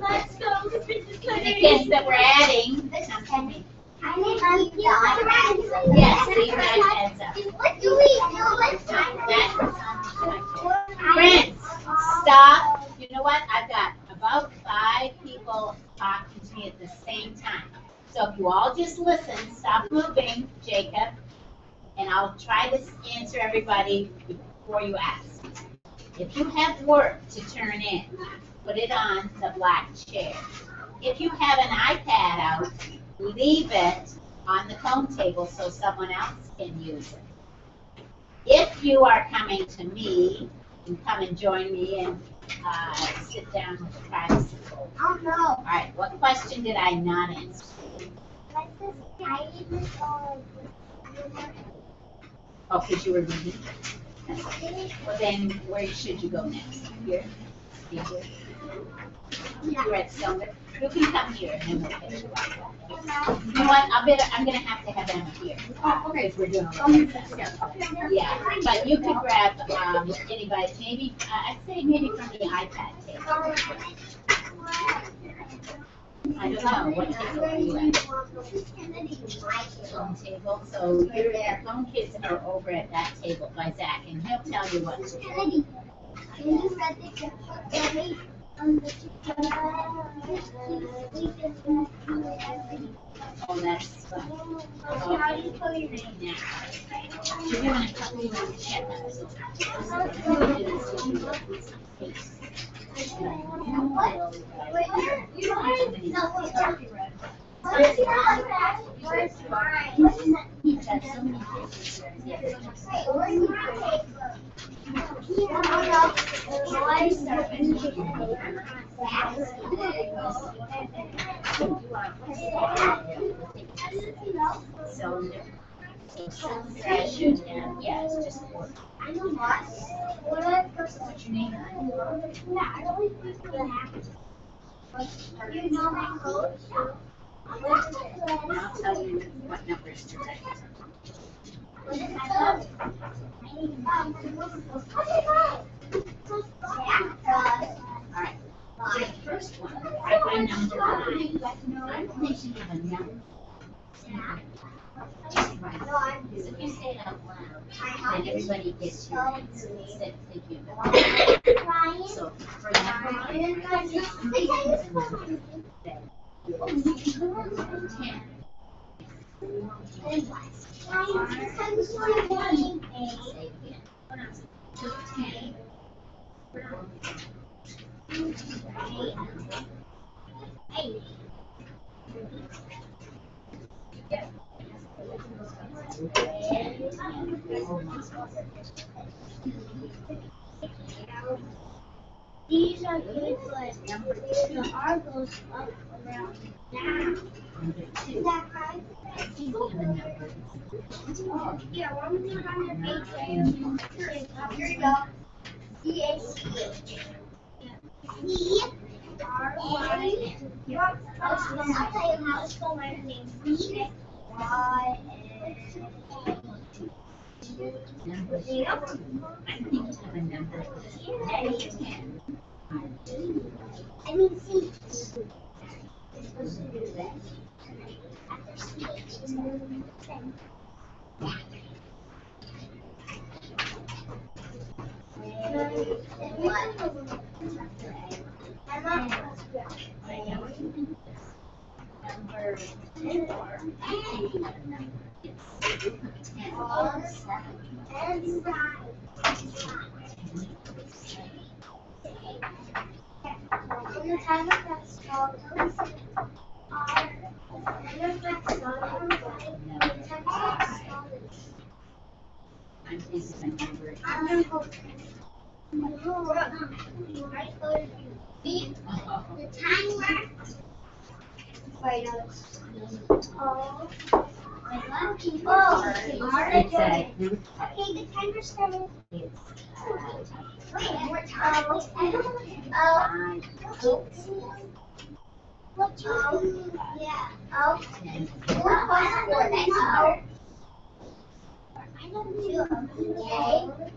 Let's go. The kids that were adding, yes, leave your iPads up. What do we do? Friends, stop. You know what? I've got about 5 people talking to me at the same time. So if you all just listen, stop moving, Jacob, and I'll try to answer everybody before you ask. If you have work to turn in, put it on the black chair. If you have an iPad out, leave it on the phone table so someone else can use it. If you are coming to me, you come and join me and sit down with the privacy folder. Oh no. All right, what question did I not answer? Oh, because you were reading? Well, then where should you go next? Here? Here? You're at Silver. You can come here and then we'll finish. You know what? I'm gonna have to have them here. Okay. Because we're doing a little bit. Yeah, but you could grab anybody, maybe, I'd say maybe from the iPad table. I don't know, what table are you at? Phone table, so your phone kids are over at that table by Zach, and he'll tell you what to do. Oh, that's fun. Oh, how do you put your name now? You're doing a couple of check yeah, it's just I know what. What's your name? Yeah, I always think that happens. You know my code? I'll tell you what numbers to write. Alright, so the first one, write my number 9. I'm thinking of a number. Right. So if you say it out loud, then everybody gets your answer instead of thinking about it. So for number 1, write 10. These are good, but number 2 are goes up around down. Is that right? Yeah, what was it on the page? Here you go. C-A-C-H. C-R-Y. I'll tell you how to spell my name. C-Y-S. Number 2. I'm thinking of a number 10. I mean, C. Number 4. It's 10. When the time of that small comes, I'm thinking of a number 8. I'm going to go. The timer. Wait, no. Oh. It's Okay, the timer started. Wait, one more time. What you? Yeah. Oh. 4 that's O. I don't do okay.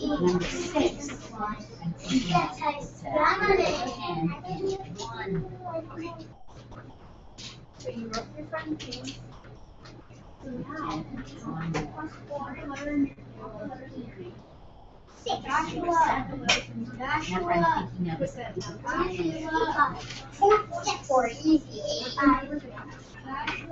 number 6. That's how you spell it. And 1. So you wrote your friend's name. Joshua. Four easy. Number 8.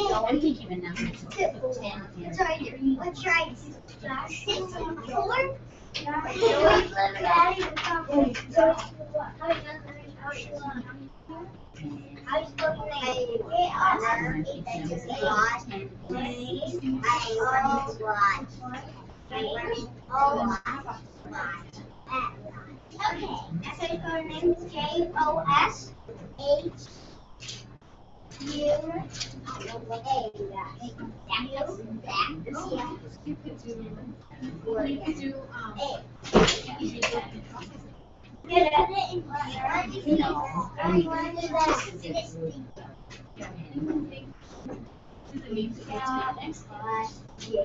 Oh, I'm thinking of number 10. Let's try 6 and 4. Okay, so your name is Joshua. You could do does it mean to go to the next class? Yeah.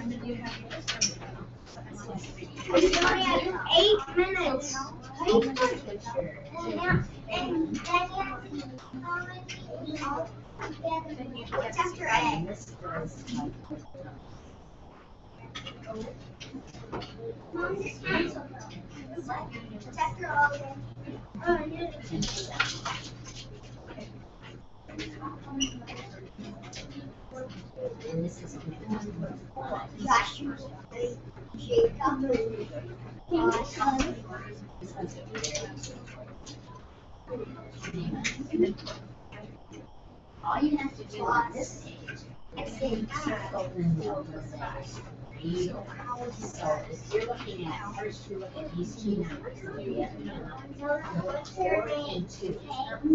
And then you have yours. We only have 8 minutes. What's after A? Mom, just cancel them. What's after O? Oh, yeah. And this is Joshua. Jacob. all you have to do on this page is circle the numbers. So if you're looking at, first you look at these two numbers, you have to know 4 and 2.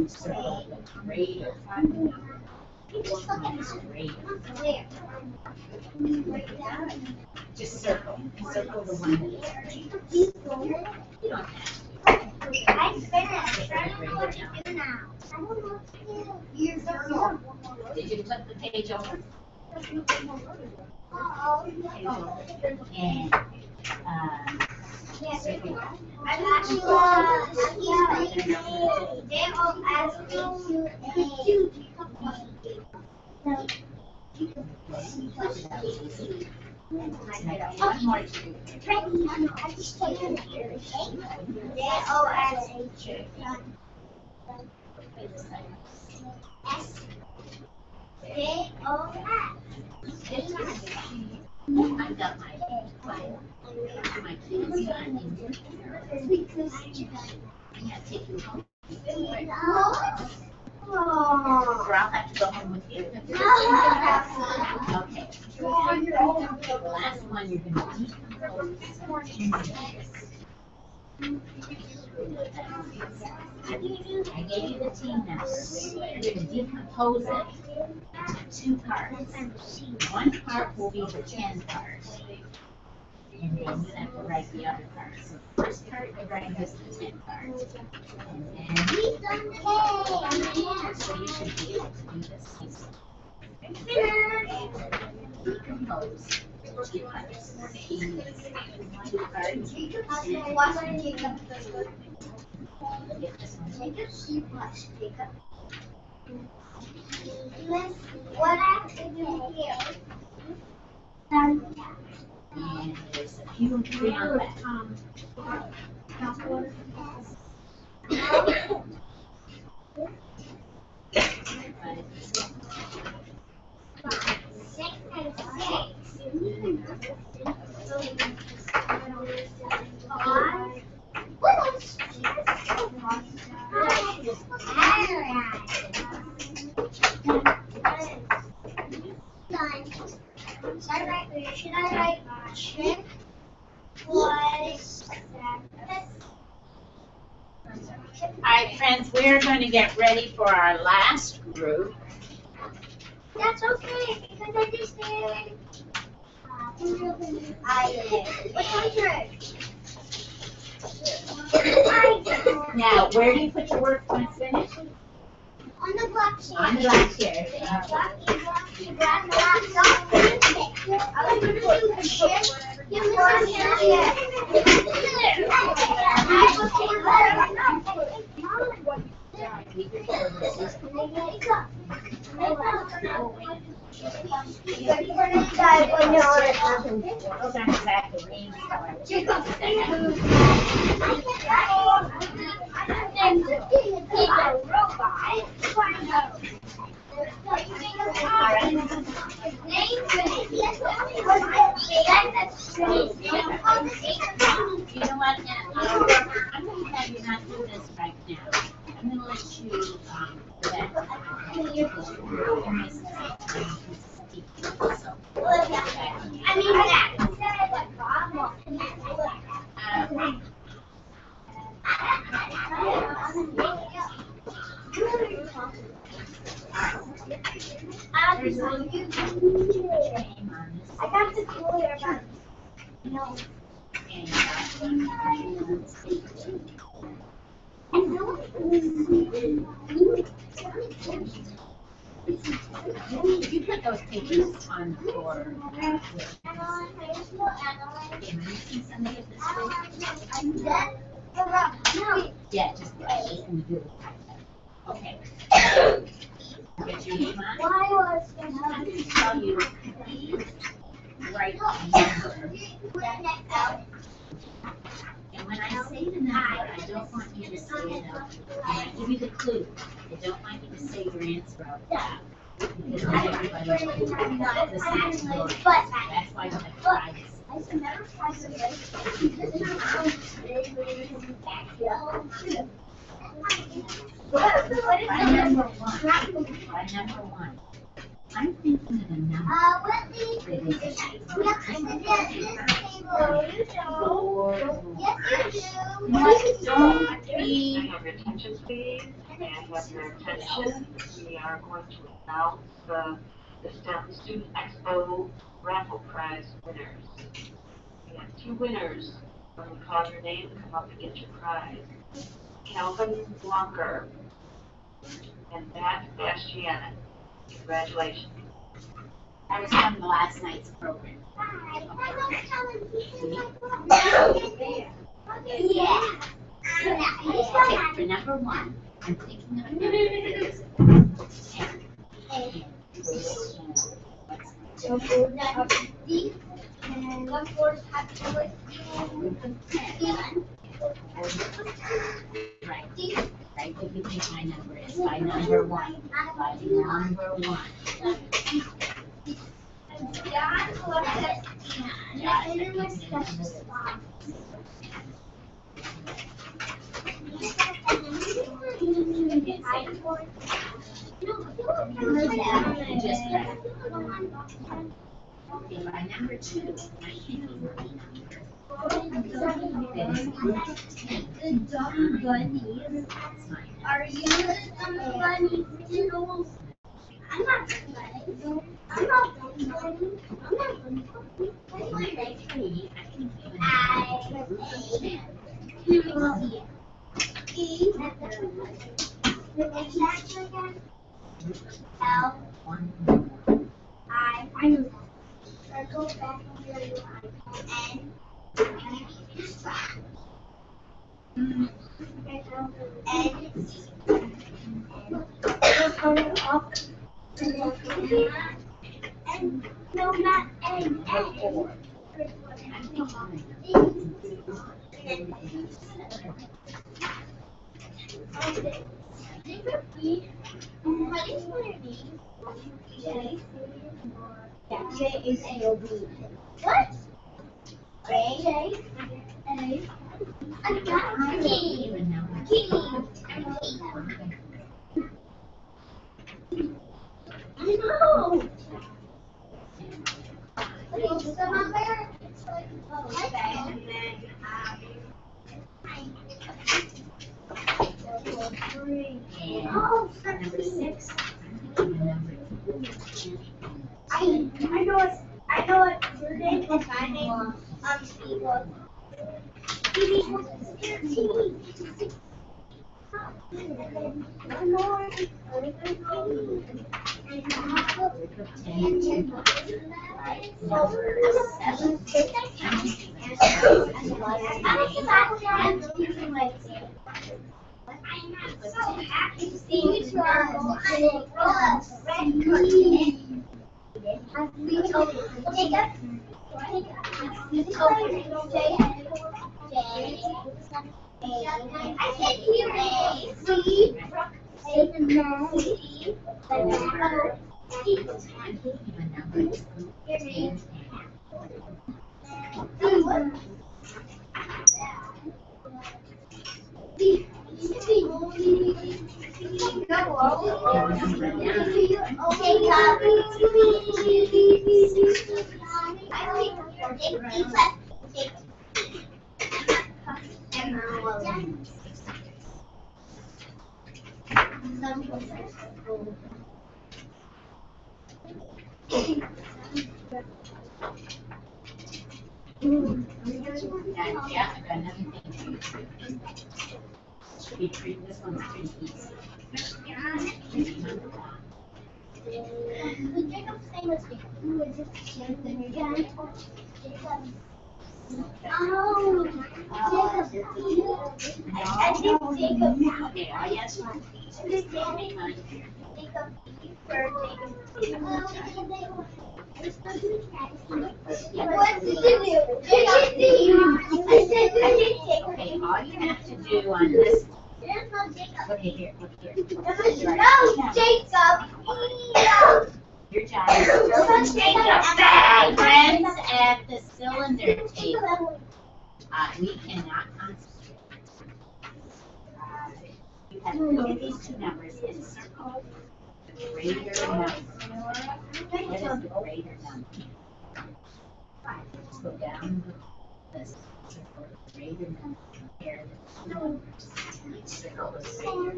Circle the greater. 4 times greater. Just circle the one that is greater. You don't have to. I finished. I don't know what to do now. I don't know what to do. You're circle. Did you flip the page over? And, circle. I'm actually One more to do. I'm just taking it. Josh. S. J-O-S. I've got my kids yeah, take you home. Or I'll have to go home with you. Okay. The last one you're going to I gave you the team numbers. You're going to decompose it into 2 parts. One part will be the 10 part. And then you have to write the other part. So the first part, you write just the 10 part. And then, so you should be able to do this. Decompose 2 parts. 2 parts. What I can do here. And there's a few beyond that. to get ready for our last group. That's okay, because I just did. What time's yours? Now, where do you put your work when it's finished? On the black chair. On the black chair. Black. I was going to do the chair. Give me one chair. Those aren't exactly names, You know what? I'm going to have you not do this right now. I'm going to let you do that. I mean that. I got the cooler, but no. You put those pictures on the floor. Yeah, just gonna do it. Okay. Get your name on. I'm going to tell you right number. And when I say the number, I don't want you to say it out. And I give you the clue. I don't want you to say your answer out loud. Because not everybody listens to your answer. That's why you have to try this. I never tried to make By number one. I'm thinking of a number that is Don't be. I have your attention, please. May I have your attention? We are going to announce the STEM Student Expo raffle prize winners. We have 2 winners. When we call your name, come up and get your prize. Calvin Blunker and Matt Bastian. Congratulations. That was from the last night's program. Yeah. Okay, for number one, I'm thinking of a number that is 10. And 1 4 happy Right. Right, what do you think my number is? By number one. By number one. Okay, by number 2, I think of my number. That is 10. The dumb bunnies. Are you the dumb bunny? I'm not dumb bunny. I'm not dumb bunny. I'm not dumb bunny. By 3, I can give a group of 10. L. I know that. Circle back on your N. And no, not N. J is A-O-B. What? J. A. I got T. T. I know. Okay, so my favorite is like, and then, 3. I know what your name and my name on Steve was. I'm so happy to see you I said your name. Steve. Yeah, I got another thing. Should be pretty, this one's pretty easy. Jacob's famous thing. Who is it? Jacob. Oh, Jacob. I think Jacob. Okay, all yes, Okay, all you have to do on this. Okay, here, look here. No, Jacob. Your job is to friends at the cylinder table. We cannot concentrate. You have to look at these two numbers and circle the greater number. What is the greater number? Just go down the circle the greater number. Compare the two numbers. Each circle is greater.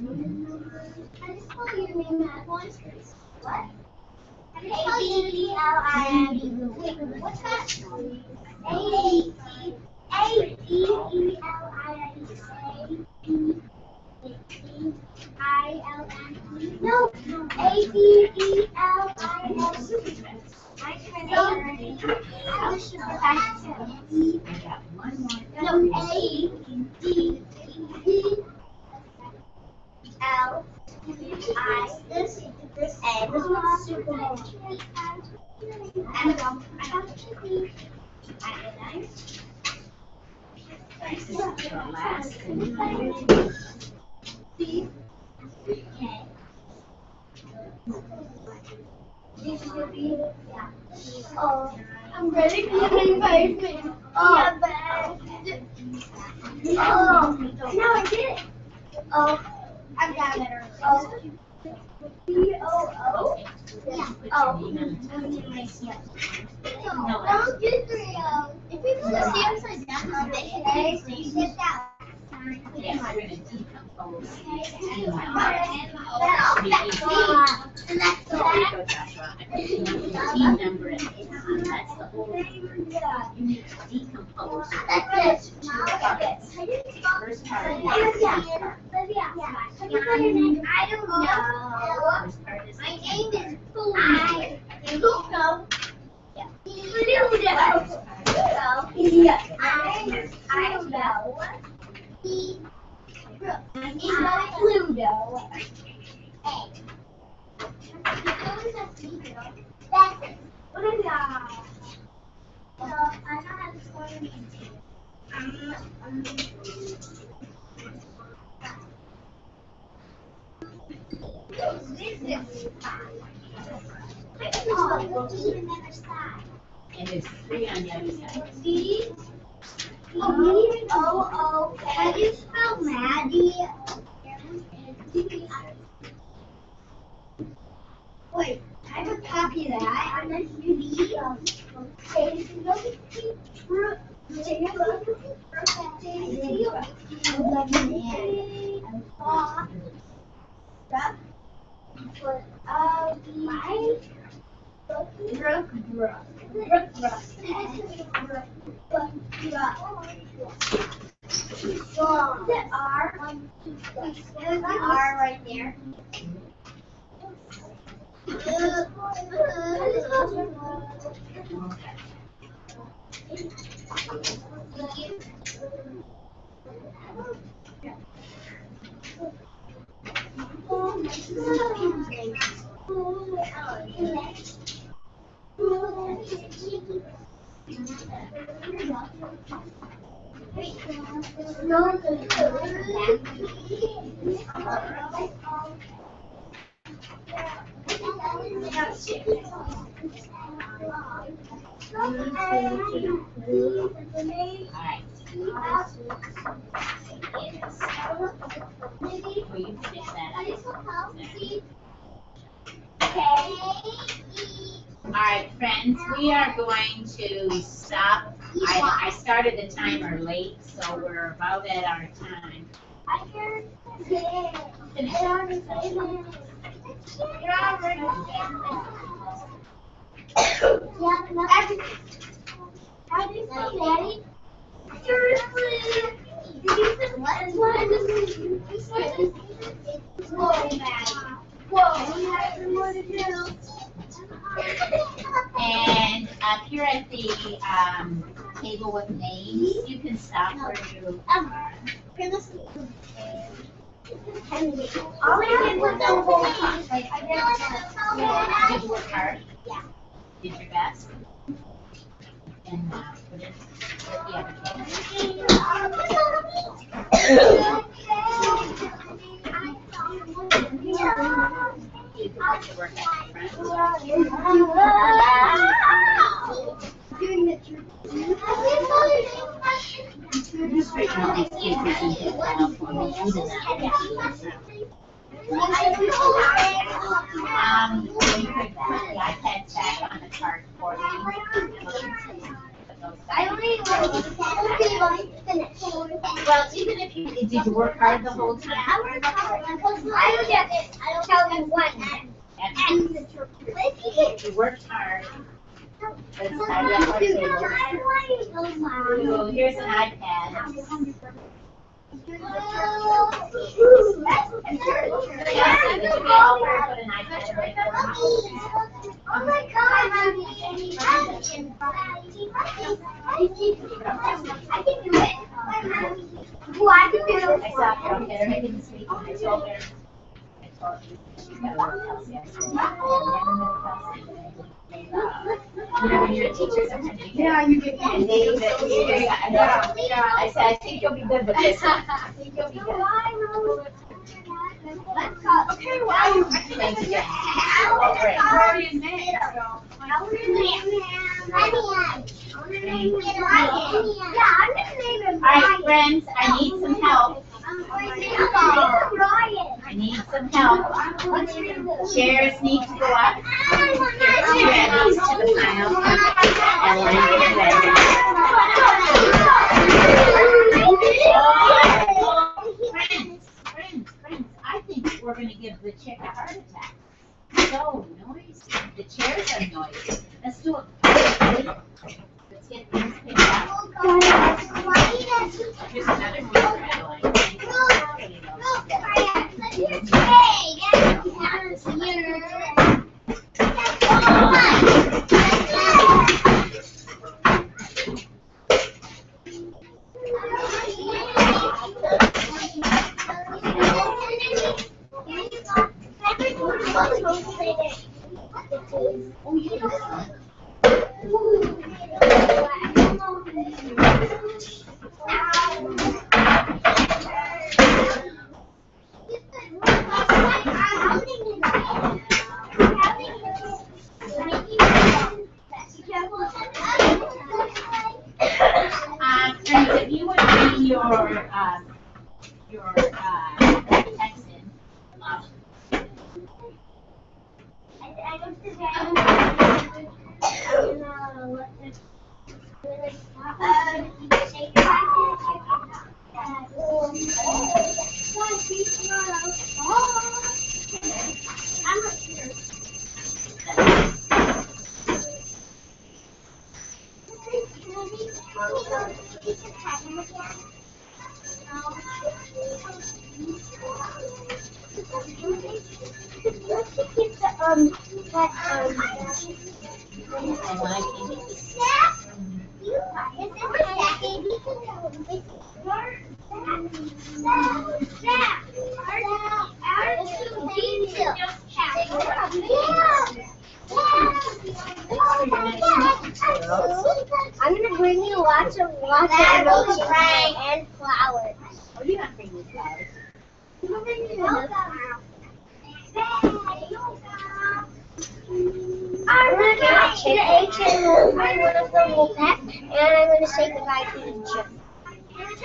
Can I spell your name at once? What? A-D-E-L-I-N-E. Wait, what's that? A-D-E-L-I-N-E. A-D-E-L-I-N-E. No, A-D-E-L-I-N-E. No, A-D-E. L I this and this one's super and This is the last thing. C K. Oh, I'm ready for the basement. Oh, oh, no, I did it. Oh. I've got it. Oh. B-O-O. Yeah. Oh. No, don't do 3 O's. If we put the C upside down, they sit down. Yeah, we're going to decompose. And that's the Go, Joshua. I put the T number in. That's the whole thing. You need to decompose. That's it. First part is I don't know. First part is My name is Pluto. Pluto. Pluto. Yeah. I don't know. It's not Pluto. A. That's it. What is that? So, I don't have to score your name. And there's 3 on the other side. D-O-O. How do you spell Maddie? Wait, I would copy that. And then D. R right there. Alright. Will you finish that? Alright, friends, we are going to stop. I started the timer late, so we're about at our time. How do you say Daddy? Seriously? Did you say what? Whoa, we have some more to do. And up here at the table with names, you can stop where you are. Did you work hard? Yeah. Did your best? And put it with the other You can put your work at the front. Just straighten out these papers and get it out for me. You did not. You could put the iPads back on the card for me. I only Well, even if you did you work hard the whole time? I don't get it. I don't tell them what. You worked hard. Let's start at our table. So here's an iPad. Did you all put an iPad right there? Oh my God! I can do it. Who I can do? I saw her okay, they're making this week. I told her. She's got a lot of else yesterday. When you're a teacher, sometimes you get, you get and they, I said, I think you'll be good with this. I think you'll be good. Okay, wow. Thank you. Alright, friends, I need some help. I need some help. Chairs need to go up. Chair needs to the pile. And we're going to get ready. Friends, I think we're going to give the chick a heart attack. So noisy. The chairs are noisy. Let's do it. Let's get things picked up. Here's another one. Friends, if you would bring your text in. Let's get the snack. Is this a snack, baby? I'm gonna bring you lots of milk and flowers. Oh, you're not bringing flowers. I'm gonna bring you milk. I'm gonna get the eggs and one of them will pack, and I'm gonna say goodbye to the chip. You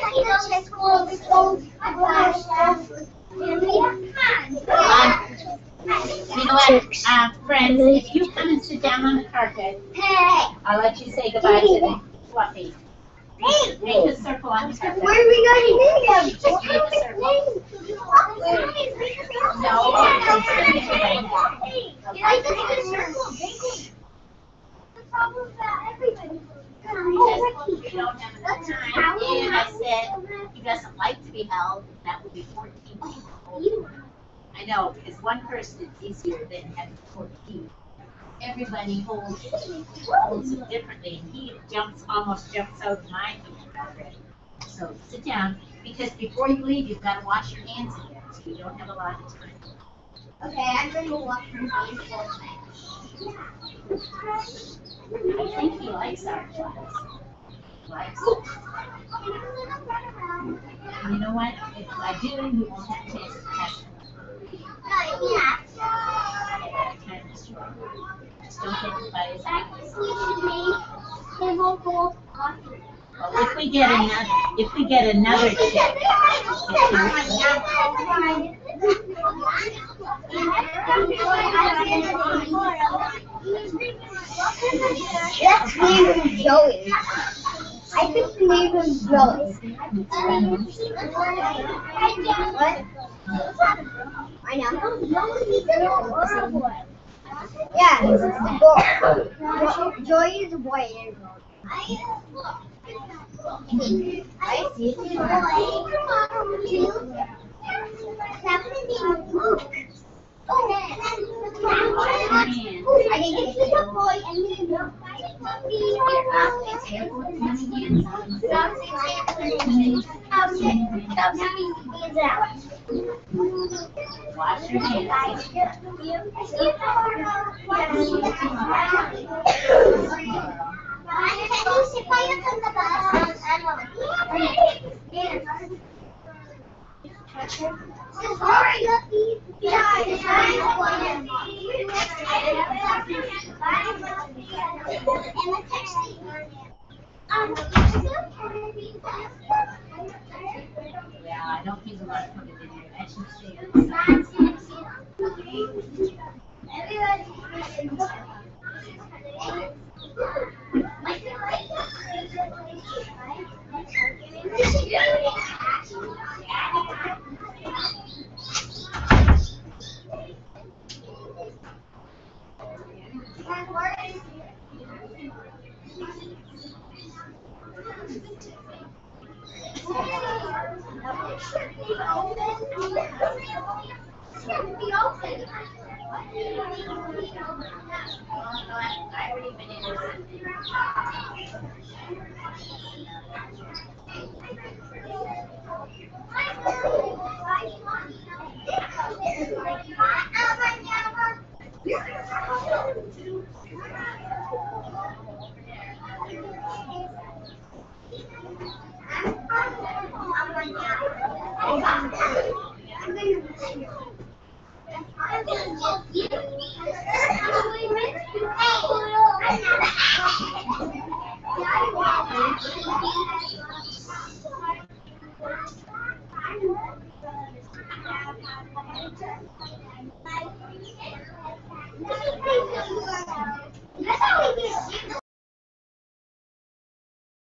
know what, friends, if you come and sit down on the carpet, I'll let you say goodbye to the Fluffy. Make a circle on the carpet. Where are we going to Just make a circle. No, it's right now. Because you don't have enough time, and I said, he doesn't like to be held, that would be 14 people. I know, because one person is easier than having 14. Everybody holds it differently, and he almost jumps out of my hand already. So sit down, because before you leave, you've got to wash your hands again, so you don't have a lot of time. Okay, I'm going to wash my hands. I think he likes our class. Likes it. And you know what? If I do, you won't have to taste the passion. Just don't get it by his eyes. Well, if we get another chip, Let's name him Joey. I think the name him Joey. What? I know. Yeah, Joey is a boy. I see it. I think it's a boy and wash your hands. Yeah, I don't think we want to put it in here. That should stay on the